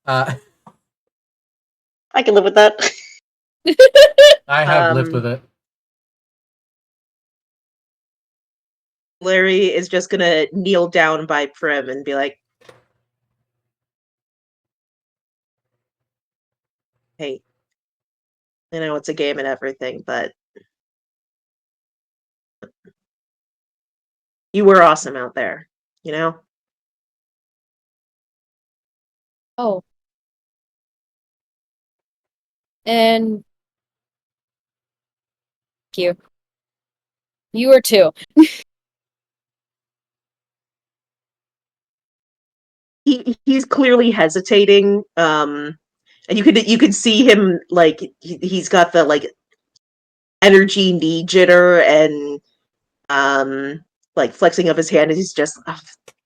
Uh, I can live with that. I have lived with it. Larry is just gonna kneel down by Prim and be like, "Hey, I know it's a game and everything, but you were awesome out there, you know?" Oh. And thank you. You are too. He's clearly hesitating, and you could see him like he's got the like energy knee jitter and like flexing of his hand, and he's just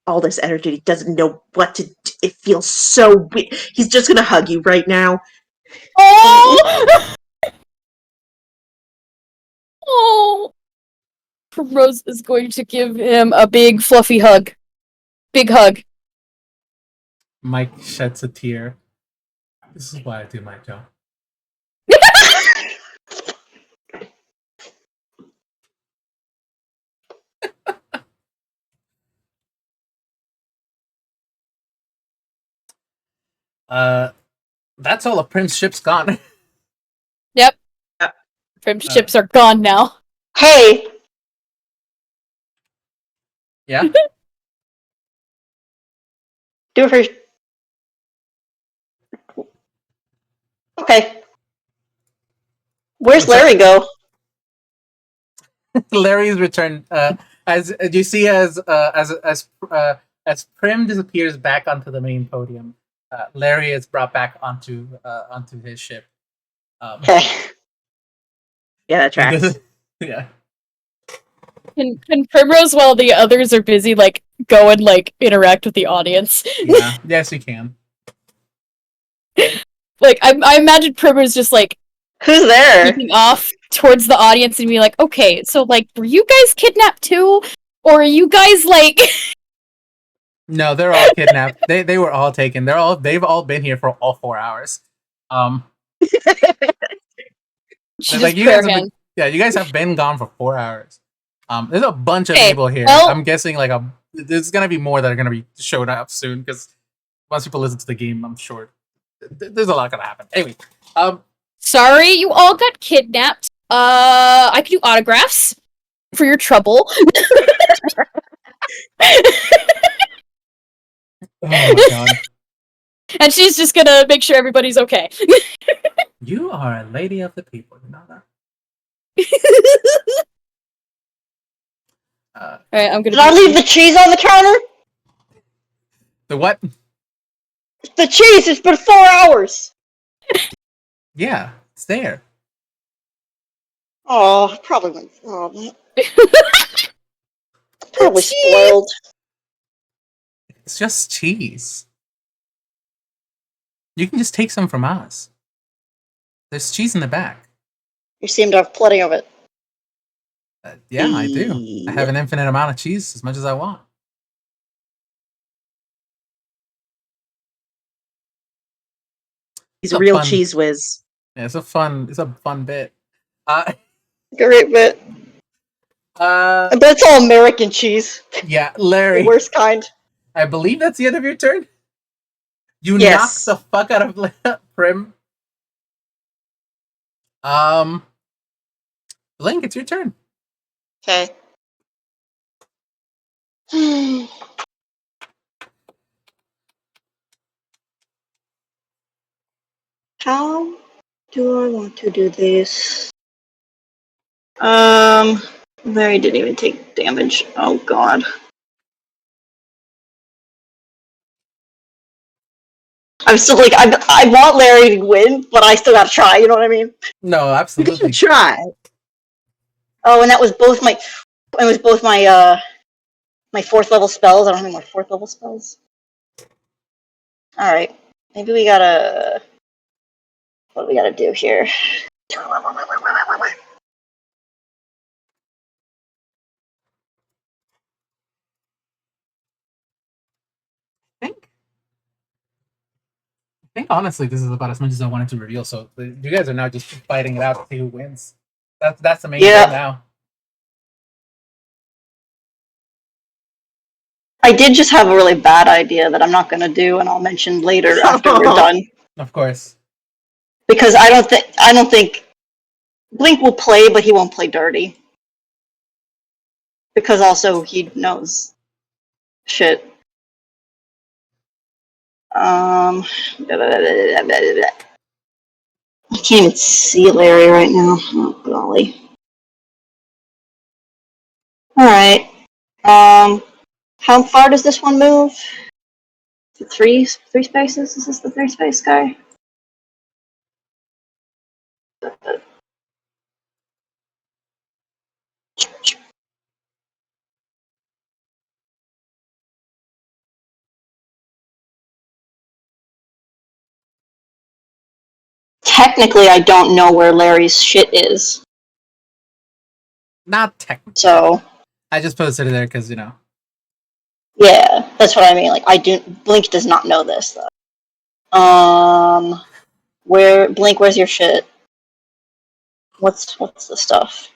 all this energy. He doesn't know what to do. It feels so weird. He's just gonna hug you right now. Oh! Oh! Primrose is going to give him a big fluffy hug. Big hug. Mike sheds a tear. This is why I do my job. That's all of Prince's ship's gone. Yep. Prim's ships are gone now. Hey, Yeah. do it for. Okay. Where's What's Larry go? Larry's returned. As you see, as Prim disappears back onto the main podium, Larry is brought back onto his ship. Okay. Yeah, that tracks. Yeah. Can Primrose, while the others are busy, like, go and, like, interact with the audience? Yeah. Yes, you can. Like, I imagine Primrose just, like, Who's there? peeking off towards the audience and be like, okay, so, like, were you guys kidnapped too? Or are you guys, like... No, they're all kidnapped. They were all taken. They've all been here for all 4 hours. She Like, just you prayer guys have been, hand. yeah, you guys have been gone for 4 hours. There's a bunch of Okay, people here. well- I'm guessing there's gonna be more that are gonna be showing up soon because once people listen to the game, I'm sure there's a lot gonna happen. Anyway, Sorry, you all got kidnapped. I can do autographs for your trouble. oh my god, And she's just gonna make sure everybody's okay. you are a lady of the people, you know that. Alright, I'm Did I gonna... leave the cheese on the counter? The what? The cheese! It's been 4 hours! Yeah, it's there. Oh, probably went. Oh, probably spoiled. It's just cheese. You can just take some from us. There's cheese in the back. You seem to have plenty of it. Yeah, I do. I have an infinite amount of cheese, as much as I want. He's a real cheese whiz. Yeah, it's a fun bit. Great bit. Uh, But it's all American cheese. yeah, The Larry. worst kind. I believe that's the end of your turn. You knock Yes. the fuck out of Prim. Blink, it's your turn. Okay. How do I want to do this? Larry didn't even take damage. Oh god. I'm still like I want Larry to win, but I still gotta try. You know what I mean? No, absolutely. Try. Oh, and that was both my. It was both my my 4th level spells. I don't have any more 4th level spells. All right, maybe we gotta. What do we gotta do here? I think honestly, this is about as much as I wanted to reveal. So you guys are now just fighting it out to see who wins. That's the main Yeah. goal now. I did just have a really bad idea that I'm not gonna do, and I'll mention later after we're done. Of course. Because I don't think Blink will play, but he won't play dirty. Because also he knows shit. I can't even see Larry right now. Oh golly. Alright. How far does this one move? Three spaces? Is this the 3-space guy? Technically, I don't know where Larry's shit is. Not technically. So, I just posted it there because, you know. yeah, that's what I mean. Like, Blink does not know this, though. Blink, where's your shit? What's the stuff?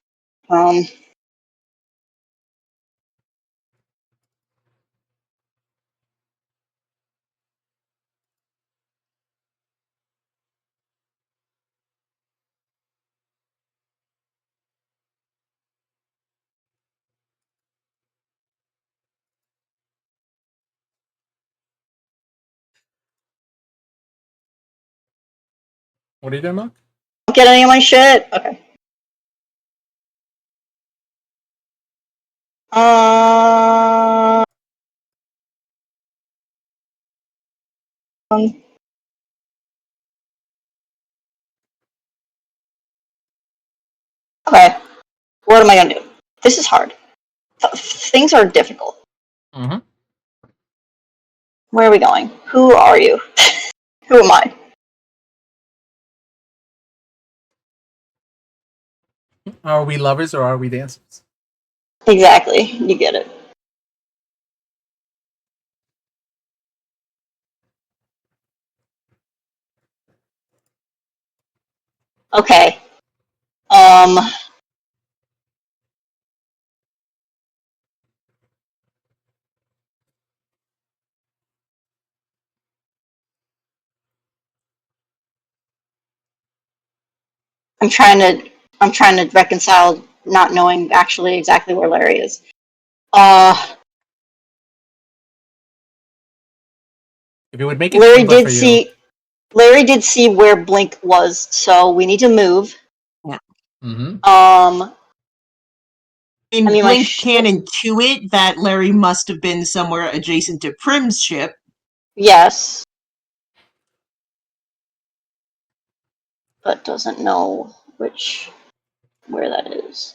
What are you doing, Mark? Don't get any of my shit? Okay. Okay. What am I gonna do? This is hard. Things are difficult. Mm-hmm. Where are we going? Who are you? Who am I? Are we lovers or are we dancers? Exactly. You get it. Okay. I'm trying to reconcile not knowing actually exactly where Larry is. If it would make it simpler for you. Larry did see where Blink was, so we need to move. Yeah. Mm-hmm. I mean, Blink can intuit that Larry must have been somewhere adjacent to Prim's ship. Yes. But doesn't know where that is.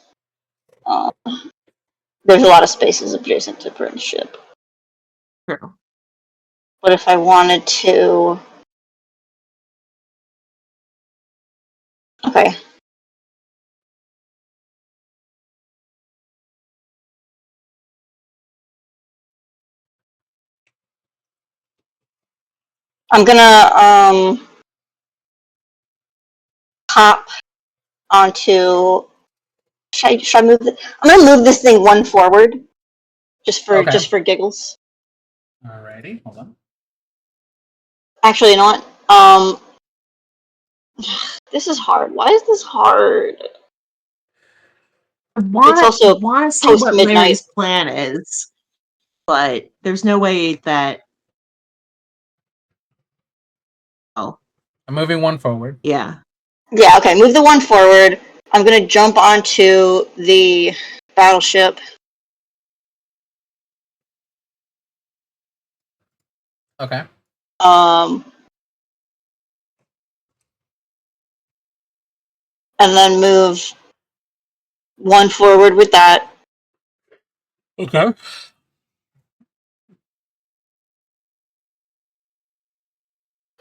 There's a lot of spaces adjacent to Prim's ship. True. But if I wanted to... Okay. I'm gonna hop onto... Should I move I'm gonna move this thing one forward. Okay. Just for giggles. Alrighty, hold on. Actually, you know what? This is hard. Why is this hard? It's also want to see post what midnight. Larry's plan is, but there's no way that. Oh, I'm moving one forward. yeah. Yeah, okay, move the one forward. I'm gonna jump onto the battleship. Okay. And then move one forward with that. Okay.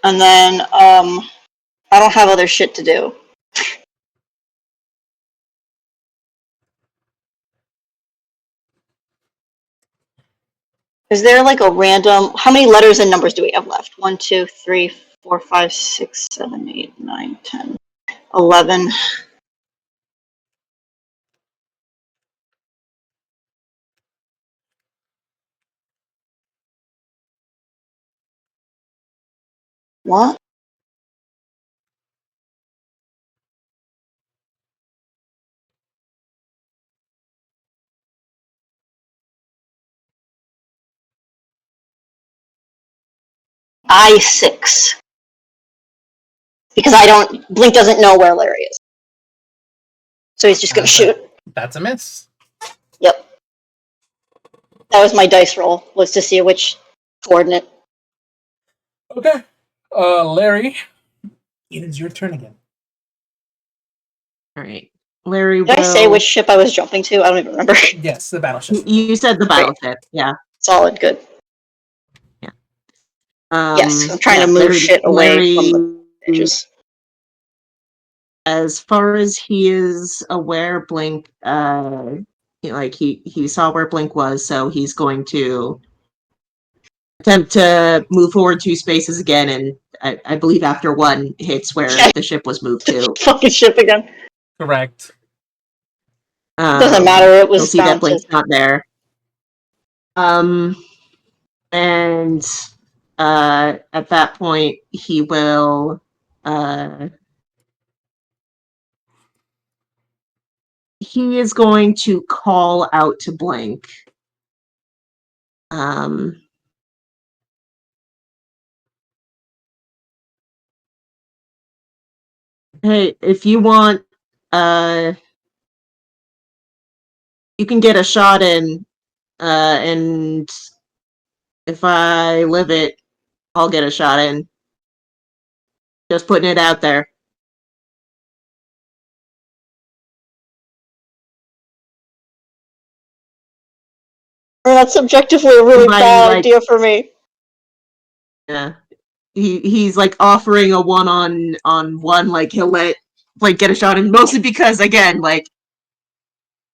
And then, I don't have other shit to do. Is there like a random, how many letters and numbers do we have left? 1, 2, 3, 4, 5, 6, 7, 8, 9, 10, 11. What? I6. Because Blink doesn't know where Larry is. So he's just gonna shoot. That's a miss. Yep. That was my dice roll, was to see which coordinate. Okay. Larry, it is your turn again. All right, Larry. Did I say which ship I was jumping to? I don't even remember. Yes, the battleship. You said the battleship. Yeah. Solid, good. Yeah. Yes, I'm trying to move shit away from the edges. As far as he is aware, Blink, he saw where Blink was, so he's going to attempt to move forward 2 spaces again, and I believe after 1 hits where the ship was moved to. Fucking ship again. Correct. Doesn't matter. It was you'll see that bound Blink's not there. And at that point, he will. He is going to call out to Blink. Hey, if you want, you can get a shot in, and if I live it, I'll get a shot in. Just putting it out there. That's objectively a really bad idea for me. Yeah. He's like offering a 1-on-1, like he'll let Blake get a shot in, mostly because again, like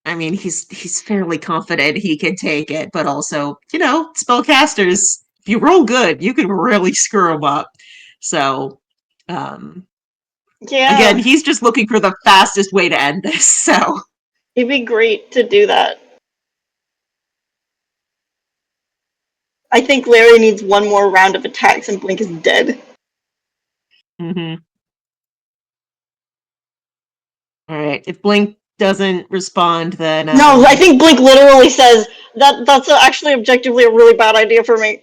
I mean he's fairly confident he can take it, but also, spellcasters, if you roll good, you can really screw them up. So yeah. Again, he's just looking for the fastest way to end this, so it'd be great to do that. I think Larry needs one more round of attacks and Blink is dead. Mm-hmm. Alright, if Blink doesn't respond, then... No, I think Blink literally says, that's actually objectively a really bad idea for me.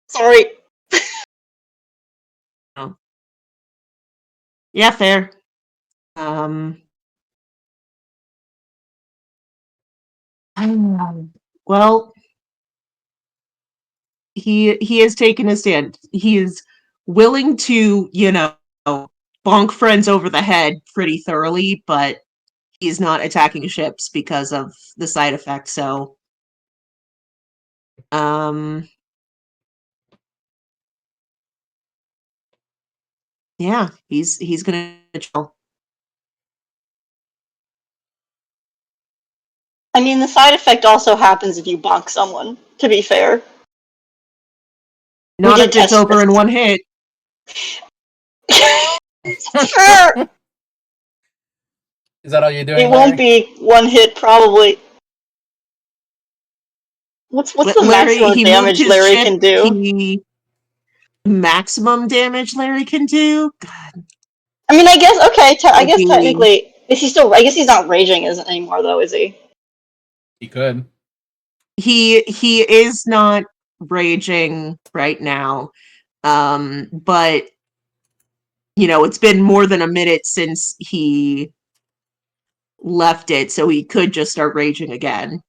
Sorry. Oh. Yeah, fair. Well, he has taken a stand. He is willing to, bonk friends over the head pretty thoroughly, but he's not attacking ships because of the side effect. So, yeah, he's gonna chill. I mean, the side effect also happens if you bonk someone, to be fair. Not if it's over in 1 hit. Sure. Is that all you're doing? It won't Larry? be one hit, probably. What's the Larry, maximum he moved damage his Larry ship. can do? Maximum damage Larry can do. I mean, I guess okay. I Would guess be- technically, is he still? I guess he's not raging anymore, though, is he? He could. He is not raging right now, but it's been more than a minute since he left it, so he could just start raging again.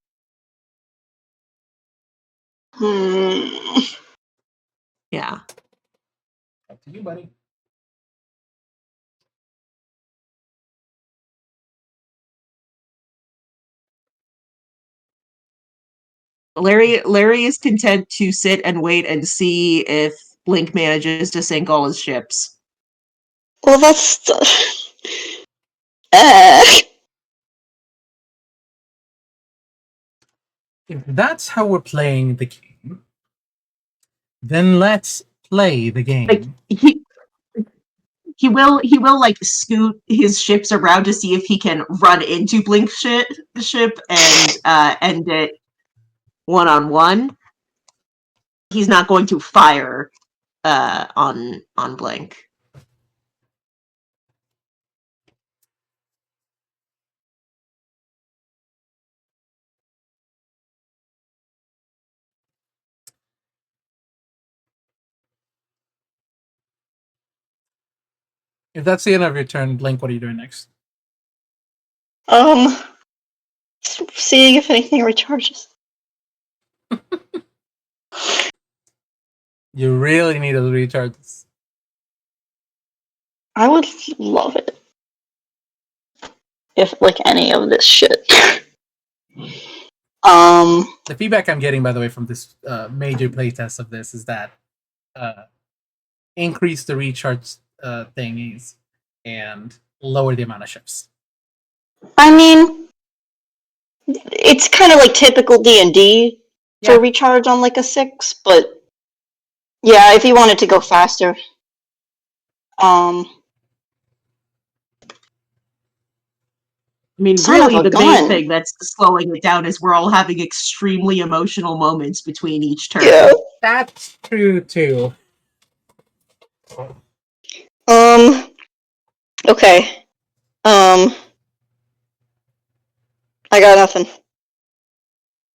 Yeah. Up to you, buddy. Larry is content to sit and wait and see if Blink manages to sink all his ships. Well, that's. If that's how we're playing the game, then let's play the game. Like he will like scoot his ships around to see if he can run into Blink's ship and end it 1-on-1. He's not going to fire on Blink. If that's the end of your turn, Blink, what are you doing next? Seeing if anything recharges. You really need to recharge this. I would love it if, like, any of this shit. The feedback I'm getting, by the way, from this major playtest of this is that increase the recharge thingies and lower the amount of ships. I mean, it's kind of like typical D&D for recharge on like a 6, but yeah, if you wanted to go faster. I mean, Son of really, a the main gun. thing that's slowing it down is we're all having extremely emotional moments between each turn. Yeah. That's true too. Okay. I got nothing.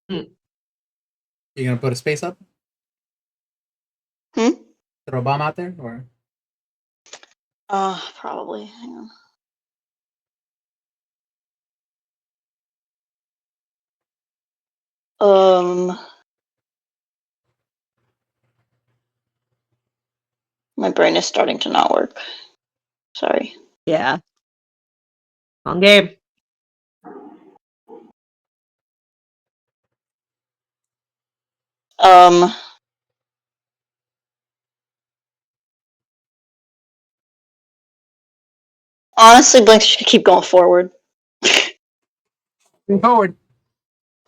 You gonna put a space up? Hmm? Throw a bomb out there, or? Probably. Hang on. My brain is starting to not work. Sorry. Yeah. Long game. Honestly, Blink should keep going forward. Move forward.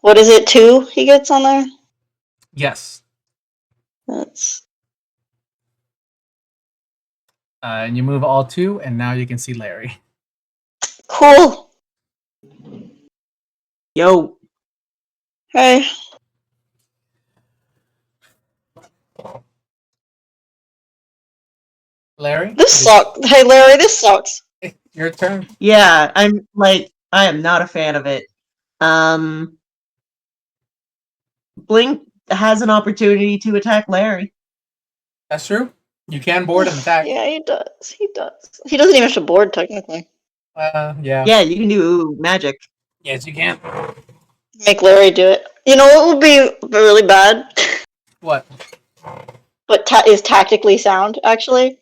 What is it, 2 he gets on there? Yes. That's... And you move all 2, and now you can see Larry. Cool. Yo. Hey. Larry? This sucks. Hey, Larry, this sucks. Your turn. Yeah, I am not a fan of it. Blink has an opportunity to attack Larry. That's true. You can board an attack. Yeah, he does. He does. He doesn't even have to board, technically. Yeah. Yeah, you can do magic. Yes, you can. Make Larry do it. You know what would be really bad? What? But is tactically sound, actually?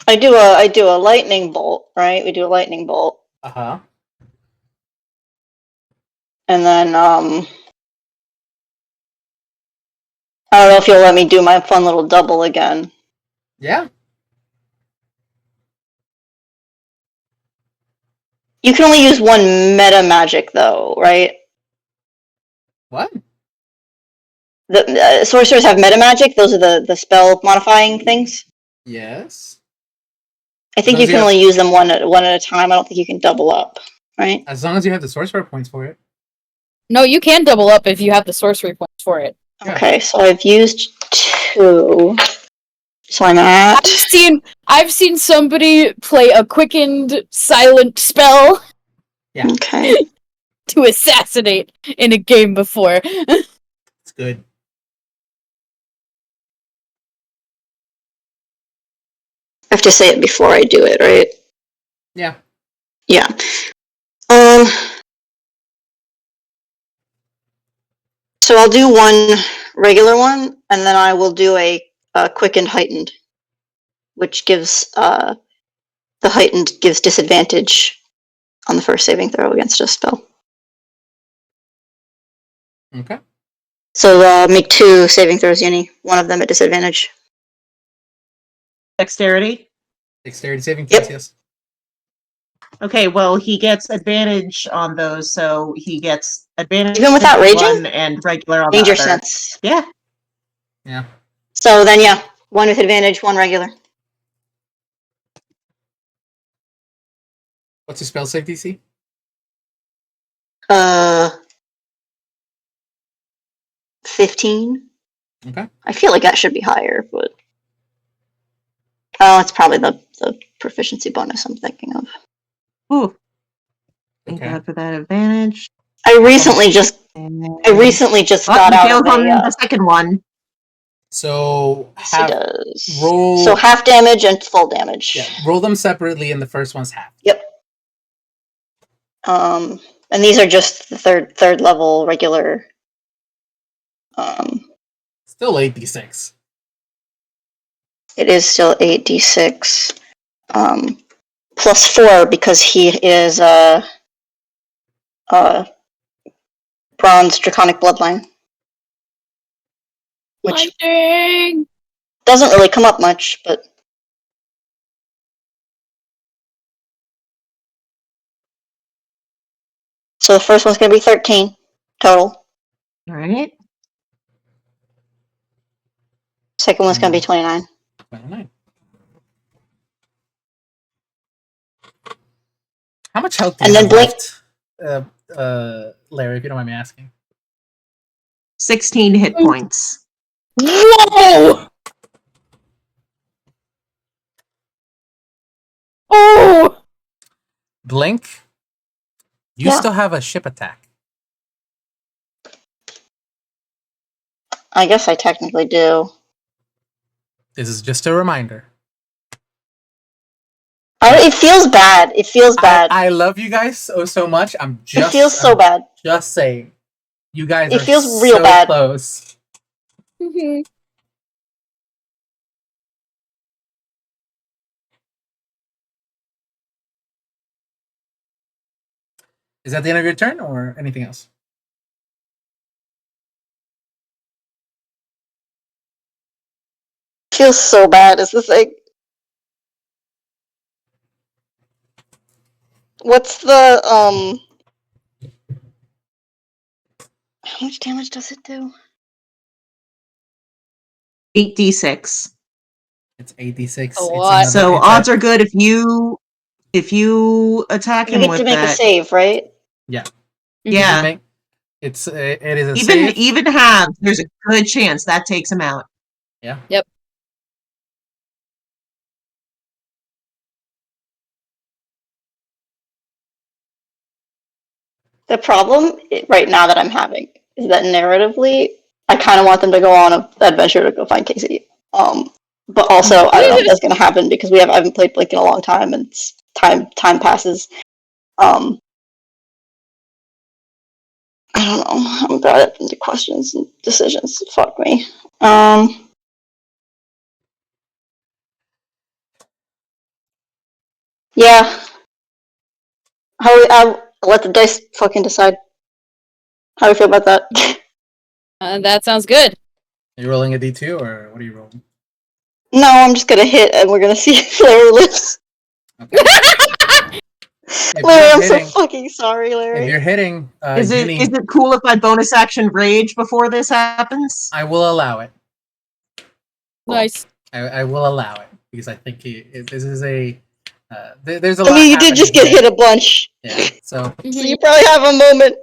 I do a lightning bolt, right? We do a lightning bolt. Uh-huh. And then, I don't know if you'll let me do my fun little double again. Yeah. You can only use one meta magic, though, right? What? The sorcerers have meta magic. Those are the spell modifying things. Yes. I think Those you you can have- only use them one at a time. I don't think you can double up, right? As long as you have the sorcerer points for it. No, you can double up if you have the sorcery points for it. Yeah. Okay, so I've used 2. So I'm at. I've seen somebody play a quickened silent spell Yeah. Okay. to assassinate in a game before. It's good. I have to say it before I do it, right? Yeah. Yeah. Um. So I'll do one regular one, and then I will do a quickened heightened, which gives the heightened gives disadvantage on the first saving throw against a spell. Okay. So make 2 saving throws, Yenny. One of them at disadvantage. Dexterity. Dexterity saving Yep. throws, yes. Okay, well, he gets advantage on those, so he gets advantage Even without on raging? one and regular on the Danger other. sense. Yeah. Yeah. So then, yeah, 1 with advantage, 1 regular. What's your spell save DC? 15. Okay. I feel like that should be higher, but it's probably the proficiency bonus I'm thinking of. Ooh. Thank Okay. God for that advantage. I recently just Oh, got he out fails of on a. the second one. So Yes, he does. roll. So half damage and full damage. Yeah, roll them separately, and the first one's half. Yep. And these are just the third level regular. Still 8d6. It is still 8d6. Plus 4 because he is bronze draconic bloodline. Which Lightning! doesn't really come up much, but so the first one's gonna be 13 total. All right. Second one's gonna be 29. 29. How much health do you And then have Blake- left, Larry, if you don't mind me asking? 16 hit points. Whoa! Oh! Blink, you Yeah. still have a ship attack. I guess I technically do. This is just a reminder. It feels bad. It feels bad. I love you guys so much. It feels so bad. Just saying. You guys It are feels real so bad. close. Is that the end of your turn or anything else? Feels so bad is the thing. What's the how much damage does it do? 8d6. It's 8d6. A lot. So odds are good if you attack You him get with to make that. a save, right? Yeah. Yeah. It is a Even save. even halves, there's a good chance that takes him out. Yeah. Yep. The problem right now that I'm having is that narratively, I kind of want them to go on an adventure to go find Casey. But also, I don't know if that's going to happen because I haven't played Blink in a long time, and time passes. I don't know. I'm bad at the questions and decisions. Fuck me. Yeah. I'll let the dice fucking decide. How do you feel about that? That sounds good. Are you rolling a d2 or what are you rolling? No, I'm just gonna hit, and we're gonna see if Larry lives. Okay. If Larry, you're I'm hitting, so fucking sorry, Larry. if you're hitting, Is it cool if I bonus action rage before this happens? I will allow it. Nice. I will allow it. because I think this is a there's a I lot. mean, you did happening just get here. hit a bunch, Yeah. So so you probably have a moment.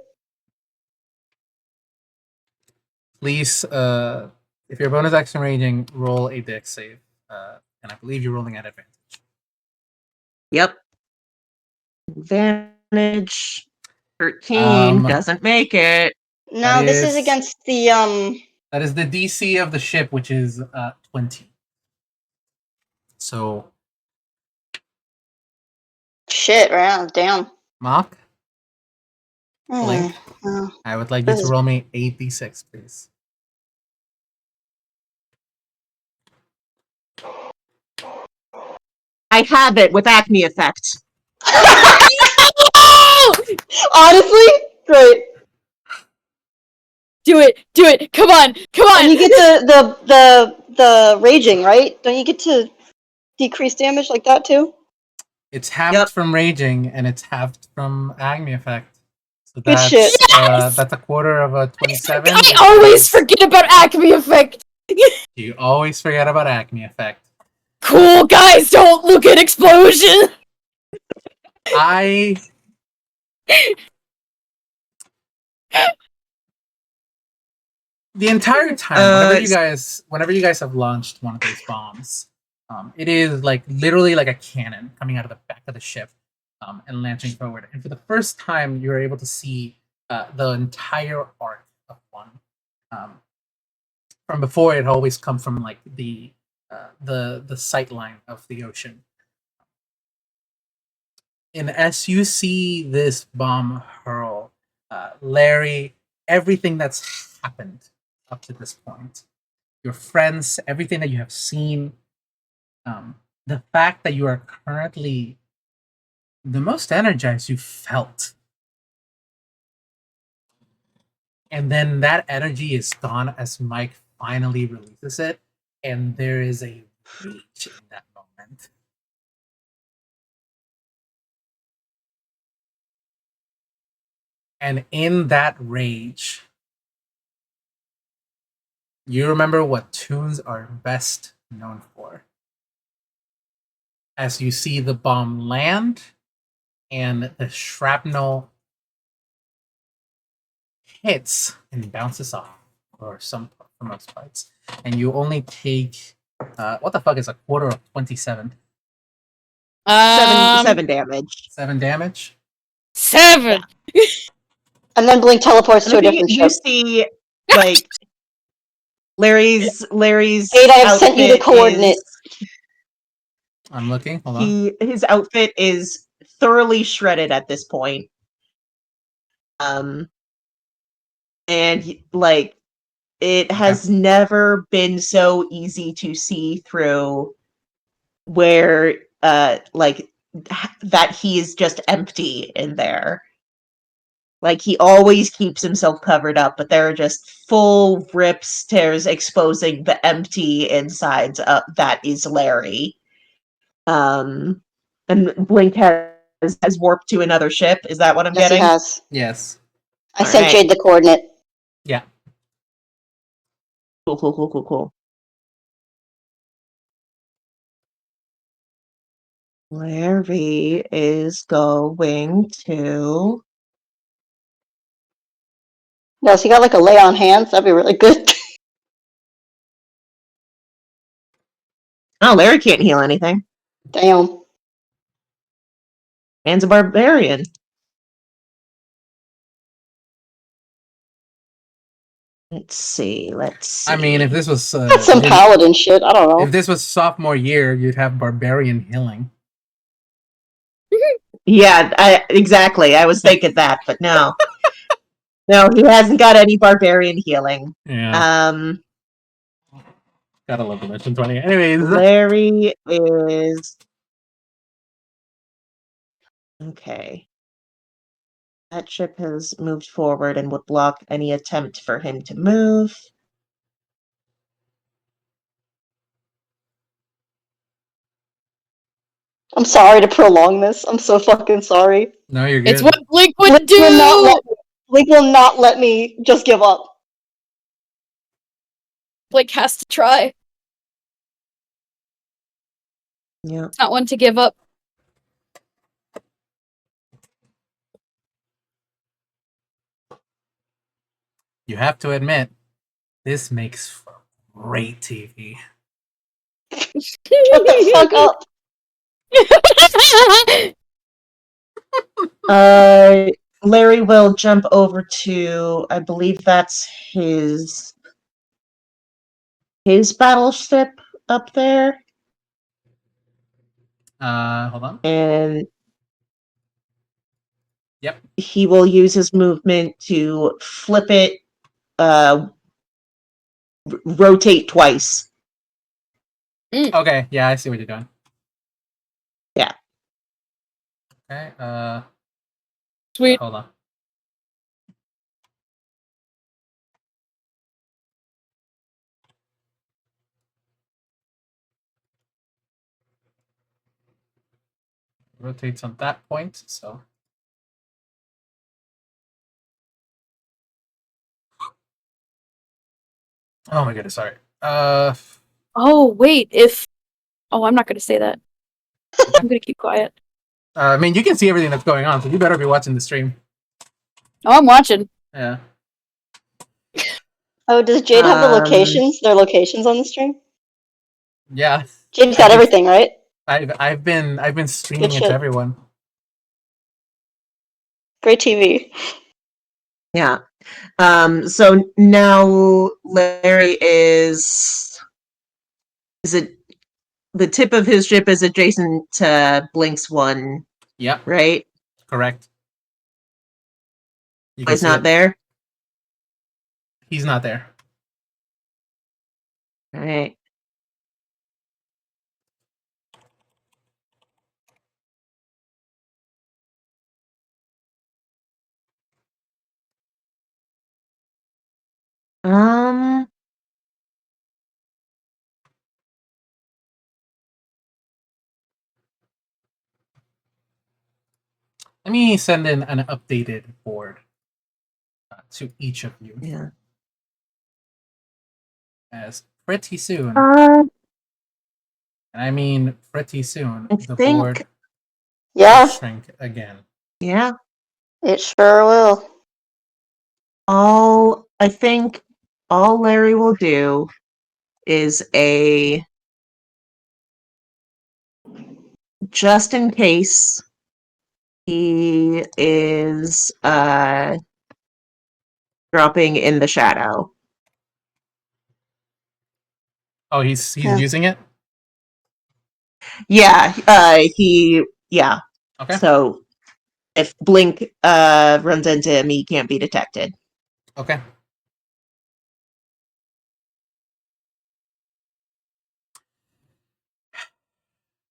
please, if your bonus action raging, roll a dex save, and I believe you're rolling at advantage. Yep. Advantage 13 doesn't make it. No, this is is- against the That is the DC of the ship, which is 20. So shit. Right, damn. Mark, Hmm, Blink, well, I would like you This to is- roll me 8d6, please. I have it with Acme Effect. Honestly, great. Do it! Come on! And you get the raging, right? Don't you get to decrease damage like that too? It's halved Yep. from raging, and it's halved from Agni effect. So Good that's shit. Yes! that's a quarter of a 27. I always forget about Acme Effect. You always forget about Acme effect. Cool guys, don't look at explosion. I the entire time, whenever you guys have launched one of these bombs, it is like literally like a cannon coming out of the back of the ship, and launching forward. And for the first time, you're able to see the entire arc of one. From before, it always come from like the sight line of the ocean. And as you see this bomb hurl, Larry, everything that's happened up to this point, your friends, everything that you have seen, the fact that you are currently the most energized you felt. And then that energy is gone as Mike finally releases it, and there is a rage in that moment. And in that rage, you remember what tunes are best known for. As you see the bomb land and the shrapnel hits and bounces off for most parts, and you only take what the fuck is a quarter of 27? Seven damage. 7 damage. 7. And then Blink teleports to a Maybe different you ship. see, like, Larry's Aid, I have sent you the outfit coordinate. I'm looking. Hold on. His outfit is thoroughly shredded at this point. And like it has never been so easy to see through where like that he is just empty in there. Like he always keeps himself covered up, but there are just full rips, tears exposing the empty insides of that is Larry. And Blink has warped to another ship. Is that what I'm Yes, he getting? has. Yes. I sent Alright. Jade the coordinate. Yeah. Cool. Larry is going to. No, so he got like a lay on hands. That'd be really good. Oh, Larry can't heal anything. Damn. Man's a barbarian. Let's see. I mean, if this was That's some paladin shit. I don't know. if this was sophomore year, you'd have barbarian healing. Yeah, exactly. I was thinking that, but no. No, he hasn't got any barbarian healing. Yeah. Gotta love Dimension 20. Anyways, Larry is okay. That ship has moved forward and would block any attempt for him to move. I'm sorry to prolong this. I'm so fucking sorry. no, you're good. It's what Blink would Blink will not do. let me, Blink will not let me just give up. Blink has to try. Yeah. It's not one to give up. You have to admit, this makes for great TV. Shut the fuck up. Larry will jump over to, I believe that's his battleship up there, Hold on. and Yep. he will use his movement to flip it, rotate twice. Okay, yeah, I see what you're doing. Yeah. Okay, Sweet. hold on. Rotates on that point, so. Oh my goodness, sorry. Oh, wait, Oh, I'm not gonna say that. I'm gonna keep quiet. I mean, you can see everything that's going on, so you better be watching the stream. Oh, I'm watching. Yeah. Oh, does Jade have the locations? Their locations on the stream? Yeah. Jade's got everything, right? I've been streaming Good it to shit. everyone. Great TV. Yeah. So now Larry is it the tip of his ship is adjacent to Blink's one, Yep, right? correct. You can He's see not it. there. He's not there. All right. Um. Let me send in an updated board to each of you. Yeah. As pretty soon, Uh, and I mean pretty soon, I the think. board will Yeah, shrink again. Yeah. it sure will. I think all Larry will do is just in case he is dropping in the shadow. Oh, he's Yeah. using it. Yeah, yeah. Okay. So if Blink runs into him, he can't be detected. Okay.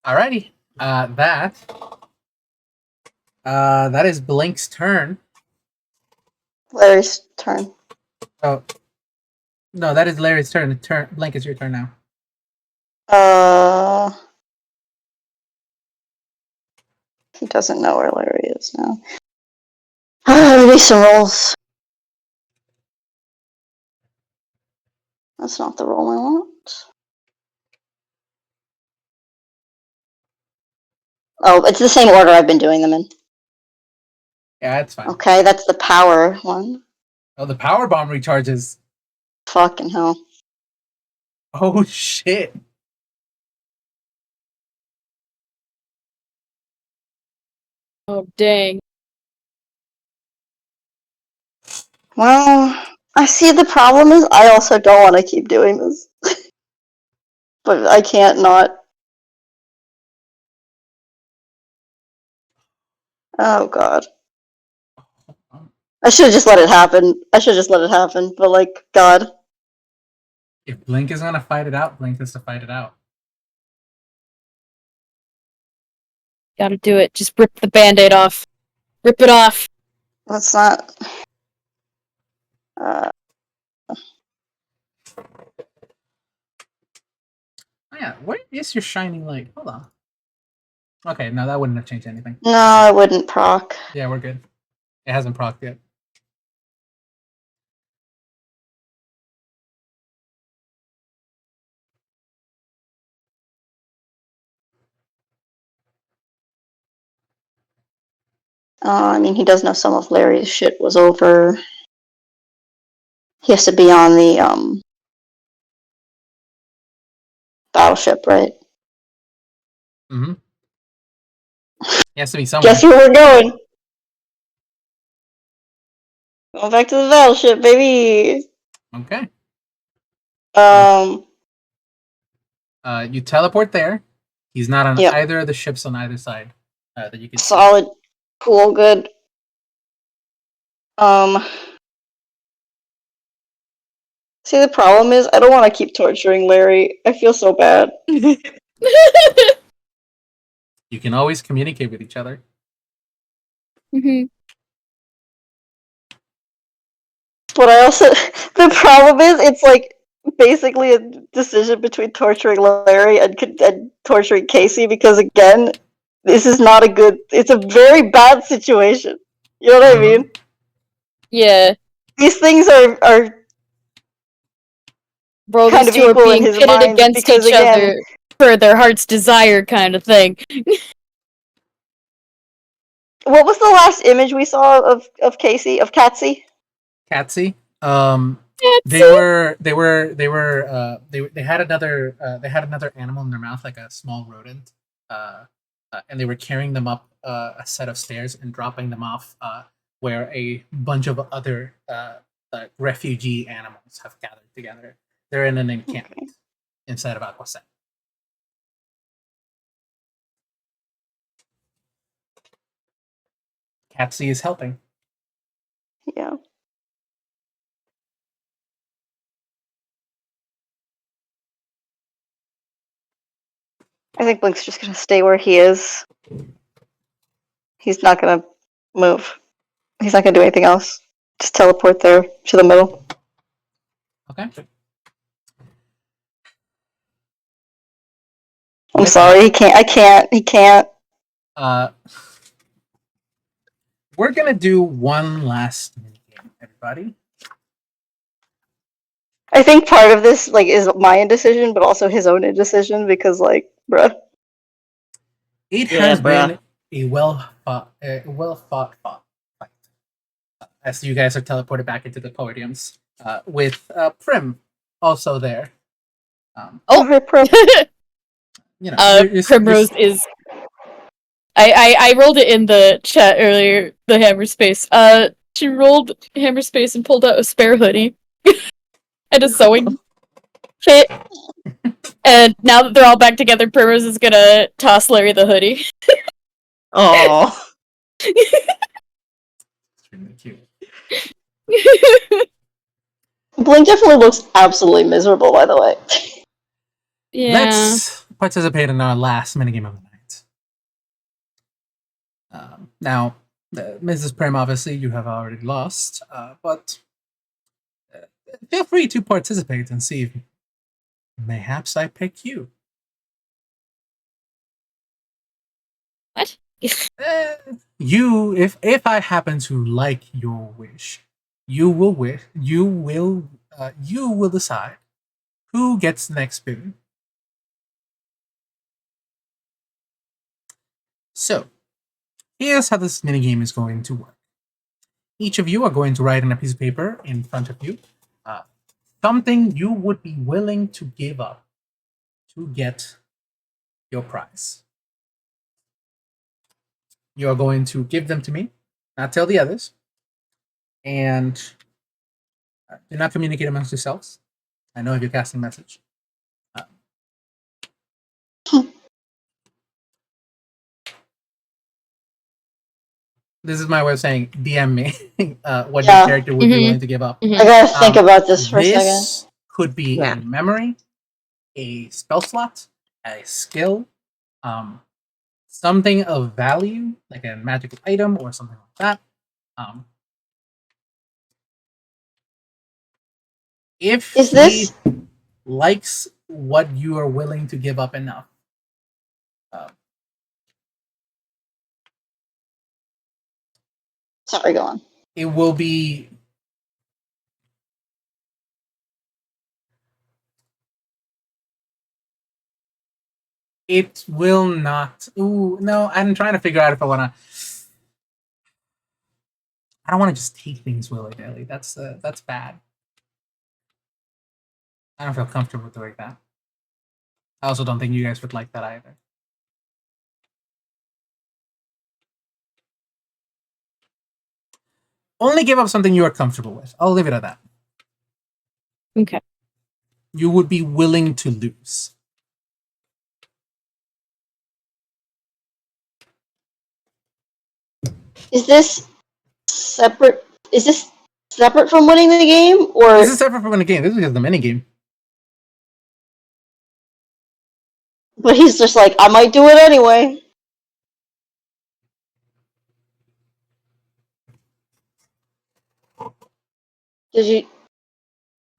Alrighty. That is Blink's turn. Larry's turn. Oh no, that is Larry's turn. Blink, it's your turn now. He doesn't know where Larry is now. Let me make some rolls. That's not the roll I want. Oh, it's the same order I've been doing them in. Yeah, that's fine. Okay, that's the power one. Oh, the power bomb recharges. Fucking hell. Oh shit. Oh, dang. Well, I see the problem is I also don't want to keep doing this. But I can't not. Oh god. I should have just let it happen. But like, god. If Blink is gonna fight it out, Blink has to fight it out. Gotta do it. Just rip the band-aid off. Rip it off. That's not. Oh yeah, where is your shining light? Hold on. Okay, no, that wouldn't have changed anything. No, I wouldn't proc. Yeah, we're good. It hasn't procced yet. I mean, he does know some of Larry's shit was over. He has to be on the battleship, right? Mm-hmm. He has to be somewhere. Guess where we're going? Going back to the battleship, baby. Okay. Um, You teleport there. He's not on Yep. either of the ships on either side that you can see. Solid, cool, good. See, the problem is I don't want to keep torturing Larry. I feel so bad. You can always communicate with each other. Hmm. But I also, the problem is, it's like basically a decision between torturing Larry and torturing Casey because, again, this is not a good, it's a very bad situation. You know what I mean? Yeah. These things are Bro, kind these of two are equal in being his pitted mind against because, each again, other for their heart's desire kind of thing. what was the last image we saw of Casey, of Catsy? Catsy. That's They had another animal in their mouth, like a small rodent, and they were carrying them up a set of stairs and dropping them off where a bunch of other refugee animals have gathered together. They're in an encampment inside of Aquaset. Catsy is helping. Yeah. I think Blink's just gonna stay where he is. He's not gonna move. He's not gonna do anything else. Just teleport there to the middle. Okay. I'm With sorry, that, he can't. I can't. He can't. we're gonna do one last minigame, everybody. I think part of this like is my indecision, but also his own indecision because bruh. It Yeah, has bruh. been a well fought fight. As you guys are teleported back into the podiums, with Prim also there. Oh. Hey, Prim. Primrose is. I rolled it in the chat earlier. The hammer space. She rolled hammer space and pulled out a spare hoodie and a sewing kit. And now that they're all back together, Primrose is gonna toss Larry the hoodie. Oh, Extremely cute. Blink definitely looks absolutely miserable, by the way. Yeah. Let's participate in our last minigame of the night. Now, Mrs. Prim, obviously, you have already lost, but feel free to participate and see if mayhaps I pick you. What? If I happen to like your wish, you will decide who gets the next spoon. So, here's how this minigame is going to work. Each of you are going to write on a piece of paper in front of you something you would be willing to give up to get your prize. You are going to give them to me, not tell the others, and do not communicate amongst yourselves. I know if you're casting a message. This is my way of saying DM me what your Yeah. character would be willing to give up. I gotta think about this for a second. This could be Yeah. a memory, a spell slot, a skill, something of value, like a magical item or something like that. If Is he this likes what you are willing to give up enough, sorry, go on. it will be. It will not. Ooh, no, I'm trying to figure out if I want to. I don't want to just take things willy nilly. That's bad. I don't feel comfortable doing that. I also don't think you guys would like that either. Only give up something you are comfortable with. I'll leave it at that. Okay. You would be willing to lose. Is this separate? Is this separate from winning the game, or This is separate from the game. This is just the mini game. but he's just like, I might do it anyway. Did you?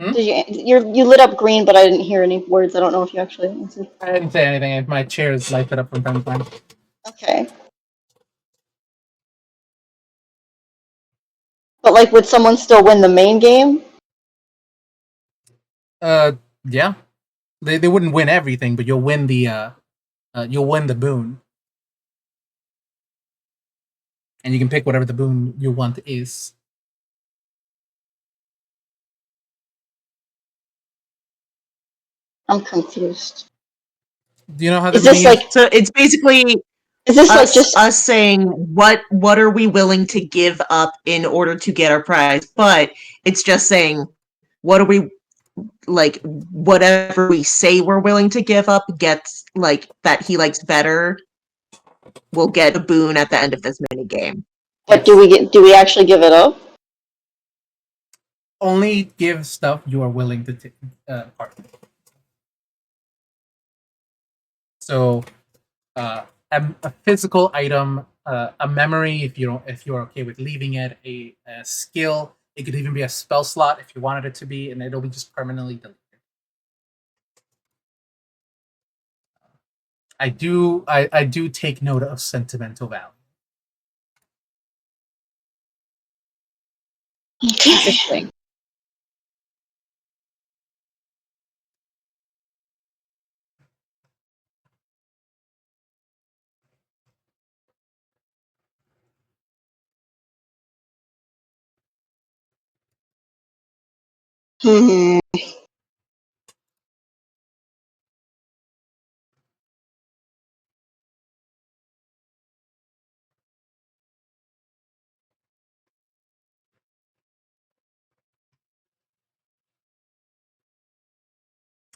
Hmm? Did you lit up green, but I didn't hear any words. I don't know if you actually answered. I didn't say anything. My chair is lighted up from time to time. Okay. But like, would someone still win the main game? Yeah. They wouldn't win everything, but you'll win the boon. And you can pick whatever the boon you want is. I'm confused. Do you know how the Is this mini like? So it's basically Is this like us, just? us saying what are we willing to give up in order to get our prize, but it's just saying what are we like whatever we say we're willing to give up gets like that he likes better will get a boon at the end of this mini game. But do we get? Do we actually give it up? only give stuff you are willing to take part. So a physical item, a memory if you're okay with leaving it, a skill. It could even be a spell slot if you wanted it to be, and it'll be just permanently deleted. I do take note of sentimental value. Interesting. Hmm.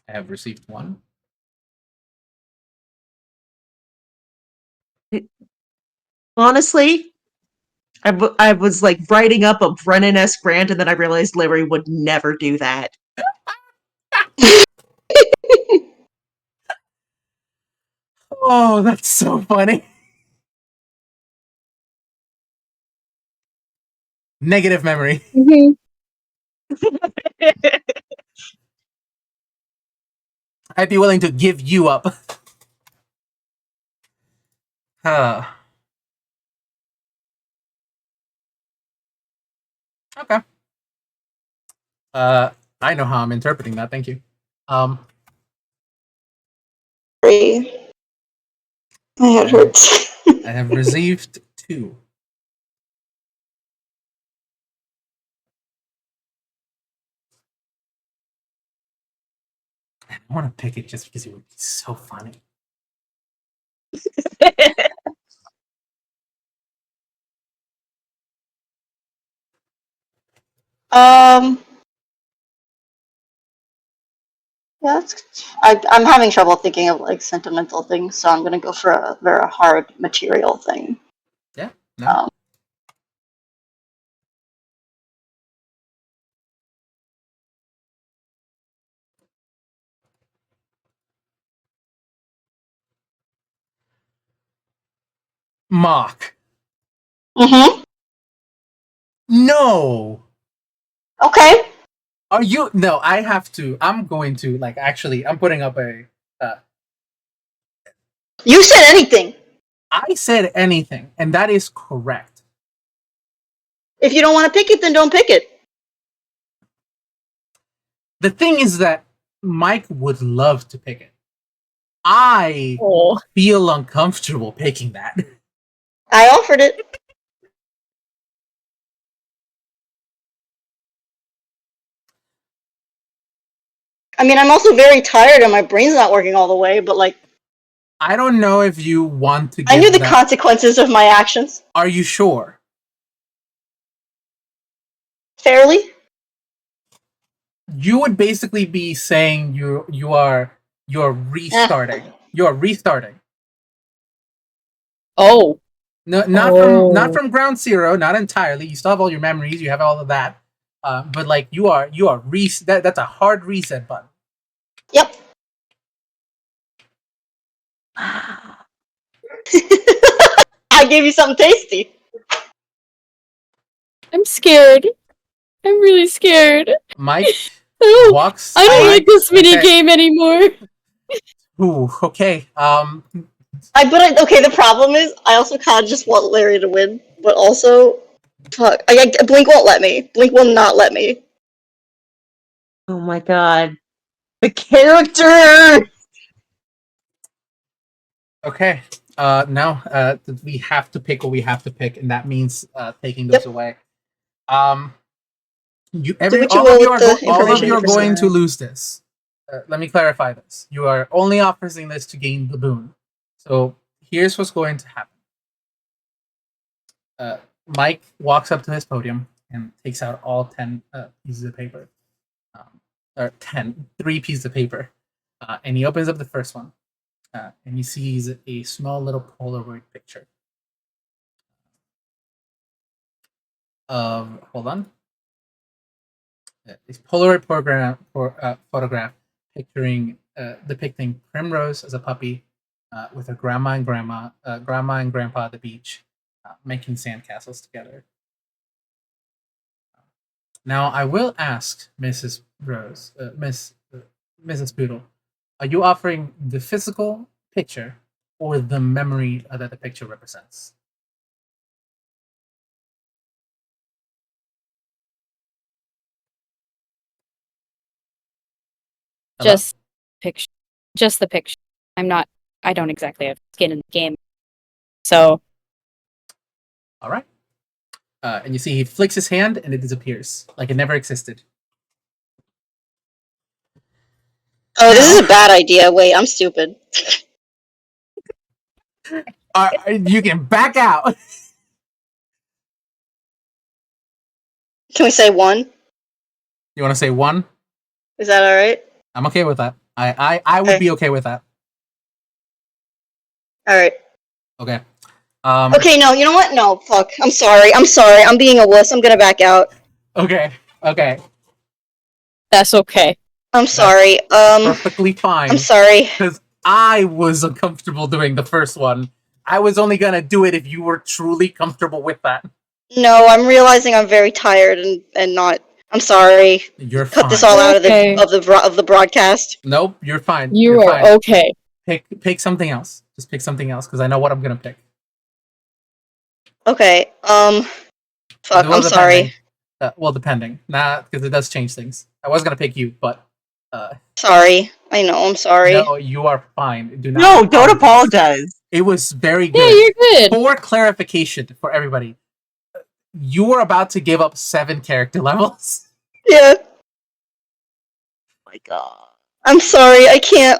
I have received one. Honestly, I was like writing up a Brennan-esque rant, and then I realized Larry would never do that. Oh, that's so funny. Negative memory. Mm-hmm. I'd be willing to give you up. Okay. I know how I'm interpreting that. Thank you. My head hurts. I have received two. I want to pick it just because it would be so funny. Yeah, I'm having trouble thinking of like sentimental things, so I'm gonna go for a very hard material thing. Yeah. No. Mock. Mm-hmm. No. Okay. Are you? No. I have to. I'm going to like. Actually, I'm putting up a. You said anything. I said anything, and that is correct. If you don't want to pick it, then don't pick it. The thing is that Mike would love to pick it. I Oh. feel uncomfortable picking that. I offered it. I mean, I'm also very tired and my brain's not working all the way, but like, I don't know if you want to I knew give the that. consequences of my actions Are you sure? fairly. You would basically be saying you're restarting. You're restarting. Oh. No, not Oh. from ground zero, not entirely. You still have all your memories, you have all of that. But like you are that's a hard reset button. Yep. I gave you something tasty. I'm scared. I'm really scared. Mike Oh, walks. I don't Mike, like this mini okay. game anymore. Ooh, okay. Okay, the problem is I also kind of just want Larry to win, but also, fuck, Blink won't let me. Blink will not let me. Oh my god. The character! Okay. No. We have to pick what we have to pick, and that means taking those Yep. away. You Do what you all will of you with are the all of information you are you've going to received. lose this. Let me clarify this. You are only offering this to gain the boon. So here's what's going to happen. Mike walks up to his podium and takes out all 10 pieces of paper. Or 3 pieces of paper. And he opens up the first one. And he sees a small little Polaroid picture of, hold on, this Polaroid photograph depicting Primrose as a puppy with her grandma and grandpa at the beach making sandcastles together. Now, I will ask Mrs. Rose, Mrs. Poodle, are you offering the physical picture or the memory that the picture represents? Hello? Just picture. Just the picture. I don't exactly have skin in the game. So, All right. And you see he flicks his hand and it disappears like it never existed. Oh, this is Now- a bad idea. Wait, I'm stupid. You can back out. Can we say one? You want to say 1? Is that alright? I'm okay with that. I would Okay. be okay with that. Alright. Okay. Okay, no, you know what? No, fuck. I'm sorry. I'm being a wuss. I'm gonna back out. Okay. that's okay. I'm sorry. Perfectly fine. I'm sorry. Because I was uncomfortable doing the first one. I was only gonna do it if you were truly comfortable with that. No, I'm realizing I'm very tired and not. I'm sorry. You're Cut fine. this all out Okay. of the broadcast. Nope, you're fine. You You're are fine. okay. Pick something else. Just pick something else because I know what I'm gonna pick. Okay. Fuck. Well, I'm sorry. depending. Nah, because it does change things. I was gonna pick you, but Sorry. I know. I'm sorry. no, you are fine. Do not. No, don't apologize. It was very good. Yeah, you're good. For clarification for everybody, you were about to give up 7 character levels. Yeah. Oh my god. I'm sorry. I can't.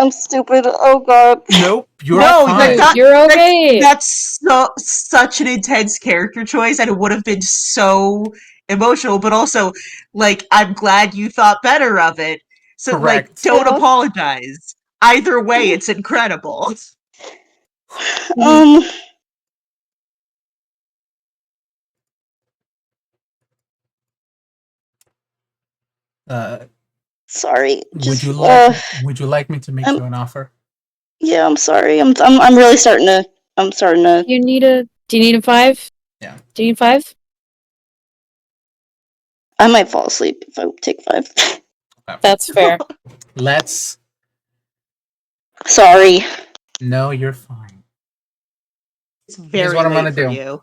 I'm stupid. Oh god. Nope, you're No, fine. that's not. You're okay. That's such an intense character choice, and it would have been so emotional. But also, like, I'm glad you thought better of it. So, like, Correct. don't Yeah. apologize. Either way, it's incredible. Um. Sorry. Would you like me to make I'm- you an offer? Yeah. I'm sorry. I'm really starting to. I'm starting to. Do you need a 5? Yeah. Do you need 5? I might fall asleep if I take 5. That's fair. Let's. Sorry. No, you're fine. It's very what I'm late gonna for do. you.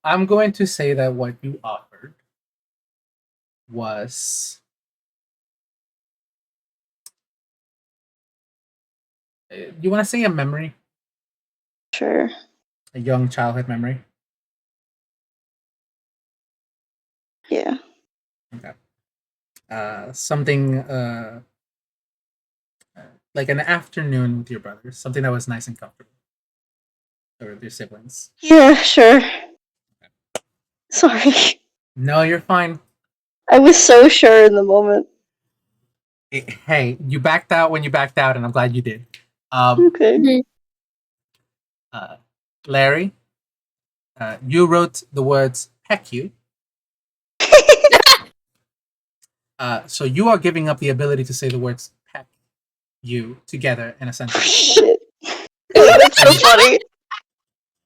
I'm going to say that what you offered was. You want to say a memory? Sure. A young childhood memory? Yeah. Okay. Something like an afternoon with your brothers. Something that was nice and comfortable. Or with your siblings. Yeah, sure. Sorry. No, you're fine. I was so sure in the moment. Hey, you backed out when you backed out, and I'm glad you did. Um, Okay. uh, Larry, you wrote the words "heck you," so you are giving up the ability to say the words "heck you" together in a sentence. Shit. That's so funny.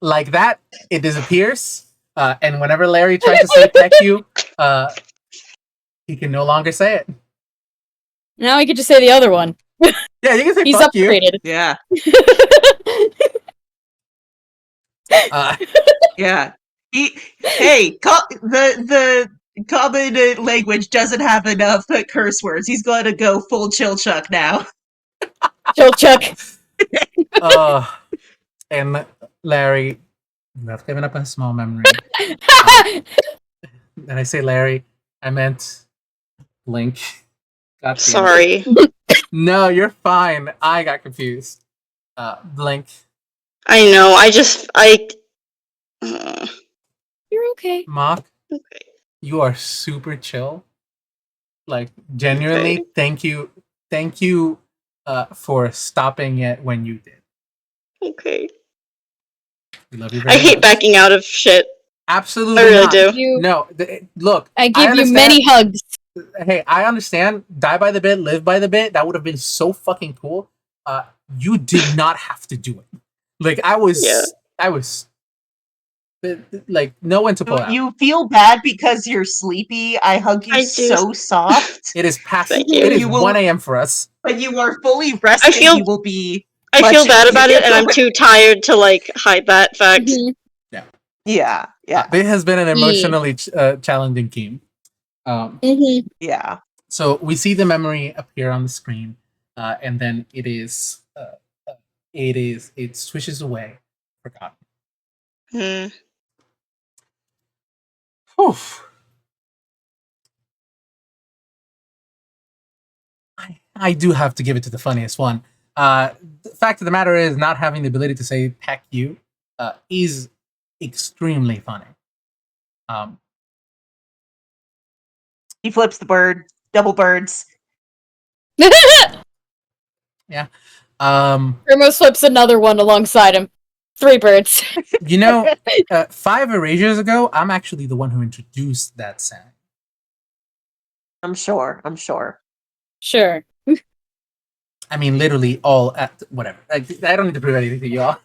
Like that, it disappears, and whenever Larry tries to say "heck you," he can no longer say it. Now I get to say the other one. Yeah, you can say He's "fuck you." upgraded. Yeah, Uh, yeah. The common language doesn't have enough curse words. He's going to go full chill chuck now. Chill Chuck. uh, and Larry, you have given up a small memory. And I say Larry, I meant Blink. God damn it. Sorry. No, you're fine. I got confused. Blink. I know. Uh, You're okay. Mock, okay. you are super chill. Like, genuinely, Okay. thank you. Thank you for stopping it when you did. Okay. We love you I very hate much. backing out of shit. Absolutely I really not. do. You, No, look. I give you understand- many hugs. Hey, I understand. Die by the bit, live by the bit. That would have been so fucking cool. You did not have to do it. Like I was, Yeah. like no one to pull out. You feel bad because you're sleepy. I hug you I do. so soft. It is past. Thank you. It is You will- 1 a.m. for us. When you are fully rested, feel- you will be. I feel much- bad about it, and I'm too tired to like hide that fact. Mhm. Yeah, yeah, It has been an emotionally challenging game. Mhm. yeah. So we see the memory appear on the screen, and then it swishes away, forgotten. Hmm. Whew. I do have to give it to the funniest one. The fact of the matter is, not having the ability to say "heck you" is extremely funny. He flips the bird, double birds. Primrose flips another one alongside him. 3 birds. You know, 5 erasures ago, I'm actually the one who introduced that sound. I'm sure. Sure. I mean, literally all at whatever. I don't need to prove anything to y'all.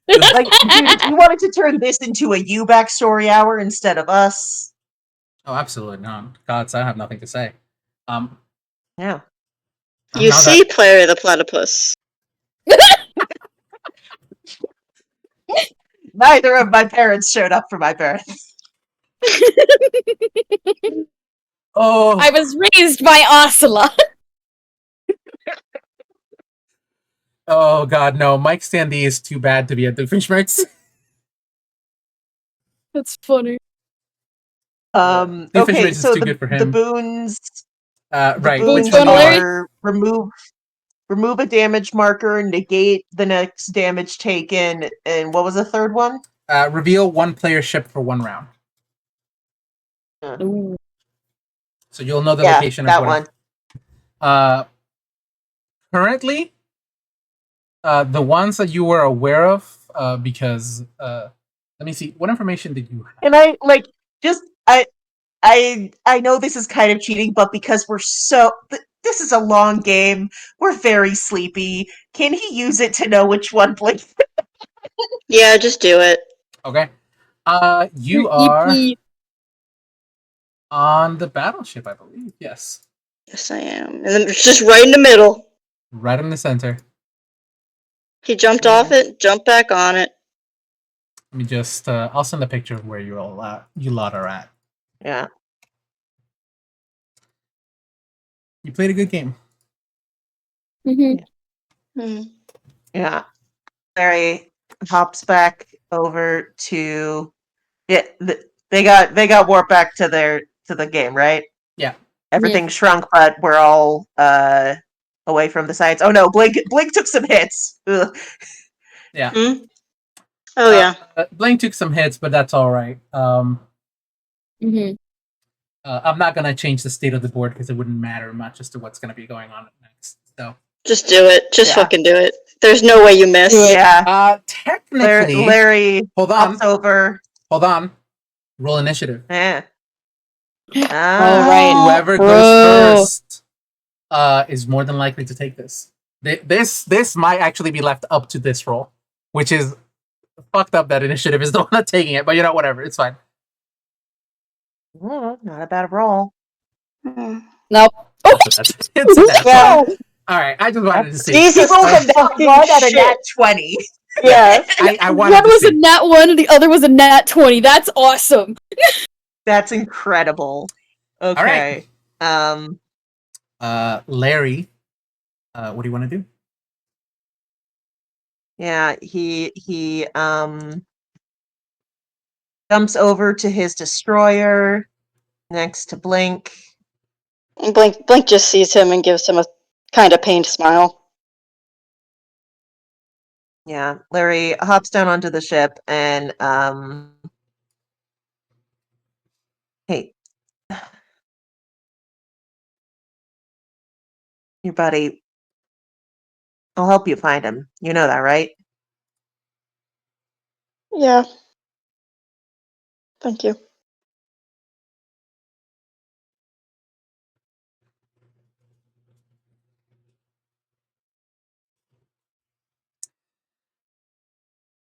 Like, dude, you wanted to turn this into a you backstory hour instead of us. Oh, absolutely not. Gods, I have nothing to say. Yeah. You now see, Player the Platypus. Neither of my parents showed up for my birth. Oh, I was raised by Ocelot. oh God, no! Mike Standee is too bad to be at the Fishmarks. That's funny. The Okay, Fishmarks is so too good for the him. boons. Right. boons Which going one to do you Larry? want? Remove a damage marker, negate the next damage taken, and what was the third one? Reveal one player ship for 1 round. Ooh. So you'll know the Yeah, location of that whatever. one. Currently, the ones that you were aware of, because let me see, what information did you have? And I like just I know this is kind of cheating, but because this is a long game, we're very sleepy. Can he use it to know which one Blink? Yeah, just do it. Okay. You Your are EP. on the battleship, I believe. Yes. Yes, I am. And then it's just right in the middle. Right in the center. He jumped off it, jumped back on it. Let me just I'll send a picture of where you lot are at. Yeah. You played a good game. Mm-hmm. Hmm. Yeah. Larry hops back over to they got warped back to their to the game, right? Yeah. Everything shrunk, but we're all away from the sides. Oh no, Blink took some hits. Ugh. Yeah. Hmm? Oh yeah. Blaine took some hits, but that's all right. Mhm. I'm not gonna change the state of the board because it wouldn't matter much as to what's gonna be going on next. So, Just do it. Just Yeah. fucking do it. There's no way you miss. Do it. Yeah. technically, Larry hold hops on, over. hold on. Roll initiative. Eh. All right. Whoever Bro. goes first is more than likely to take this. This might actually be left up to this roll, which is fucked up. That initiative is the one that's taking it, but you know, whatever, it's fine. Not a bad roll. Hmm. Nope. Oh, It's a nat Yeah. 20. All right, I just wanted to see. Jesus He rolled a fucking nat 1 out of shit. nat 20. Yeah. I wanted one to was a see. nat 1 and the other was a nat 20. That's awesome. That's incredible. Okay. right. Larry, what do you want to do? Yeah, he jumps over to his destroyer next to Blink. And Blink just sees him and gives him a kind of pained smile. Yeah, Larry hops down onto the ship and hey, your buddy, I'll help you find him. You know that, right? Yeah. Thank you.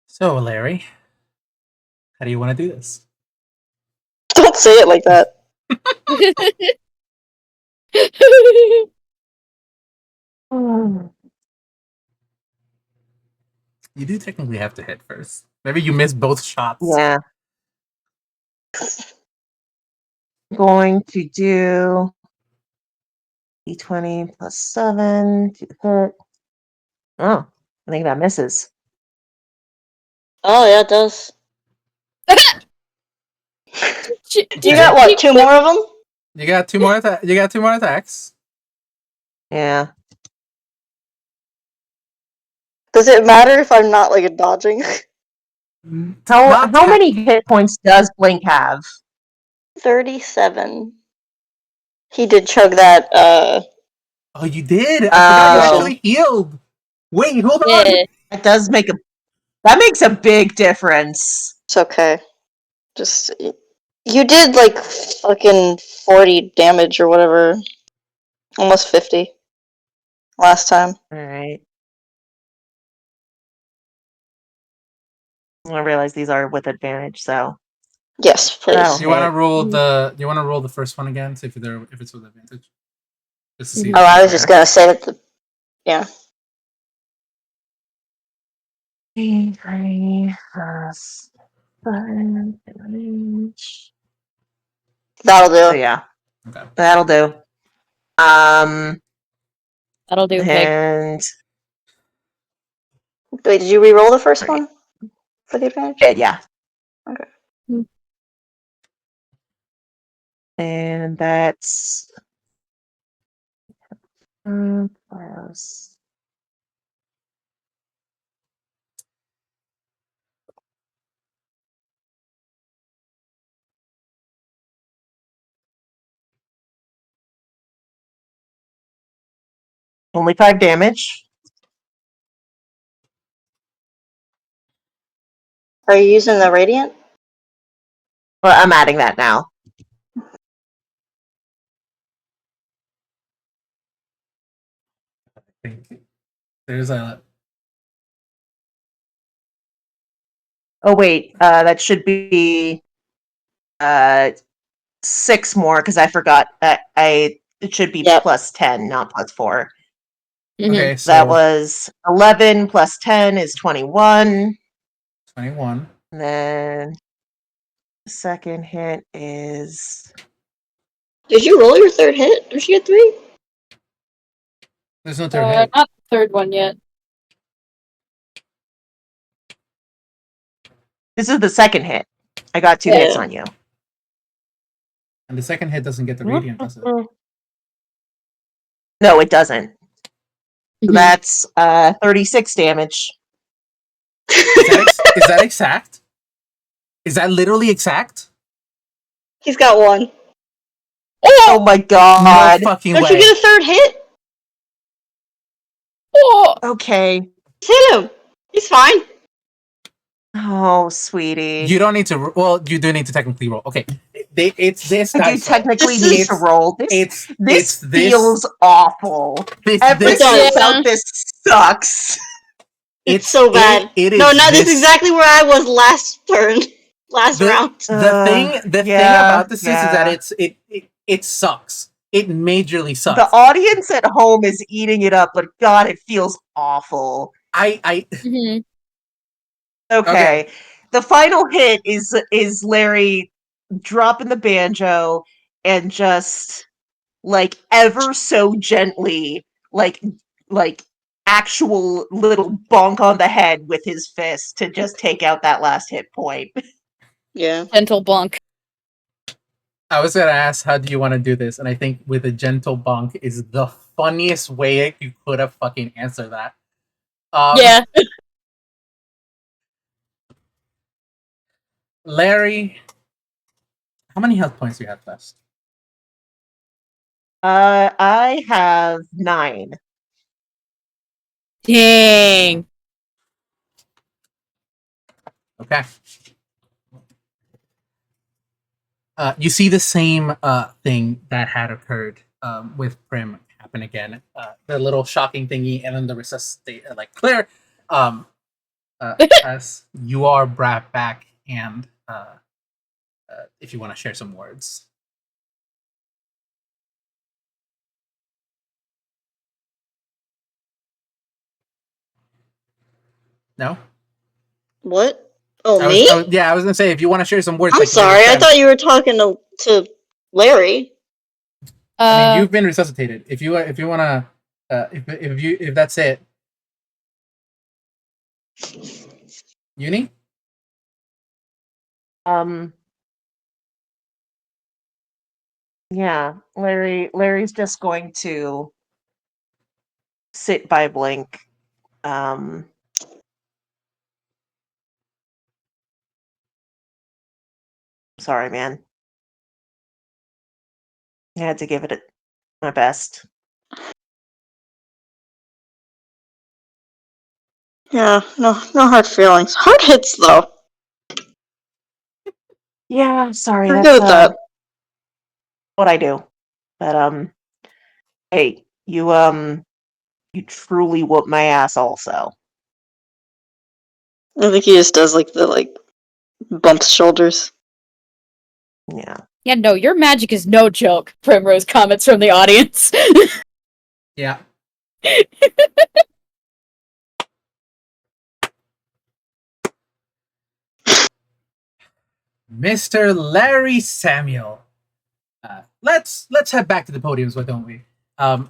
So, Larry, how do you want to do this? Don't say it like that. You do technically have to hit first. Maybe you miss both shots. Yeah. Going to do D20 plus 7 to hit. Oh, I think that misses. Oh yeah, it does. You You got what? 2 more of them? You got two more. You got 2 more attacks. Yeah. Does it matter if I'm not like dodging? How many hit points does Blink have? 37. He did chug that. Oh, you did. I forgot you Oh. actually healed. Wait, hold on. Yeah. That does make that makes a big difference. It's okay. Just you did like fucking 40 damage or whatever, almost 50 last time. All right. I realize these are with advantage, so Yes, please. Oh. You want to Okay. roll the? You want to roll the first one again? See if it's with advantage. Just to see. Oh, I was just gonna say that. Yeah. 3 plus 5 damage. That'll do. So yeah, Okay. that'll do. That'll do. Big. And Wait, did you re-roll the first Right. one for the advantage? yeah. Okay. And that's plus only 5 damage. Are you using the radiant? Well, I'm adding that now. I think there's a. Oh wait, that should be 6 more because I forgot that it should be Yep. plus 10, not plus 4. Mhm. Okay, so That was 11 plus 10 is 21. 21. And then the second hit is Did you roll your third hit? Did you get 3? There's no third hit. Not the third one yet. this is the second hit. I got 2 Yeah. hits on you. And the second hit doesn't get the radiant, does it? No, it doesn't. Mhm. That's 36 damage. Is that exact? Is that literally exact? He's got one. Oh my No god. fucking Don't way. you get a third hit? Oh, Okay. Hit him. He's fine. Oh, sweetie. You don't need to. Well, you do need to technically roll. Okay, it's this I do dice roll. technically This need is- to roll. This It's feels awful. this. Everything does. about this sucks. It's so bad. It is. No, this this, is exactly where I was last turn. Last round. The thing yeah, about this is that it sucks. It majorly sucks. The audience at home is eating it up, but God, it feels awful. I mhm. Okay. The final hit is Larry dropping the banjo and just like ever so gently like actual little bonk on the head with his fist to just take out that last hit point. Yeah. Gentle bonk. I was gonna ask how do you want to do this, and I think with a gentle bonk is the funniest way you could have fucking answered that. Yeah. Larry, how many health points do you have left? I have 9. Dang. Okay. You see the same thing that had occurred with Prim happen again. The little shocking thingy, and then the resuscitate, like clear. As you are brought back, and if you want to share some words. No? What? Oh, I me? was gonna say if you want to share some words. I'm like you did with sorry. I Prim. thought you were talking to Larry. I mean, you've been resuscitated. If you wanna, if that's it, Uni. Yeah, Larry's just going to sit by Blink. Sorry, man. I had to give it my best. Yeah, no hard feelings. Hard hits, though. Yeah, sorry. You're That's good at that. what I do. But hey, you truly whoop my ass also. I think he just does the bumps shoulders. Yeah. Yeah, no, your magic is no joke. Primrose comments from the audience. Yeah. Mr. Larry Samuel. Let's head back to the podiums, why don't we? And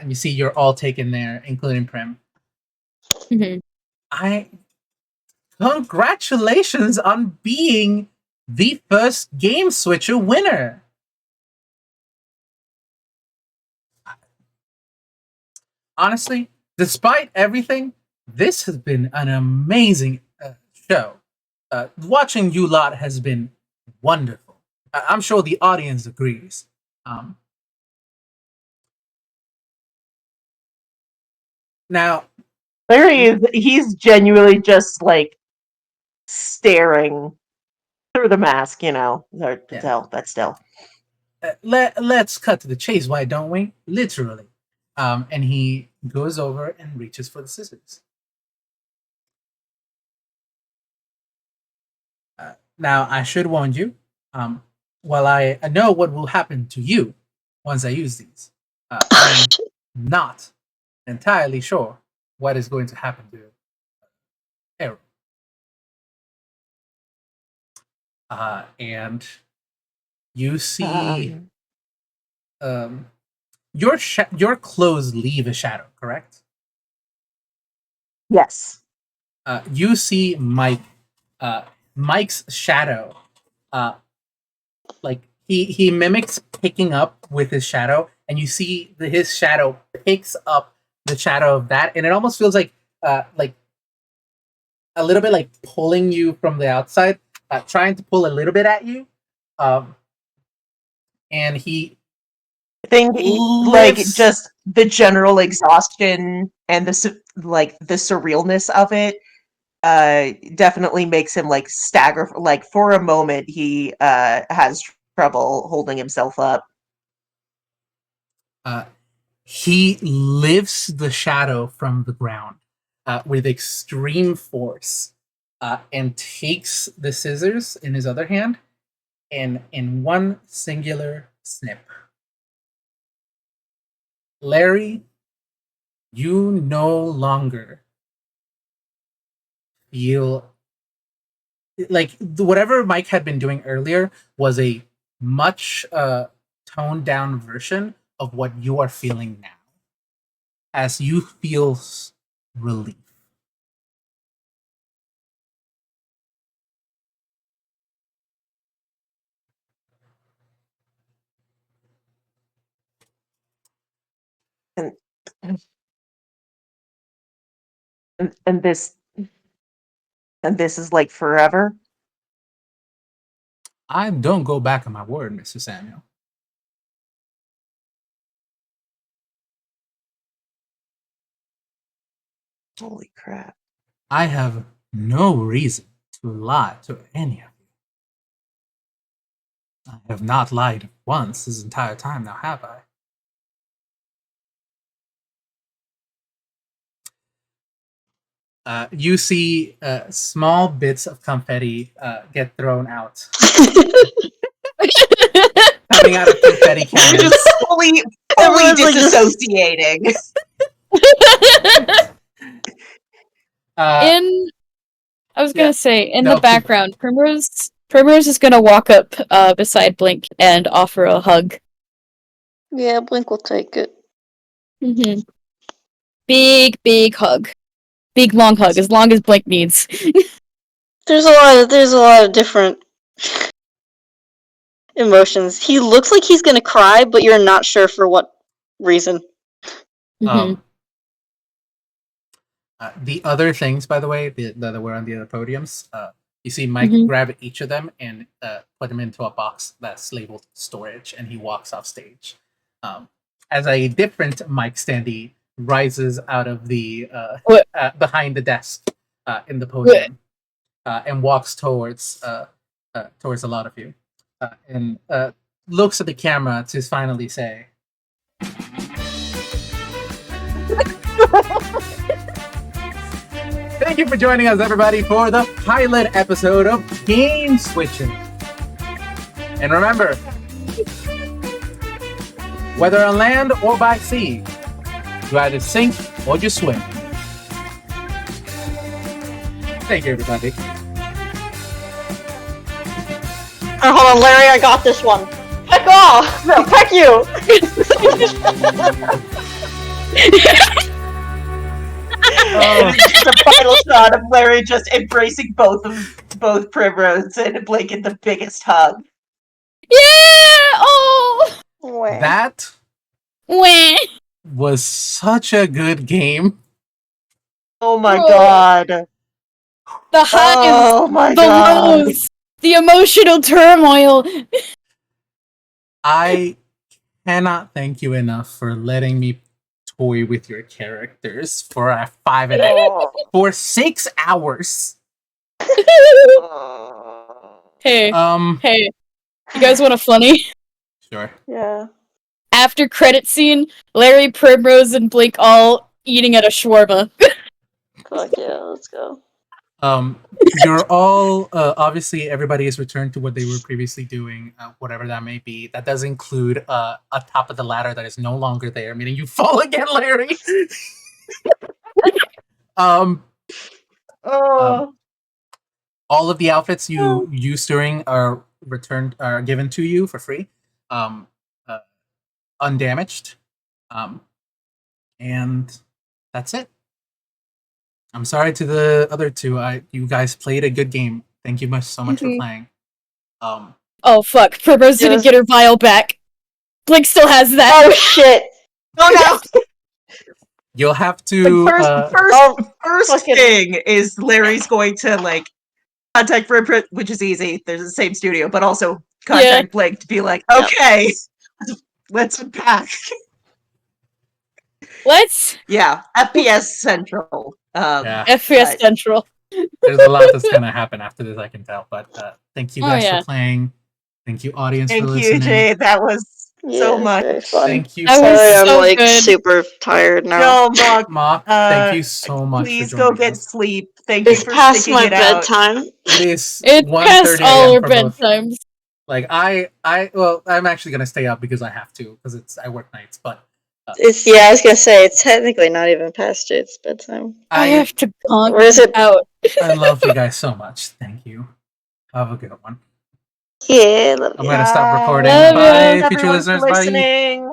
you see you're all taken there, including Prim. Mhm. Congratulations on being the first Game Switcher winner. Honestly, despite everything, this has been an amazing show. Watching you lot has been wonderful. I'm sure the audience agrees. Now, He's genuinely just like staring through the mask, or to tell, but still. let's cut to the chase, why don't we? Literally. And he goes over and reaches for the scissors. Now, I should warn you, while I know what will happen to you once I use these, I'm not entirely sure what is going to happen to Arrow. And you see your clothes leave a shadow, correct? Yes. You see Mike's shadow like he mimics picking up with his shadow, and you see his shadow picks up the shadow of that, and it almost feels like a little bit like pulling you from the outside, trying to pull a little bit at you. Um, and he I think like lifts. just the general exhaustion and the surrealness of it definitely makes him like stagger. Like for a moment, he has trouble holding himself up. Uh, he lifts the shadow from the ground with extreme force, and takes the scissors in his other hand, and in one singular snip, Larry, you no longer feel like whatever Mike had been doing earlier was a much toned down version of what you are feeling now, as you feel relief. And and this is like forever. I don't go back on my word, Mr. Samuel. Holy crap. I have no reason to lie to any of you. I have not lied once this entire time now, have I? You see small bits of confetti get thrown out, coming out of confetti We're cannons. just fully Everyone's, like, just- disassociating. In I was gonna Yeah. say, in No, the background, Primrose is gonna walk up beside Blink and offer a hug. Yeah, Blink will take it. Mm-hmm. Big hug. Big long hug, as long as Blink needs. There's a lot of different emotions. He looks like he's gonna cry, but you're not sure for what reason. Mm-hmm. The other things, by the way, that were on the other podiums, you see Mike grab each of them and put them into a box that's labeled storage, and he walks off stage. As a different Mike standee rises out of the behind the desk in the podium and walks towards a lot of you, and looks at the camera to finally say, "Thank you for joining us, everybody, for the pilot episode of Game Switching. And remember, whether on land or by sea, you either sink or you swim." Thank you, everybody. Hold on, Larry, I got this one. Heck off! No, heck you! The final shot of Larry just embracing both Primrose and Blake in the biggest hug. Yeah! Oh! That Wah. was such a good game. Oh my Oh. god. The highs, Oh my the god. lows, the emotional turmoil. I cannot thank you enough for letting me toy with your characters for a 6 hours. Hey, hey, you guys want a funny? Sure. Yeah. After credit scene, Larry, Primrose, and Blink all eating at a shawarma. Fuck yeah, let's go. You're all obviously everybody is returned to what they were previously doing, whatever that may be. That does include a top of the ladder that is no longer there, meaning you fall again, Larry. All of the outfits you used during are given to you for free, undamaged, and that's it. I'm sorry to the other two. You guys played a good game. Thank you so much for playing. Oh fuck! Primrose didn't Yes. get her vial back. Blink still has that. Oh shit! Oh no! You'll have The to. first fucking- thing is Larry's going to like contact Rupert, which is easy. There's the same studio, but also contact Blake to be like, Yep. okay, let's unpack. Let's Yeah, FPS Central. Yeah. FPS but- Central. There's a lot that's gonna happen after this, I can tell. But thank you Oh, guys yeah. for playing. Thank you, audience, Thank for you, listening. Jade. That was so Yeah, much. very fun. Thank you, That was Sorry, I'm so like good. super tired now. No, Mock, Mock. Thank you so much. please for go joining get us. sleep. Thank you It's for past sticking my it out. bedtime. It is It's 1:30 past all a.m. our for both. bedtimes. Like I'm actually gonna stay up because I have to because I work nights. But I was gonna say it's technically not even past Jade's bedtime. I have to conk Or is it? out. I love you guys so much. Thank you. Have a good one. Yeah, love I'm you. gonna stop recording. Love ya. Bye, Thanks, future everyone, listeners. for Bye. listening.